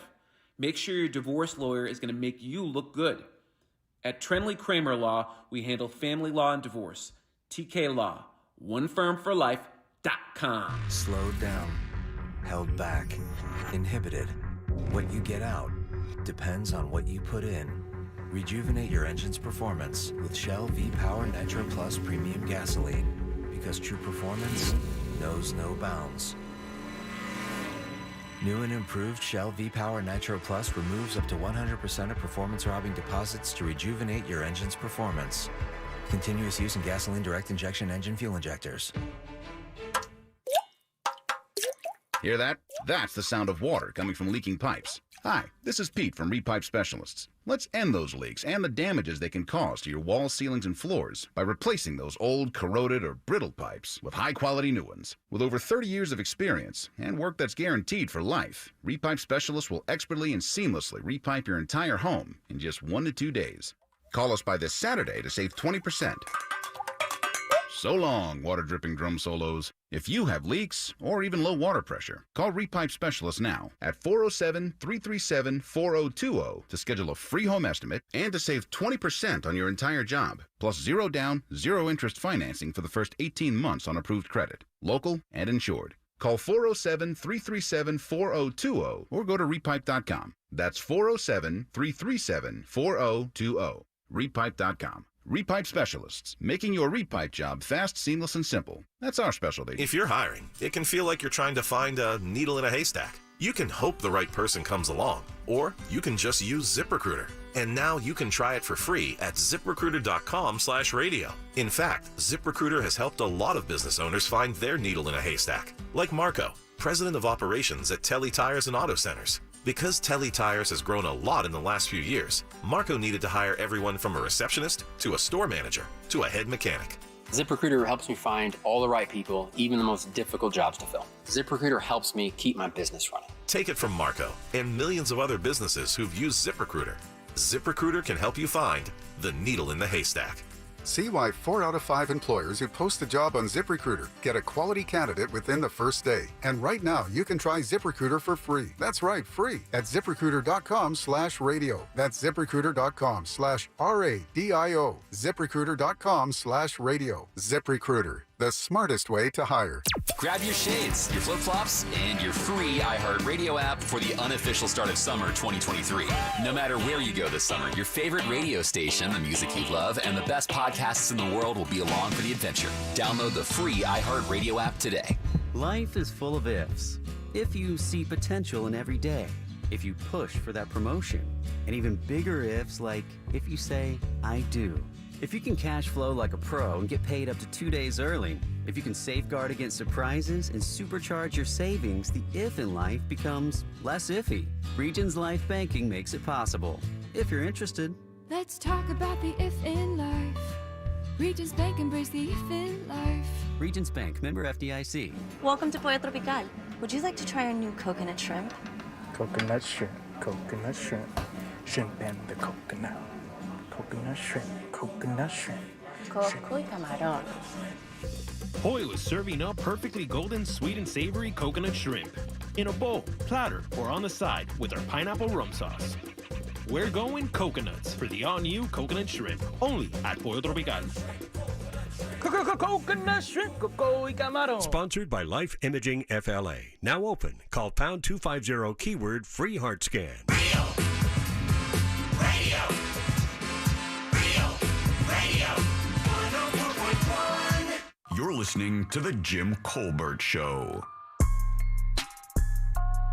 Make sure your divorce lawyer is going to make you look good. At Trenley Kramer Law, we handle family law and divorce. TK Law, onefirmforlife.com. Slowed down, held back, inhibited. What you get out depends on what you put in. Rejuvenate your engine's performance with Shell V-Power Nitro Plus Premium Gasoline. Because true performance knows no bounds. New and improved Shell V-Power Nitro Plus removes up to 100% of performance-robbing deposits to rejuvenate your engine's performance. Continuous use in gasoline direct injection engine fuel injectors. Hear that? That's the sound of water coming from leaking pipes. Hi, this is Pete from Repipe Specialists. Let's end those leaks and the damages they can cause to your walls, ceilings, and floors by replacing those old, corroded, or brittle pipes with high-quality new ones. With over 30 years of experience and work that's guaranteed for life, Repipe Specialists will expertly and seamlessly repipe your entire home in just 1 to 2 days. Call us by this Saturday to save 20%. So long, water-dripping drum solos. If you have leaks or even low water pressure, call Repipe Specialists now at 407-337-4020 to schedule a free home estimate and to save 20% on your entire job, plus zero down, zero interest financing for the first 18 months on approved credit, local and insured. Call 407-337-4020 or go to repipe.com. That's 407-337-4020. Repipe.com. Repipe Specialists, making your repipe job fast, seamless, and simple. That's our specialty. If you're hiring, it can feel like you're trying to find a needle in a haystack. You can hope the right person comes along, or you can just use ZipRecruiter. And now you can try it for free at ZipRecruiter.com/radio. In fact, ZipRecruiter has helped a lot of business owners find their needle in a haystack, like Marco, president of operations at Telly Tires and Auto Centers. Because Telly Tires has grown a lot in the last few years, Marco needed to hire everyone from a receptionist to a store manager to a head mechanic. ZipRecruiter helps me find all the right people, even the most difficult jobs to fill. ZipRecruiter helps me keep my business running. Take it from Marco and millions of other businesses who've used ZipRecruiter. ZipRecruiter can help you find the needle in the haystack. See why 4 out of 5 employers who post a job on ZipRecruiter get a quality candidate within the first day. And right now, you can try ZipRecruiter for free. That's right, free at ZipRecruiter.com/radio. That's ZipRecruiter.com/RADIO. ZipRecruiter.com/radio. ZipRecruiter, the smartest way to hire. Grab your shades, your flip-flops, and your free iHeartRadio app for the unofficial start of summer 2023. No matter where you go this summer, your favorite radio station, the music you love, and the best podcasts in the world will be along for the adventure. Download the free iHeartRadio app today. Life is full of ifs. If you see potential in every day, if you push for that promotion. And even bigger ifs like if you say, I do. If you can cash flow like a pro and get paid up to 2 days early. If you can safeguard against surprises and supercharge your savings, the if in life becomes less iffy. Regions Life Banking makes it possible. If you're interested. Let's talk about the if in life. Regions Bank, embrace the if in life. Regions Bank, member FDIC. Welcome to Pollo Tropical. Would you like to try our new coconut shrimp? Coconut shrimp, shrimp and the coconut. Coconut shrimp, coconut shrimp. Coco y camarón. Pollo is serving up perfectly golden, sweet, and savory coconut shrimp in a bowl, platter, or on the side with our pineapple rum sauce. We're going coconuts for the all-new coconut shrimp, only at Pollo Tropical. Coconut shrimp, coco y camarón. Sponsored by Life Imaging FLA. Now open. Call pound 250 keyword free heart scan. Radio. 104.1. You're listening to The Jim Colbert Show.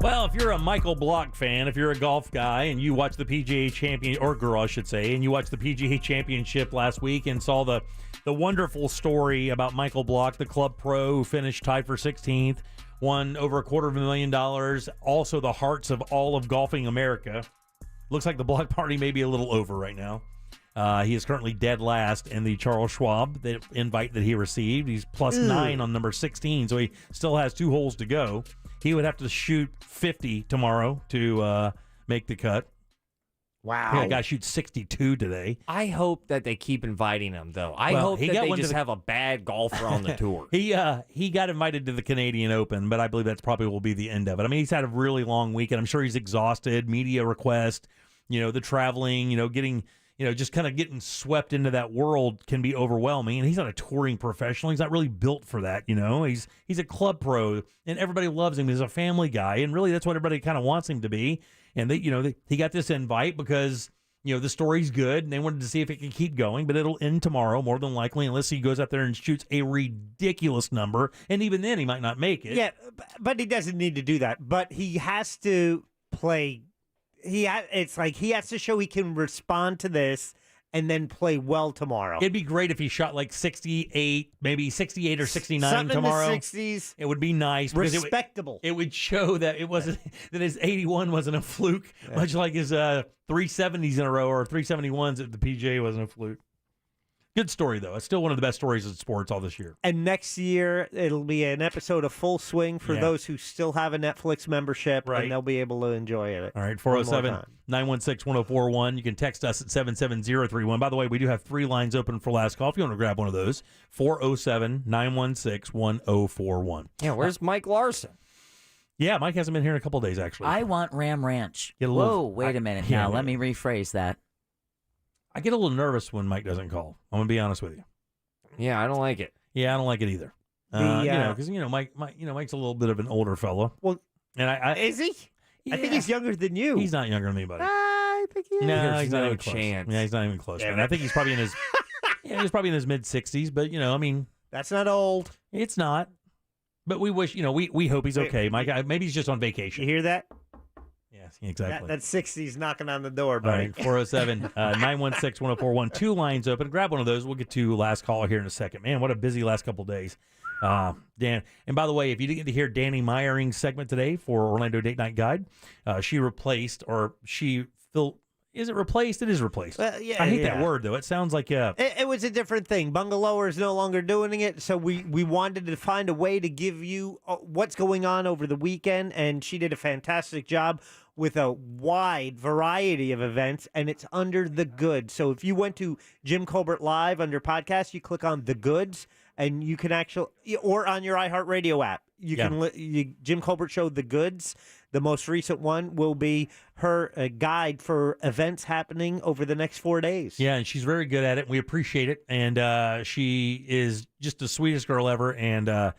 Well, if you're a Michael Block fan, if you're a golf guy and you watched the PGA Champion, or girl, I should say, and you watched the PGA Championship last week and saw the wonderful story about Michael Block, the club pro who finished tied for 16th, won over $250,000, also the hearts of all of golfing America. Looks like the Block party may be a little over right now. He is currently dead last in the Charles Schwab invite that he received. He's plus 9 on number 16, so he still has 2 holes to go. He would have to shoot 50 tomorrow to make the cut. Wow. Yeah, guy shoots 62 today. I hope that they keep inviting him, though. I hope that they just have a bad golfer on the tour. He got invited to the Canadian Open, but I believe that's probably will be the end of it. I mean, he's had a really long weekend. I'm sure he's exhausted. Media requests, the traveling, getting, just kind of getting swept into that world can be overwhelming. And he's not a touring professional. He's not really built for that, He's a club pro, and everybody loves him. He's a family guy, and really that's what everybody kind of wants him to be. And he got this invite because the story's good, and they wanted to see if it can keep going. But it'll end tomorrow, more than likely, unless he goes out there and shoots a ridiculous number. And even then, he might not make it. Yeah, but he doesn't need to do that. But he has to play. It's like he has to show he can respond to this and then play well tomorrow. It'd be great if he shot like 68, maybe 68 or 69 Something tomorrow. In the 60s. It would be nice. Respectable. It would show that it wasn't that his 81 wasn't a fluke, much like his 370s in a row or 371s at the PGA wasn't a fluke. Good story, though. It's still one of the best stories in sports all this year. And next year, it'll be an episode of Full Swing for those who still have a Netflix membership, and they'll be able to enjoy it. All right, 407-916-1041. You can text us at 77031. By the way, we do have 3 lines open for last call if you want to grab one of those. 407-916-1041. Yeah, where's Mike Larson? Yeah, Mike hasn't been here in a couple of days, actually. I want Ram Ranch. Get a little- Whoa, wait a minute. Yeah, Now, yeah. let me rephrase that. I get a little nervous when Mike doesn't call. I'm going to be honest with you. Yeah, I don't like it. Yeah, I don't like it either. Because Mike's a little bit of an older fellow. Well, and I is he? Yeah. I think he's younger than you. He's not younger than me, buddy. I think he is. No, There's he's not no even close. chance. Yeah, he's not even close. Damn Man. it. I think he's probably in his he's probably in his mid-60s. But that's not old. It's not. But we wish we hope he's okay. Mike, maybe he's just on vacation. You hear that? Yes, exactly. That 60's knocking on the door, All buddy. right, 407-916-1041. 2 lines open. Grab one of those. We'll get to last caller here in a second. Man, what a busy last couple days. Dan. And by the way, if you didn't get to hear Danny Meyering's segment today for Orlando Date Night Guide, she replaced is it replaced? It is replaced. Well, yeah, I hate yeah. that word, though. It sounds like It was a different thing. Bungalower is no longer doing it, so we wanted to find a way to give you what's going on over the weekend, and she did a fantastic job with a wide variety of events, and it's under The Goods. So if you went to Jim Colbert Live under podcast, you click on The Goods, and you can or on your iHeartRadio app, you can Jim Colbert Show The Goods. The most recent one will be her guide for events happening over the next 4 days. Yeah, and she's very good at it. We appreciate it. And she is just the sweetest girl ever. And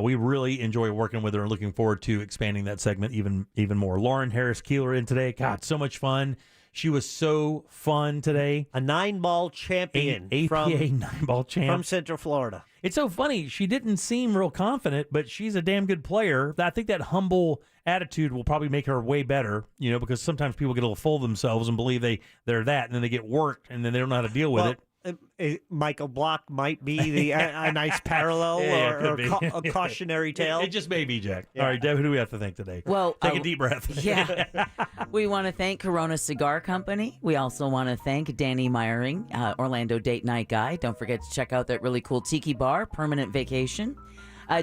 we really enjoy working with her and looking forward to expanding that segment even more. Lauren Harris Keeler in today. God, so much fun. She was so fun today. A 9-ball champion. APA from 9-ball champ. From Central Florida. It's so funny. She didn't seem real confident, but she's a damn good player. I think that humble attitude will probably make her way better, because sometimes people get a little full of themselves and believe they're that, and then they get worked, and then they don't know how to deal with it. Michael Block might be a nice parallel or a cautionary tale. It just may be, Jack. Yeah. All right, Deb, who do we have to thank today? Well, take a deep breath. Yeah. We want to thank Corona Cigar Company. We also want to thank Danny Meyering, Orlando date night guy. Don't forget to check out that really cool tiki bar, Permanent Vacation.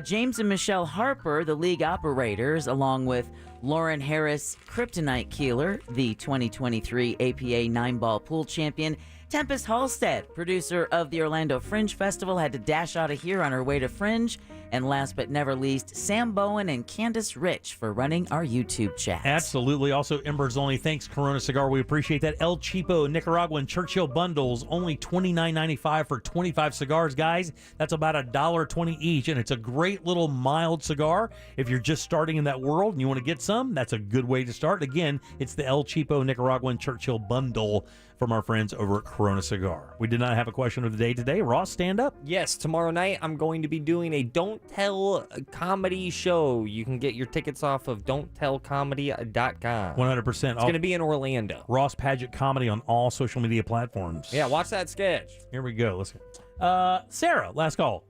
James and Michelle Harper, the league operators, along with Lauren Harris, Kryptonite Keeler, the 2023 APA 9-ball pool champion. Tempest Halstead, producer of the Orlando Fringe Festival, had to dash out of here on her way to Fringe. And last but never least, Sam Bowen and Candace Rich for running our YouTube chat. Absolutely. Also, Embers only. Thanks, Corona Cigar. We appreciate that. El Cheapo Nicaraguan Churchill bundles, only $29.95 for 25 cigars, guys. That's about $1.20 each, and it's a great little mild cigar. If you're just starting in that world and you want to get some, that's a good way to start. Again, it's the El Cheapo Nicaraguan Churchill bundle from our friends over at Corona Cigar. We did not have a question of the day today. Ross, stand up. Yes, tomorrow night I'm going to be doing a Don't Tell comedy show. You can get your tickets off of don'ttellcomedy.com. 100%. It's going to be in Orlando. Ross Paget Comedy on all social media platforms. Yeah, watch that sketch. Here we go. Let's go. Sarah, last call.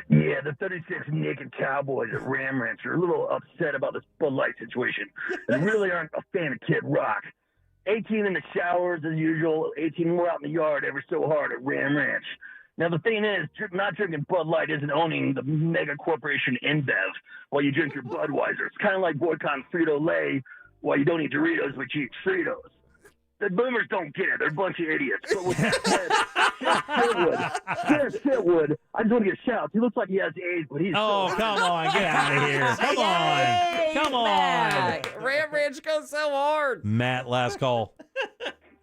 Yeah, the 36 naked cowboys at Ram Ranch are a little upset about this Bud Light situation. They really aren't a fan of Kid Rock. 18 in the showers as usual, 18 more out in the yard ever so hard at Ram Ranch. Now, the thing is, not drinking Bud Light isn't owning the mega corporation InBev while you drink your Budweiser. It's kind of like boycotting Frito-Lay while you don't eat Doritos, but you eat Fritos. The boomers don't get it. They're a bunch of idiots. But with that said, Sheriff Sitwood, I just want to get a shout. He looks like he has AIDS, but he's come on, get out of here. Come on. Ram Ranch goes so hard. Matt, last call.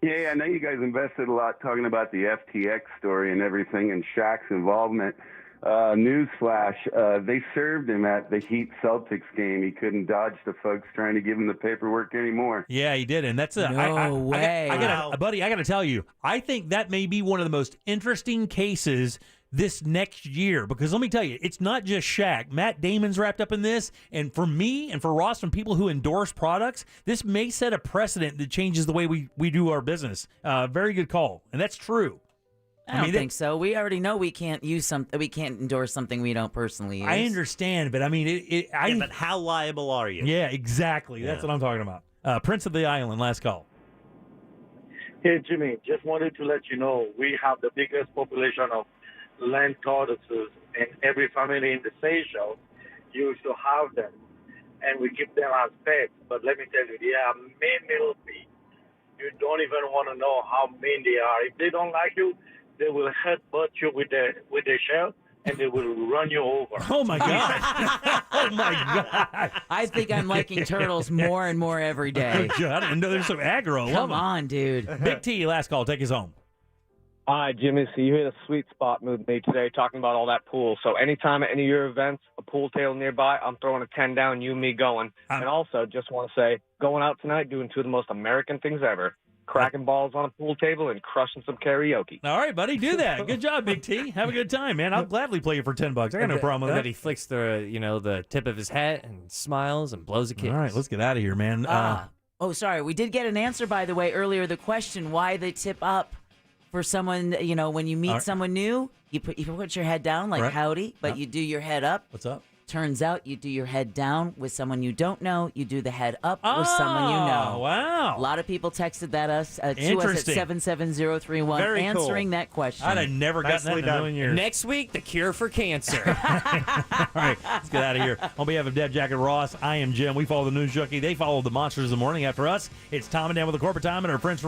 Yeah, I know you guys invested a lot talking about the FTX story and everything and Shaq's involvement. Newsflash, they served him at the Heat Celtics game. He couldn't dodge the folks trying to give him the paperwork anymore. Yeah, he did, and that's No way. Buddy, I got to tell you, I think that may be one of the most interesting cases this next year, because let me tell you, it's not just Shaq. Matt Damon's wrapped up in this, and for me and for Ross, from people who endorse products, this may set a precedent that changes the way we do our business. Very good call, and that's true. I don't think so. We already know we can't we can't endorse something we don't personally use. I understand, but I mean, but how liable are you? Yeah, exactly. That's what I'm talking about. Prince of the Island, last call. Hey, Jimmy, just wanted to let you know we have the biggest population of land tortoises, and every family in the Seychelles used to have them, and we keep them as pets. But let me tell you, they are mean little people. You don't even want to know how mean they are. If they don't like you, they will headbutt you with their shell, and they will run you over. Oh, my God. Oh, my God. I think I'm liking turtles more and more every day. Oh, God, I didn't know there's some aggro. Come on, dude. Big T, last call. Take us home. Hi, Jimmy. So you hit a sweet spot with me today talking about all that pool. So anytime at any of your events, a pool table nearby, I'm throwing a 10 down, you and me going. And also, just want to say, going out tonight, doing two of the most American things ever. Cracking balls on a pool table and crushing some karaoke. All right, buddy, do that. Good job, Big T. Have a good time, man. I'll gladly play you for $10. I got no problem with that. And then he flicks the tip of his hat and smiles and blows a kiss. All right, let's get out of here, man. Oh, sorry. We did get an answer, by the way, earlier. The question, why they tip up for someone, when you meet someone new, you put your head down like howdy, but you do your head up. What's up? Turns out you do your head down with someone you don't know. You do the head up with someone you know. Wow. A lot of people texted to us at Interesting. 77031 Very answering cool. that question. I'd have never gotten that in a million years. Next week, the cure for cancer. All right, let's get out of here. On behalf of Deb, Jack, and Ross, I am Jim. We follow the news junkie. They follow the monsters of the morning. After us, it's Tom and Dan with the corporate time and our friends from